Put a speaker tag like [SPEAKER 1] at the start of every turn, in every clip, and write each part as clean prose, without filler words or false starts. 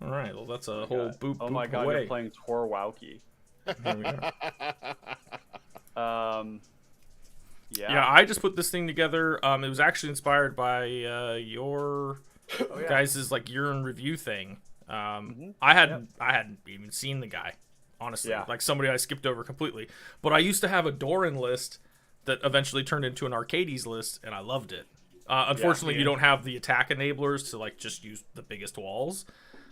[SPEAKER 1] All right. Well, that's a
[SPEAKER 2] Oh my
[SPEAKER 1] whole
[SPEAKER 2] god.
[SPEAKER 1] boop
[SPEAKER 2] Oh my
[SPEAKER 1] boop
[SPEAKER 2] god, you're
[SPEAKER 1] away.
[SPEAKER 2] playing Torwauki.
[SPEAKER 1] Here we go.
[SPEAKER 2] Um,
[SPEAKER 1] Yeah,
[SPEAKER 2] yeah.
[SPEAKER 1] I just put this thing together. It was actually inspired by your
[SPEAKER 2] Oh yeah.
[SPEAKER 1] guys' like urine review thing.
[SPEAKER 2] Mm-hmm.
[SPEAKER 1] I
[SPEAKER 2] Yep.
[SPEAKER 1] hadn't even seen the guy, honestly.
[SPEAKER 2] Yeah.
[SPEAKER 1] Like somebody I skipped over completely. But I used to have a Doran list that eventually turned into an Arcades list, and I loved it.
[SPEAKER 2] Yeah.
[SPEAKER 1] Unfortunately, you don't have the attack enablers to like just use the biggest walls,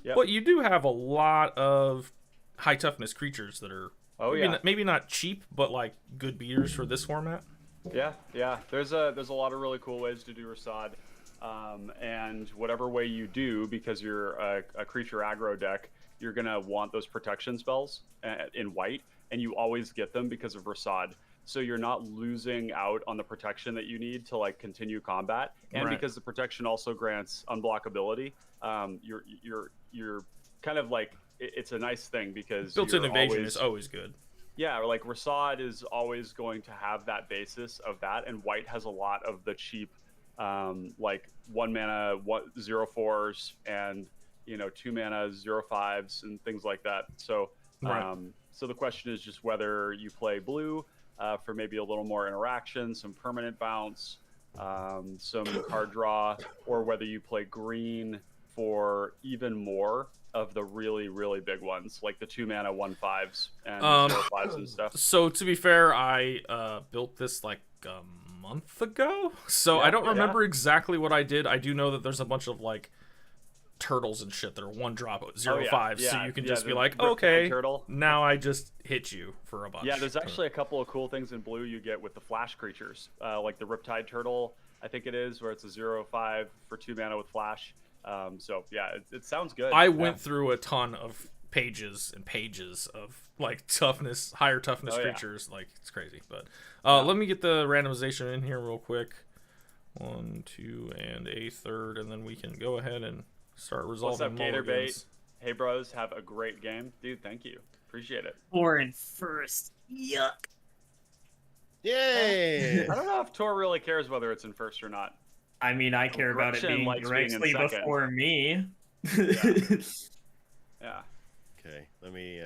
[SPEAKER 2] Yep.
[SPEAKER 1] but you do have a lot of high toughness creatures that are
[SPEAKER 2] Oh yeah.
[SPEAKER 1] maybe not cheap, but like good beaters for this format.
[SPEAKER 2] Yeah. Yeah. There's a lot of really cool ways to do Rasad. And whatever way you do, because you're a creature aggro deck, you're gonna want those protection spells in white, and you always get them because of Rasad. So you're not losing out on the protection that you need to like continue combat, and
[SPEAKER 1] Right.
[SPEAKER 2] because the protection also grants unblockability, you're kind of like it's a nice thing because
[SPEAKER 1] Built-in
[SPEAKER 2] you're
[SPEAKER 1] evasion is
[SPEAKER 2] always
[SPEAKER 1] always good.
[SPEAKER 2] yeah, or like Rasad is always going to have that basis of that, and white has a lot of the cheap, like 1 mana 0/4s and 2 mana 0/5s and things like that. So,
[SPEAKER 1] Right.
[SPEAKER 2] so the question is just whether you play blue for maybe a little more interaction, some permanent bounce, some card draw, or whether you play green for even more of the really really big ones like the 2 mana 1/5s and
[SPEAKER 1] Um,
[SPEAKER 2] 0/5s and stuff.
[SPEAKER 1] so to be fair, I built this like a month ago, so I
[SPEAKER 2] Yeah,
[SPEAKER 1] don't
[SPEAKER 2] yeah.
[SPEAKER 1] remember exactly what I did. I do know that there's a bunch of like turtles and shit that are one drop at
[SPEAKER 2] Oh
[SPEAKER 1] zero
[SPEAKER 2] yeah,
[SPEAKER 1] five, so
[SPEAKER 2] yeah,
[SPEAKER 1] you can
[SPEAKER 2] yeah.
[SPEAKER 1] just be
[SPEAKER 2] The
[SPEAKER 1] like,
[SPEAKER 2] Riptide
[SPEAKER 1] okay,
[SPEAKER 2] turtle.
[SPEAKER 1] now I just hit you for a
[SPEAKER 2] Yeah,
[SPEAKER 1] bunch.
[SPEAKER 2] there's actually a couple of cool things in blue you get with the flash creatures, like the Riptide turtle. I think it is where it's a 0/5 for 2 mana with flash. So yeah, it sounds good.
[SPEAKER 1] I
[SPEAKER 2] Yeah.
[SPEAKER 1] went through a ton of pages and pages of like toughness, higher toughness
[SPEAKER 2] Oh yeah.
[SPEAKER 1] creatures. Like it's crazy. But
[SPEAKER 2] Yeah.
[SPEAKER 1] let me get the randomization in here real quick. 1, 2, and a third, and then we can go ahead and start
[SPEAKER 2] What's
[SPEAKER 1] resolving
[SPEAKER 2] up, Gatorbait?
[SPEAKER 1] mulligans.
[SPEAKER 2] Hey bros, have a great game, dude. Thank you, appreciate it.
[SPEAKER 3] Or in first. Yuck.
[SPEAKER 4] Yay!
[SPEAKER 2] I don't know if Tor really cares whether it's in first or not.
[SPEAKER 3] I mean, I care about it
[SPEAKER 2] Gretchen
[SPEAKER 3] being
[SPEAKER 2] likes being in
[SPEAKER 3] directly
[SPEAKER 2] second.
[SPEAKER 3] before me.
[SPEAKER 2] Yeah.
[SPEAKER 4] Okay, let me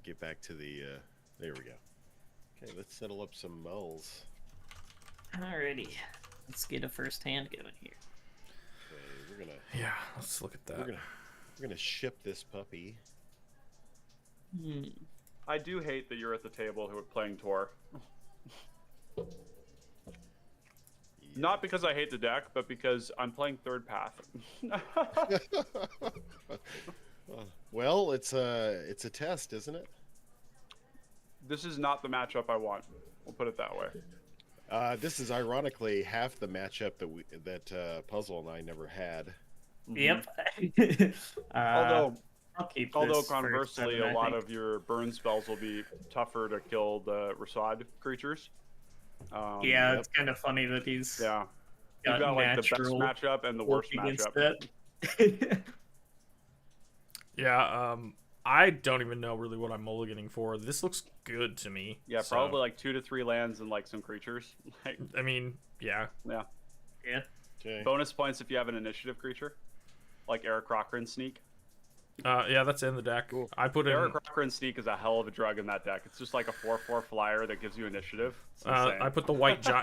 [SPEAKER 4] get back to the. There we go. Okay, let's settle up some mulls.
[SPEAKER 3] Alrighty. Let's get a first hand going here.
[SPEAKER 4] Okay, we're gonna
[SPEAKER 1] Yeah, let's look at that.
[SPEAKER 4] we're gonna ship this puppy.
[SPEAKER 3] Hmm.
[SPEAKER 2] I do hate that you're at the table who are playing Tor. Not because I hate the deck, but because I'm playing third path.
[SPEAKER 4] Well, it's a test, isn't it?
[SPEAKER 2] This is not the matchup I want. We'll put it that way.
[SPEAKER 4] This is ironically half the matchup that Puzzle and I never had.
[SPEAKER 3] Yep.
[SPEAKER 2] Although,
[SPEAKER 3] I'll keep
[SPEAKER 2] although
[SPEAKER 3] this for
[SPEAKER 2] conversely,
[SPEAKER 3] seven,
[SPEAKER 2] a
[SPEAKER 3] I
[SPEAKER 2] lot
[SPEAKER 3] think.
[SPEAKER 2] of your burn spells will be tougher to kill the Rasad creatures.
[SPEAKER 3] Yeah,
[SPEAKER 4] Yep.
[SPEAKER 3] it's kind of funny that he's
[SPEAKER 2] Yeah. You've got like the best
[SPEAKER 3] natural
[SPEAKER 2] matchup and the worst
[SPEAKER 3] work against
[SPEAKER 2] matchup.
[SPEAKER 3] that.
[SPEAKER 1] Yeah, I don't even know really what I'm mulliganing for. This looks good to me.
[SPEAKER 2] Yeah,
[SPEAKER 1] so-
[SPEAKER 2] probably like 2 to 3 lands and like some creatures. Like,
[SPEAKER 1] I mean, yeah.
[SPEAKER 2] yeah.
[SPEAKER 3] Yeah.
[SPEAKER 4] Okay.
[SPEAKER 2] Bonus points if you have an initiative creature, like Eric Cochran Sneak.
[SPEAKER 1] Yeah, that's in the deck.
[SPEAKER 4] Cool.
[SPEAKER 1] I put in.
[SPEAKER 2] Eric Cochran Sneak is a hell of a drug in that deck. It's just like a 4/4 flyer that gives you initiative. It's insane.
[SPEAKER 1] I put the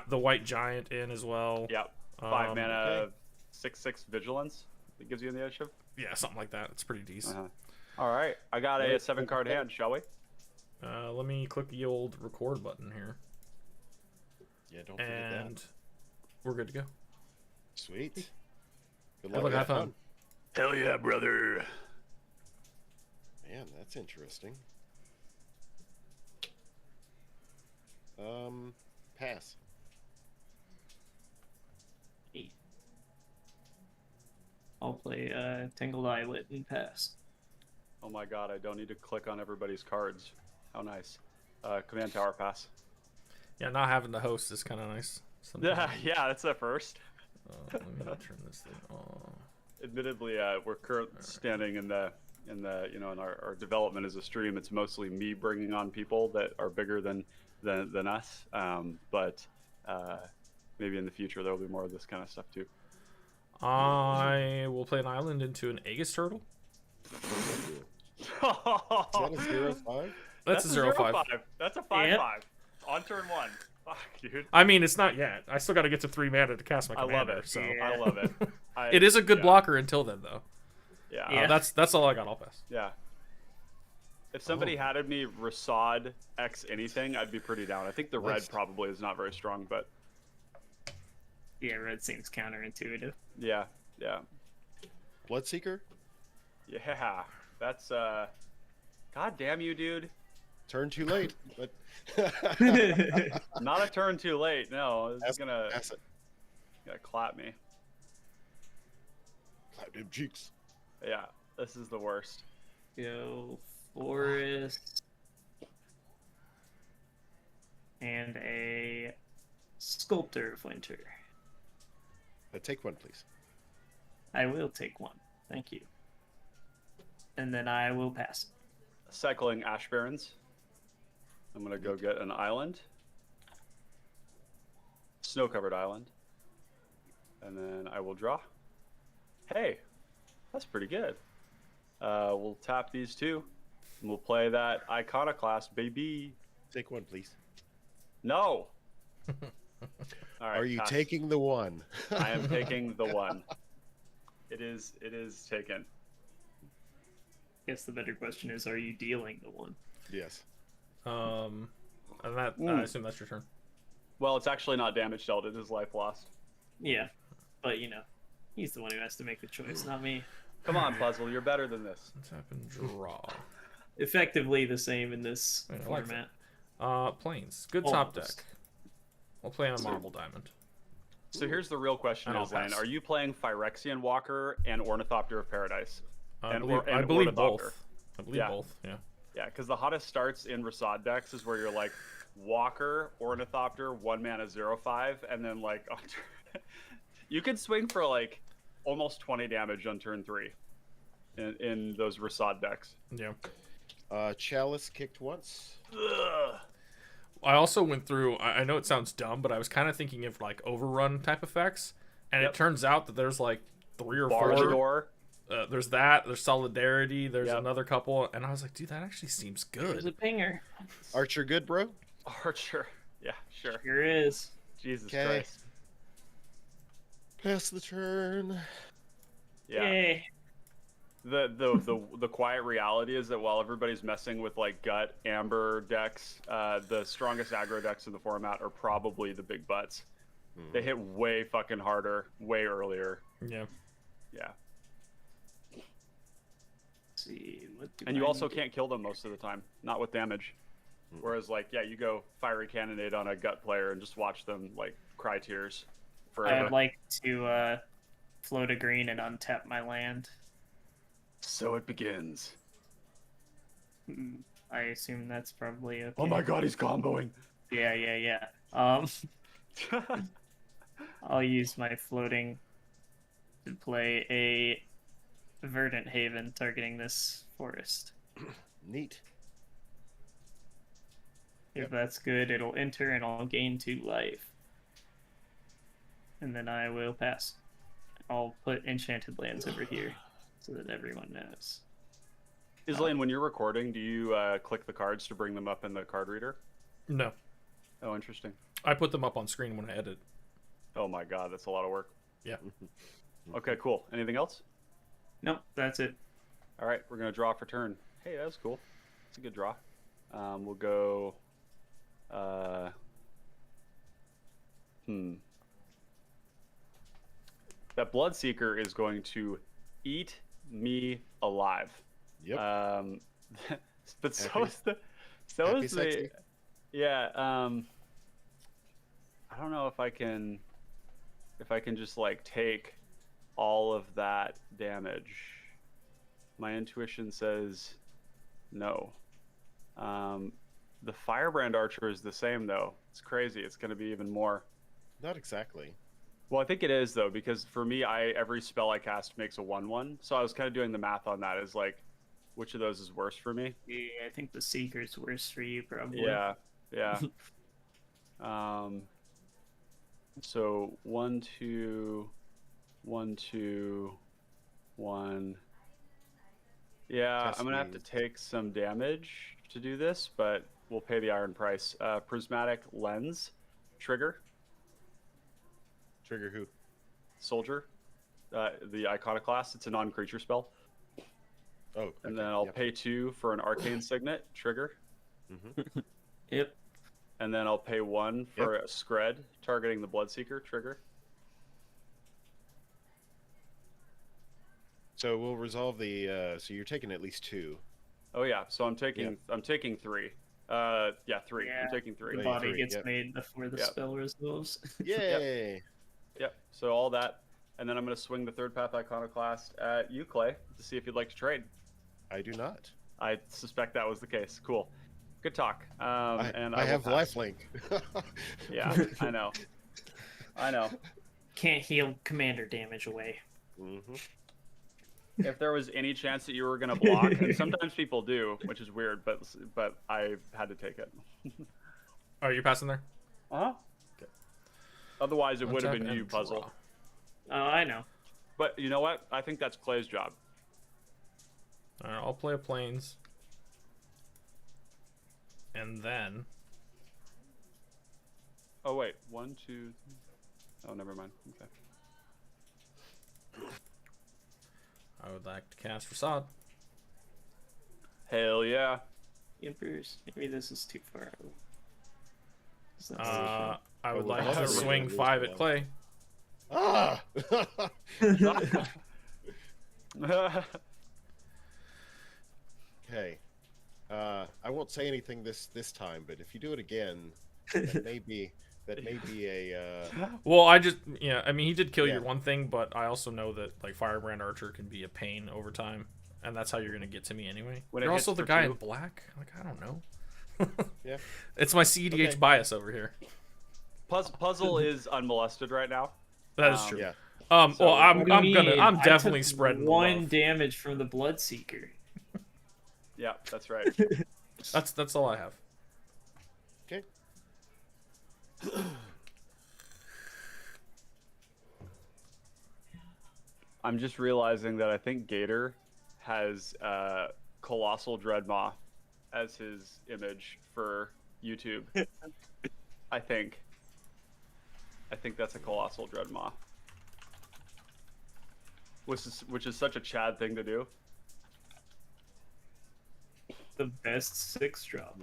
[SPEAKER 1] the white giant in as well.
[SPEAKER 2] Yep. 5 mana,
[SPEAKER 4] okay.
[SPEAKER 2] 6/6 vigilance. That gives you the initiative.
[SPEAKER 1] Yeah, something like that. It's pretty decent.
[SPEAKER 2] All right, I got a 7-card hand. Shall we?
[SPEAKER 1] Let me click the old record button here,
[SPEAKER 4] Yeah, don't forget
[SPEAKER 1] and
[SPEAKER 4] that.
[SPEAKER 1] we're good to go.
[SPEAKER 4] Sweet. Good
[SPEAKER 1] Good
[SPEAKER 4] luck.
[SPEAKER 1] luck, have fun.
[SPEAKER 2] Hell yeah, brother.
[SPEAKER 4] Man, that's interesting. Pass.
[SPEAKER 3] I'll play Tangled Islet and pass.
[SPEAKER 2] Oh my god, I don't need to click on everybody's cards. How nice. Command tower pass.
[SPEAKER 1] Yeah, not having to host is kind of nice.
[SPEAKER 2] Yeah,
[SPEAKER 1] sometimes.
[SPEAKER 2] yeah, that's a first.
[SPEAKER 1] Let me turn this thing on.
[SPEAKER 2] Admittedly, we're currently standing in in our development as a stream. It's mostly me bringing on people that are bigger than us. But maybe in the future there will be more of this kind of stuff too.
[SPEAKER 1] I will play an island into an Aegis turtle.
[SPEAKER 4] Is that a 0-5?
[SPEAKER 1] That's a 0-5.
[SPEAKER 2] That's a 5-5
[SPEAKER 3] Yep.
[SPEAKER 2] on turn 1. Fuck, dude.
[SPEAKER 1] I mean, it's not yet. I still got to get to 3 mana to cast my
[SPEAKER 2] I love
[SPEAKER 1] commander.
[SPEAKER 2] it.
[SPEAKER 1] So
[SPEAKER 3] Yeah.
[SPEAKER 2] I love it.
[SPEAKER 1] it is a good
[SPEAKER 2] yeah.
[SPEAKER 1] blocker until then, though.
[SPEAKER 2] Yeah.
[SPEAKER 3] Yeah.
[SPEAKER 1] That's all I got. I'll pass.
[SPEAKER 2] Yeah. If somebody had me Rasad X anything, I'd be pretty down. I think the red
[SPEAKER 4] Nice.
[SPEAKER 2] probably is not very strong, but
[SPEAKER 3] Yeah, red seems counterintuitive.
[SPEAKER 2] yeah, yeah,
[SPEAKER 4] Bloodseeker?
[SPEAKER 2] yeah. That's God damn you, dude.
[SPEAKER 4] Turn too late. But
[SPEAKER 2] Not a turn too late. No, this is gonna
[SPEAKER 4] pass it.
[SPEAKER 2] clap me.
[SPEAKER 4] Clap them cheeks.
[SPEAKER 2] Yeah, this is the worst.
[SPEAKER 3] Go forest and a sculptor of winter.
[SPEAKER 4] Take one, please.
[SPEAKER 3] I will take one. Thank you. And then I will pass.
[SPEAKER 2] Cycling Ash Barrens. I'm gonna go get an island, snow-covered island, and then I will draw. Hey, that's pretty good. We'll tap these two, and we'll play that Iconoclast, baby.
[SPEAKER 4] Take one, please.
[SPEAKER 2] No. All right.
[SPEAKER 4] Are you
[SPEAKER 2] pass.
[SPEAKER 4] taking the one?
[SPEAKER 2] I am taking the one. It is taken.
[SPEAKER 3] Guess the better question is, are you dealing the one?
[SPEAKER 4] Yes.
[SPEAKER 1] And that I assume that's your turn.
[SPEAKER 2] Well, it's actually not damage dealt. It is life lost.
[SPEAKER 3] Yeah, but you know, he's the one who has to make the choice, not me.
[SPEAKER 2] Come on, Puzzle. You're better than this.
[SPEAKER 1] Let's happen. Draw.
[SPEAKER 3] Effectively the same in this
[SPEAKER 1] I like
[SPEAKER 3] format.
[SPEAKER 1] Planes. Good top
[SPEAKER 3] Almost.
[SPEAKER 1] deck. We'll play on Marble Diamond.
[SPEAKER 2] So here's the real question:
[SPEAKER 1] And I'll
[SPEAKER 2] is then,
[SPEAKER 1] pass.
[SPEAKER 2] are you playing Phyrexian Walker and Ornithopter of Paradise?
[SPEAKER 1] I
[SPEAKER 2] And-
[SPEAKER 1] believe,
[SPEAKER 2] or-
[SPEAKER 1] I
[SPEAKER 2] and
[SPEAKER 1] believe
[SPEAKER 2] Ornithopter.
[SPEAKER 1] both. I believe
[SPEAKER 2] Yeah.
[SPEAKER 1] both. Yeah.
[SPEAKER 2] Yeah, because the hottest starts in Rasad decks is where you're like Walker, Ornithopter, 1 mana 0/5, and then like you could swing for like almost 20 damage on turn 3 in those Rasad decks.
[SPEAKER 1] Yeah.
[SPEAKER 4] Chalice kicked once.
[SPEAKER 2] Ugh.
[SPEAKER 1] I also went through. I know it sounds dumb, but I was kind of thinking of like overrun type effects, and
[SPEAKER 2] Yep.
[SPEAKER 1] it turns out that there's like 3 or
[SPEAKER 2] Barge
[SPEAKER 1] 4.
[SPEAKER 2] door.
[SPEAKER 1] There's that. There's solidarity. There's
[SPEAKER 2] Yep.
[SPEAKER 1] another couple, and I was like, dude, that actually seems
[SPEAKER 3] There's a
[SPEAKER 1] good.
[SPEAKER 3] pinger.
[SPEAKER 4] Archer good, bro?
[SPEAKER 2] Archer. Yeah, sure.
[SPEAKER 3] Here is.
[SPEAKER 2] Jesus
[SPEAKER 4] 'Kay.
[SPEAKER 2] Christ.
[SPEAKER 4] Pass the turn.
[SPEAKER 2] Yeah.
[SPEAKER 3] Yay.
[SPEAKER 2] The quiet reality is that while everybody's messing with like gut amber decks, the strongest aggro decks in the format are probably the big butts. They hit way fucking harder, way earlier.
[SPEAKER 1] Yeah.
[SPEAKER 2] Yeah.
[SPEAKER 3] Let's see. What do
[SPEAKER 2] And you
[SPEAKER 3] I
[SPEAKER 2] also
[SPEAKER 3] need?
[SPEAKER 2] can't kill them most of the time, not with damage. Whereas like, yeah, you go fiery cannonade on a gut player and just watch them like cry tears
[SPEAKER 3] I
[SPEAKER 2] forever.
[SPEAKER 3] would like to float a green and untap my land.
[SPEAKER 2] So it begins.
[SPEAKER 3] I assume that's probably okay.
[SPEAKER 2] Oh my god, he's comboing.
[SPEAKER 3] Yeah. I'll use my floating to play a Verdant Haven targeting this forest.
[SPEAKER 4] Neat.
[SPEAKER 3] If that's good, it'll enter and I'll gain 2 life. And then I will pass. I'll put enchanted lands over here so that everyone knows.
[SPEAKER 2] Islaine, when you're recording, do you click the cards to bring them up in the card reader?
[SPEAKER 1] No,
[SPEAKER 2] Oh, interesting.
[SPEAKER 1] I put them up on screen when I edit.
[SPEAKER 2] Oh my god, that's a lot of work.
[SPEAKER 1] Yeah.
[SPEAKER 2] Okay, cool. Anything else?
[SPEAKER 3] Nope, that's it.
[SPEAKER 2] All right, we're gonna draw for turn. Hey, that was cool. It's a good draw. We'll go. That Bloodseeker is going to eat me alive.
[SPEAKER 4] Yep.
[SPEAKER 2] But so
[SPEAKER 4] Happy-
[SPEAKER 2] is the. So
[SPEAKER 4] happy
[SPEAKER 2] is the.
[SPEAKER 4] sexy.
[SPEAKER 2] Yeah. I don't know if I can. If I can just like take all of that damage. My intuition says no. The Firebrand Archer is the same though. It's crazy. It's going to be even more.
[SPEAKER 4] Not exactly.
[SPEAKER 2] Well, I think it is though, because for me, every spell I cast makes a 1/1. So I was kind of doing the math on that. Is like, which of those is worse for me?
[SPEAKER 3] Yeah, I think the Seeker's worse for you, probably.
[SPEAKER 2] Yeah, yeah. So 1, 2, 1, 2, 1. Yeah,
[SPEAKER 4] Test
[SPEAKER 2] I'm gonna have to
[SPEAKER 4] me.
[SPEAKER 2] take some damage to do this, but we'll pay the iron price. Prismatic lens, trigger,
[SPEAKER 4] Trigger who?
[SPEAKER 2] soldier, the iconoclast. It's a non-creature spell.
[SPEAKER 4] Oh,
[SPEAKER 2] And
[SPEAKER 4] okay.
[SPEAKER 2] then I'll
[SPEAKER 4] Yep.
[SPEAKER 2] pay 2 for an arcane signet, trigger.
[SPEAKER 4] Mm-hmm.
[SPEAKER 3] Yep.
[SPEAKER 2] And then I'll pay 1 for a Scred, targeting the Bloodseeker, trigger.
[SPEAKER 4] So we'll resolve the. So you're taking at least 2.
[SPEAKER 2] Oh yeah, so I'm taking 3. Yeah, 3.
[SPEAKER 3] Yeah.
[SPEAKER 2] I'm taking 3.
[SPEAKER 3] The
[SPEAKER 4] Right,
[SPEAKER 3] body
[SPEAKER 4] three,
[SPEAKER 3] gets
[SPEAKER 4] yep.
[SPEAKER 3] made before the
[SPEAKER 2] Yep.
[SPEAKER 3] spell resolves.
[SPEAKER 4] Yay!
[SPEAKER 2] Yep. So all that, and then I'm gonna swing the third path iconoclast at you, Clay, to see if you'd like to trade.
[SPEAKER 4] I do not.
[SPEAKER 2] I suspect that was the case. Cool. Good talk. And
[SPEAKER 4] I
[SPEAKER 2] will
[SPEAKER 4] have
[SPEAKER 2] pass.
[SPEAKER 4] lifelink.
[SPEAKER 2] Yeah, I know. I know.
[SPEAKER 3] Can't heal commander damage away.
[SPEAKER 4] Mm-hmm.
[SPEAKER 2] If there was any chance that you were gonna block, and sometimes people do, which is weird, but I had to take it.
[SPEAKER 1] Are you passing there?
[SPEAKER 2] Uh-huh. Otherwise, it would have
[SPEAKER 1] Untap
[SPEAKER 2] been you,
[SPEAKER 1] and
[SPEAKER 2] Puzzle.
[SPEAKER 1] draw.
[SPEAKER 3] Oh, I know.
[SPEAKER 2] But you know what? I think that's Clay's job.
[SPEAKER 1] All right, I'll play a planes. And then
[SPEAKER 2] Oh wait, 1, 2. Oh, never mind. Okay.
[SPEAKER 1] I would like to cast Facade.
[SPEAKER 2] Hell yeah.
[SPEAKER 3] Emperors. Maybe this is too far. Is that
[SPEAKER 1] I would
[SPEAKER 4] Oh,
[SPEAKER 1] like
[SPEAKER 4] well,
[SPEAKER 1] to
[SPEAKER 4] that's
[SPEAKER 1] swing
[SPEAKER 4] really
[SPEAKER 1] 5 at
[SPEAKER 4] low.
[SPEAKER 1] Clay.
[SPEAKER 4] Ah! Okay. I won't say anything this time, but if you do it again, that may be a.
[SPEAKER 1] Well, I mean, he did kill
[SPEAKER 4] Yeah.
[SPEAKER 1] your one thing, but I also know that like Firebrand Archer can be a pain over time, and that's how you're gonna get to me anyway.
[SPEAKER 2] When it
[SPEAKER 1] You're
[SPEAKER 2] hits
[SPEAKER 1] also the
[SPEAKER 2] for
[SPEAKER 1] guy
[SPEAKER 2] 2.
[SPEAKER 1] in black. Like, I don't know.
[SPEAKER 4] Yeah.
[SPEAKER 1] It's my cEDH
[SPEAKER 4] Okay.
[SPEAKER 1] bias over here.
[SPEAKER 2] Puzzle is unmolested right now.
[SPEAKER 1] That is true.
[SPEAKER 4] Yeah.
[SPEAKER 2] So-
[SPEAKER 1] Well, I'm
[SPEAKER 3] What do you mean?
[SPEAKER 1] I'm
[SPEAKER 3] I
[SPEAKER 1] definitely
[SPEAKER 3] took
[SPEAKER 1] spreading the
[SPEAKER 3] 1
[SPEAKER 1] love.
[SPEAKER 3] damage from the Bloodseeker.
[SPEAKER 2] Yeah, that's right.
[SPEAKER 1] That's all I have.
[SPEAKER 4] Okay.
[SPEAKER 2] I'm just realizing that I think Gator has Colossal Dreadmaw as his image for YouTube. I think that's a Colossal Dreadmaw. Which is such a Chad thing to do.
[SPEAKER 3] The best 6-drop.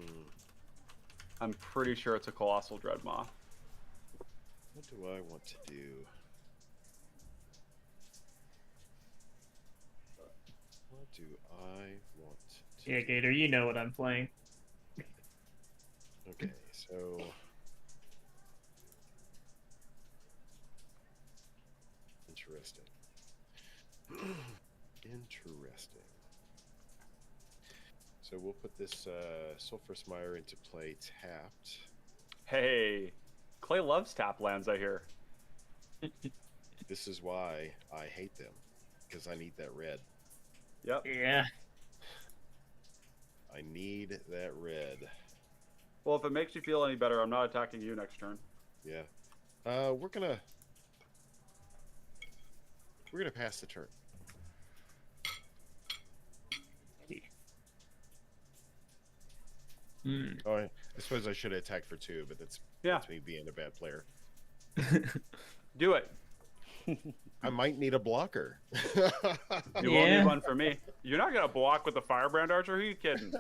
[SPEAKER 2] I'm pretty sure it's a Colossal Dreadmaw.
[SPEAKER 4] What do I want to do? What do I want to
[SPEAKER 3] Yeah,
[SPEAKER 4] do?
[SPEAKER 3] Gator, you know what I'm playing.
[SPEAKER 4] Okay, so interesting. Interesting. So we'll put this Sulphurous Mire into play tapped.
[SPEAKER 2] Hey, Clay loves tap lands, I hear.
[SPEAKER 4] This is why I hate them, because I need that red.
[SPEAKER 2] Yep.
[SPEAKER 3] Yeah.
[SPEAKER 4] I need that red.
[SPEAKER 2] Well, if it makes you feel any better, I'm not attacking you next turn.
[SPEAKER 4] Yeah. We're gonna pass the turn.
[SPEAKER 3] Hmm.
[SPEAKER 4] Oh, I suppose I should have attacked for 2, but that's me being a bad player.
[SPEAKER 2] Do it.
[SPEAKER 4] I might need a blocker.
[SPEAKER 2] You won't need one for me. You're not gonna block with the Firebrand Archer? Who are you kidding?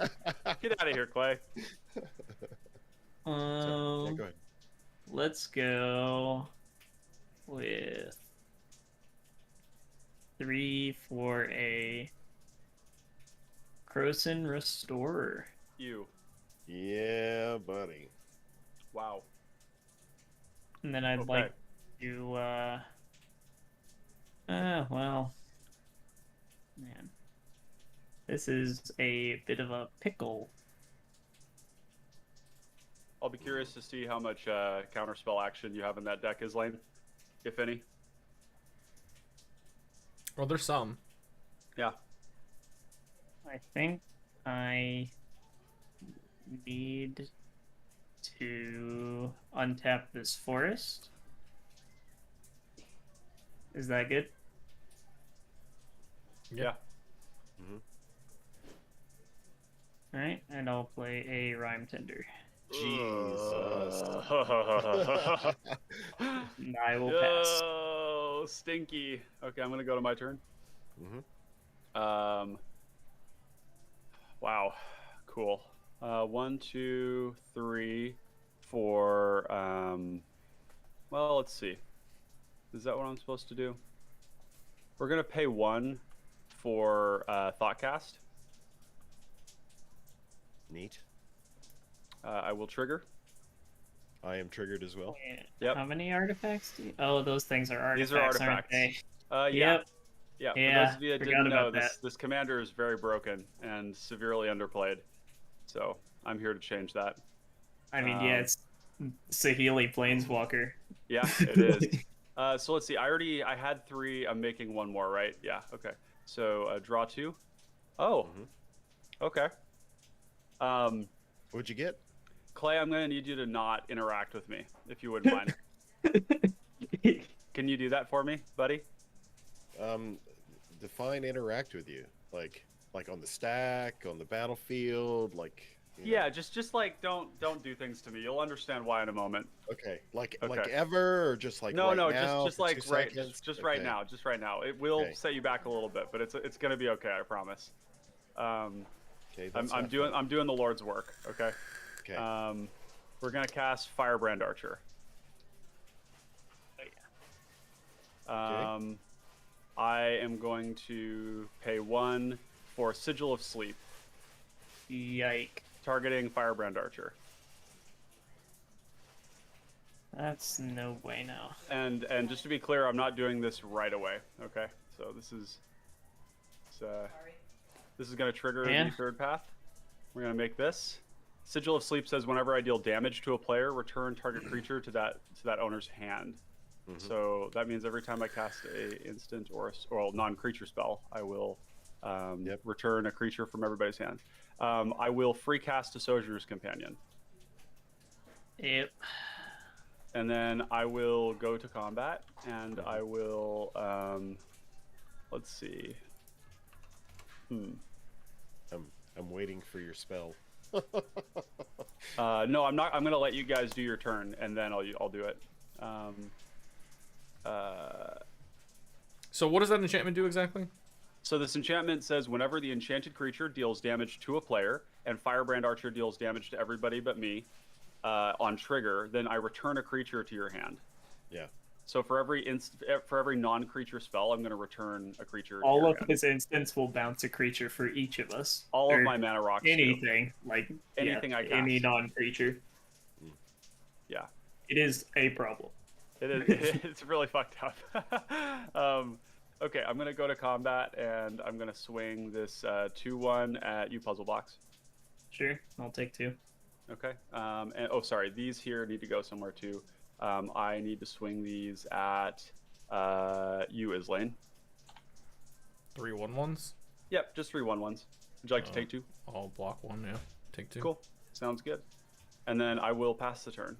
[SPEAKER 2] Get out of here, Clay.
[SPEAKER 4] Yeah, go ahead.
[SPEAKER 3] Let's go with 3 for a Croson Restorer.
[SPEAKER 2] You.
[SPEAKER 4] Yeah, buddy.
[SPEAKER 2] Wow.
[SPEAKER 3] And then I'd
[SPEAKER 2] Okay.
[SPEAKER 3] like to, well, man. This is a bit of a pickle.
[SPEAKER 2] I'll be curious to see how much counterspell action you have in that deck, Islane, if any.
[SPEAKER 1] Well, there's some.
[SPEAKER 2] Yeah.
[SPEAKER 3] I think I need to untap this forest. Is that good?
[SPEAKER 2] Yeah.
[SPEAKER 3] All right, and I'll play a Rhyme Tender.
[SPEAKER 4] Jesus.
[SPEAKER 3] And I will pass.
[SPEAKER 2] Yo, stinky. Okay, I'm gonna go to my turn.
[SPEAKER 4] Mm-hmm.
[SPEAKER 2] Wow, cool. 1, 2, 3, 4. Well, let's see. Is that what I'm supposed to do? We're gonna pay 1 for Thoughtcast.
[SPEAKER 4] Neat.
[SPEAKER 2] I will trigger.
[SPEAKER 4] I am triggered as well.
[SPEAKER 2] Yep.
[SPEAKER 3] How many artifacts do you... Oh, those things are artifacts.
[SPEAKER 2] These are artifacts.
[SPEAKER 3] Aren't they?
[SPEAKER 2] Yeah.
[SPEAKER 3] Yep.
[SPEAKER 2] Yeah.
[SPEAKER 3] Yeah,
[SPEAKER 2] For those of you that
[SPEAKER 3] forgot
[SPEAKER 2] didn't know,
[SPEAKER 3] about that.
[SPEAKER 2] this commander is very broken and severely underplayed. So I'm here to change that.
[SPEAKER 3] I mean, yeah, it's Sahili Planeswalker.
[SPEAKER 2] Yeah, it is. So let's see. I had 3. I'm making 1 more, right? Yeah. Okay. So draw 2. Oh.
[SPEAKER 4] Mm-hmm.
[SPEAKER 2] Okay.
[SPEAKER 4] What'd you get?
[SPEAKER 2] Clay, I'm gonna need you to not interact with me, if you wouldn't mind. Can you do that for me, buddy?
[SPEAKER 4] Define interact with you. Like on the stack, on the battlefield, like. You know.
[SPEAKER 2] Yeah, just like don't do things to me. You'll understand why in a moment.
[SPEAKER 4] Okay. Like
[SPEAKER 2] Okay.
[SPEAKER 4] ever, or just like
[SPEAKER 2] No,
[SPEAKER 4] right
[SPEAKER 2] no,
[SPEAKER 4] now,
[SPEAKER 2] just
[SPEAKER 4] for
[SPEAKER 2] like
[SPEAKER 4] 2
[SPEAKER 2] right,
[SPEAKER 4] seconds?
[SPEAKER 2] just
[SPEAKER 4] Okay.
[SPEAKER 2] right now, just right now. It will
[SPEAKER 4] Okay.
[SPEAKER 2] set you back a little bit, but it's gonna be okay. I promise.
[SPEAKER 4] Okay.
[SPEAKER 2] I'm doing the Lord's work. Okay.
[SPEAKER 4] Okay.
[SPEAKER 2] We're gonna cast Firebrand Archer.
[SPEAKER 4] Okay.
[SPEAKER 2] I am going to pay 1 for Sigil of Sleep,
[SPEAKER 3] Yike.
[SPEAKER 2] targeting Firebrand Archer.
[SPEAKER 3] That's no way now.
[SPEAKER 2] And just to be clear, I'm not doing this right away. Okay, so this is going to trigger
[SPEAKER 3] Yeah.
[SPEAKER 2] the 3rd path. We're going to make this. Sigil of Sleep says whenever I deal damage to a player, return target creature to that owner's hand.
[SPEAKER 4] Mhm.
[SPEAKER 2] So that means every time I cast a instant or non-creature spell, I will return a creature from everybody's hand. I will free cast a Sojourner's Companion.
[SPEAKER 3] Yep.
[SPEAKER 2] And then I will go to combat, and I will, let's see.
[SPEAKER 4] I'm waiting for your spell.
[SPEAKER 2] No, I'm not. I'm gonna let you guys do your turn, and then I'll do it.
[SPEAKER 1] So what does that enchantment do exactly?
[SPEAKER 2] So this enchantment says whenever the enchanted creature deals damage to a player, and Firebrand Archer deals damage to everybody but me, on trigger, then I return a creature to your hand.
[SPEAKER 4] Yeah.
[SPEAKER 2] So for every non-creature spell, I'm going to return a creature. to
[SPEAKER 3] All
[SPEAKER 2] your
[SPEAKER 3] of
[SPEAKER 2] hand.
[SPEAKER 3] his instants will bounce a creature for each of us.
[SPEAKER 2] All of
[SPEAKER 3] Or
[SPEAKER 2] my mana rocks. do.
[SPEAKER 3] anything like
[SPEAKER 2] Anything I cast.
[SPEAKER 3] any non-creature.
[SPEAKER 2] Yeah.
[SPEAKER 3] It is a problem.
[SPEAKER 2] It is. It's really fucked up. Okay, I'm gonna go to combat and I'm gonna swing this 2/1 at you, Puzzle Box.
[SPEAKER 3] Sure, I'll take 2.
[SPEAKER 2] Okay. And oh, sorry, these here need to go somewhere too. I need to swing these at you, Islane.
[SPEAKER 1] 3/1/1s.
[SPEAKER 2] Yep, just 3/1/1s. Would you like to take 2?
[SPEAKER 1] I'll block 1. Yeah, take 2.
[SPEAKER 2] Cool. Sounds good. And then I will pass the turn.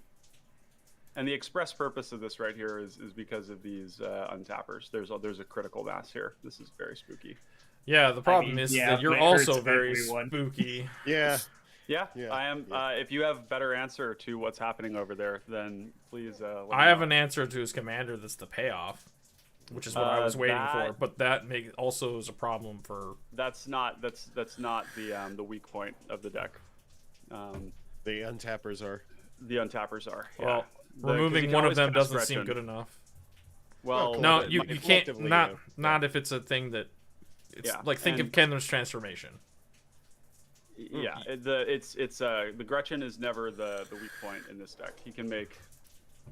[SPEAKER 2] And the express purpose of this right here is because of these untappers. There's a critical mass here. This is very spooky.
[SPEAKER 1] Yeah, the problem is that you're
[SPEAKER 3] but it hurts
[SPEAKER 1] also very
[SPEAKER 3] everyone.
[SPEAKER 1] spooky.
[SPEAKER 4] Yeah.
[SPEAKER 2] Yeah,
[SPEAKER 4] Yeah,
[SPEAKER 2] I am.
[SPEAKER 4] yeah.
[SPEAKER 2] If you have better answer to what's happening over there, then please. Let me
[SPEAKER 1] I have
[SPEAKER 2] know.
[SPEAKER 1] an answer to his commander that's the payoff, which is what I was waiting for. But that also is a problem for.
[SPEAKER 2] That's not the weak point of the deck.
[SPEAKER 4] The untappers are.
[SPEAKER 2] The untappers are. Yeah.
[SPEAKER 1] Well,
[SPEAKER 2] 'Cause you
[SPEAKER 1] removing
[SPEAKER 2] can
[SPEAKER 1] one of
[SPEAKER 2] always
[SPEAKER 1] them
[SPEAKER 2] cast
[SPEAKER 1] doesn't seem
[SPEAKER 2] Gretchen.
[SPEAKER 1] good enough.
[SPEAKER 2] Well,
[SPEAKER 1] No,
[SPEAKER 4] But
[SPEAKER 1] you
[SPEAKER 4] like,
[SPEAKER 1] can't.
[SPEAKER 4] collectively,
[SPEAKER 1] Not
[SPEAKER 4] you know.
[SPEAKER 1] not if it's a thing that. It's
[SPEAKER 2] Yeah,
[SPEAKER 1] like think of
[SPEAKER 2] and-
[SPEAKER 1] Kendrick's transformation.
[SPEAKER 2] Yeah, the Gretchen is never the weak point in this deck. He can make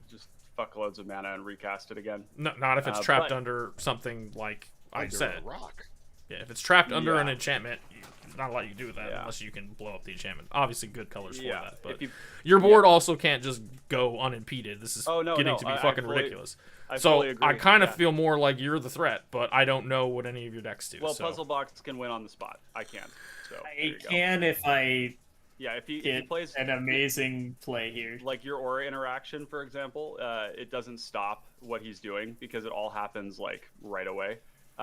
[SPEAKER 2] just fuckloads of mana and recast it again.
[SPEAKER 1] No, not if it's trapped
[SPEAKER 2] but-
[SPEAKER 1] under something like I
[SPEAKER 4] Under
[SPEAKER 1] said.
[SPEAKER 4] a rock.
[SPEAKER 1] Yeah, if it's trapped under
[SPEAKER 2] Yeah.
[SPEAKER 1] an enchantment, there's not a lot you can do with that
[SPEAKER 2] Yeah.
[SPEAKER 1] unless you can blow up the enchantment. Obviously, good colors for
[SPEAKER 2] Yeah,
[SPEAKER 1] that. But
[SPEAKER 2] if you-
[SPEAKER 1] your board also can't just go unimpeded. This is
[SPEAKER 2] Oh, no,
[SPEAKER 1] getting
[SPEAKER 2] no,
[SPEAKER 1] to be
[SPEAKER 2] I
[SPEAKER 1] fucking
[SPEAKER 2] fully-
[SPEAKER 1] ridiculous.
[SPEAKER 2] I
[SPEAKER 1] So
[SPEAKER 2] fully agree.
[SPEAKER 1] I kind of
[SPEAKER 2] yeah.
[SPEAKER 1] feel more like you're the threat, but I don't know what any of your decks do.
[SPEAKER 2] Well,
[SPEAKER 1] so.
[SPEAKER 2] Puzzle Box can win on the spot. I can't. So there
[SPEAKER 3] I
[SPEAKER 2] you go.
[SPEAKER 3] can if I
[SPEAKER 2] Yeah, if he
[SPEAKER 3] get
[SPEAKER 2] plays
[SPEAKER 3] an amazing play here.
[SPEAKER 2] like your aura interaction, for example, it doesn't stop what he's doing because it all happens like right away.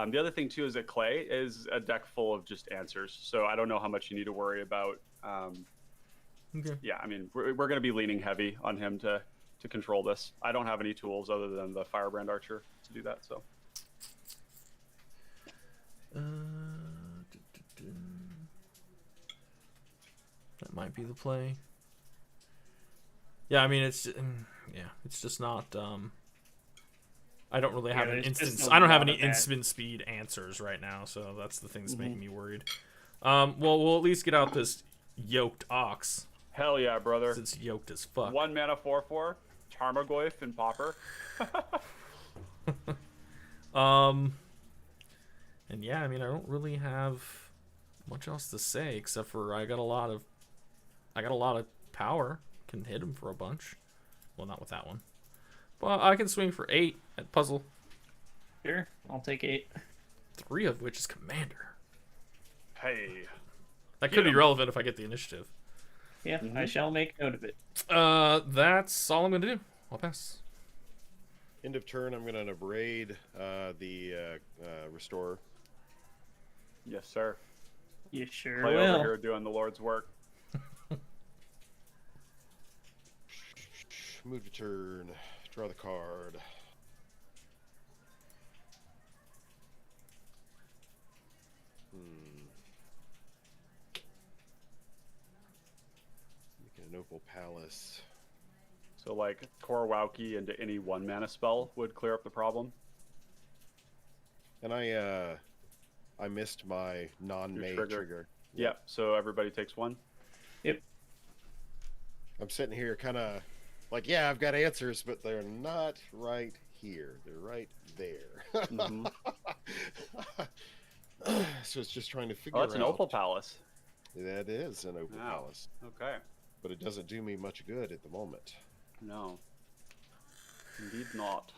[SPEAKER 2] The other thing too is that Clay is a deck full of just answers, so I don't know how much you need to worry about
[SPEAKER 1] Okay.
[SPEAKER 2] Yeah, I mean, we're going to be leaning heavy on him to control this. I don't have any tools other than the Firebrand Archer to do that, so.
[SPEAKER 1] That might be the play. Yeah, I mean it's it's just not. I don't really have an
[SPEAKER 3] there's just
[SPEAKER 1] instant.
[SPEAKER 3] a
[SPEAKER 1] I don't have
[SPEAKER 3] lot
[SPEAKER 1] any
[SPEAKER 3] of that.
[SPEAKER 1] instant speed answers right now, so that's the thing that's making me worried. Well, we'll at least get out this yoked ox.
[SPEAKER 2] Hell yeah, brother.
[SPEAKER 1] It's yoked as fuck.
[SPEAKER 2] 1 mana 4/4, Tarmogoyf and Pauper.
[SPEAKER 1] And yeah, I mean I don't really have much else to say except for I got a lot of power. Can hit him for a bunch. Well, not with that one. But I can swing for 8 at puzzle.
[SPEAKER 3] Sure, I'll take 8.
[SPEAKER 1] 3 of which is commander.
[SPEAKER 2] Hey.
[SPEAKER 1] That could be relevant if I get the initiative.
[SPEAKER 3] Yeah, I shall make note of it.
[SPEAKER 1] That's all I'm gonna do. I'll pass.
[SPEAKER 4] End of turn, I'm going to abrade the Restorer.
[SPEAKER 2] Yes, sir.
[SPEAKER 3] You sure
[SPEAKER 2] Play
[SPEAKER 3] will.
[SPEAKER 2] over here doing the Lord's work.
[SPEAKER 4] Move to turn. Draw the card. Make an Opal Palace.
[SPEAKER 2] So, like, Korwauki into any 1 mana spell would clear up the problem.
[SPEAKER 4] And I missed my non-May
[SPEAKER 2] Your
[SPEAKER 4] trigger.
[SPEAKER 2] Yep, so everybody takes 1.
[SPEAKER 3] Yep.
[SPEAKER 4] I'm sitting here kind of like, yeah, I've got answers, but they're not right here. They're right there. So it's just trying to figure out.
[SPEAKER 2] Oh, that's an Opal Palace.
[SPEAKER 4] That is an Opal
[SPEAKER 2] Wow.
[SPEAKER 4] Palace.
[SPEAKER 2] Okay.
[SPEAKER 4] But it doesn't do me much good at the moment.
[SPEAKER 2] No. Indeed not.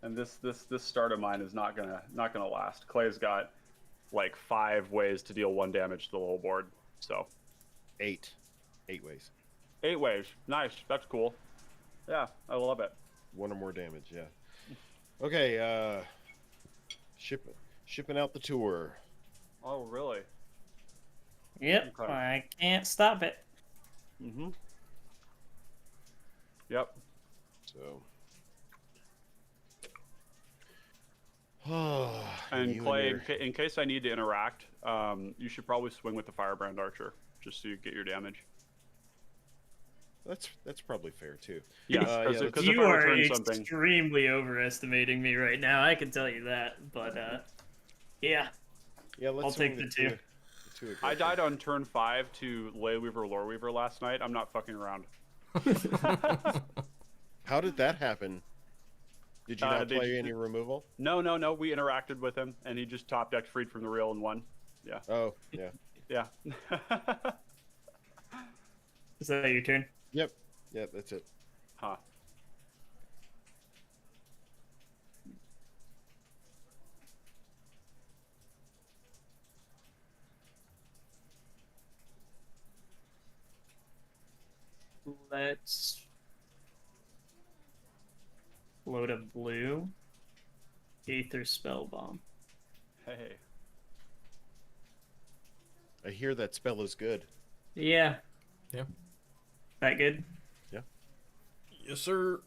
[SPEAKER 2] And this start of mine is not gonna last. Clay's got like 5 ways to deal 1 damage to the whole board. So
[SPEAKER 4] 8 ways.
[SPEAKER 2] 8 ways. Nice. That's cool. Yeah, I love it.
[SPEAKER 4] 1 or more damage. Yeah. Okay. Shipping out the tour.
[SPEAKER 2] Oh, really?
[SPEAKER 3] Yep,
[SPEAKER 2] Okay.
[SPEAKER 3] I can't stop it.
[SPEAKER 2] Yep.
[SPEAKER 4] So.
[SPEAKER 2] And
[SPEAKER 4] You
[SPEAKER 2] Clay,
[SPEAKER 4] your-
[SPEAKER 2] in case I need to interact, you should probably swing with the Firebrand Archer just so you get your damage.
[SPEAKER 4] That's probably fair too.
[SPEAKER 2] Yeah,
[SPEAKER 4] yeah,
[SPEAKER 2] because
[SPEAKER 4] let's-
[SPEAKER 2] if
[SPEAKER 3] You
[SPEAKER 2] I
[SPEAKER 3] are
[SPEAKER 2] return something,
[SPEAKER 3] extremely overestimating me right now. I can tell you that. But yeah,
[SPEAKER 4] Yeah, let's
[SPEAKER 3] I'll
[SPEAKER 4] swing
[SPEAKER 3] take the 2.
[SPEAKER 2] I died on turn 5 to Leyweaver Loreweaver last night. I'm not fucking around.
[SPEAKER 4] How did that happen? Did you not
[SPEAKER 2] they
[SPEAKER 4] play
[SPEAKER 2] just-
[SPEAKER 4] any removal?
[SPEAKER 2] No. We interacted with him, and he just top decked freed from the reel and won. Yeah.
[SPEAKER 4] Oh, yeah.
[SPEAKER 2] Yeah.
[SPEAKER 3] Is that your turn?
[SPEAKER 4] Yep, that's it.
[SPEAKER 2] Huh.
[SPEAKER 3] Let's load a blue Aether Spell Bomb.
[SPEAKER 2] Hey.
[SPEAKER 4] I hear that spell is good.
[SPEAKER 3] Yeah.
[SPEAKER 1] Yeah.
[SPEAKER 3] That good?
[SPEAKER 1] Yes, sir.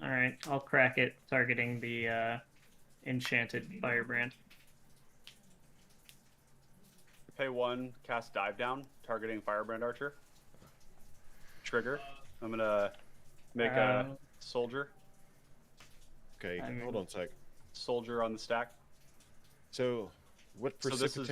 [SPEAKER 3] All right, I'll crack it, targeting the enchanted Firebrand.
[SPEAKER 2] Pay 1, cast Dive Down, targeting Firebrand Archer. Trigger. I'm gonna make a soldier.
[SPEAKER 4] Okay,
[SPEAKER 3] I mean-
[SPEAKER 4] hold on a sec.
[SPEAKER 2] Soldier on the stack.
[SPEAKER 4] So, what
[SPEAKER 2] So this is-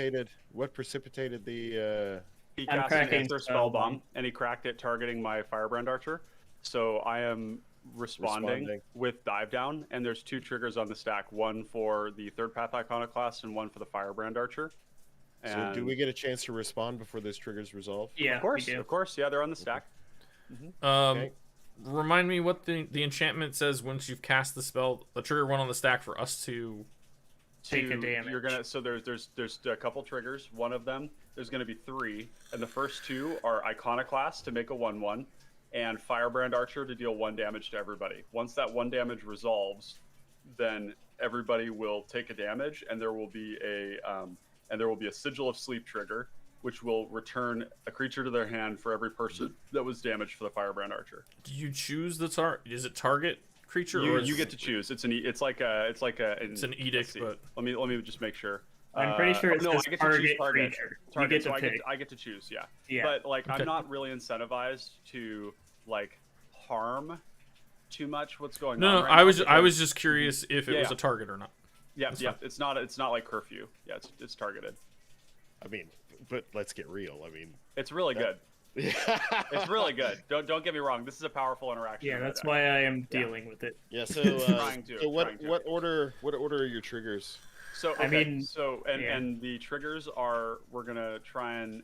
[SPEAKER 4] precipitated the?
[SPEAKER 2] He
[SPEAKER 3] I'm
[SPEAKER 2] cast an
[SPEAKER 3] cracking
[SPEAKER 2] Aether
[SPEAKER 3] Spell
[SPEAKER 2] Spell
[SPEAKER 3] Bomb.
[SPEAKER 2] Bomb, and he cracked it targeting my Firebrand Archer. So I am responding with Dive Down, and there's 2 triggers on the stack. One for the 3rd Path Iconoclast, and one for the Firebrand Archer.
[SPEAKER 4] So,
[SPEAKER 2] And
[SPEAKER 4] do we get a chance to respond before those triggers resolve?
[SPEAKER 3] Yeah,
[SPEAKER 2] Of course,
[SPEAKER 3] we do.
[SPEAKER 2] of course. Yeah, they're on the stack.
[SPEAKER 4] Okay.
[SPEAKER 1] Remind me what the enchantment says once you've cast the spell. The trigger one on the stack for us to.
[SPEAKER 3] Take a damage.
[SPEAKER 2] You're gonna. So there's a couple triggers. One of them, there's gonna be 3, and the first 2 are Iconoclast to make a 1/1, and Firebrand Archer to deal 1 damage to everybody. Once that 1 damage resolves, then everybody will take a damage, and there will be a sigil of sleep trigger, which will return a creature to their hand for every person that was damaged for the firebrand archer.
[SPEAKER 1] Do you choose the Is it target creature
[SPEAKER 2] You,
[SPEAKER 1] or
[SPEAKER 2] you get to choose. It's an
[SPEAKER 1] edict, but
[SPEAKER 2] let me just make sure.
[SPEAKER 3] I'm pretty sure it
[SPEAKER 2] no,
[SPEAKER 3] says
[SPEAKER 2] I get to choose
[SPEAKER 3] target
[SPEAKER 2] target.
[SPEAKER 3] creature.
[SPEAKER 2] Target,
[SPEAKER 3] You get
[SPEAKER 2] so
[SPEAKER 3] to pick.
[SPEAKER 2] I get to choose, yeah.
[SPEAKER 3] Yeah.
[SPEAKER 2] But like,
[SPEAKER 1] Okay.
[SPEAKER 2] I'm not really incentivized to like harm too much what's going on.
[SPEAKER 1] no,
[SPEAKER 2] right
[SPEAKER 1] I
[SPEAKER 2] now
[SPEAKER 1] was
[SPEAKER 2] because-
[SPEAKER 1] just curious if it
[SPEAKER 2] Yeah,
[SPEAKER 1] was
[SPEAKER 2] yeah.
[SPEAKER 1] a target or not.
[SPEAKER 2] Yeah,
[SPEAKER 1] That's
[SPEAKER 2] yeah.
[SPEAKER 1] fine.
[SPEAKER 2] It's not like curfew. Yeah, it's targeted.
[SPEAKER 4] I mean, but let's get real. I mean,
[SPEAKER 2] It's really good. It's really good. Don't get me wrong. This is a powerful interaction.
[SPEAKER 3] Yeah,
[SPEAKER 2] in my
[SPEAKER 3] that's
[SPEAKER 2] deck.
[SPEAKER 3] why I am dealing with it.
[SPEAKER 4] Yeah. So,
[SPEAKER 2] Trying to,
[SPEAKER 4] so what
[SPEAKER 2] trying to.
[SPEAKER 4] what order are your triggers?
[SPEAKER 2] So
[SPEAKER 3] I
[SPEAKER 2] okay,
[SPEAKER 3] mean,
[SPEAKER 2] so
[SPEAKER 3] yeah.
[SPEAKER 2] and the triggers are we're gonna try and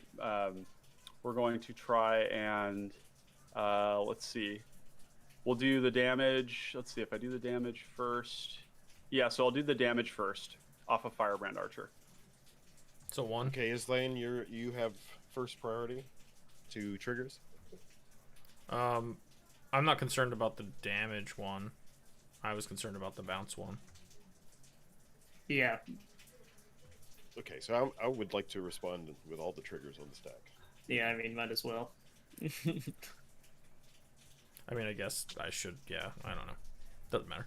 [SPEAKER 2] let's see. We'll do the damage. Let's see if I do the damage first. Yeah, so I'll do the damage first off of Firebrand Archer.
[SPEAKER 1] So 1.
[SPEAKER 4] Okay, Islane, you have first priority to triggers.
[SPEAKER 1] I'm not concerned about the damage one. I was concerned about the bounce one.
[SPEAKER 3] Yeah.
[SPEAKER 4] Okay, so I would like to respond with all the triggers on the stack.
[SPEAKER 3] Yeah, I mean, might as well.
[SPEAKER 1] I mean, I guess I should. Yeah, I don't know. Doesn't matter.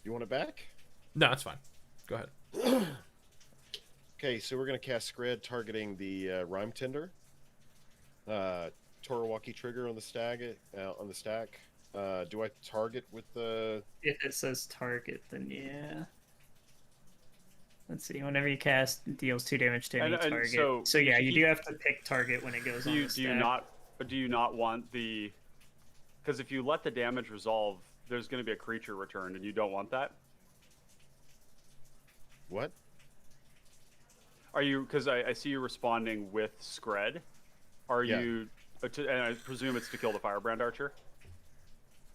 [SPEAKER 4] You want it back?
[SPEAKER 1] No, it's fine. Go ahead.
[SPEAKER 4] Okay, so we're gonna cast Scred targeting the Rhyme Tender. Torowaki trigger on the stack. Do I target with the?
[SPEAKER 3] If it says target, then yeah. Let's see. Whenever you cast, it deals 2 damage to any
[SPEAKER 2] And
[SPEAKER 3] target. So yeah, you do have to pick target when it goes on the
[SPEAKER 2] Do you
[SPEAKER 3] stack.
[SPEAKER 2] do you not want the? Because if you let the damage resolve, there's going to be a creature returned, and you don't want that.
[SPEAKER 4] What?
[SPEAKER 2] Are you? Because I see you responding with Scred. Are
[SPEAKER 4] Yeah.
[SPEAKER 2] you? And I presume it's to kill the Firebrand Archer.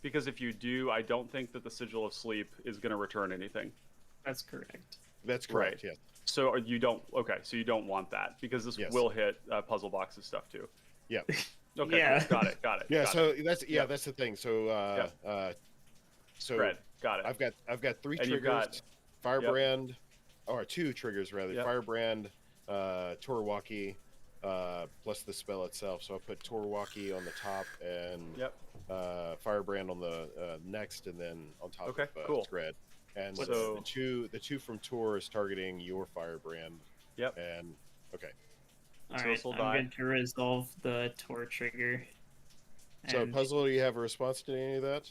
[SPEAKER 2] Because if you do, I don't think that the Sigil of Sleep is going to return anything.
[SPEAKER 3] That's correct.
[SPEAKER 4] That's correct.
[SPEAKER 2] Right.
[SPEAKER 4] Yeah.
[SPEAKER 2] So you don't. Okay, so you don't want that because this
[SPEAKER 4] Yes.
[SPEAKER 2] will hit puzzle boxes stuff too.
[SPEAKER 4] Yeah.
[SPEAKER 2] Okay.
[SPEAKER 3] Yeah.
[SPEAKER 2] Cool. Got it. Got it.
[SPEAKER 4] Yeah.
[SPEAKER 2] got
[SPEAKER 4] So
[SPEAKER 2] it.
[SPEAKER 4] that's
[SPEAKER 2] Yep.
[SPEAKER 4] that's the thing. So so
[SPEAKER 2] Scred. Got it.
[SPEAKER 4] I've got 3
[SPEAKER 2] And you've
[SPEAKER 4] triggers.
[SPEAKER 2] got-
[SPEAKER 4] Firebrand, or 2 triggers rather.
[SPEAKER 2] Yep.
[SPEAKER 4] Firebrand, Torowaki, plus the spell itself. So I put Torowaki on the top and
[SPEAKER 2] Yep.
[SPEAKER 4] Firebrand on the next, and then on top
[SPEAKER 2] Okay,
[SPEAKER 4] of
[SPEAKER 2] cool.
[SPEAKER 4] Scred. And
[SPEAKER 2] So-
[SPEAKER 4] the two from Tor is targeting your Firebrand.
[SPEAKER 2] Yep.
[SPEAKER 4] And okay,
[SPEAKER 3] All
[SPEAKER 2] So
[SPEAKER 3] right,
[SPEAKER 2] this will
[SPEAKER 3] I'm
[SPEAKER 2] die.
[SPEAKER 3] going to resolve the Tor trigger.
[SPEAKER 4] so
[SPEAKER 3] And
[SPEAKER 4] Puzzle, do you have a response to any of that?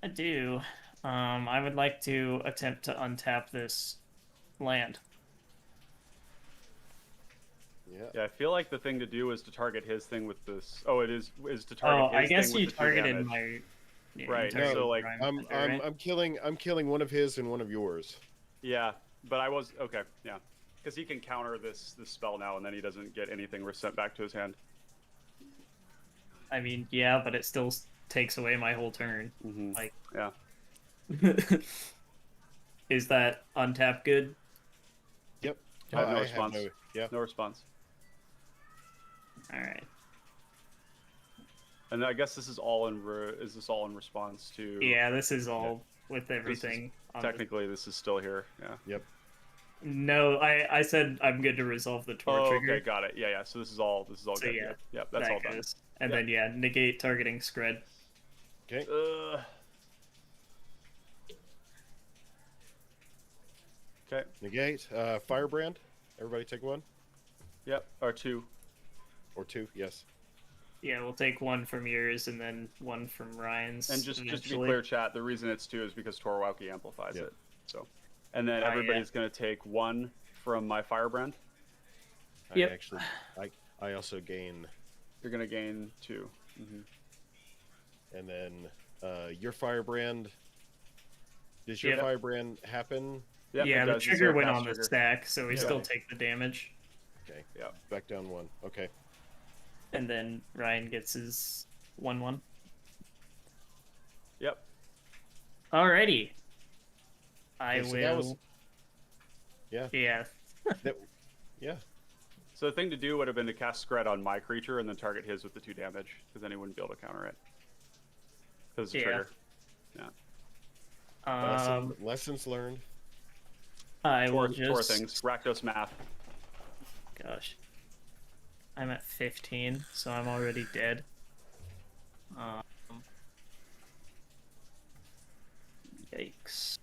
[SPEAKER 3] I do. I would like to attempt to untap this land.
[SPEAKER 4] Yeah.
[SPEAKER 2] Yeah, I feel like the thing to do is to target his thing with this. Oh, it is to target
[SPEAKER 3] Oh,
[SPEAKER 2] his
[SPEAKER 3] I guess
[SPEAKER 2] thing with
[SPEAKER 3] you
[SPEAKER 2] the 2
[SPEAKER 3] targeted
[SPEAKER 2] damage.
[SPEAKER 3] my. Yeah, you
[SPEAKER 2] Right,
[SPEAKER 3] targeted
[SPEAKER 2] so, like,
[SPEAKER 3] Rhyme
[SPEAKER 4] I'm
[SPEAKER 3] Tender, right?
[SPEAKER 4] I'm killing one of his and one of yours.
[SPEAKER 2] Yeah, but I was okay. Yeah, because he can counter this spell now, and then he doesn't get anything sent back to his hand.
[SPEAKER 3] I mean, yeah, but it still takes away my whole turn.
[SPEAKER 2] Mm-hmm.
[SPEAKER 3] Like,
[SPEAKER 2] Yeah.
[SPEAKER 3] is that untap good?
[SPEAKER 4] Yep.
[SPEAKER 2] I have no response.
[SPEAKER 4] Yeah.
[SPEAKER 2] No response.
[SPEAKER 3] All right.
[SPEAKER 2] And I guess this is all in. Is this all in response to?
[SPEAKER 3] Yeah, this is all with everything. on the-
[SPEAKER 2] Technically, this is still here. Yeah.
[SPEAKER 4] Yep.
[SPEAKER 3] No, I said I'm good to resolve the Tor
[SPEAKER 2] Oh,
[SPEAKER 3] trigger.
[SPEAKER 2] okay, got it. Yeah, yeah. So this is all.
[SPEAKER 3] So,
[SPEAKER 2] good.
[SPEAKER 3] yeah,
[SPEAKER 2] Yep, that's
[SPEAKER 3] that
[SPEAKER 2] all done.
[SPEAKER 3] goes. And
[SPEAKER 2] Yep.
[SPEAKER 3] then yeah, negate targeting Scred.
[SPEAKER 4] Okay.
[SPEAKER 2] Okay.
[SPEAKER 4] Negate. Firebrand. Everybody take 1
[SPEAKER 2] Yep. Or 2.
[SPEAKER 4] or 2. Yes.
[SPEAKER 3] Yeah, we'll take 1 from yours and then 1 from Ryan's.
[SPEAKER 2] And just to be
[SPEAKER 3] eventually.
[SPEAKER 2] clear, chat, the reason it's 2 is because Torowaki amplifies
[SPEAKER 4] Yep.
[SPEAKER 2] it. So, and then
[SPEAKER 3] Yeah.
[SPEAKER 2] everybody's going to take 1 from my Firebrand.
[SPEAKER 3] Yep.
[SPEAKER 4] I actually, I also gain,
[SPEAKER 2] You're going to gain 2.
[SPEAKER 4] and then your Firebrand. Does your
[SPEAKER 3] Yep.
[SPEAKER 4] Firebrand happen?
[SPEAKER 2] Yep,
[SPEAKER 3] Yeah,
[SPEAKER 2] it
[SPEAKER 3] the
[SPEAKER 2] does. It's
[SPEAKER 3] trigger
[SPEAKER 2] your
[SPEAKER 3] went
[SPEAKER 2] cast
[SPEAKER 3] on the
[SPEAKER 2] trigger.
[SPEAKER 3] stack, so we
[SPEAKER 2] Yeah.
[SPEAKER 3] still take the damage.
[SPEAKER 4] Okay.
[SPEAKER 2] Yep.
[SPEAKER 4] Back down 1. Okay.
[SPEAKER 3] And then Ryan gets his 1/1.
[SPEAKER 2] Yep.
[SPEAKER 3] Alrighty. I
[SPEAKER 4] Okay, so
[SPEAKER 3] will.
[SPEAKER 4] that was- Yeah.
[SPEAKER 3] Yeah.
[SPEAKER 4] Yeah.
[SPEAKER 2] So the thing to do would have been to cast Scred on my creature and then target his with the 2 damage, because then he wouldn't be able to counter it. Because it's a
[SPEAKER 3] Yeah.
[SPEAKER 2] trigger.
[SPEAKER 4] Lessons learned.
[SPEAKER 3] I will
[SPEAKER 2] Four
[SPEAKER 3] just.
[SPEAKER 2] things. Rakdos math.
[SPEAKER 3] Gosh. I'm at 15, so I'm already dead. Yikes.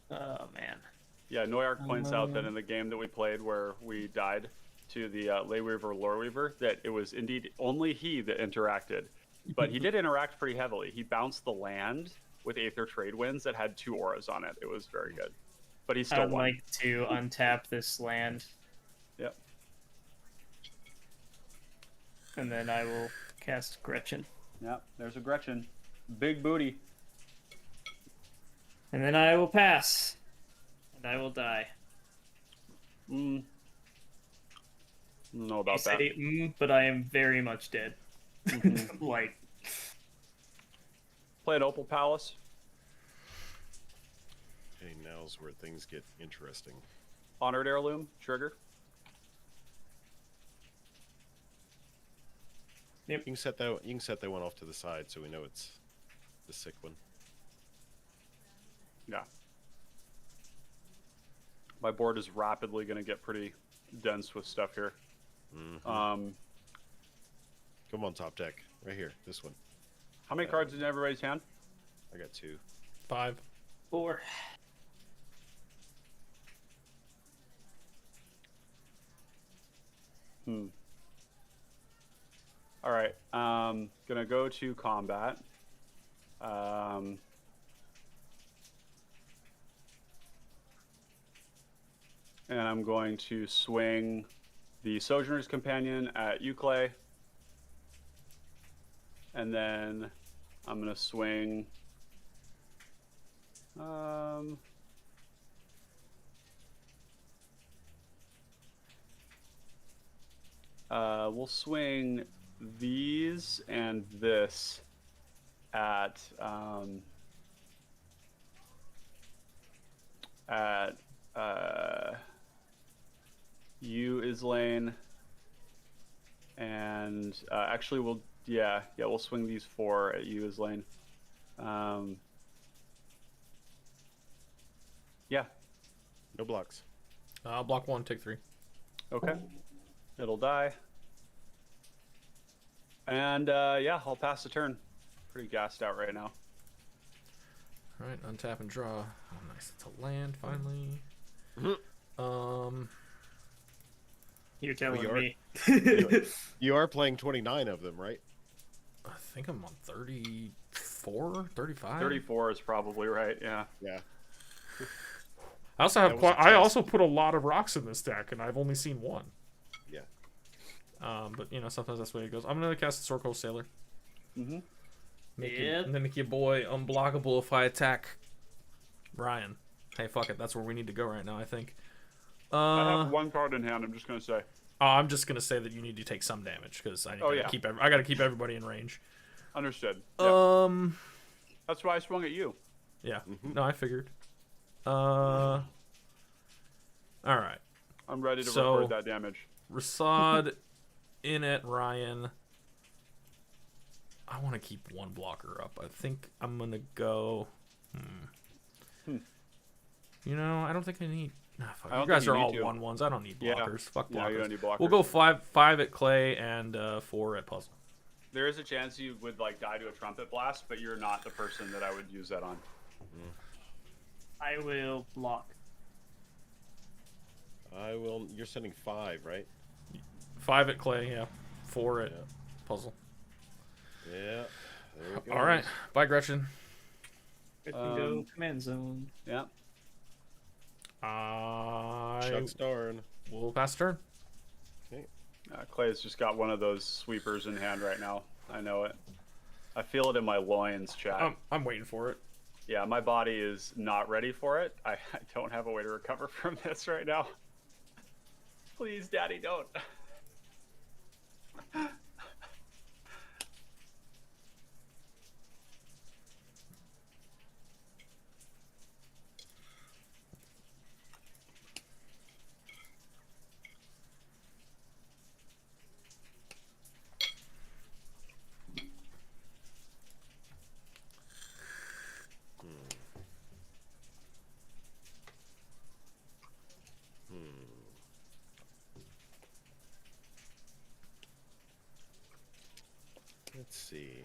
[SPEAKER 3] Oh, man.
[SPEAKER 2] Yeah, Noyark points out that in the game that we played where we died to the Ley Weaver Lore Weaver, that it was indeed only he that interacted. But he did interact pretty heavily. He bounced the land with Aether Trade Winds that had 2 auras on it. It was very good. But he still
[SPEAKER 3] I'd
[SPEAKER 2] won.
[SPEAKER 3] like to untap this land,
[SPEAKER 2] Yep.
[SPEAKER 3] and then I will cast Gretchen.
[SPEAKER 2] Yep, there's a Gretchen. Big booty.
[SPEAKER 3] And then I will pass. And I will die.
[SPEAKER 2] Don't know
[SPEAKER 3] You
[SPEAKER 2] about that.
[SPEAKER 3] say, but I am very much dead. Like,
[SPEAKER 2] Play at Opal Palace.
[SPEAKER 4] Okay, now's where things get interesting.
[SPEAKER 2] Honored Heirloom. Trigger.
[SPEAKER 4] You can set that. You can set that one off to the side so we know it's the sick one.
[SPEAKER 2] Yeah. My board is rapidly going to get pretty dense with stuff here.
[SPEAKER 4] Come on, top deck, right here. This one.
[SPEAKER 2] How many cards in everybody's hand?
[SPEAKER 4] I got 2.
[SPEAKER 1] 5.
[SPEAKER 3] 4.
[SPEAKER 2] All right. Gonna go to combat. And I'm going to swing the Sojourner's Companion at you, Clay. And then I'm gonna swing. We'll swing these and this at you, Islane, and actually we'll we'll swing these 4 at you, Islane. Yeah.
[SPEAKER 4] No blocks.
[SPEAKER 1] Block 1, take 3.
[SPEAKER 2] Okay. It'll die. And yeah, I'll pass the turn. Pretty gassed out right now.
[SPEAKER 1] Alright, untap and draw. Oh, nice. It's a land, finally.
[SPEAKER 3] You're telling
[SPEAKER 4] you are-
[SPEAKER 3] me.
[SPEAKER 4] You are playing 29 of them, right?
[SPEAKER 1] I think I'm on 34, 35.
[SPEAKER 2] 34 is probably right, yeah.
[SPEAKER 4] Yeah.
[SPEAKER 1] I also
[SPEAKER 4] That
[SPEAKER 1] have
[SPEAKER 4] was a
[SPEAKER 1] I
[SPEAKER 4] test.
[SPEAKER 1] also put a lot of rocks in this deck, and I've only seen 1.
[SPEAKER 4] Yeah.
[SPEAKER 1] But you know, sometimes that's the way it goes. I'm gonna cast the Sorko Sailor.
[SPEAKER 2] Mm-hmm.
[SPEAKER 1] Make your boy unblockable if I attack Ryan. Hey, fuck it. That's where we need to go right now, I think.
[SPEAKER 2] I have 1 card in hand, I'm just gonna say.
[SPEAKER 1] I'm just gonna say that you need to take some damage because I gotta
[SPEAKER 2] yeah.
[SPEAKER 1] I gotta keep everybody in range.
[SPEAKER 2] Understood. Yep.
[SPEAKER 1] That's
[SPEAKER 2] why I swung at you.
[SPEAKER 1] Yeah. No, I figured. All right.
[SPEAKER 2] I'm ready to
[SPEAKER 1] So-
[SPEAKER 2] record that damage.
[SPEAKER 1] Rasad in at Ryan. I want to keep 1 blocker up. I think I'm gonna go. You know, I don't think I need. Nah, fuck.
[SPEAKER 2] I don't
[SPEAKER 1] You guys
[SPEAKER 2] think
[SPEAKER 1] are
[SPEAKER 2] you
[SPEAKER 1] all
[SPEAKER 2] need to.
[SPEAKER 1] 1/1s. I don't need
[SPEAKER 2] Yeah.
[SPEAKER 1] blockers. Fuck blockers.
[SPEAKER 2] Yeah, you don't need blockers.
[SPEAKER 1] We'll go 5 at Clay and 4 at Puzzle.
[SPEAKER 2] There is a chance you would like die to a trumpet blast, but you're not the person that I would use that on.
[SPEAKER 3] I will block.
[SPEAKER 4] I will. You're sending 5, right?
[SPEAKER 1] 5 at Clay, yeah. 4 at
[SPEAKER 4] Yeah.
[SPEAKER 1] Puzzle.
[SPEAKER 4] Yeah. There it
[SPEAKER 1] All right.
[SPEAKER 4] goes.
[SPEAKER 1] Bye, Gretchen.
[SPEAKER 3] I can go command zone.
[SPEAKER 2] Yeah.
[SPEAKER 1] I
[SPEAKER 4] Chuck's darn.
[SPEAKER 1] will pass turn.
[SPEAKER 2] Clay's just got one of those sweepers in hand right now. I know it. I feel it in my loins, chat.
[SPEAKER 1] I'm waiting for it.
[SPEAKER 2] Yeah, my body is not ready for it. I don't have a way to recover from this right now. Please, Daddy, don't.
[SPEAKER 4] Let's see.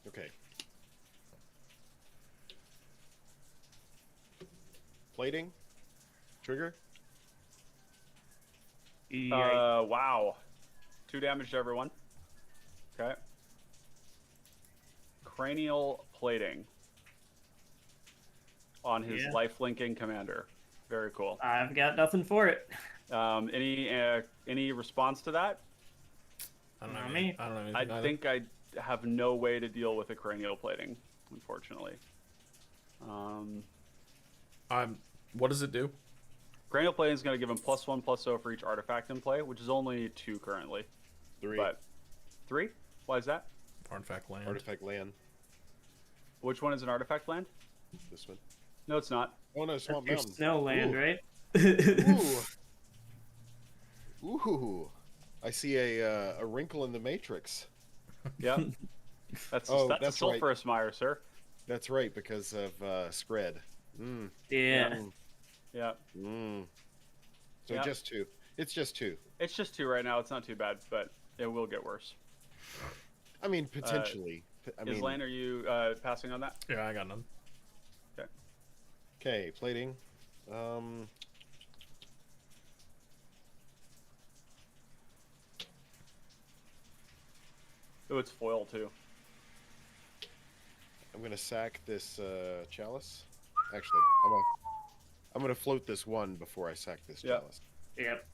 [SPEAKER 4] Okay. Plating. Trigger.
[SPEAKER 2] Wow. 2 damage to everyone. Okay. Cranial plating on his
[SPEAKER 3] Yeah.
[SPEAKER 2] life-linking commander. Very cool.
[SPEAKER 3] I've got nothing for it.
[SPEAKER 2] Any response to that?
[SPEAKER 1] I don't know.
[SPEAKER 3] Not
[SPEAKER 1] Anything.
[SPEAKER 3] me.
[SPEAKER 1] I don't know anything.
[SPEAKER 2] I
[SPEAKER 1] either.
[SPEAKER 2] think I have no way to deal with a cranial plating, unfortunately.
[SPEAKER 1] What does it do?
[SPEAKER 2] Cranial plating is going to give him +1/+0 for each artifact in play, which is only 2 currently.
[SPEAKER 4] 3.
[SPEAKER 2] But 3? Why is that?
[SPEAKER 1] Artifact land.
[SPEAKER 4] Artifact land.
[SPEAKER 2] Which one is an artifact land?
[SPEAKER 4] This one.
[SPEAKER 2] No, it's not.
[SPEAKER 4] Oh no,
[SPEAKER 3] That's
[SPEAKER 4] Swamp
[SPEAKER 3] your
[SPEAKER 4] Mountain.
[SPEAKER 3] snow land,
[SPEAKER 4] Ooh.
[SPEAKER 3] right?
[SPEAKER 4] Ooh. Ooh. I see a wrinkle in the matrix.
[SPEAKER 2] Yep. That's
[SPEAKER 4] Oh,
[SPEAKER 2] that's
[SPEAKER 4] that's
[SPEAKER 2] a
[SPEAKER 4] right.
[SPEAKER 2] sulfurous mire, sir.
[SPEAKER 4] That's right, because of Scred. Mm.
[SPEAKER 3] Yeah.
[SPEAKER 4] Mm.
[SPEAKER 2] Yeah.
[SPEAKER 4] Mm. So
[SPEAKER 2] Yeah.
[SPEAKER 4] just 2. It's just 2.
[SPEAKER 2] It's just 2 right now. It's not too bad, but it will get worse.
[SPEAKER 4] I mean, potentially.
[SPEAKER 2] Islan, are you passing on that?
[SPEAKER 1] Yeah, I got none.
[SPEAKER 4] Okay, plating.
[SPEAKER 2] Oh, it's foil too.
[SPEAKER 4] I'm gonna sack this chalice. Actually, I'm gonna float this 1 before I sack this
[SPEAKER 2] Yeah.
[SPEAKER 4] chalice.
[SPEAKER 3] Yep.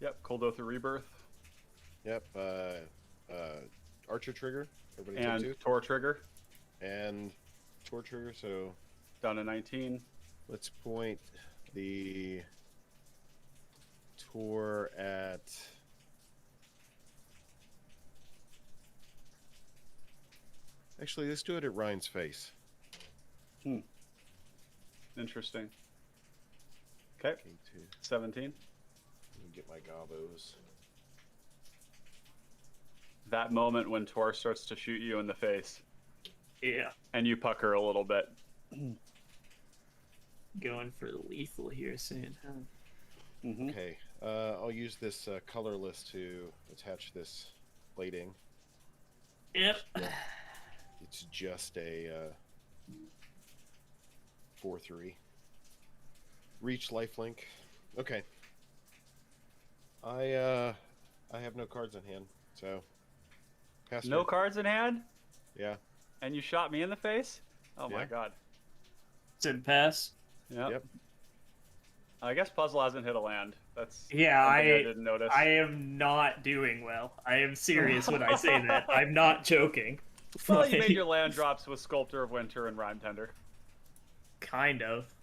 [SPEAKER 2] Yep. Cold Oath of Rebirth
[SPEAKER 4] Yep. Archer trigger. Everybody take
[SPEAKER 2] and
[SPEAKER 4] 2.
[SPEAKER 2] Tor Trigger
[SPEAKER 4] And Tor trigger. So
[SPEAKER 2] down to 19.
[SPEAKER 4] let's point the Tor at. Actually, let's do it at Ryan's face.
[SPEAKER 2] Interesting. Okay.
[SPEAKER 4] Okay, 2.
[SPEAKER 2] 17.
[SPEAKER 4] Let me get my gobos.
[SPEAKER 2] That moment when Tor starts to shoot you in the face
[SPEAKER 3] Yeah.
[SPEAKER 2] and you pucker a little bit.
[SPEAKER 3] Going for lethal here soon, huh?
[SPEAKER 2] Mm-hmm.
[SPEAKER 4] Okay, I'll use this colorless to attach this plating.
[SPEAKER 3] Yep.
[SPEAKER 4] It's just a 4/3. Reach lifelink. Okay. I have no cards in hand, so pass
[SPEAKER 2] No
[SPEAKER 4] turn.
[SPEAKER 2] cards in hand?
[SPEAKER 4] Yeah.
[SPEAKER 2] And you shot me in the face? Oh my
[SPEAKER 4] Yeah.
[SPEAKER 2] god.
[SPEAKER 3] Said pass.
[SPEAKER 2] Yep.
[SPEAKER 4] Yep.
[SPEAKER 2] I guess puzzle hasn't hit a land. That's
[SPEAKER 3] Yeah,
[SPEAKER 2] something I didn't notice.
[SPEAKER 3] I am not doing well. I am serious when I say that. I'm not joking.
[SPEAKER 2] Well, you made
[SPEAKER 3] Like,
[SPEAKER 2] your land drops with Sculptor of Winter and Rhyme Tender.
[SPEAKER 3] kind of.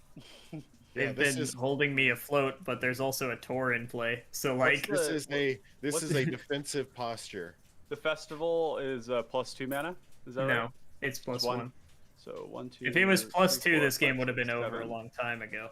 [SPEAKER 4] Yeah,
[SPEAKER 3] They've
[SPEAKER 4] this
[SPEAKER 3] been
[SPEAKER 4] is
[SPEAKER 3] holding me afloat, but there's also a Tor in play. So like,
[SPEAKER 2] What's
[SPEAKER 4] this
[SPEAKER 2] what's
[SPEAKER 4] is a defensive posture.
[SPEAKER 2] The festival is +2 mana. Is that right?
[SPEAKER 3] no, it's plus
[SPEAKER 2] one.
[SPEAKER 3] one.
[SPEAKER 2] So 1, 2.
[SPEAKER 3] If it was plus
[SPEAKER 2] 3,
[SPEAKER 3] 2,
[SPEAKER 2] 4,
[SPEAKER 3] this game
[SPEAKER 2] 5,
[SPEAKER 3] would have been
[SPEAKER 2] 6,
[SPEAKER 3] over a
[SPEAKER 2] 7.
[SPEAKER 3] long time ago.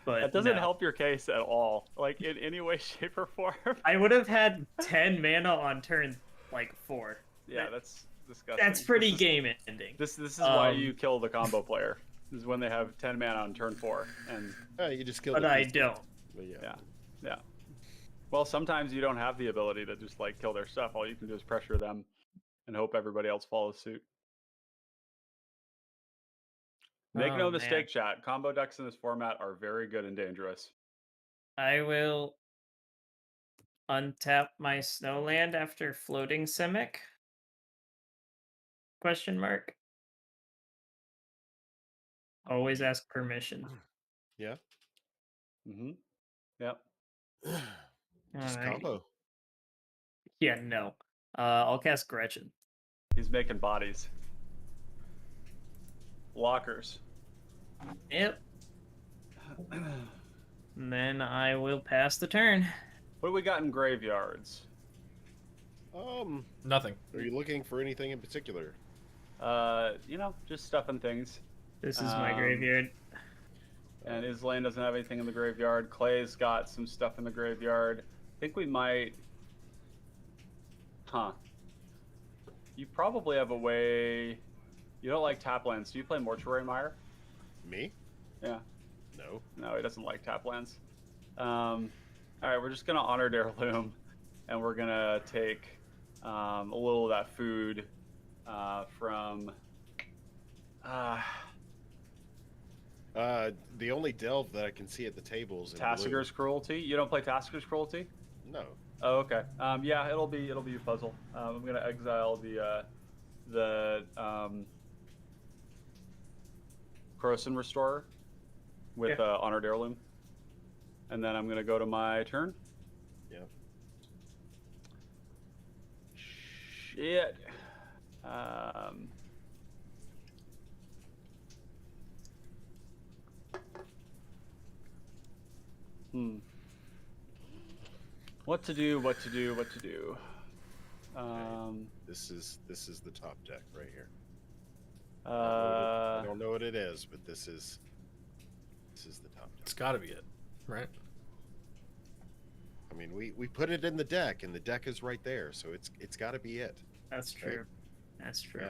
[SPEAKER 3] But
[SPEAKER 2] That doesn't
[SPEAKER 3] no.
[SPEAKER 2] help your case at all, like in any way, shape, or form.
[SPEAKER 3] I would have had 10 mana on turn 4.
[SPEAKER 2] Yeah, that's disgusting.
[SPEAKER 3] That's pretty
[SPEAKER 2] This is-
[SPEAKER 3] game ending.
[SPEAKER 2] This is why
[SPEAKER 3] Um,
[SPEAKER 2] you kill the combo player. This is when they have 10 mana on turn 4, and
[SPEAKER 4] You just killed
[SPEAKER 3] But
[SPEAKER 4] it.
[SPEAKER 3] I don't.
[SPEAKER 4] But yeah.
[SPEAKER 2] yeah. Well, sometimes you don't have the ability to just like kill their stuff. All you can do is pressure them, and hope everybody else follows suit. Make
[SPEAKER 3] Oh,
[SPEAKER 2] no
[SPEAKER 3] man.
[SPEAKER 2] mistake, chat. Combo decks in this format are very good and dangerous.
[SPEAKER 3] I will untap my snowland after floating Simic? Question mark. Always ask permission.
[SPEAKER 4] Yeah.
[SPEAKER 2] Mm-hmm. Yep.
[SPEAKER 4] Just
[SPEAKER 3] Alright.
[SPEAKER 4] combo.
[SPEAKER 3] Yeah, no. I'll cast Gretchen.
[SPEAKER 2] He's making bodies. Lockers.
[SPEAKER 3] Yep. And then I will pass the turn.
[SPEAKER 2] What do we got in graveyards?
[SPEAKER 1] Nothing.
[SPEAKER 4] Are you looking for anything in particular?
[SPEAKER 2] Just stuff and things.
[SPEAKER 3] This is my
[SPEAKER 2] Um,
[SPEAKER 3] graveyard.
[SPEAKER 2] And Islan doesn't have anything in the graveyard. Clay's got some stuff in the graveyard. I think we might... Huh. You probably have a way... You don't like taplands. Do you play Mortuary Mire?
[SPEAKER 4] Me?
[SPEAKER 2] Yeah.
[SPEAKER 4] No.
[SPEAKER 2] No, he doesn't like taplands. Alright, we're just going to honor Heirloom. And we're going to take a little of that food from.
[SPEAKER 4] The only delve that I can see at the tables in
[SPEAKER 2] Tassiger's Cruelty. You don't play Tassiger's Cruelty?
[SPEAKER 4] blue. No.
[SPEAKER 2] Oh, okay. Yeah, it'll be a puzzle. I'm gonna exile the Croson Restorer with Honored Heirloom, and then I'm gonna go to my turn.
[SPEAKER 4] Yeah.
[SPEAKER 2] Shit. What to do?
[SPEAKER 4] This is the top deck right here. I
[SPEAKER 2] Uh,
[SPEAKER 4] don't know what it is, but this is the top deck.
[SPEAKER 1] It's got to be it, right?
[SPEAKER 4] I mean, we put it in the deck, and the deck is right there, so it's got to be it.
[SPEAKER 3] That's true.
[SPEAKER 4] Right?
[SPEAKER 3] That's true.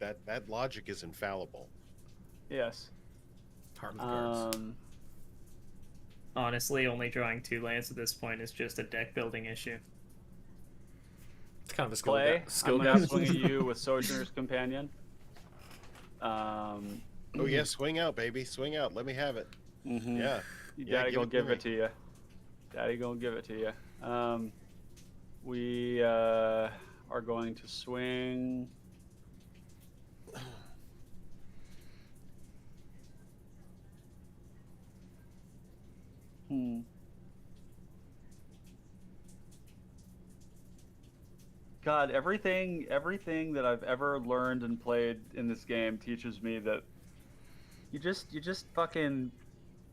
[SPEAKER 4] Yeah, that logic is infallible.
[SPEAKER 2] yes.
[SPEAKER 1] Heart of the cards.
[SPEAKER 3] Honestly, only drawing 2 lands at this point is just a deck building issue.
[SPEAKER 1] It's kind of a skill
[SPEAKER 2] Clay,
[SPEAKER 1] skill
[SPEAKER 2] I'm gonna
[SPEAKER 1] gap.
[SPEAKER 2] swing at you with Sojourner's Companion.
[SPEAKER 4] Oh yeah, swing out, baby, swing out. Let me have it.
[SPEAKER 2] Mhm.
[SPEAKER 4] Yeah.
[SPEAKER 2] Daddy gonna give
[SPEAKER 4] me.
[SPEAKER 2] it to you. Daddy gonna give it to you. We are going to swing. God, everything that I've ever learned and played in this game teaches me that you just fucking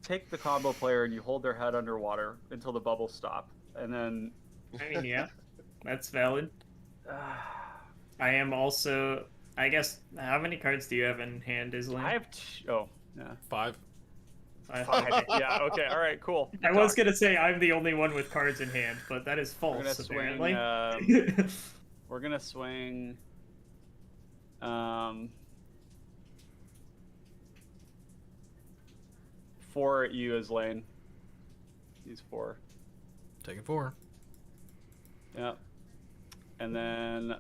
[SPEAKER 2] take the combo player and you hold their head underwater until the bubbles stop, and then.
[SPEAKER 3] I mean, yeah, that's valid. I am also, I guess, how many cards do you have in hand, Islam?
[SPEAKER 2] I have yeah.
[SPEAKER 1] 5.
[SPEAKER 2] Yeah. Okay. All right. Cool.
[SPEAKER 3] I was gonna say I'm the only one with cards in hand, but that is
[SPEAKER 2] We're gonna
[SPEAKER 3] false, apparently.
[SPEAKER 2] swing. We're gonna swing. 4 at you as lane. He's 4.
[SPEAKER 1] Taking 4.
[SPEAKER 2] Yeah. And then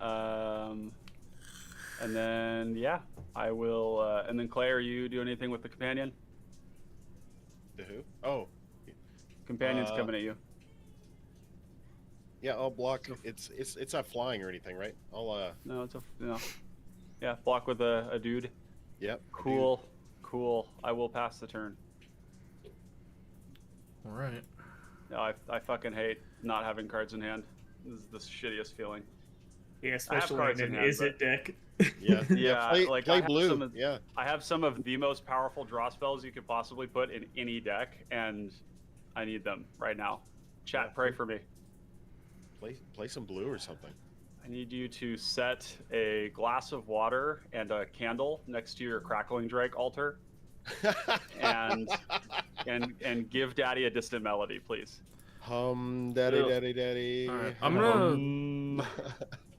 [SPEAKER 2] yeah, I will. And then Clay, are you do anything with the companion?
[SPEAKER 4] The who? Oh,
[SPEAKER 2] Companion's coming at you.
[SPEAKER 4] yeah. I'll block. It's not flying or anything, right? I'll
[SPEAKER 2] No, it's a no. Yeah, block with a dude.
[SPEAKER 4] Yep.
[SPEAKER 2] Cool. I will pass the turn.
[SPEAKER 1] All right.
[SPEAKER 2] No, I fucking hate not having cards in hand. This is the shittiest feeling.
[SPEAKER 3] Yeah, especially
[SPEAKER 2] cards
[SPEAKER 3] in
[SPEAKER 2] in
[SPEAKER 3] an
[SPEAKER 2] hand,
[SPEAKER 3] is it deck.
[SPEAKER 4] Yeah.
[SPEAKER 2] Yeah,
[SPEAKER 4] Play,
[SPEAKER 2] like
[SPEAKER 4] play
[SPEAKER 2] I have
[SPEAKER 4] blue.
[SPEAKER 2] some of-
[SPEAKER 4] Yeah.
[SPEAKER 2] I have some of the most powerful draw spells you could possibly put in any deck, and I need them right now. Chat,
[SPEAKER 4] Yeah.
[SPEAKER 2] pray for me.
[SPEAKER 4] Play some blue or something.
[SPEAKER 2] I need you to set a glass of water and a candle next to your Crackling Drake altar, and give Daddy a distant melody, please.
[SPEAKER 4] Daddy,
[SPEAKER 1] Ugh.
[SPEAKER 4] daddy, daddy.
[SPEAKER 1] All right, I'm gonna.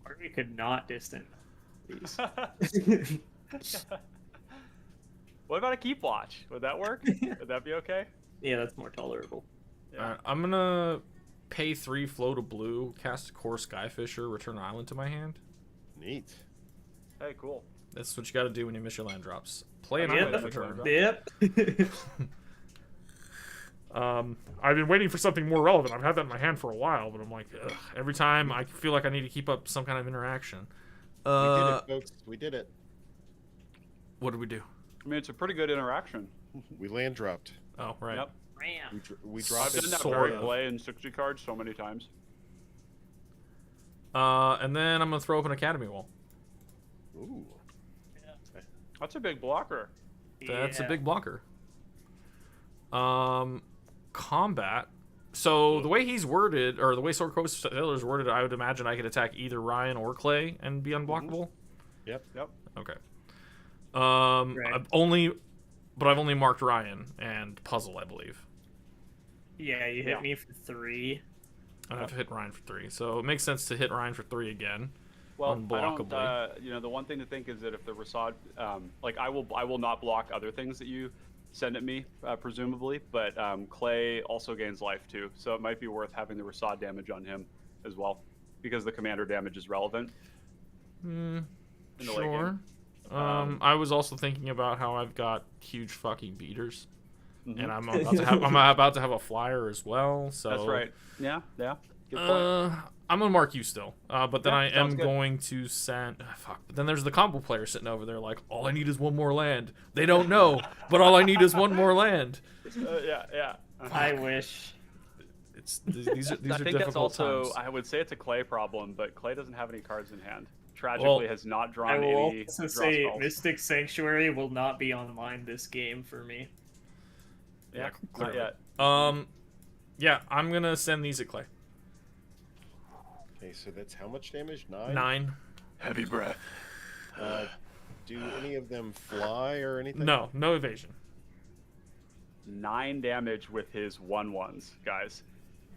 [SPEAKER 3] Or we could not distant. These.
[SPEAKER 2] What about a keep watch? Would that work? Would that be okay?
[SPEAKER 3] Yeah, that's more tolerable.
[SPEAKER 2] Yeah.
[SPEAKER 1] All right, I'm gonna pay 3 flow to blue, cast a core Skyfisher, return an island to my hand.
[SPEAKER 4] Neat.
[SPEAKER 2] Hey, cool.
[SPEAKER 1] That's what you got to do when you miss your land drops. Play an
[SPEAKER 3] Yeah,
[SPEAKER 1] island for
[SPEAKER 2] that's
[SPEAKER 1] turn.
[SPEAKER 3] Yep.
[SPEAKER 1] I've been waiting for something more relevant. I've had that in my hand for a while, but I'm like, ugh, every time I feel like I need to keep up some kind of interaction.
[SPEAKER 4] We did it, folks. We did it.
[SPEAKER 1] What did we do?
[SPEAKER 2] I mean, it's a pretty good interaction.
[SPEAKER 4] We land dropped.
[SPEAKER 1] Oh, right.
[SPEAKER 2] Yep.
[SPEAKER 3] Ram.
[SPEAKER 4] We
[SPEAKER 2] I've
[SPEAKER 4] dropped it.
[SPEAKER 2] done that
[SPEAKER 1] sort
[SPEAKER 2] very
[SPEAKER 1] of.
[SPEAKER 2] play in 60 cards so many times.
[SPEAKER 1] And then I'm gonna throw up an academy wall.
[SPEAKER 4] Ooh.
[SPEAKER 2] That's a big blocker.
[SPEAKER 1] That's a
[SPEAKER 3] Yeah.
[SPEAKER 1] big blocker. Combat. So the way he's worded, or the way Sword Coast Sailor is worded, I would imagine I could attack either Ryan or Clay and be unblockable.
[SPEAKER 4] Yep.
[SPEAKER 1] Okay.
[SPEAKER 3] Right.
[SPEAKER 1] I've only marked Ryan and Puzzle, I believe.
[SPEAKER 3] Yeah, you hit
[SPEAKER 2] Yeah.
[SPEAKER 3] me for 3.
[SPEAKER 1] And I've hit Ryan for 3, so it makes sense to hit Ryan for 3 again.
[SPEAKER 2] Well, I don't.
[SPEAKER 1] Unblockably.
[SPEAKER 2] The one thing to think is that if the Rasad, like I will not block other things that you send at me, presumably, but Clay also gains life too, so it might be worth having the Rasad damage on him as well. because the commander damage is relevant. in the late
[SPEAKER 1] Sure.
[SPEAKER 2] game.
[SPEAKER 1] I was also thinking about how I've got huge fucking beaters,
[SPEAKER 2] Mhm.
[SPEAKER 1] and I'm about to have a flyer as well. So
[SPEAKER 2] That's right. Yeah, yeah. Good point.
[SPEAKER 1] I'm gonna mark you still, but then
[SPEAKER 2] Yeah,
[SPEAKER 1] I am
[SPEAKER 2] sounds good.
[SPEAKER 1] going to send. Fuck. But then there's the combo player sitting over there, like, all I need is one more land. They don't know, but all I need is one more land.
[SPEAKER 2] Yeah, yeah.
[SPEAKER 3] I wish.
[SPEAKER 1] It's these are
[SPEAKER 2] I think that's
[SPEAKER 1] difficult
[SPEAKER 2] also.
[SPEAKER 1] times.
[SPEAKER 2] I would say it's a Clay problem, but Clay doesn't have any cards in hand. Tragically, has not
[SPEAKER 3] I
[SPEAKER 2] drawn
[SPEAKER 3] will
[SPEAKER 2] any
[SPEAKER 3] also
[SPEAKER 2] draw
[SPEAKER 3] say
[SPEAKER 2] spells.
[SPEAKER 3] Mystic Sanctuary will not be online this game for me.
[SPEAKER 2] Yeah, not
[SPEAKER 1] clearly.
[SPEAKER 2] yet.
[SPEAKER 1] Yeah, I'm gonna send these at Clay.
[SPEAKER 4] Okay, so that's how much damage? 9?
[SPEAKER 1] 9.
[SPEAKER 2] Heavy breath.
[SPEAKER 4] Do any of them fly or anything?
[SPEAKER 1] No evasion.
[SPEAKER 2] 9 damage with his 1/1s, guys.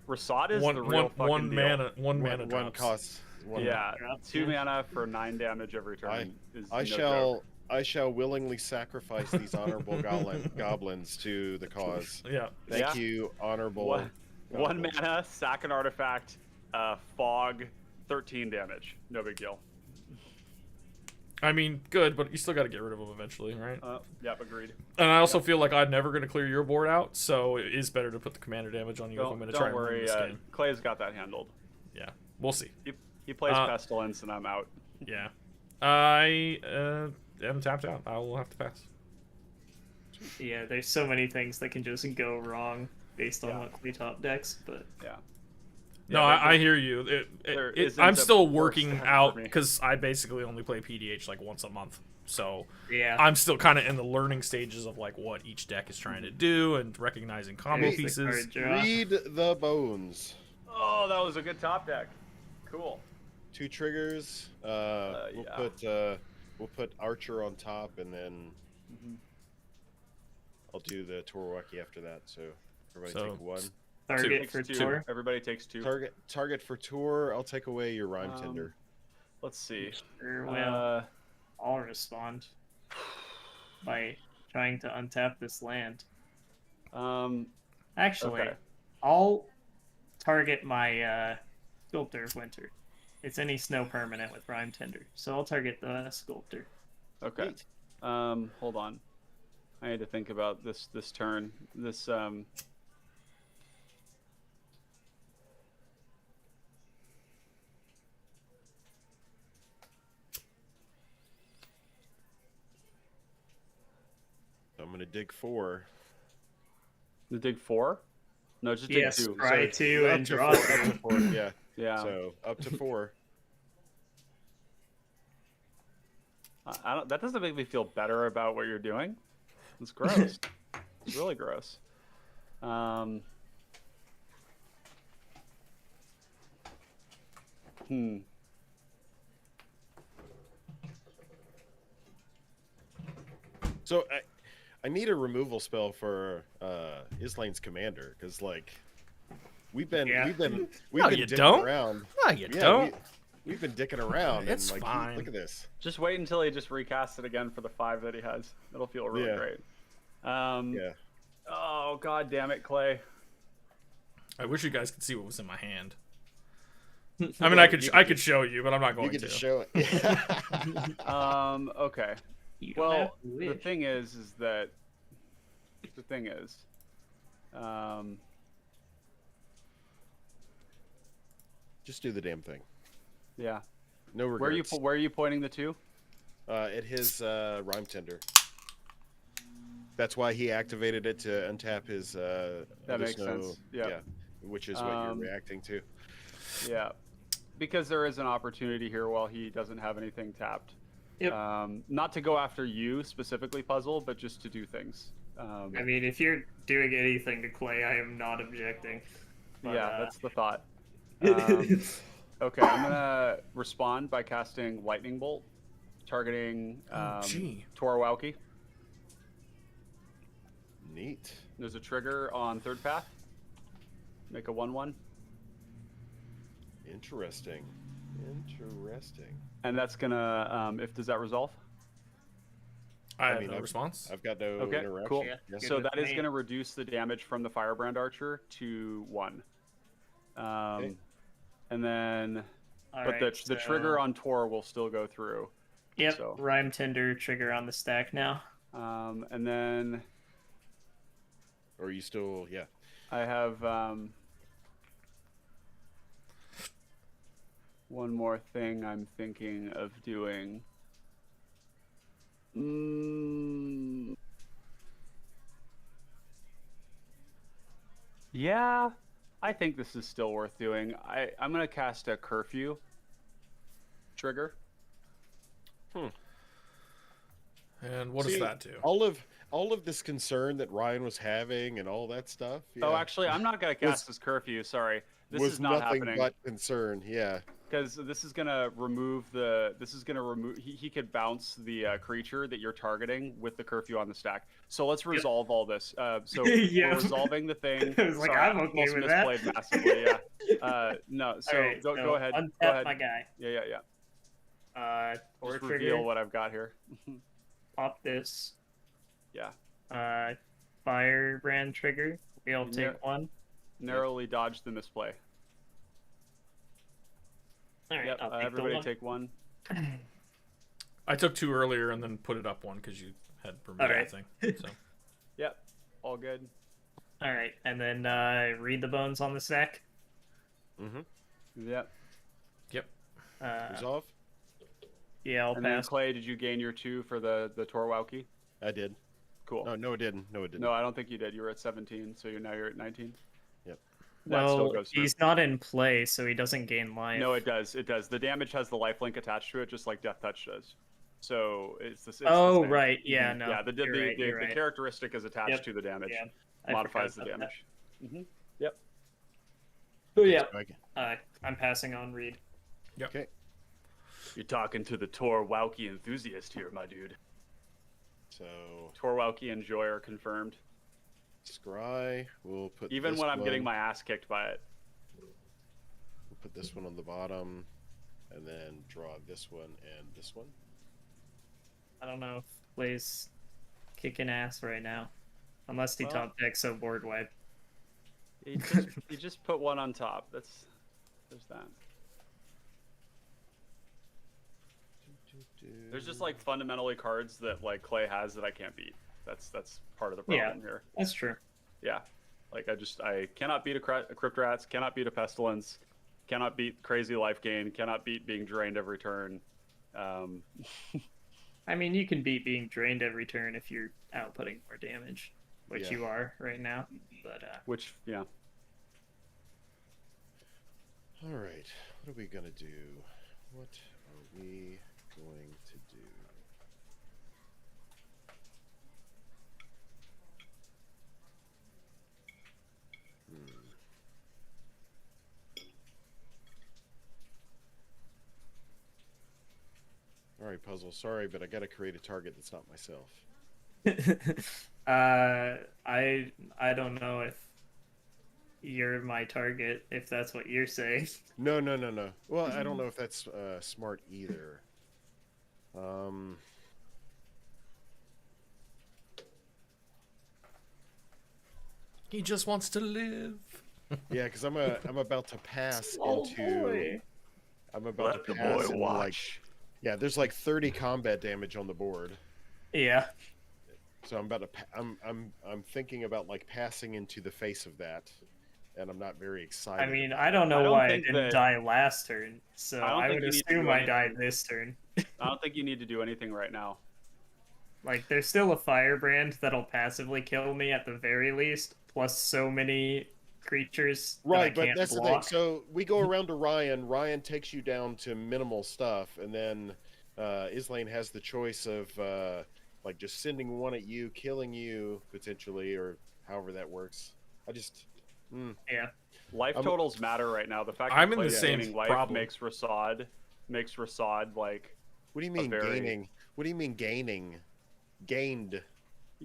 [SPEAKER 2] Rasad is
[SPEAKER 1] One
[SPEAKER 2] the real fucking
[SPEAKER 1] one
[SPEAKER 2] deal.
[SPEAKER 1] mana one mana
[SPEAKER 4] One
[SPEAKER 1] drops.
[SPEAKER 4] costs. One
[SPEAKER 2] Yeah,
[SPEAKER 3] drops,
[SPEAKER 2] 2
[SPEAKER 3] yeah.
[SPEAKER 2] mana for 9 damage every turn. Is
[SPEAKER 4] I
[SPEAKER 2] no
[SPEAKER 4] shall.
[SPEAKER 2] joke.
[SPEAKER 4] I shall willingly sacrifice these honorable goblins to the cause.
[SPEAKER 1] Yeah.
[SPEAKER 4] Thank
[SPEAKER 2] Yeah.
[SPEAKER 4] you, honorable.
[SPEAKER 2] One
[SPEAKER 4] goblins.
[SPEAKER 2] mana, sack an artifact, fog, 13 damage. No big deal.
[SPEAKER 1] I mean, good, but you still got to get rid of them eventually, right?
[SPEAKER 2] Yep, agreed.
[SPEAKER 1] And I also feel like I'm never going to clear your board out, so it is better to put the commander damage on you if I'm going to try
[SPEAKER 2] Don't
[SPEAKER 1] and win
[SPEAKER 2] worry,
[SPEAKER 1] this game.
[SPEAKER 2] Clay's got that handled.
[SPEAKER 1] Yeah, we'll see.
[SPEAKER 2] He plays
[SPEAKER 1] Uh,
[SPEAKER 2] Pestilence, and I'm out.
[SPEAKER 1] Yeah. I am tapped out. I will have to pass.
[SPEAKER 3] Yeah, there's so many things that can just go wrong based on
[SPEAKER 2] Yeah.
[SPEAKER 3] what play top decks, but
[SPEAKER 2] Yeah.
[SPEAKER 1] No,
[SPEAKER 2] Yeah,
[SPEAKER 1] I hear you.
[SPEAKER 2] there isn't
[SPEAKER 1] I'm
[SPEAKER 2] a
[SPEAKER 1] still
[SPEAKER 2] worse
[SPEAKER 1] working
[SPEAKER 2] time for
[SPEAKER 1] out
[SPEAKER 2] me.
[SPEAKER 1] because I basically only play PDH like once a month. So
[SPEAKER 3] yeah.
[SPEAKER 1] I'm still kind of in the learning stages of like what each deck is trying to do and recognizing combo
[SPEAKER 3] There's the
[SPEAKER 1] pieces.
[SPEAKER 3] card draw.
[SPEAKER 4] Read the bones.
[SPEAKER 2] Oh, that was a good top deck. Cool.
[SPEAKER 4] 2 triggers.
[SPEAKER 2] Yeah.
[SPEAKER 4] We'll put Archer on top, and then
[SPEAKER 2] Mm-hmm.
[SPEAKER 4] I'll do the Torwaki after that. So everybody
[SPEAKER 1] So,
[SPEAKER 4] take 1.
[SPEAKER 3] Target
[SPEAKER 2] Takes
[SPEAKER 3] for
[SPEAKER 2] 2.
[SPEAKER 3] tour.
[SPEAKER 2] Everybody takes 2.
[SPEAKER 4] Target for tour. I'll take away your Rhyme Tender.
[SPEAKER 2] Let's see.
[SPEAKER 3] Sure, well,
[SPEAKER 2] Uh,
[SPEAKER 3] I'll respond by trying to untap this land. Actually,
[SPEAKER 2] Okay.
[SPEAKER 3] I'll target my Sculptor of Winter. It's any snow permanent with Rhyme Tender, so I'll target the Sculptor.
[SPEAKER 2] Okay.
[SPEAKER 4] Neat.
[SPEAKER 2] Hold on. I need to think about this turn. This
[SPEAKER 4] I'm gonna dig 4.
[SPEAKER 2] the dig 4? No, just dig
[SPEAKER 3] Yes,
[SPEAKER 2] 2.
[SPEAKER 3] try
[SPEAKER 2] So,
[SPEAKER 3] 2 and
[SPEAKER 4] Up to
[SPEAKER 3] draw
[SPEAKER 4] 4, up to
[SPEAKER 3] 2.
[SPEAKER 4] 4, yeah.
[SPEAKER 2] yeah.
[SPEAKER 4] So up to 4.
[SPEAKER 2] I don't. That doesn't make me feel better about what you're doing. It's gross. It's really gross.
[SPEAKER 4] So I need a removal spell for Islane's commander, because like we've been
[SPEAKER 3] Yeah.
[SPEAKER 4] we've
[SPEAKER 1] No,
[SPEAKER 4] been
[SPEAKER 1] you
[SPEAKER 4] dicking
[SPEAKER 1] don't.
[SPEAKER 4] around.
[SPEAKER 1] No, you
[SPEAKER 4] Yeah,
[SPEAKER 1] don't.
[SPEAKER 4] we've been dicking around.
[SPEAKER 1] It's
[SPEAKER 4] and, like,
[SPEAKER 1] fine.
[SPEAKER 4] Look at this.
[SPEAKER 2] Just wait until he just recasts it again for the 5 that he has. It'll feel really
[SPEAKER 4] Yeah.
[SPEAKER 2] great.
[SPEAKER 4] Yeah.
[SPEAKER 2] Oh god damn it, Clay.
[SPEAKER 1] I wish you guys could see what was in my hand. I mean, I could show you, but I'm not
[SPEAKER 4] You
[SPEAKER 1] going
[SPEAKER 4] get
[SPEAKER 1] to.
[SPEAKER 4] to show it.
[SPEAKER 2] Okay.
[SPEAKER 3] You don't
[SPEAKER 2] Well,
[SPEAKER 3] have to
[SPEAKER 2] the
[SPEAKER 3] wish.
[SPEAKER 2] thing is that
[SPEAKER 4] Just do the damn thing.
[SPEAKER 2] yeah.
[SPEAKER 4] No
[SPEAKER 2] Where
[SPEAKER 4] regrets.
[SPEAKER 2] are you pointing the 2?
[SPEAKER 4] At his Rhyme Tender. That's why he activated it to untap his.
[SPEAKER 2] That
[SPEAKER 4] other
[SPEAKER 2] makes sense. Yeah.
[SPEAKER 4] Yeah. Which is what you're reacting to.
[SPEAKER 2] Yeah. Because there is an opportunity here while he doesn't have anything tapped.
[SPEAKER 3] Yep.
[SPEAKER 2] Not to go after you specifically, Puzzle, but just to do things.
[SPEAKER 3] I mean, if you're doing anything to Clay, I am not objecting. But,
[SPEAKER 2] yeah, that's the thought. Okay, I'm gonna respond by casting Lightning Bolt, targeting
[SPEAKER 1] gee.
[SPEAKER 2] Torwalki.
[SPEAKER 4] Neat.
[SPEAKER 2] There's a trigger on 3rd path. Make a 1/1,
[SPEAKER 4] Interesting. Interesting.
[SPEAKER 2] and that's gonna. Does that resolve?
[SPEAKER 1] I have
[SPEAKER 4] mean,
[SPEAKER 1] no
[SPEAKER 4] I've-
[SPEAKER 1] response.
[SPEAKER 4] I've got no
[SPEAKER 2] Okay,
[SPEAKER 4] interruption.
[SPEAKER 2] cool.
[SPEAKER 3] Yeah.
[SPEAKER 4] Yes.
[SPEAKER 3] Good
[SPEAKER 2] So
[SPEAKER 3] with
[SPEAKER 2] that is
[SPEAKER 3] me.
[SPEAKER 2] going to reduce the damage from the Firebrand Archer to 1.
[SPEAKER 4] Okay.
[SPEAKER 2] And then But the trigger on Tor will still go through.
[SPEAKER 3] Yep,
[SPEAKER 2] So.
[SPEAKER 3] Rhyme Tender trigger on the stack now.
[SPEAKER 2] And then
[SPEAKER 4] Or are you still? Yeah.
[SPEAKER 2] I have one more thing I'm thinking of doing. Yeah, I think this is still worth doing. I'm gonna cast a curfew trigger.
[SPEAKER 1] And what does that do?
[SPEAKER 4] All of this concern that Ryan was having and all that stuff.
[SPEAKER 2] Oh,
[SPEAKER 4] yeah,
[SPEAKER 2] actually, I'm not gonna cast this curfew. Sorry, this
[SPEAKER 4] was
[SPEAKER 2] is not
[SPEAKER 4] nothing
[SPEAKER 2] happening.
[SPEAKER 4] but concern. Yeah.
[SPEAKER 2] Because this is gonna remove the. This is gonna remove. He could bounce the creature that you're targeting with the curfew on the stack. So let's resolve all this. So
[SPEAKER 3] Yeah.
[SPEAKER 2] we're resolving the thing.
[SPEAKER 3] I was like,
[SPEAKER 2] Sorry,
[SPEAKER 3] I'm
[SPEAKER 2] I
[SPEAKER 3] okay
[SPEAKER 2] almost
[SPEAKER 3] with
[SPEAKER 2] misplayed
[SPEAKER 3] that.
[SPEAKER 2] massively. Yeah. No. So,
[SPEAKER 3] Alright,
[SPEAKER 2] go ahead.
[SPEAKER 3] Untap
[SPEAKER 2] Go ahead.
[SPEAKER 3] my guy.
[SPEAKER 2] Yeah.
[SPEAKER 3] Or
[SPEAKER 2] Just
[SPEAKER 3] trigger.
[SPEAKER 2] reveal what I've got here.
[SPEAKER 3] Pop this.
[SPEAKER 2] Yeah.
[SPEAKER 3] Firebrand trigger. We'll
[SPEAKER 2] Yeah.
[SPEAKER 3] take one.
[SPEAKER 2] Narrowly dodge the misplay.
[SPEAKER 3] All right,
[SPEAKER 2] Yep.
[SPEAKER 3] I'll take
[SPEAKER 2] Everybody
[SPEAKER 3] the one.
[SPEAKER 2] take one.
[SPEAKER 1] I took 2 earlier and then put it up 1 because you had Bermuda
[SPEAKER 3] Alright.
[SPEAKER 1] thing. So
[SPEAKER 2] Yep. All good.
[SPEAKER 3] All right, and then read the bones on the stack.
[SPEAKER 4] Mm-hmm.
[SPEAKER 2] Yep.
[SPEAKER 4] Resolve.
[SPEAKER 3] Yeah, I'll
[SPEAKER 2] And then
[SPEAKER 3] pass.
[SPEAKER 2] Clay, did you gain your 2 for the Torwauki?
[SPEAKER 4] I did.
[SPEAKER 2] Cool.
[SPEAKER 4] No, it didn't. No, it didn't.
[SPEAKER 2] No, I don't think you did. You were at 17, so now you're at 19.
[SPEAKER 4] Yep.
[SPEAKER 2] That still
[SPEAKER 3] Well,
[SPEAKER 2] goes through.
[SPEAKER 3] he's not in play, so he doesn't gain life.
[SPEAKER 2] No, it does. It does. The damage has the lifelink attached to it, just like Death Touch does. So it's the
[SPEAKER 3] Oh,
[SPEAKER 2] the same.
[SPEAKER 3] right. Yeah, no.
[SPEAKER 2] Yeah,
[SPEAKER 3] you're right, you're right.
[SPEAKER 2] characteristic is attached
[SPEAKER 3] Yep.
[SPEAKER 2] to the damage.
[SPEAKER 3] Yeah, I
[SPEAKER 2] Modifies the
[SPEAKER 3] forgot about
[SPEAKER 2] damage.
[SPEAKER 3] that.
[SPEAKER 2] Yep.
[SPEAKER 3] Oh, yeah.
[SPEAKER 4] Okay.
[SPEAKER 3] I'm passing on read.
[SPEAKER 4] Okay.
[SPEAKER 2] You're talking to the Torwauki enthusiast here, my dude.
[SPEAKER 4] So
[SPEAKER 2] Torwauki and Joy are confirmed.
[SPEAKER 4] scry. We'll put
[SPEAKER 2] Even
[SPEAKER 4] this
[SPEAKER 2] when I'm getting
[SPEAKER 4] one-
[SPEAKER 2] my ass kicked by it.
[SPEAKER 4] We'll put this one on the bottom, and then draw this one and this one.
[SPEAKER 3] I don't know if Clay's kicking ass right now. Unless he
[SPEAKER 2] Well-
[SPEAKER 3] top decks a board wipe.
[SPEAKER 2] You just put one on top. There's that. There's just like fundamentally cards that like Clay has that I can't beat. That's part of the problem here.
[SPEAKER 3] That's true.
[SPEAKER 2] Yeah, like I cannot beat a Crypt Rats, cannot beat a Pestilence, cannot beat Crazy Life Gain, cannot beat being drained every turn.
[SPEAKER 3] I mean, you can beat being drained every turn if you're outputting more damage, which
[SPEAKER 4] Yeah.
[SPEAKER 3] you are right now. But
[SPEAKER 2] Which yeah.
[SPEAKER 4] All right. What are we gonna do? What are we going to do? All right, puzzle. Sorry, but I got to create a target that's not myself.
[SPEAKER 3] I don't know if you're my target, if that's what you're saying.
[SPEAKER 4] No. Well, I don't know if that's smart either.
[SPEAKER 1] he just wants to live.
[SPEAKER 4] Yeah, because I'm about to pass
[SPEAKER 3] Oh,
[SPEAKER 4] into.
[SPEAKER 3] boy.
[SPEAKER 4] I'm about
[SPEAKER 2] Let
[SPEAKER 4] to
[SPEAKER 2] the
[SPEAKER 4] pass
[SPEAKER 2] boy
[SPEAKER 4] into,
[SPEAKER 2] watch.
[SPEAKER 4] yeah, there's like 30 combat damage on the board.
[SPEAKER 3] Yeah.
[SPEAKER 4] So I'm about to. I'm thinking about like passing into the face of that, and I'm not very excited.
[SPEAKER 3] I mean, I don't know
[SPEAKER 2] I don't
[SPEAKER 3] why I
[SPEAKER 2] think
[SPEAKER 3] didn't
[SPEAKER 2] that-
[SPEAKER 3] die last turn, so
[SPEAKER 2] I don't
[SPEAKER 3] I
[SPEAKER 2] think
[SPEAKER 3] would
[SPEAKER 2] you need to
[SPEAKER 3] assume
[SPEAKER 2] do
[SPEAKER 3] I died
[SPEAKER 2] anything.
[SPEAKER 3] this turn.
[SPEAKER 2] I don't think you need to do anything right now.
[SPEAKER 3] Like, there's still a firebrand that'll passively kill me at the very least, plus so many creatures that I
[SPEAKER 4] right, but
[SPEAKER 3] can't
[SPEAKER 4] that's
[SPEAKER 3] block.
[SPEAKER 4] the thing. So we go around to Ryan. Ryan takes you down to minimal stuff, and then Islane has the choice of like just sending one at you, killing you potentially, or however that works. I just.
[SPEAKER 3] Yeah.
[SPEAKER 2] Life
[SPEAKER 4] I'm-
[SPEAKER 2] totals matter right now. The fact
[SPEAKER 1] I'm
[SPEAKER 2] that
[SPEAKER 1] in the
[SPEAKER 2] Clay's
[SPEAKER 1] same
[SPEAKER 2] gaining life
[SPEAKER 1] problem.
[SPEAKER 2] makes Rasad like
[SPEAKER 4] What do you mean
[SPEAKER 2] very-
[SPEAKER 4] gaining? What do you mean gaining? Gained.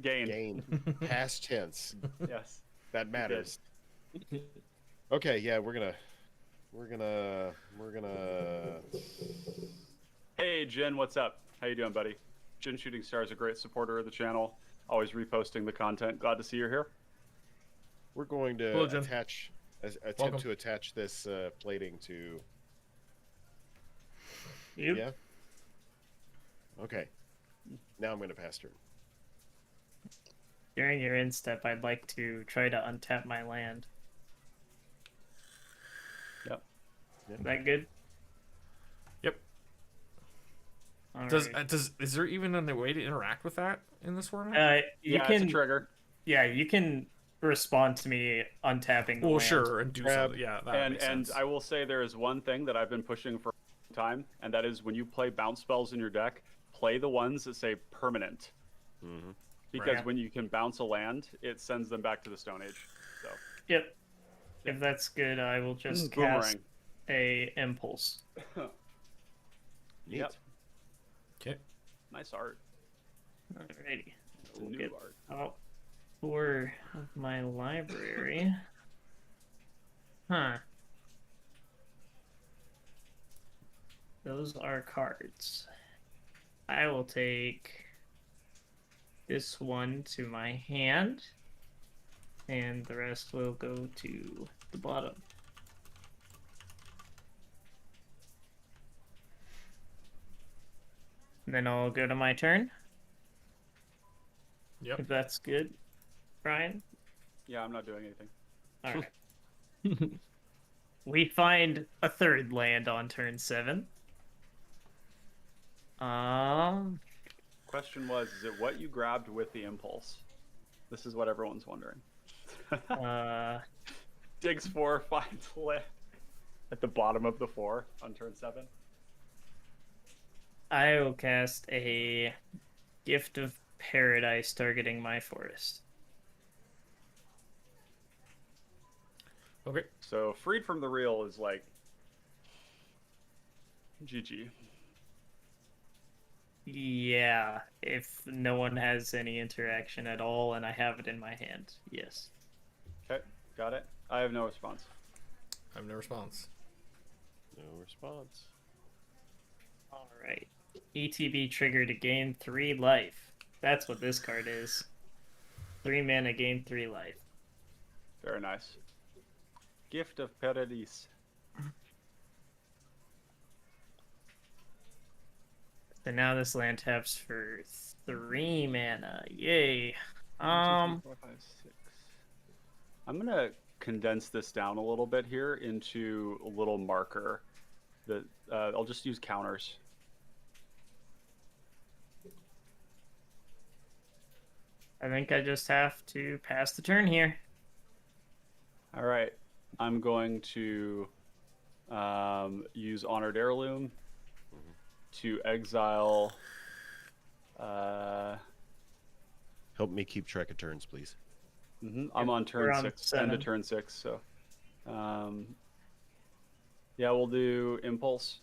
[SPEAKER 2] gained.
[SPEAKER 4] Gained. Past tense.
[SPEAKER 2] Yes.
[SPEAKER 4] That matters. Okay, yeah, we're gonna.
[SPEAKER 2] Hey Jen, what's up? How you doing, buddy? Jen Shooting Star is a great supporter of the channel. Always reposting the content. Glad to see you're here.
[SPEAKER 4] We're going to
[SPEAKER 1] Hello, Jim.
[SPEAKER 4] attempt
[SPEAKER 1] Welcome.
[SPEAKER 4] to attach this plating to
[SPEAKER 3] Yep.
[SPEAKER 4] Yeah. Okay. Now I'm going to pass turn.
[SPEAKER 3] During your end step, I'd like to try to untap my land.
[SPEAKER 2] Yep.
[SPEAKER 3] Is that good?
[SPEAKER 1] Yep.
[SPEAKER 3] All
[SPEAKER 1] Does
[SPEAKER 3] right.
[SPEAKER 1] is there even a way to interact with that in this format?
[SPEAKER 3] You
[SPEAKER 2] Yeah,
[SPEAKER 3] can.
[SPEAKER 2] it's a trigger.
[SPEAKER 3] Yeah, you can respond to me untapping the
[SPEAKER 1] Well,
[SPEAKER 3] land.
[SPEAKER 1] sure, and do
[SPEAKER 4] Grab-
[SPEAKER 1] something. Yeah, that
[SPEAKER 2] And
[SPEAKER 1] makes sense.
[SPEAKER 2] I will say there is one thing that I've been pushing for a long time, and that is when you play bounce spells in your deck, play the ones that say permanent.
[SPEAKER 4] Mm-hmm.
[SPEAKER 2] Because
[SPEAKER 3] Right.
[SPEAKER 2] when you can bounce a land, it sends them back to the Stone Age. So
[SPEAKER 3] Yep. If that's good, I will just cast
[SPEAKER 2] boomerang.
[SPEAKER 3] a impulse.
[SPEAKER 4] Neat.
[SPEAKER 2] Yep.
[SPEAKER 1] Okay.
[SPEAKER 2] Nice art.
[SPEAKER 3] Alrighty.
[SPEAKER 2] It's a
[SPEAKER 3] We'll
[SPEAKER 2] new
[SPEAKER 3] get
[SPEAKER 2] art.
[SPEAKER 3] out 4 of my library. Huh. Those are cards. I will take this one to my hand, and the rest will go to the bottom. And then I'll go to my turn,
[SPEAKER 1] Yep.
[SPEAKER 3] if that's good, Brian.
[SPEAKER 2] Yeah, I'm not doing anything.
[SPEAKER 3] All right. We find a third land on turn 7.
[SPEAKER 2] Question was, is it what you grabbed with the impulse? This is what everyone's wondering. Digs 4, finds land at the bottom of the 4 on turn 7.
[SPEAKER 3] I will cast a Gift of Paradise targeting my forest.
[SPEAKER 1] Okay.
[SPEAKER 2] So freed from the real is like GG.
[SPEAKER 3] Yeah, if no one has any interaction at all and I have it in my hand, yes.
[SPEAKER 2] Okay, got it. I have no response.
[SPEAKER 1] I have no response.
[SPEAKER 4] No response.
[SPEAKER 3] All right. ETB trigger to gain 3 life. That's what this card is. 3 mana, gain 3 life.
[SPEAKER 2] Very nice. Gift of Paradise.
[SPEAKER 3] So now this land taps for 3 mana. Yay.
[SPEAKER 2] 1, 2, 3, 4, 5, 6. I'm gonna condense this down a little bit here into a little marker. That I'll just use counters.
[SPEAKER 3] I think I just have to pass the turn here.
[SPEAKER 2] All right, I'm going to use Honored Heirloom to exile.
[SPEAKER 4] Help me keep track of turns, please.
[SPEAKER 2] I'm on
[SPEAKER 3] We're
[SPEAKER 2] turn
[SPEAKER 3] on
[SPEAKER 2] 6, end of
[SPEAKER 3] 7.
[SPEAKER 2] turn 6. So, yeah, we'll do Impulse,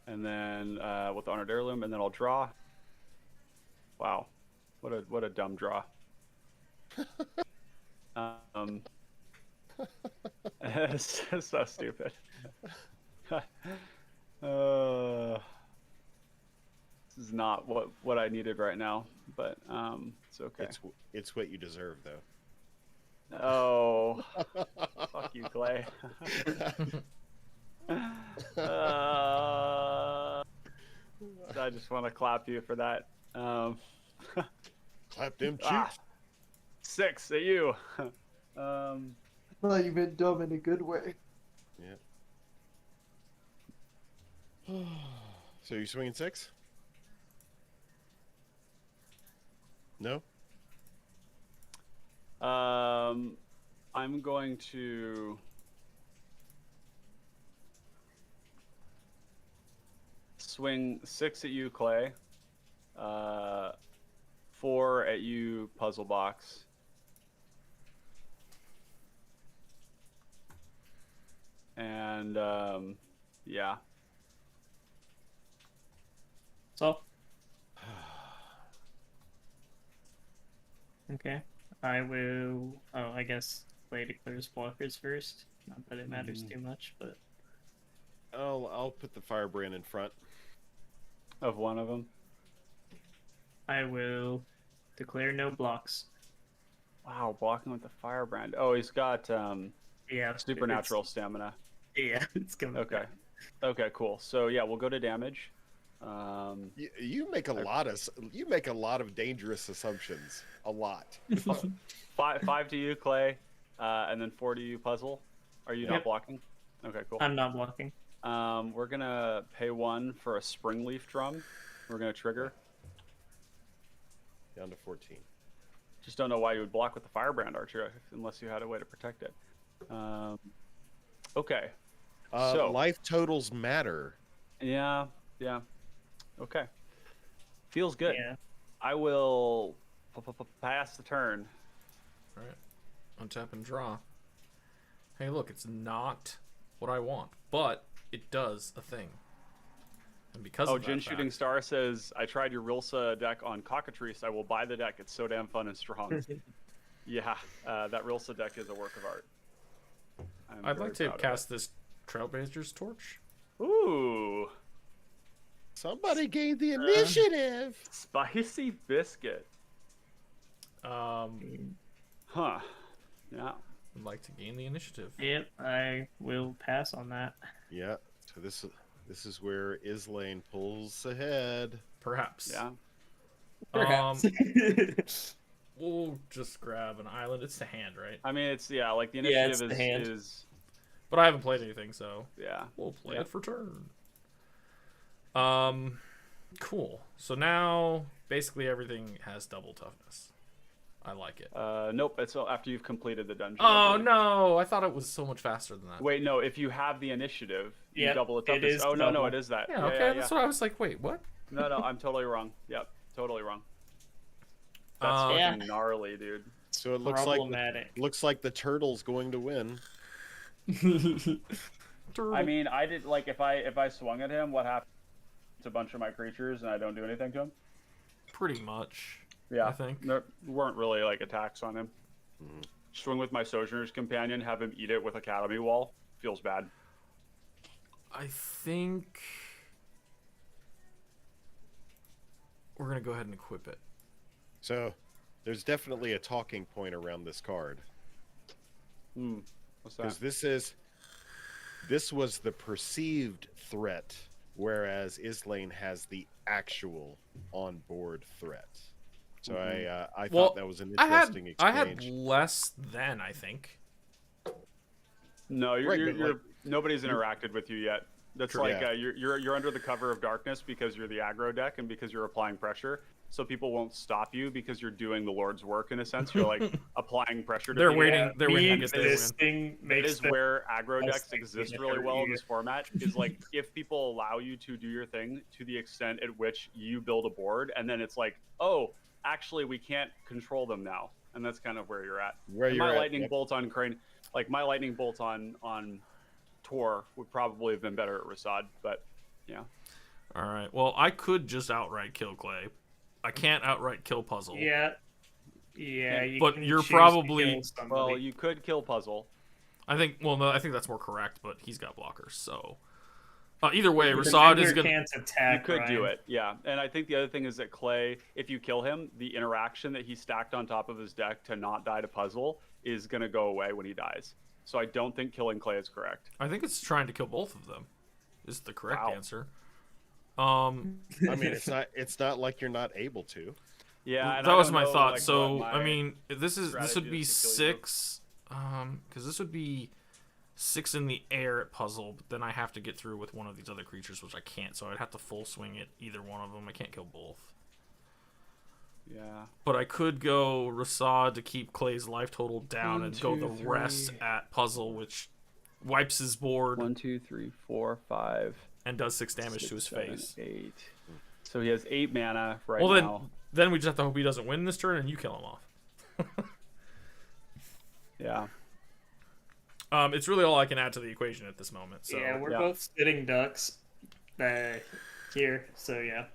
[SPEAKER 2] and then with the Honored Heirloom, and then I'll draw. Wow, what a dumb draw. It's just so stupid. This is not what I needed right now, but it's okay.
[SPEAKER 4] It's what you deserve, though.
[SPEAKER 2] Oh, fuck you, Clay. I just want to clap you for that.
[SPEAKER 4] Clap them cheeks.
[SPEAKER 2] Ah, 6 at you.
[SPEAKER 5] Well, you've been dumb in a good way.
[SPEAKER 4] Yeah. So you're swinging 6? No.
[SPEAKER 2] I'm going to swing 6 at you, Clay. 4 at you, Puzzle Box. And yeah.
[SPEAKER 3] So. Okay. I will. Oh, I guess Clay declares blockers first. Not that it matters too much, but.
[SPEAKER 4] I'll put the firebrand in front.
[SPEAKER 2] Of one of them.
[SPEAKER 3] I will declare no blocks.
[SPEAKER 2] Wow, blocking with the firebrand. Oh, he's got
[SPEAKER 3] Yeah.
[SPEAKER 2] supernatural stamina.
[SPEAKER 3] Yeah, it's gonna.
[SPEAKER 2] Okay. Okay, cool. So yeah, we'll go to damage.
[SPEAKER 4] You make a lot of dangerous assumptions. A lot.
[SPEAKER 2] 5 to you, Clay, and then 4 to you, Puzzle. Are you not
[SPEAKER 3] Yep.
[SPEAKER 2] blocking? Okay, cool.
[SPEAKER 3] I'm not blocking.
[SPEAKER 2] We're gonna pay 1 for a spring leaf drum. We're gonna trigger.
[SPEAKER 4] Down to 14.
[SPEAKER 2] Just don't know why you would block with the firebrand archer unless you had a way to protect it. Okay. So
[SPEAKER 4] Life totals matter.
[SPEAKER 2] yeah. Okay. Feels good.
[SPEAKER 3] Yeah.
[SPEAKER 2] I will pass the turn.
[SPEAKER 1] All right. Untap and draw. Hey, look, it's not what I want, but it does a thing. And because
[SPEAKER 2] Oh,
[SPEAKER 1] of that
[SPEAKER 2] Jin
[SPEAKER 1] fact-
[SPEAKER 2] Shooting Star says, I tried your Rilsa deck on Cockatrice. I will buy the deck. It's so damn fun and strong. Yeah, that Rilsa deck is a work of art. I'm
[SPEAKER 1] I'd
[SPEAKER 2] very
[SPEAKER 1] like to
[SPEAKER 2] proud of
[SPEAKER 1] cast this Trailblazer's Torch.
[SPEAKER 2] it. Ooh,
[SPEAKER 4] Somebody gave the initiative.
[SPEAKER 2] spicy biscuit.
[SPEAKER 1] Um,
[SPEAKER 2] Huh. Yeah.
[SPEAKER 1] I'd like to gain the initiative.
[SPEAKER 3] Yep, I will pass on that.
[SPEAKER 4] Yeah. So this is where Islane pulls ahead.
[SPEAKER 1] Perhaps.
[SPEAKER 2] Yeah.
[SPEAKER 3] Perhaps.
[SPEAKER 1] We'll just grab an island. It's the hand, right?
[SPEAKER 2] I mean, it's like the
[SPEAKER 3] Yeah, it's
[SPEAKER 2] initiative
[SPEAKER 3] the hand.
[SPEAKER 2] is
[SPEAKER 1] But I haven't played anything, so
[SPEAKER 2] yeah.
[SPEAKER 1] we'll play
[SPEAKER 2] Yeah.
[SPEAKER 1] it for turn. Cool. So now basically everything has double toughness. I like it.
[SPEAKER 2] Nope. It's after you've completed the dungeon.
[SPEAKER 1] Oh no! I thought it was so much faster than that.
[SPEAKER 2] Wait, no. If you have the initiative, you
[SPEAKER 3] Yep,
[SPEAKER 2] double the
[SPEAKER 3] it
[SPEAKER 2] toughness.
[SPEAKER 3] is
[SPEAKER 2] Oh no,
[SPEAKER 3] double.
[SPEAKER 2] it is that.
[SPEAKER 1] Yeah. Okay. That's what I was like. Wait, what?
[SPEAKER 2] No, I'm totally wrong. Yep, totally wrong. That's
[SPEAKER 1] Uh,
[SPEAKER 2] fucking gnarly, dude.
[SPEAKER 4] So it
[SPEAKER 3] Problematic.
[SPEAKER 4] looks like the turtle's going to win.
[SPEAKER 2] I mean, I did like if I swung at him, what happens to a bunch of my creatures and I don't do anything to him?
[SPEAKER 1] Pretty much.
[SPEAKER 2] Yeah,
[SPEAKER 1] I think.
[SPEAKER 2] there weren't really like attacks on him. Swing with my Sojourner's Companion, have him eat it with Academy Wall. Feels bad.
[SPEAKER 1] I think we're gonna go ahead and equip it.
[SPEAKER 4] So there's definitely a talking point around this card.
[SPEAKER 2] What's
[SPEAKER 4] Because
[SPEAKER 2] that?
[SPEAKER 4] this was the perceived threat, whereas Islane has the actual on-board threat. So I thought that was an interesting exchange.
[SPEAKER 1] I had less than I think.
[SPEAKER 2] No,
[SPEAKER 4] Right, but,
[SPEAKER 2] you're
[SPEAKER 4] like,
[SPEAKER 2] nobody's interacted with you yet. That's
[SPEAKER 1] True.
[SPEAKER 2] like
[SPEAKER 4] Yeah.
[SPEAKER 2] you're under the cover of darkness because you're the aggro deck and because you're applying pressure. So people won't stop you because you're doing the Lord's work in a sense. You're like applying pressure. To
[SPEAKER 1] They're
[SPEAKER 2] people.
[SPEAKER 1] waiting. They're waiting to
[SPEAKER 3] Me
[SPEAKER 1] get their win.
[SPEAKER 3] existing
[SPEAKER 2] That
[SPEAKER 3] makes
[SPEAKER 2] is
[SPEAKER 3] the
[SPEAKER 2] where aggro
[SPEAKER 3] best
[SPEAKER 2] decks
[SPEAKER 3] thing
[SPEAKER 2] exist
[SPEAKER 3] to
[SPEAKER 2] really
[SPEAKER 3] ever
[SPEAKER 2] well in
[SPEAKER 3] do.
[SPEAKER 2] this format. Is like if people allow you to do your thing to the extent at which you build a board, and then it's like, oh, actually we can't control them now, and that's kind of where you're at.
[SPEAKER 4] Where
[SPEAKER 2] And
[SPEAKER 4] you're
[SPEAKER 2] my
[SPEAKER 4] at,
[SPEAKER 2] lightning
[SPEAKER 4] yep.
[SPEAKER 2] bolt on Crane, like my lightning bolt on Tor would probably have been better at Rasad, but yeah.
[SPEAKER 1] All right. Well, I could just outright kill Clay. I can't outright kill Puzzle.
[SPEAKER 3] Yeah. You
[SPEAKER 1] But
[SPEAKER 3] can
[SPEAKER 1] you're
[SPEAKER 3] choose to
[SPEAKER 1] probably-
[SPEAKER 3] kill somebody.
[SPEAKER 2] Well, you could kill Puzzle.
[SPEAKER 1] I think. Well, no, I think that's more correct. But he's got blockers, so either way,
[SPEAKER 3] The
[SPEAKER 1] Rasad
[SPEAKER 3] defender
[SPEAKER 1] is gonna.
[SPEAKER 3] can't
[SPEAKER 2] You
[SPEAKER 3] attack.
[SPEAKER 2] could do
[SPEAKER 3] Ryan.
[SPEAKER 2] it, yeah. And I think the other thing is that Clay, if you kill him, the interaction that he stacked on top of his deck to not die to Puzzle is going to go away when he dies. So I don't think killing Clay is correct.
[SPEAKER 1] I think it's trying to kill both of them. Is the correct
[SPEAKER 2] Wow.
[SPEAKER 1] answer.
[SPEAKER 4] I mean, it's not like you're not able to.
[SPEAKER 2] Yeah, and
[SPEAKER 1] that
[SPEAKER 2] I
[SPEAKER 1] was
[SPEAKER 2] don't
[SPEAKER 1] my
[SPEAKER 2] know,
[SPEAKER 1] thought.
[SPEAKER 2] like,
[SPEAKER 1] So
[SPEAKER 2] what
[SPEAKER 1] I
[SPEAKER 2] my
[SPEAKER 1] mean, this would
[SPEAKER 2] strategy
[SPEAKER 1] be
[SPEAKER 2] is to kill you.
[SPEAKER 1] 6. Because this would be 6 in the air at Puzzle. But then I have to get through with one of these other creatures, which I can't. So I'd have to full swing at either one of them. I can't kill both.
[SPEAKER 2] Yeah.
[SPEAKER 1] But I could go Rasad to keep Clay's life total down
[SPEAKER 2] 1,
[SPEAKER 1] and go
[SPEAKER 2] 2,
[SPEAKER 1] the rest
[SPEAKER 2] 3.
[SPEAKER 1] at Puzzle, which wipes his board
[SPEAKER 2] 1, 2, 3, 4, 5.
[SPEAKER 1] and does 6 damage to his
[SPEAKER 2] 7,
[SPEAKER 1] face.
[SPEAKER 2] 8. So he has 8 mana right
[SPEAKER 1] Well,
[SPEAKER 2] now.
[SPEAKER 1] then we just have to hope he doesn't win this turn and you kill him off.
[SPEAKER 2] Yeah.
[SPEAKER 1] It's really all I can add to the equation at this moment. So
[SPEAKER 3] Yeah, we're
[SPEAKER 2] yeah.
[SPEAKER 3] both sitting ducks here, so yeah.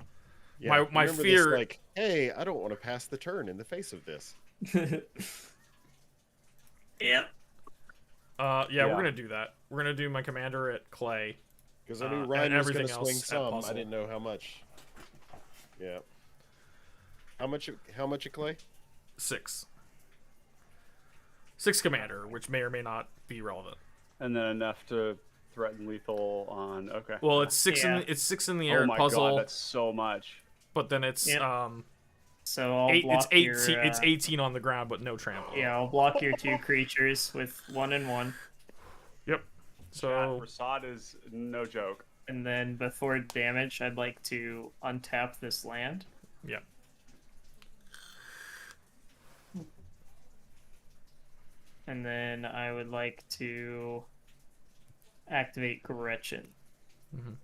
[SPEAKER 4] Yeah,
[SPEAKER 1] My
[SPEAKER 4] remember
[SPEAKER 1] fear-
[SPEAKER 4] this, like, hey, I don't want to pass the turn in the face of this.
[SPEAKER 3] Yep.
[SPEAKER 1] yeah,
[SPEAKER 2] Yeah.
[SPEAKER 1] we're gonna do that. We're gonna do my commander at Clay.
[SPEAKER 4] Because I knew
[SPEAKER 1] And
[SPEAKER 4] Ryan was going
[SPEAKER 1] everything
[SPEAKER 4] to swing
[SPEAKER 1] else at
[SPEAKER 4] some. I
[SPEAKER 1] Puzzle.
[SPEAKER 4] didn't know how much. Yeah. How much at Clay?
[SPEAKER 1] 6 commander, which may or may not be relevant.
[SPEAKER 2] And then enough to threaten lethal on. Okay.
[SPEAKER 1] Well, it's six
[SPEAKER 3] Yeah.
[SPEAKER 1] it's 6 in the air
[SPEAKER 2] Oh my
[SPEAKER 1] puzzle,
[SPEAKER 2] god, that's so much.
[SPEAKER 1] but then it's
[SPEAKER 3] Yep.
[SPEAKER 1] 8,
[SPEAKER 3] So I'll
[SPEAKER 1] it's
[SPEAKER 3] block
[SPEAKER 1] 18
[SPEAKER 3] your.
[SPEAKER 1] it's 18 on the ground, but no trample.
[SPEAKER 3] Yeah, I'll block your 2 creatures with 1 and 1,
[SPEAKER 1] Yep. So
[SPEAKER 2] Rasad is no joke.
[SPEAKER 3] and then before damage, I'd like to untap this land.
[SPEAKER 1] yeah.
[SPEAKER 3] And then I would like to activate Gretchen.
[SPEAKER 1] Mhm.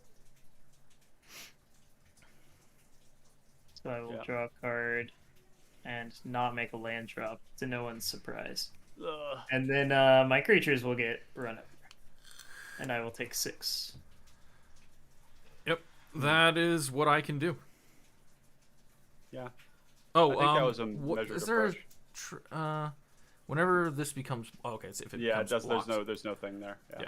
[SPEAKER 3] So I will
[SPEAKER 2] Yeah.
[SPEAKER 3] draw a card and not make a land drop, to no one's surprise.
[SPEAKER 2] Ugh.
[SPEAKER 3] And then my creatures will get run over. And I will take 6.
[SPEAKER 1] Yep. That is what I can do.
[SPEAKER 2] Yeah.
[SPEAKER 1] Oh,
[SPEAKER 2] I think that was a
[SPEAKER 1] what,
[SPEAKER 2] measured
[SPEAKER 1] is there
[SPEAKER 2] approach.
[SPEAKER 1] whenever this becomes okay, it's if it
[SPEAKER 2] Yeah, it
[SPEAKER 1] becomes
[SPEAKER 2] does.
[SPEAKER 1] blocked.
[SPEAKER 2] There's no thing there. Yeah.
[SPEAKER 1] Yeah.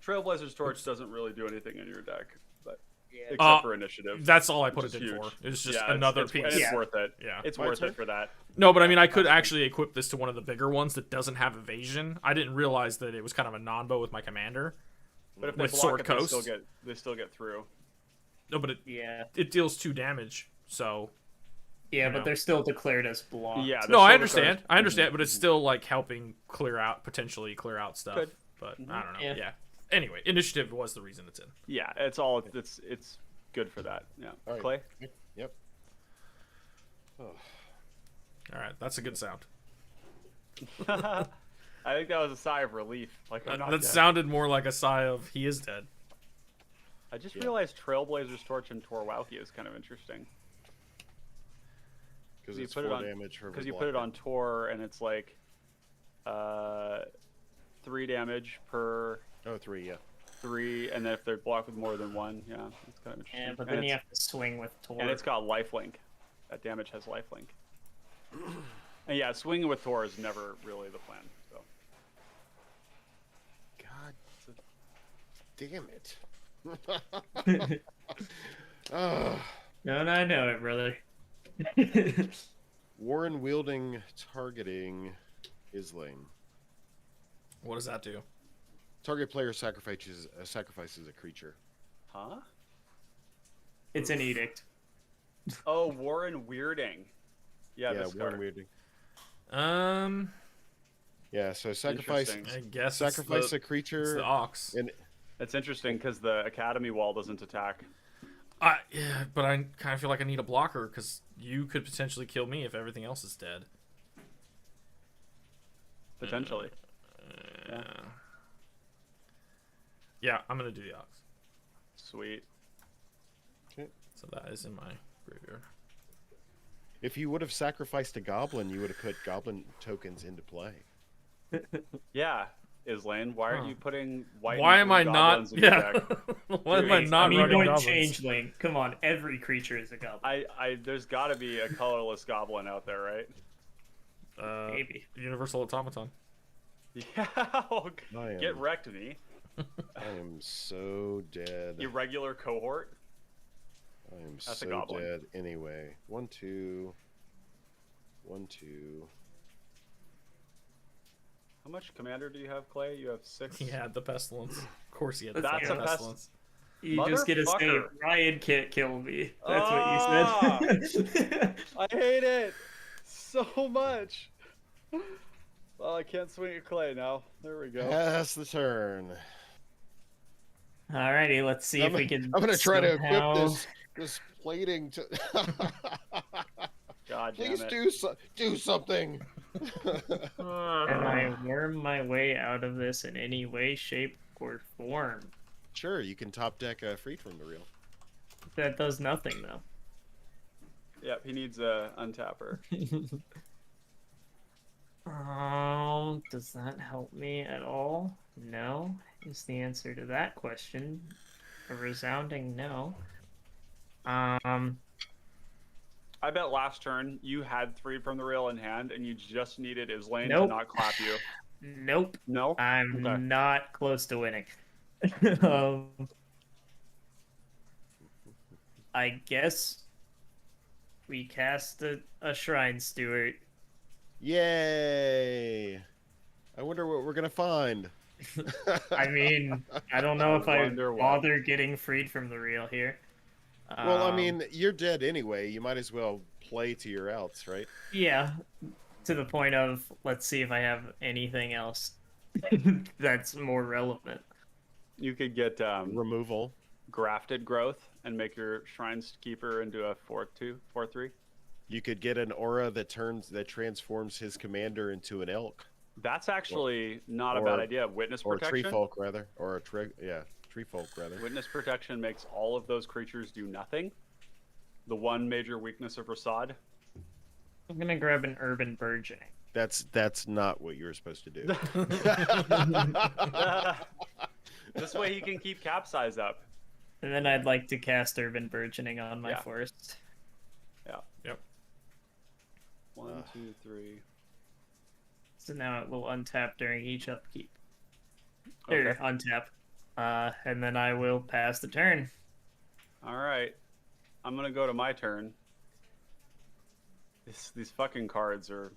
[SPEAKER 2] Trailblazer's Torch doesn't really do anything in your deck, but
[SPEAKER 3] Yeah.
[SPEAKER 2] except for initiative.
[SPEAKER 1] That's all I put
[SPEAKER 2] which
[SPEAKER 1] it
[SPEAKER 2] is
[SPEAKER 1] in for.
[SPEAKER 2] huge.
[SPEAKER 1] It's just
[SPEAKER 2] Yeah,
[SPEAKER 1] another
[SPEAKER 2] it's,
[SPEAKER 1] piece.
[SPEAKER 2] And it's
[SPEAKER 3] Yeah.
[SPEAKER 2] worth it.
[SPEAKER 1] Yeah.
[SPEAKER 2] It's
[SPEAKER 4] My
[SPEAKER 2] worth
[SPEAKER 4] turn?
[SPEAKER 2] it for that.
[SPEAKER 1] No, but I mean, I could actually equip this to one of the bigger ones that doesn't have evasion. I didn't realize that it was kind of a non-bow with my commander.
[SPEAKER 2] But if they
[SPEAKER 1] With
[SPEAKER 2] block
[SPEAKER 1] Sword
[SPEAKER 2] it,
[SPEAKER 1] Coast?
[SPEAKER 2] they still get through.
[SPEAKER 1] No, but
[SPEAKER 3] Yeah.
[SPEAKER 1] it deals 2 damage. So
[SPEAKER 3] Yeah,
[SPEAKER 1] You know.
[SPEAKER 3] but they're still declared as blocked.
[SPEAKER 2] Yeah.
[SPEAKER 1] no,
[SPEAKER 2] they're
[SPEAKER 1] I
[SPEAKER 2] still
[SPEAKER 1] understand.
[SPEAKER 2] declared-
[SPEAKER 1] I understand, but it's still like helping potentially clear out stuff.
[SPEAKER 2] Good.
[SPEAKER 1] But
[SPEAKER 2] Mhm.
[SPEAKER 1] I don't know.
[SPEAKER 3] Yeah.
[SPEAKER 1] Yeah. Anyway, initiative was the reason it's in.
[SPEAKER 2] Yeah, it's good for that. Yeah.
[SPEAKER 4] All right.
[SPEAKER 2] Clay.
[SPEAKER 4] Yep. Oh,
[SPEAKER 1] All right, that's a good sound.
[SPEAKER 2] I think that was a sigh of relief. Like I'm not
[SPEAKER 1] That
[SPEAKER 2] dead.
[SPEAKER 1] sounded more like a sigh of he is dead.
[SPEAKER 2] I just
[SPEAKER 4] Yeah.
[SPEAKER 2] realized Trailblazer's Torch and Torwalki is kind of interesting
[SPEAKER 4] because
[SPEAKER 2] You
[SPEAKER 4] it's
[SPEAKER 2] put it
[SPEAKER 4] 4
[SPEAKER 2] on-
[SPEAKER 4] damage.
[SPEAKER 2] because you put it on Tor and it's like 3 damage per
[SPEAKER 4] Oh, 3, yeah.
[SPEAKER 2] 3, and then if they're blocked with more than 1, yeah, it's kind of interesting.
[SPEAKER 3] Yeah, but
[SPEAKER 2] and
[SPEAKER 3] then you
[SPEAKER 2] it's,
[SPEAKER 3] have to swing with Tor.
[SPEAKER 2] and it's got lifelink. That damage has lifelink. And yeah, swinging with Tor is never really the plan. So
[SPEAKER 4] God damn it. Oh,
[SPEAKER 3] No, I know it, brother.
[SPEAKER 4] Warren wielding targeting Islane.
[SPEAKER 1] What does that do?
[SPEAKER 4] Target player sacrifices a creature.
[SPEAKER 2] huh?
[SPEAKER 3] It's an edict.
[SPEAKER 2] Oh, Warren Weirding. Yeah,
[SPEAKER 4] Yeah,
[SPEAKER 2] this
[SPEAKER 4] Warren
[SPEAKER 2] card.
[SPEAKER 4] wielding. Yeah, so sacrifice
[SPEAKER 2] Interesting.
[SPEAKER 1] I guess
[SPEAKER 4] sacrifice
[SPEAKER 1] it's
[SPEAKER 4] a
[SPEAKER 1] the
[SPEAKER 4] creature
[SPEAKER 1] ox.
[SPEAKER 4] and
[SPEAKER 2] It's interesting because the Academy wall doesn't attack.
[SPEAKER 1] Yeah, but I kind of feel like I need a blocker because you could potentially kill me if everything else is dead.
[SPEAKER 2] Potentially.
[SPEAKER 1] Yeah, I'm gonna do the ox.
[SPEAKER 2] Sweet.
[SPEAKER 1] So that is in my graveyard.
[SPEAKER 4] if you would have sacrificed a goblin, you would have put goblin tokens into play.
[SPEAKER 2] Yeah, Islane, why aren't
[SPEAKER 1] Huh.
[SPEAKER 2] you putting white?
[SPEAKER 1] Why
[SPEAKER 2] and
[SPEAKER 1] am
[SPEAKER 2] blue
[SPEAKER 1] I not?
[SPEAKER 2] goblins in your
[SPEAKER 1] Yeah.
[SPEAKER 2] deck?
[SPEAKER 1] Why am I
[SPEAKER 2] Dude,
[SPEAKER 1] not
[SPEAKER 3] I mean,
[SPEAKER 1] running
[SPEAKER 3] one
[SPEAKER 1] goblins?
[SPEAKER 3] changeling. Come on, every creature is a goblin.
[SPEAKER 2] There's got to be a colorless goblin out there, right?
[SPEAKER 3] Maybe.
[SPEAKER 1] Universal automaton.
[SPEAKER 2] Yeah.
[SPEAKER 4] I am-
[SPEAKER 2] Get wrecked, me.
[SPEAKER 4] I am so dead.
[SPEAKER 2] Irregular cohort.
[SPEAKER 4] I am
[SPEAKER 2] That's a
[SPEAKER 4] so
[SPEAKER 2] goblin.
[SPEAKER 4] dead anyway. 1, 2. 1, 2.
[SPEAKER 2] How much commander do you have, Clay? You have 6.
[SPEAKER 1] He had the pestilence. Of course he had the
[SPEAKER 2] That's
[SPEAKER 1] fucking
[SPEAKER 2] a
[SPEAKER 1] pestilence.
[SPEAKER 3] You just get to say,
[SPEAKER 2] Motherfucker.
[SPEAKER 3] Ryan can't kill me. That's
[SPEAKER 2] Ah!
[SPEAKER 3] what you said.
[SPEAKER 2] I hate it so much. Well, I can't swing at Clay now. There we go.
[SPEAKER 4] Pass the turn.
[SPEAKER 3] Alrighty, let's see if we can.
[SPEAKER 4] I'm gonna try to
[SPEAKER 3] somehow-
[SPEAKER 4] equip this plating to.
[SPEAKER 2] God damn
[SPEAKER 4] Please
[SPEAKER 2] it.
[SPEAKER 4] do something.
[SPEAKER 3] Can I worm my way out of this in any way, shape, or form?
[SPEAKER 4] Sure, you can top deck Freed from the Real.
[SPEAKER 3] That does nothing, though.
[SPEAKER 2] Yep, he needs a untapper.
[SPEAKER 3] Does that help me at all? No, is the answer to that question. A resounding no.
[SPEAKER 2] I bet last turn you had Freed from the Real in hand and you just needed Islane to
[SPEAKER 3] Nope.
[SPEAKER 2] not clap you.
[SPEAKER 3] Nope,
[SPEAKER 2] No?
[SPEAKER 3] I'm
[SPEAKER 2] Okay.
[SPEAKER 3] not close to winning. um, I guess we cast a Shrine Steward.
[SPEAKER 4] Yay! I wonder what we're gonna find.
[SPEAKER 3] I mean, I don't know if I
[SPEAKER 2] wonder why.
[SPEAKER 3] bother getting freed from the reel here.
[SPEAKER 4] Well, I mean, you're dead anyway. You might as well play to your outs, right?
[SPEAKER 3] Yeah, to the point of let's see if I have anything else that's more relevant.
[SPEAKER 2] You could get
[SPEAKER 4] Removal.
[SPEAKER 2] grafted growth and make your Shrine's Keeper into a 4/2, 4/3.
[SPEAKER 4] You could get an aura that transforms his commander into an elk
[SPEAKER 2] That's actually not a
[SPEAKER 4] or-
[SPEAKER 2] bad idea. Witness
[SPEAKER 4] or a tree
[SPEAKER 2] protection.
[SPEAKER 4] folk rather, or a tree folk rather.
[SPEAKER 2] Witness protection makes all of those creatures do nothing. The one major weakness of Rasad.
[SPEAKER 3] I'm gonna grab an urban burgeoning.
[SPEAKER 4] That's not what you're supposed to do.
[SPEAKER 2] This way he can keep capsize up.
[SPEAKER 3] And then I'd like to cast urban burgeoning on my
[SPEAKER 2] Yeah.
[SPEAKER 3] forest.
[SPEAKER 2] Yeah.
[SPEAKER 1] Yep.
[SPEAKER 2] 1, 2, 3.
[SPEAKER 3] So now it will untap during each upkeep.
[SPEAKER 2] Okay.
[SPEAKER 3] Or untap. And then I will pass the turn.
[SPEAKER 2] All right. I'm gonna go to my turn. These fucking cards are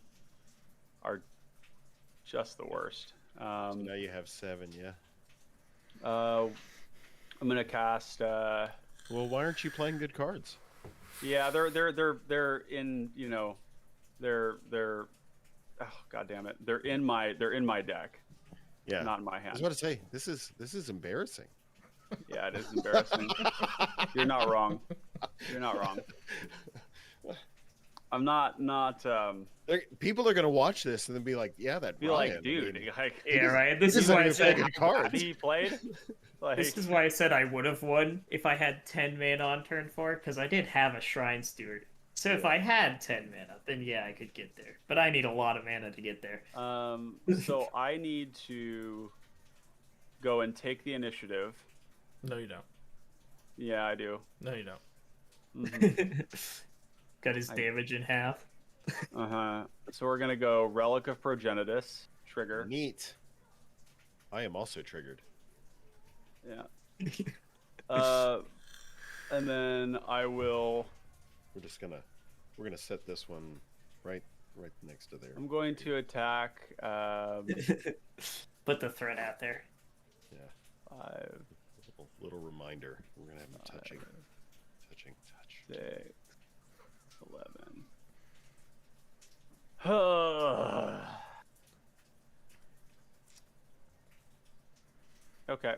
[SPEAKER 2] just the worst.
[SPEAKER 4] So now you have 7, yeah.
[SPEAKER 2] I'm gonna cast.
[SPEAKER 4] Well, why aren't you playing good cards?
[SPEAKER 2] Yeah, they're in, you know, they're oh god damn it. They're in my deck,
[SPEAKER 4] Yeah.
[SPEAKER 2] not in my
[SPEAKER 4] I was
[SPEAKER 2] hand.
[SPEAKER 4] about to say this is embarrassing.
[SPEAKER 2] Yeah, it is embarrassing. You're not wrong. You're not wrong. I'm not
[SPEAKER 4] People are gonna watch this and then be like, "Yeah, that
[SPEAKER 2] be
[SPEAKER 4] Ryan,
[SPEAKER 2] like,
[SPEAKER 4] I
[SPEAKER 2] dude,
[SPEAKER 4] mean,
[SPEAKER 2] like
[SPEAKER 3] Yeah, right. This
[SPEAKER 4] this
[SPEAKER 3] is why I
[SPEAKER 4] even
[SPEAKER 3] said
[SPEAKER 4] good cards."
[SPEAKER 2] he played. Like,
[SPEAKER 3] this is why I said I would have won if I had 10 mana on turn 4, because I did have a Shrine Steward. So if I had 10 mana, then yeah, I could get there. But I need a lot of mana to get there.
[SPEAKER 2] so I need to go and take the initiative.
[SPEAKER 1] No, you don't.
[SPEAKER 2] Yeah, I do.
[SPEAKER 1] No, you don't.
[SPEAKER 3] Got his damage in half.
[SPEAKER 2] So we're gonna go Relic of Progenitus trigger.
[SPEAKER 4] neat. I am also triggered.
[SPEAKER 2] Yeah. And then I will.
[SPEAKER 4] We're gonna set this one right next to there.
[SPEAKER 2] I'm going to attack.
[SPEAKER 3] Put the threat out there.
[SPEAKER 4] Yeah.
[SPEAKER 2] 5,
[SPEAKER 4] Little reminder. We're gonna have him touch.
[SPEAKER 2] 6, 11. Okay.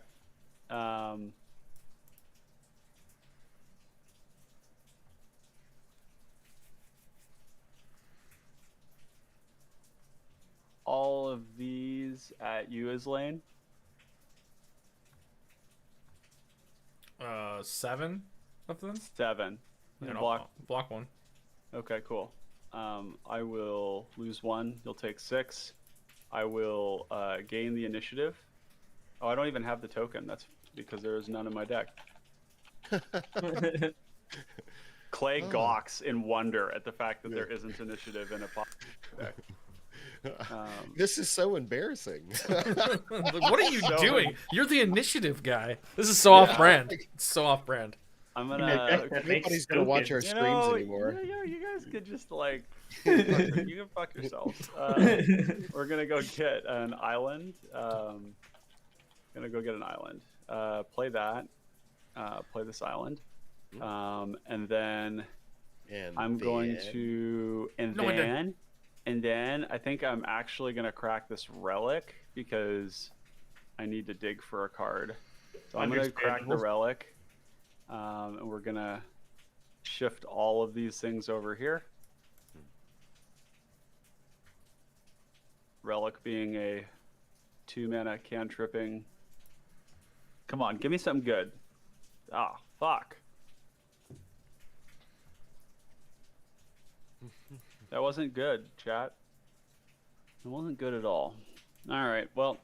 [SPEAKER 2] All of these at you is lane.
[SPEAKER 1] 7 of them.
[SPEAKER 2] 7.
[SPEAKER 1] And
[SPEAKER 2] Block.
[SPEAKER 1] block 1.
[SPEAKER 2] Okay, cool. I will lose 1. You'll take 6. I will gain the initiative. Oh, I don't even have the token. That's because there is none in my deck. Clay gawks in wonder at the fact that there isn't initiative in a deck.
[SPEAKER 4] This is so embarrassing.
[SPEAKER 1] What are you doing? You're the initiative guy. This is so off-brand. It's so off-brand.
[SPEAKER 2] I'm
[SPEAKER 3] That
[SPEAKER 2] gonna.
[SPEAKER 3] makes
[SPEAKER 4] Nobody's gonna watch our
[SPEAKER 3] tokens.
[SPEAKER 4] streams anymore.
[SPEAKER 2] You guys could just like, you can fuck yourselves. We're gonna go get an island. Gonna go get an island. Play that. Play this island. And then I'm going to, and then I think I'm actually gonna crack this relic because I need to dig for a card. So I'm gonna crack the relic. And we're gonna shift all of these things over here. Relic being a 2-mana cantripping. Come on, give me something good. Ah, fuck. That wasn't good, chat. It wasn't good at all. Alright, well,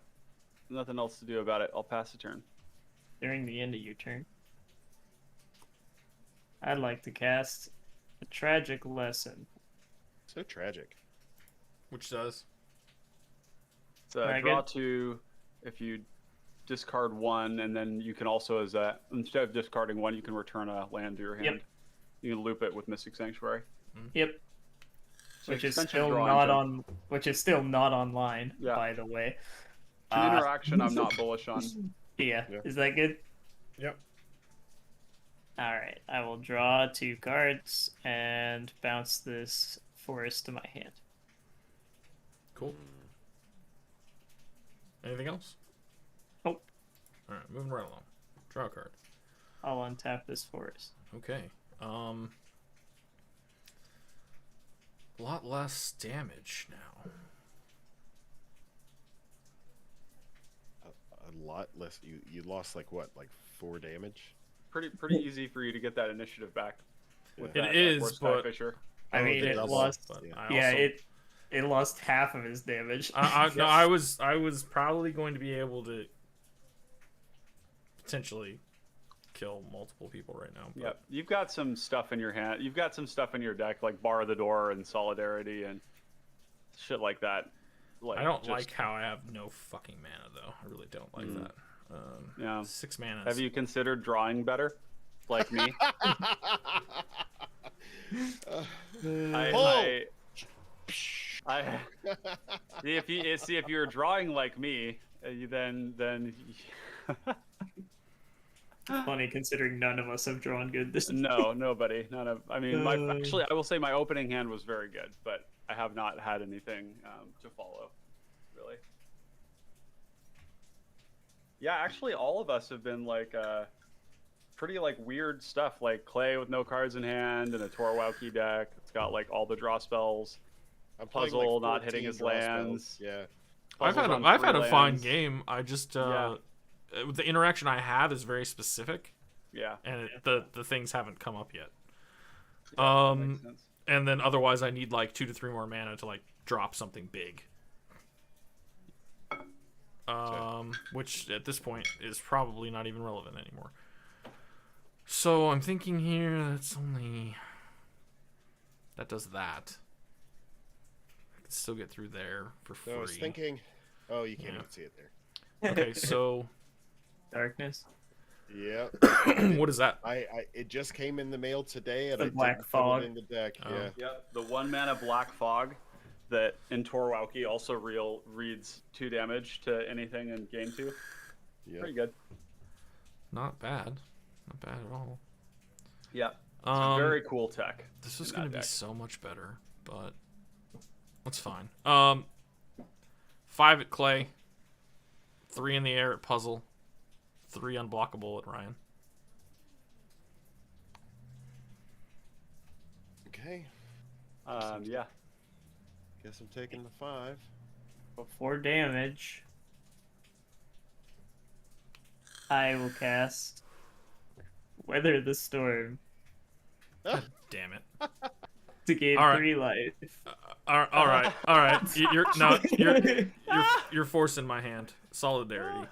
[SPEAKER 2] nothing else to do about it. I'll pass the turn.
[SPEAKER 3] During the end of your turn, I'd like to cast a Tragic Lesson.
[SPEAKER 4] So tragic.
[SPEAKER 1] Which does.
[SPEAKER 2] So draw 2 if you discard 1, and then you can also, as a, instead of discarding 1, you can return a land to your hand.
[SPEAKER 3] Yep.
[SPEAKER 2] You can loop it with Mystic Sanctuary.
[SPEAKER 3] Yep.
[SPEAKER 2] So
[SPEAKER 3] Which is
[SPEAKER 2] extension
[SPEAKER 3] still
[SPEAKER 2] draw
[SPEAKER 3] not
[SPEAKER 2] engine.
[SPEAKER 3] on. Which is still not online,
[SPEAKER 2] Yeah.
[SPEAKER 3] by the way.
[SPEAKER 2] 2 interaction. protection I'm not bullish on.
[SPEAKER 3] Yeah.
[SPEAKER 4] Yeah.
[SPEAKER 3] Is that good?
[SPEAKER 1] Yep.
[SPEAKER 3] All right. I will draw 2 cards and bounce this forest to my hand.
[SPEAKER 1] Cool. Anything else?
[SPEAKER 3] Nope.
[SPEAKER 1] All right, moving right along. Draw a card.
[SPEAKER 3] I'll untap this forest.
[SPEAKER 1] Okay. A lot less damage now.
[SPEAKER 4] A lot less. You lost like what, like 4 damage?
[SPEAKER 2] Pretty easy for you to get that initiative back. With
[SPEAKER 1] It
[SPEAKER 2] that
[SPEAKER 1] is,
[SPEAKER 2] horseback
[SPEAKER 1] but-
[SPEAKER 2] Fisher.
[SPEAKER 3] I
[SPEAKER 4] Oh,
[SPEAKER 3] mean,
[SPEAKER 4] the
[SPEAKER 3] it
[SPEAKER 4] double,
[SPEAKER 3] lost.
[SPEAKER 1] But
[SPEAKER 4] yeah.
[SPEAKER 1] I
[SPEAKER 3] Yeah,
[SPEAKER 1] also,
[SPEAKER 3] it lost half of his damage.
[SPEAKER 1] No, I was probably going to be able to potentially kill multiple people right now. But
[SPEAKER 2] Yep. You've got some stuff in your hand. You've got some stuff in your deck like Bar the Door and Solidarity and shit like that. Like,
[SPEAKER 1] I don't
[SPEAKER 2] just-
[SPEAKER 1] like how I have no fucking mana though. I really don't like that.
[SPEAKER 2] Yeah.
[SPEAKER 1] 6 mana.
[SPEAKER 2] Have you considered drawing better, like me? I see if you're drawing like me, then
[SPEAKER 3] Funny considering none of us have drawn good this.
[SPEAKER 2] no, nobody, none of. I mean,
[SPEAKER 3] Uh.
[SPEAKER 2] actually, I will say my opening hand was very good, but I have not had anything to follow, really. Yeah, actually, all of us have been like pretty like weird stuff, like Clay with no cards in hand and a Torwauki deck. It's got like all the draw spells.
[SPEAKER 4] I'm playing,
[SPEAKER 2] Puzzle
[SPEAKER 4] like,
[SPEAKER 2] not hitting
[SPEAKER 4] 14
[SPEAKER 2] his
[SPEAKER 4] draw spells.
[SPEAKER 2] lands.
[SPEAKER 4] Yeah.
[SPEAKER 1] I've
[SPEAKER 2] Puzzles
[SPEAKER 1] had
[SPEAKER 2] on
[SPEAKER 1] I've
[SPEAKER 2] 3
[SPEAKER 1] had a fine
[SPEAKER 2] lands.
[SPEAKER 1] game. I just
[SPEAKER 2] Yeah.
[SPEAKER 1] the interaction I have is very specific,
[SPEAKER 2] Yeah.
[SPEAKER 1] and the things haven't come up yet.
[SPEAKER 2] Yeah, that makes sense.
[SPEAKER 1] And then otherwise I need like 2 to 3 more mana to like drop something big. Which at this point is probably not even relevant anymore. So I'm thinking here that does that. I can still get through there for free.
[SPEAKER 4] So I was thinking. Oh, you can't
[SPEAKER 1] Yeah.
[SPEAKER 4] even see it there.
[SPEAKER 1] Okay, so
[SPEAKER 3] Darkness.
[SPEAKER 4] Yeah.
[SPEAKER 1] what is that?
[SPEAKER 4] It just came in the mail today, and
[SPEAKER 3] The
[SPEAKER 4] I
[SPEAKER 3] Black
[SPEAKER 4] didn't put
[SPEAKER 3] Fog.
[SPEAKER 4] it in the deck.
[SPEAKER 1] Oh.
[SPEAKER 4] Yeah.
[SPEAKER 2] Yep, the 1 mana Black Fog that in Torwauki also reads 2 damage to anything in game 2.
[SPEAKER 4] Yeah.
[SPEAKER 2] Pretty good.
[SPEAKER 1] Not bad. Not bad at all.
[SPEAKER 2] Yeah. It's a very cool tech.
[SPEAKER 1] This is
[SPEAKER 2] in
[SPEAKER 1] going
[SPEAKER 2] that
[SPEAKER 1] to be
[SPEAKER 2] deck.
[SPEAKER 1] so much better, but that's fine. 5 at Clay, 3 in the air at Puzzle, 3 unblockable at Ryan.
[SPEAKER 4] Okay.
[SPEAKER 2] Yeah.
[SPEAKER 4] Guess I'm taking the 5.
[SPEAKER 3] Before damage, I will cast Weather the Storm
[SPEAKER 1] Damn it.
[SPEAKER 3] to gain
[SPEAKER 1] All right.
[SPEAKER 3] 3 life.
[SPEAKER 1] All right. You're forcing my hand. Solidarity.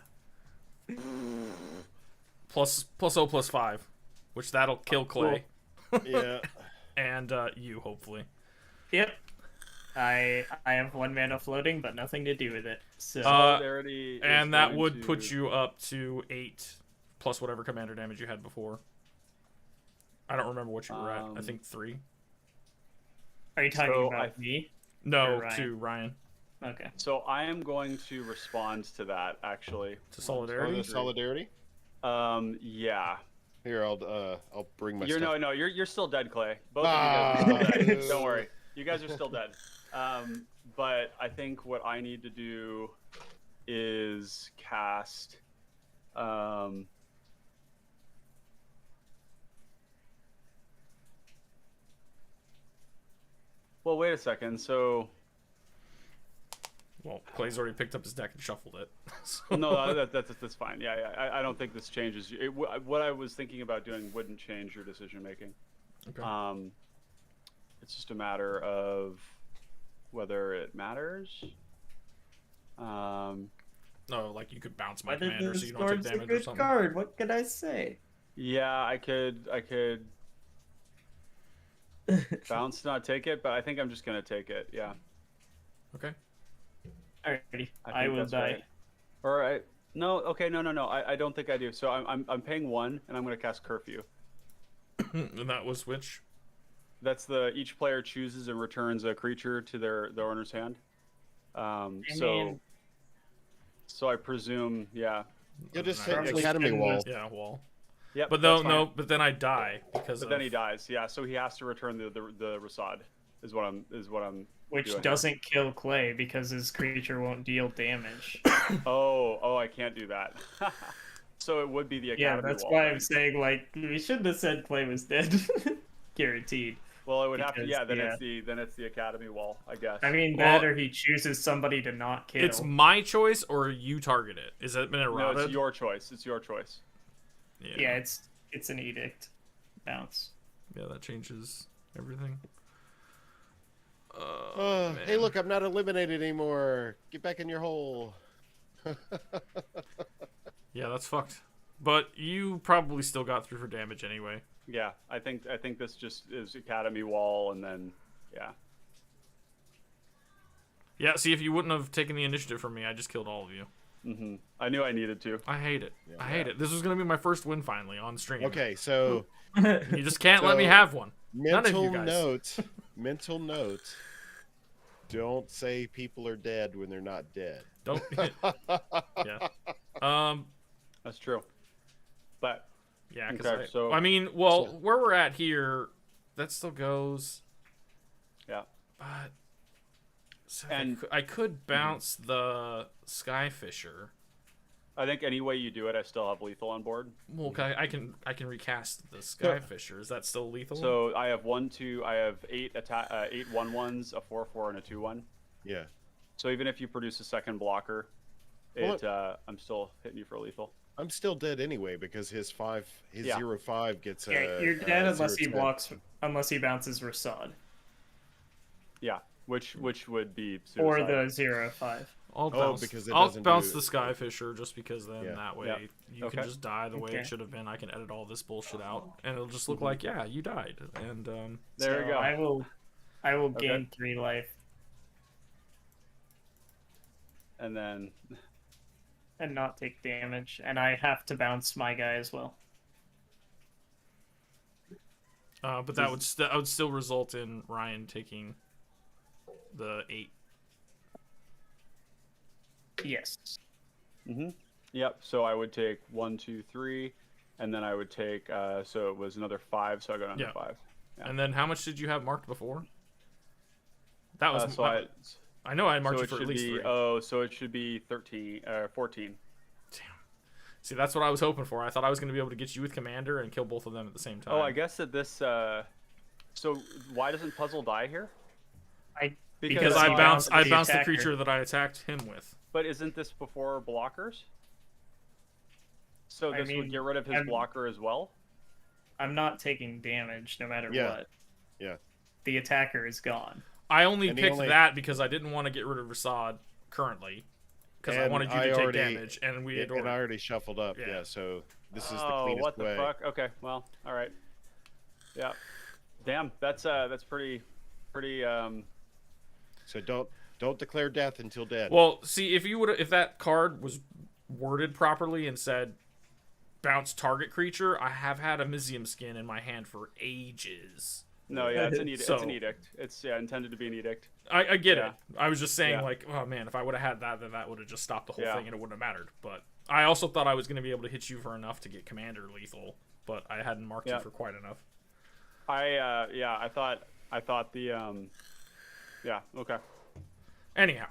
[SPEAKER 1] Plus 0 plus 5, which that'll kill Clay
[SPEAKER 4] Yeah.
[SPEAKER 1] and you hopefully.
[SPEAKER 3] Yep. I have 1 mana floating, but nothing to do with it. So
[SPEAKER 2] Solidarity is
[SPEAKER 1] And that
[SPEAKER 2] going
[SPEAKER 1] would
[SPEAKER 2] to-
[SPEAKER 1] put you up to 8 plus whatever commander damage you had before. I don't remember what you were at. I think 3.
[SPEAKER 3] are you talking
[SPEAKER 2] so
[SPEAKER 3] about me?
[SPEAKER 1] No,
[SPEAKER 3] Or Ryan?
[SPEAKER 1] to Ryan.
[SPEAKER 3] Okay.
[SPEAKER 2] So I am going to respond to that actually.
[SPEAKER 1] To
[SPEAKER 4] Oh,
[SPEAKER 1] Solidarity.
[SPEAKER 4] the solidarity.
[SPEAKER 2] Yeah.
[SPEAKER 4] Here, I'll bring my
[SPEAKER 2] You're
[SPEAKER 4] stuff.
[SPEAKER 2] no, you're still dead, Clay. Both of you guys are still dead.
[SPEAKER 4] Ah.
[SPEAKER 2] Don't worry. You guys are still dead. But I think what I need to do is cast well, wait a second. So
[SPEAKER 1] Well, Clay's already picked up his deck and shuffled it. So-
[SPEAKER 2] no, that's fine. Yeah. I don't think this changes. What I was thinking about doing wouldn't change your decision making.
[SPEAKER 1] Okay.
[SPEAKER 2] It's just a matter of whether it matters.
[SPEAKER 1] No, like you could bounce my
[SPEAKER 5] Weather
[SPEAKER 1] commander
[SPEAKER 5] the
[SPEAKER 1] so you don't take
[SPEAKER 5] Storm's a
[SPEAKER 1] damage or
[SPEAKER 5] good
[SPEAKER 1] something.
[SPEAKER 5] card. What can I say?
[SPEAKER 2] Yeah, I could bounce, not take it, but I think I'm just gonna take it. Yeah.
[SPEAKER 1] Okay.
[SPEAKER 3] Alrighty.
[SPEAKER 2] I
[SPEAKER 3] I
[SPEAKER 2] think
[SPEAKER 3] will
[SPEAKER 2] that's
[SPEAKER 3] die.
[SPEAKER 2] right. All right. No. Okay. No. I don't think I do. So I'm paying 1, and I'm gonna cast Curfew.
[SPEAKER 1] And that was which?
[SPEAKER 2] That's each player chooses and returns a creature to their owner's hand.
[SPEAKER 3] I
[SPEAKER 2] So
[SPEAKER 3] mean,
[SPEAKER 2] So I presume, yeah.
[SPEAKER 4] You'll just
[SPEAKER 1] Alright.
[SPEAKER 4] hit
[SPEAKER 3] Probably
[SPEAKER 4] Academy
[SPEAKER 3] spend
[SPEAKER 4] Wall.
[SPEAKER 3] the-
[SPEAKER 1] Yeah, wall.
[SPEAKER 2] Yep.
[SPEAKER 1] But
[SPEAKER 2] that's
[SPEAKER 1] no,
[SPEAKER 2] fine.
[SPEAKER 1] but then I die because
[SPEAKER 2] But
[SPEAKER 1] of...
[SPEAKER 2] then he dies. Yeah. So he has to return the Rasad. Is what I'm.
[SPEAKER 3] Which
[SPEAKER 2] doing
[SPEAKER 3] doesn't kill Clay because his creature won't deal damage.
[SPEAKER 2] Oh, I can't do that. So it would be the
[SPEAKER 3] Yeah,
[SPEAKER 2] Academy
[SPEAKER 3] that's
[SPEAKER 2] wall.
[SPEAKER 3] why
[SPEAKER 2] then.
[SPEAKER 3] I'm saying, like, we shouldn't have said Clay was dead. Guaranteed.
[SPEAKER 2] Well, it would have to.
[SPEAKER 3] because,
[SPEAKER 2] Yeah. Then
[SPEAKER 3] yeah.
[SPEAKER 2] it's the Academy wall, I guess.
[SPEAKER 3] I mean,
[SPEAKER 1] Well-
[SPEAKER 3] that or he chooses somebody to not kill.
[SPEAKER 1] It's my choice or you target it. Is that been
[SPEAKER 2] no,
[SPEAKER 1] eroded?
[SPEAKER 2] it's your choice. It's your choice.
[SPEAKER 3] Yeah, it's an edict. Bounce.
[SPEAKER 1] Yeah, that changes everything.
[SPEAKER 4] Hey, look, I'm not eliminated anymore. Get back in your hole.
[SPEAKER 1] Yeah, that's fucked. But you probably still got through for damage anyway.
[SPEAKER 2] Yeah. I think this just is Academy wall, and then yeah.
[SPEAKER 1] Yeah, see, if you wouldn't have taken the initiative from me, I just killed all of you.
[SPEAKER 2] Mm-hmm. I knew I needed to.
[SPEAKER 1] I hate it.
[SPEAKER 4] Yeah.
[SPEAKER 1] I hate it. This was going to be my first win finally on stream.
[SPEAKER 4] Okay, so
[SPEAKER 1] You just can't let me
[SPEAKER 4] So-
[SPEAKER 1] have one. None of
[SPEAKER 4] mental
[SPEAKER 1] you guys.
[SPEAKER 4] note. Mental note. Don't say people are dead when they're not dead.
[SPEAKER 1] Don't. Yeah.
[SPEAKER 2] That's true. But
[SPEAKER 1] Yeah, because
[SPEAKER 2] Okay, so-
[SPEAKER 1] I mean, well, where we're at here, that still goes.
[SPEAKER 2] yeah.
[SPEAKER 1] But so
[SPEAKER 2] And-
[SPEAKER 1] I could bounce the Skyfisher.
[SPEAKER 2] I think any way you do it, I still have lethal on board.
[SPEAKER 1] Well, I can recast the Skyfisher. Is that still lethal?
[SPEAKER 2] So I have 1, 2. I have 8 attack, 8 1/1s, a 4/4, and a 2/1.
[SPEAKER 4] Yeah.
[SPEAKER 2] So even if you produce a second blocker,
[SPEAKER 4] Well,
[SPEAKER 2] I'm still hitting you for lethal.
[SPEAKER 4] I'm still dead anyway because his
[SPEAKER 2] Yeah.
[SPEAKER 4] 0/5 gets
[SPEAKER 3] Yeah, you're dead unless he
[SPEAKER 4] 0/10.
[SPEAKER 3] blocks, unless he bounces Rasad.
[SPEAKER 2] Yeah, which would be
[SPEAKER 3] Or
[SPEAKER 2] suicide.
[SPEAKER 3] the 0/5.
[SPEAKER 1] I'll
[SPEAKER 4] Oh,
[SPEAKER 1] bounce,
[SPEAKER 4] because it
[SPEAKER 1] I'll
[SPEAKER 4] doesn't
[SPEAKER 1] bounce
[SPEAKER 4] do-
[SPEAKER 1] the Skyfisher just because then
[SPEAKER 4] Yeah.
[SPEAKER 1] that way
[SPEAKER 2] Yeah.
[SPEAKER 1] you
[SPEAKER 2] Okay.
[SPEAKER 1] can just die the way
[SPEAKER 3] Okay.
[SPEAKER 1] it should have been. I can edit all this bullshit out, and it'll just look like, yeah, you died. And
[SPEAKER 2] There
[SPEAKER 3] So
[SPEAKER 2] you go.
[SPEAKER 3] I will
[SPEAKER 2] Okay.
[SPEAKER 3] gain 3 life
[SPEAKER 2] And then
[SPEAKER 3] and not take damage, and I have to bounce my guy as well.
[SPEAKER 1] but that would still result in Ryan taking the 8.
[SPEAKER 3] Yes.
[SPEAKER 2] Yep. So I would take 1, 2, 3, and then I would take. So it was another 5. So I got another
[SPEAKER 1] Yeah.
[SPEAKER 2] 5. Yeah.
[SPEAKER 1] And then how much did you have marked before? That was
[SPEAKER 2] So
[SPEAKER 1] I know I marked
[SPEAKER 2] so
[SPEAKER 1] you
[SPEAKER 2] it
[SPEAKER 1] for at
[SPEAKER 2] should
[SPEAKER 1] least
[SPEAKER 2] be
[SPEAKER 1] 3.
[SPEAKER 2] so it should be 14.
[SPEAKER 1] See, that's what I was hoping for. I thought I was going to be able to get you with Commander and kill both of them at the same time.
[SPEAKER 2] Oh, I guess that this. So why doesn't Puzzle die here?
[SPEAKER 1] Because
[SPEAKER 3] Because
[SPEAKER 1] I
[SPEAKER 3] he
[SPEAKER 1] bounced
[SPEAKER 3] bounced the
[SPEAKER 1] the
[SPEAKER 3] attacker.
[SPEAKER 1] creature that I attacked him with.
[SPEAKER 2] But isn't this before blockers? So
[SPEAKER 3] I
[SPEAKER 2] this would
[SPEAKER 3] mean,
[SPEAKER 2] get rid of his
[SPEAKER 3] I'm-
[SPEAKER 2] blocker as well.
[SPEAKER 3] I'm not taking damage no matter
[SPEAKER 4] Yeah.
[SPEAKER 3] what.
[SPEAKER 4] Yeah.
[SPEAKER 3] The attacker is gone.
[SPEAKER 1] I only
[SPEAKER 4] And he
[SPEAKER 1] picked
[SPEAKER 4] only-
[SPEAKER 1] that because I didn't want to get rid of Rasad currently. Because I
[SPEAKER 4] And
[SPEAKER 1] wanted you
[SPEAKER 4] I
[SPEAKER 1] to take
[SPEAKER 4] already-
[SPEAKER 1] damage, and we had
[SPEAKER 4] And I
[SPEAKER 1] already...
[SPEAKER 4] already shuffled up.
[SPEAKER 1] Yeah.
[SPEAKER 4] Yeah. So this is the
[SPEAKER 2] Oh,
[SPEAKER 4] cleanest
[SPEAKER 2] what the
[SPEAKER 4] way.
[SPEAKER 2] fuck? Okay, well, all right. Yeah. Damn, that's pretty.
[SPEAKER 4] So don't declare death until dead.
[SPEAKER 1] Well, see, if that card was worded properly and said bounce target creature, I have had a Mizium skin in my hand for ages.
[SPEAKER 2] No, yeah, it's an edict.
[SPEAKER 1] So-
[SPEAKER 2] It's an edict. It's intended to be an edict.
[SPEAKER 1] I get
[SPEAKER 2] Yeah.
[SPEAKER 1] it. I was just saying,
[SPEAKER 2] Yeah.
[SPEAKER 1] like, oh man, if I would have had that, then that would have just stopped the whole
[SPEAKER 2] Yeah.
[SPEAKER 1] thing and it wouldn't have mattered. But I also thought I was going to be able to hit you for enough to get Commander lethal, but I hadn't marked
[SPEAKER 2] Yeah.
[SPEAKER 1] you for quite enough.
[SPEAKER 2] I thought the yeah, okay.
[SPEAKER 1] Anyhow,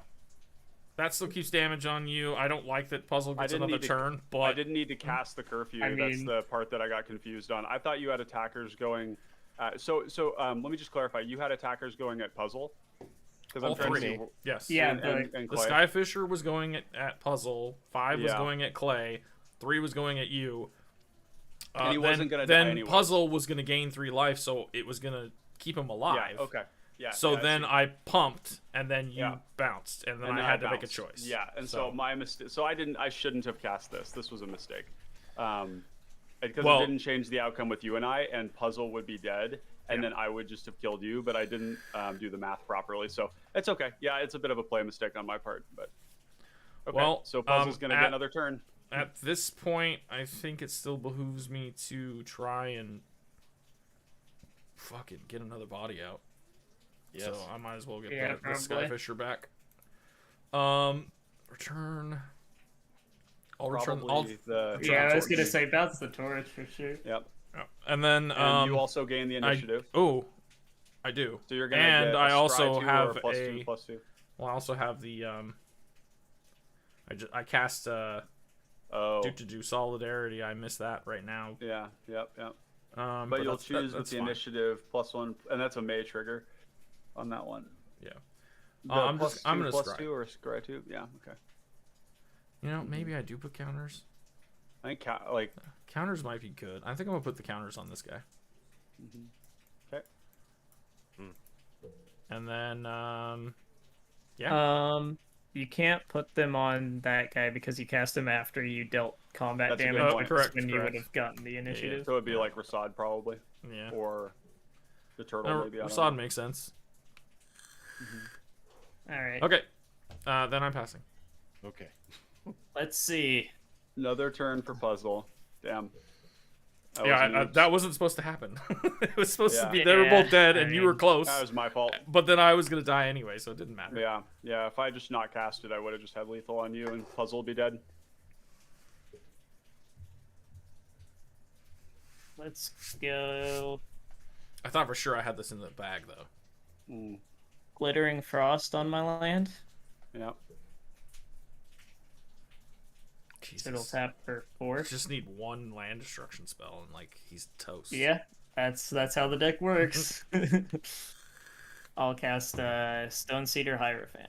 [SPEAKER 1] that still keeps damage on you. I don't like that Puzzle gets
[SPEAKER 2] didn't
[SPEAKER 1] another
[SPEAKER 2] need to-
[SPEAKER 1] turn, but
[SPEAKER 2] I didn't need to cast the curfew.
[SPEAKER 3] I
[SPEAKER 2] That's
[SPEAKER 3] mean-
[SPEAKER 2] the part that I got confused on. I thought you had attackers going. So let me just clarify. You had attackers going at puzzle. Because
[SPEAKER 1] all
[SPEAKER 2] I'm trying to
[SPEAKER 1] three.
[SPEAKER 2] see.
[SPEAKER 1] Yes.
[SPEAKER 3] Yeah,
[SPEAKER 2] And
[SPEAKER 1] The
[SPEAKER 2] Clay.
[SPEAKER 1] Skyfisher was going at Puzzle. 5 was
[SPEAKER 2] Yeah.
[SPEAKER 1] going at Clay. 3 was going at you.
[SPEAKER 2] And he wasn't gonna die
[SPEAKER 1] Then
[SPEAKER 2] anyways.
[SPEAKER 1] Puzzle was going to gain 3 life, so it was going to keep him alive.
[SPEAKER 2] Yeah. Okay. Yeah.
[SPEAKER 1] So
[SPEAKER 2] yeah,
[SPEAKER 1] then
[SPEAKER 2] see.
[SPEAKER 1] I pumped, and then you
[SPEAKER 2] Yeah.
[SPEAKER 1] bounced, and then
[SPEAKER 2] And
[SPEAKER 1] I
[SPEAKER 2] then
[SPEAKER 1] had to make a
[SPEAKER 2] bounced.
[SPEAKER 1] choice.
[SPEAKER 2] Yeah, and so my mistake. So I shouldn't have cast this. This was a mistake. Because
[SPEAKER 1] Well-
[SPEAKER 2] it didn't change the outcome with you and I, and Puzzle would be dead, and then I would just have killed you. But I didn't do the math properly, so it's okay. Yeah, it's a bit of a play mistake on my part, but okay.
[SPEAKER 1] Well,
[SPEAKER 2] so Puzzle's gonna
[SPEAKER 1] at-
[SPEAKER 2] get another turn.
[SPEAKER 1] At this point, I think it still behooves me to try and fucking get another body out.
[SPEAKER 4] Yes.
[SPEAKER 1] So I might as well get
[SPEAKER 3] Yeah,
[SPEAKER 1] the
[SPEAKER 3] probably.
[SPEAKER 1] Skyfisher back. Return. I'll return.
[SPEAKER 2] Probably the
[SPEAKER 3] Yeah, I was
[SPEAKER 2] torch.
[SPEAKER 3] gonna say that's the torch for sure.
[SPEAKER 2] Yep.
[SPEAKER 1] And then
[SPEAKER 2] And you also gain the initiative.
[SPEAKER 1] I do.
[SPEAKER 2] So you're gonna
[SPEAKER 1] and
[SPEAKER 2] get a
[SPEAKER 1] I
[SPEAKER 2] scry
[SPEAKER 1] also
[SPEAKER 2] 2
[SPEAKER 1] have
[SPEAKER 2] or a +2/+2.
[SPEAKER 1] Well, I also have the I cast do solidarity. I miss that right now.
[SPEAKER 2] Yeah. Yep.
[SPEAKER 1] But
[SPEAKER 2] you'll choose with the
[SPEAKER 1] fine.
[SPEAKER 2] initiative +1, and that's a May trigger on that one.
[SPEAKER 1] Yeah.
[SPEAKER 2] The
[SPEAKER 1] I'm gonna
[SPEAKER 2] +2/+2
[SPEAKER 1] scry.
[SPEAKER 2] or scry 2. Yeah. Okay.
[SPEAKER 1] You know, maybe I do put counters.
[SPEAKER 2] I think like
[SPEAKER 1] Counters might be good. I think I'm gonna put the counters on this guy.
[SPEAKER 2] okay.
[SPEAKER 1] And then
[SPEAKER 3] You can't put them on that guy because you cast him after you dealt combat
[SPEAKER 2] That's a good
[SPEAKER 3] damage,
[SPEAKER 2] point.
[SPEAKER 3] which is
[SPEAKER 1] Correct,
[SPEAKER 3] when you
[SPEAKER 1] correct.
[SPEAKER 3] would have gotten the initiative.
[SPEAKER 2] So it'd be like Rasad probably,
[SPEAKER 1] Yeah.
[SPEAKER 2] or the turtle
[SPEAKER 1] No,
[SPEAKER 2] maybe. I don't
[SPEAKER 1] Rasad
[SPEAKER 2] know.
[SPEAKER 1] makes sense.
[SPEAKER 3] All right.
[SPEAKER 1] Okay. Then I'm passing.
[SPEAKER 4] Okay.
[SPEAKER 3] Let's see.
[SPEAKER 2] Another turn for puzzle. Damn.
[SPEAKER 1] That wasn't supposed to happen. It was supposed to
[SPEAKER 2] Yeah.
[SPEAKER 1] be they were both dead and you were close.
[SPEAKER 2] That was my fault.
[SPEAKER 1] But then I was gonna die anyway, so it didn't matter.
[SPEAKER 2] Yeah. If I just not cast it, I would have just had lethal on you, and puzzle would be dead.
[SPEAKER 3] Let's go.
[SPEAKER 1] I thought for sure I had this in the bag though.
[SPEAKER 3] Glittering Frost on my land.
[SPEAKER 2] Yeah.
[SPEAKER 1] Jesus.
[SPEAKER 3] It'll tap for 4.
[SPEAKER 1] Just need one land destruction spell and like he's toast.
[SPEAKER 3] Yeah, that's how the deck works. I'll cast Stone Cedar Hierophant.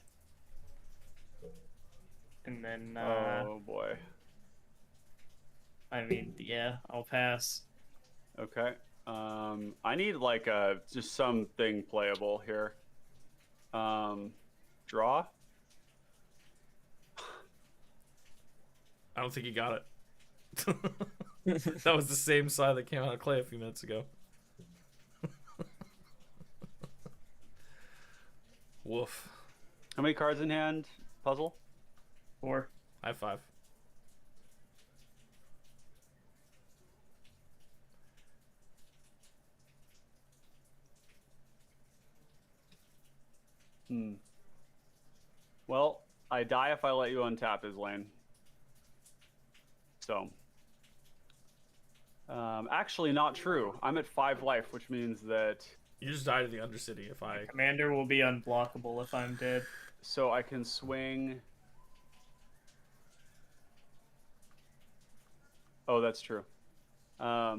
[SPEAKER 3] And then
[SPEAKER 2] Oh boy.
[SPEAKER 3] I mean, yeah, I'll pass.
[SPEAKER 2] Okay. I need like just something playable here. Draw.
[SPEAKER 1] I don't think he got it. That was the same side that came out of Clay a few minutes ago. Woof.
[SPEAKER 2] How many cards in hand? Puzzle.
[SPEAKER 3] 4.
[SPEAKER 1] I have 5.
[SPEAKER 2] Well, I die if I let you untap his lane. So, actually not true. I'm at 5 life, which means that
[SPEAKER 1] You just died to the Undercity if I...
[SPEAKER 3] Commander will be unblockable if I'm dead.
[SPEAKER 2] so I can swing. Oh, that's true.
[SPEAKER 1] I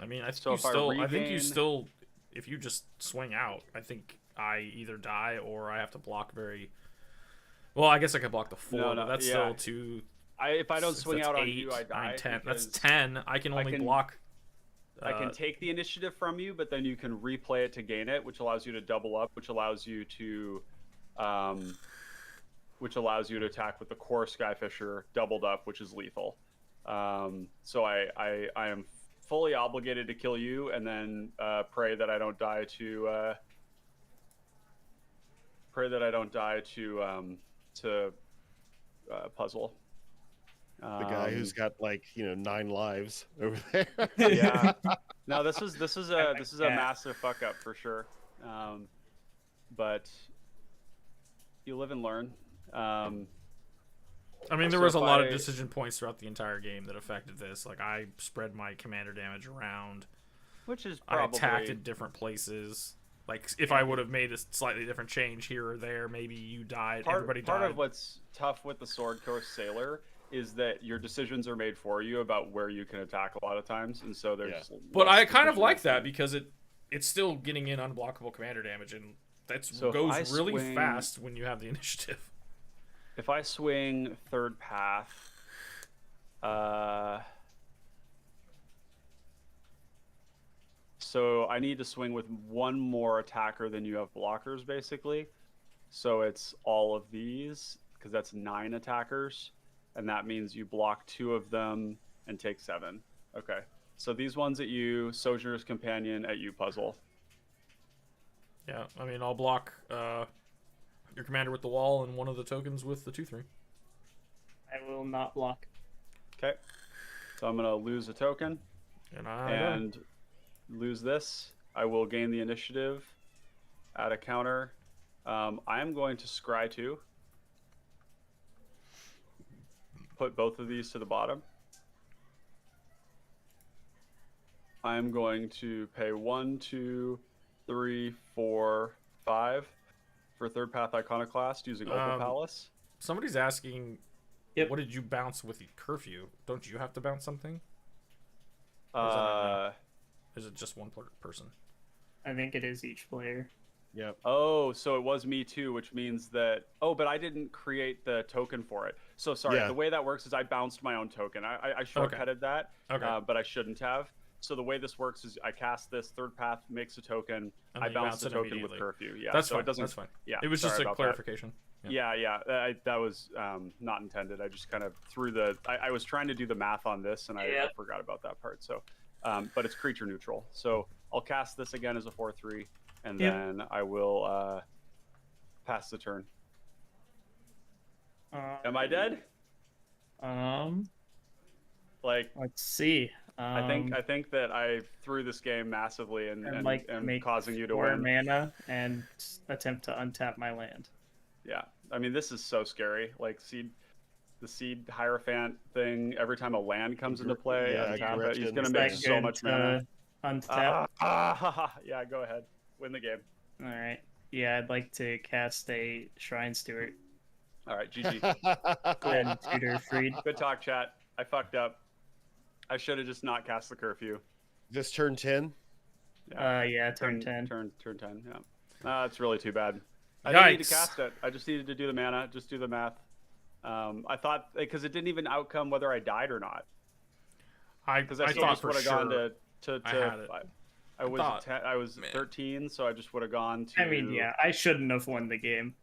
[SPEAKER 1] mean, I
[SPEAKER 2] So if I
[SPEAKER 1] think you
[SPEAKER 2] regain-
[SPEAKER 1] still... If you just swing out, I think I either die or I have to block very... Well, I guess I could block the 4,
[SPEAKER 2] No,
[SPEAKER 1] but that's
[SPEAKER 2] yeah.
[SPEAKER 1] still 2...
[SPEAKER 2] If I don't swing
[SPEAKER 1] that's
[SPEAKER 2] out on
[SPEAKER 1] 8,
[SPEAKER 2] you, I
[SPEAKER 1] 9,
[SPEAKER 2] die.
[SPEAKER 1] 10. That's
[SPEAKER 2] because
[SPEAKER 1] 10. I can only block...
[SPEAKER 2] I can take the initiative from you, but then you can replay it to gain it, which allows you to double up, which allows you to attack with the core Skyfisher doubled up, which is lethal. So I am fully obligated to kill you, and then pray that I don't die to puzzle.
[SPEAKER 4] The guy who's got like 9 lives over there.
[SPEAKER 2] Yeah. No, this is a massive fuck up for sure. But you live and learn.
[SPEAKER 1] I mean, there
[SPEAKER 2] So
[SPEAKER 1] was a
[SPEAKER 2] if
[SPEAKER 1] lot of
[SPEAKER 2] I-
[SPEAKER 1] decision points throughout the entire game that affected this. Like, I spread my commander damage around.
[SPEAKER 2] Which is
[SPEAKER 1] I
[SPEAKER 2] probably
[SPEAKER 1] attacked at different places. Like, if I would have made a slightly different change here or there, maybe you died, everybody died.
[SPEAKER 2] part of what's tough with the Sword Coast Sailor is that your decisions are made for you about where you can attack a lot of times, and so there's.
[SPEAKER 1] But
[SPEAKER 2] less
[SPEAKER 1] I kind of
[SPEAKER 2] decision
[SPEAKER 1] like that
[SPEAKER 2] making.
[SPEAKER 1] because it's still getting in unblockable commander damage, and that
[SPEAKER 2] So if
[SPEAKER 1] goes
[SPEAKER 2] I
[SPEAKER 1] really
[SPEAKER 2] swing-
[SPEAKER 1] fast when you have the initiative.
[SPEAKER 2] If I swing third path, so I need to swing with one more attacker than you have blockers, basically. So it's all of these, because that's 9 attackers, and that means you block 2 of them and take 7. Okay. So these ones at you, Sojourner's Companion at you, puzzle.
[SPEAKER 1] Yeah, I mean, I'll block your commander with the wall and one of the tokens with the 2/3.
[SPEAKER 3] I will not block.
[SPEAKER 2] Okay. So I'm gonna lose a token
[SPEAKER 1] And
[SPEAKER 2] lose this. I will gain the initiative. Add a counter. I am going to scry 2. put both of these to the bottom. I'm going to pay 1, 2, 3, 4, 5 for Third Path Iconoclast using Opal Palace.
[SPEAKER 1] Somebody's asking,
[SPEAKER 3] Yep.
[SPEAKER 1] what did you bounce with the curfew? Don't you have to bounce something? Is it just one person?
[SPEAKER 3] I think it is each player.
[SPEAKER 4] Yep.
[SPEAKER 2] Oh, so it was me too, which means that... Oh, but I didn't create the token for it. So sorry,
[SPEAKER 4] Yeah.
[SPEAKER 2] the way that works is I bounced my own token. I shortcutted that, but I shouldn't have. So the way this works is I cast this, Third Path makes a token,
[SPEAKER 1] And
[SPEAKER 2] I
[SPEAKER 1] then you
[SPEAKER 2] bounce the
[SPEAKER 1] it
[SPEAKER 2] token with
[SPEAKER 1] immediately.
[SPEAKER 2] curfew. Yeah,
[SPEAKER 1] That's
[SPEAKER 2] so
[SPEAKER 1] fine.
[SPEAKER 2] it doesn't...
[SPEAKER 1] That's fine.
[SPEAKER 2] Yeah,
[SPEAKER 1] It was just
[SPEAKER 2] sorry
[SPEAKER 1] a
[SPEAKER 2] about
[SPEAKER 1] clarification.
[SPEAKER 2] That. Yeah. That was not intended. I just kind of threw the... I was trying to do the math on this, and I forgot about that part. So, but it's creature neutral. So I'll cast this again as a 4/3, and then I will pass the turn. Am I dead? Like,
[SPEAKER 3] let's see.
[SPEAKER 2] I think that I threw this game massively and
[SPEAKER 3] make
[SPEAKER 2] causing you to
[SPEAKER 3] 4
[SPEAKER 2] win.
[SPEAKER 3] mana and attempt to untap my land.
[SPEAKER 2] Yeah, I mean, this is so scary. Like the seed hierophant thing. Every time a land comes into play, untap it. He's gonna make so much mana.
[SPEAKER 3] Untap.
[SPEAKER 2] Yeah, go ahead. Win the game.
[SPEAKER 3] All right. Yeah, I'd like to cast a Shrine Steward
[SPEAKER 2] All right, GG.
[SPEAKER 3] and Tutor Freed.
[SPEAKER 2] Good talk, chat. I fucked up. I should have just not cast the curfew.
[SPEAKER 4] This turn 10.
[SPEAKER 3] Yeah, turn 10.
[SPEAKER 2] Turn 10. Yeah. That's really too bad. I
[SPEAKER 1] Yikes.
[SPEAKER 2] didn't need to cast it. I just needed to do the mana. Just do the math. I thought because it didn't even outcome whether I died or not. Because I
[SPEAKER 1] thought
[SPEAKER 2] just
[SPEAKER 1] for
[SPEAKER 2] would have
[SPEAKER 1] sure
[SPEAKER 2] gone to
[SPEAKER 1] I had it.
[SPEAKER 2] I was 13, so I just would have gone to.
[SPEAKER 3] I mean, yeah, I shouldn't have won the game.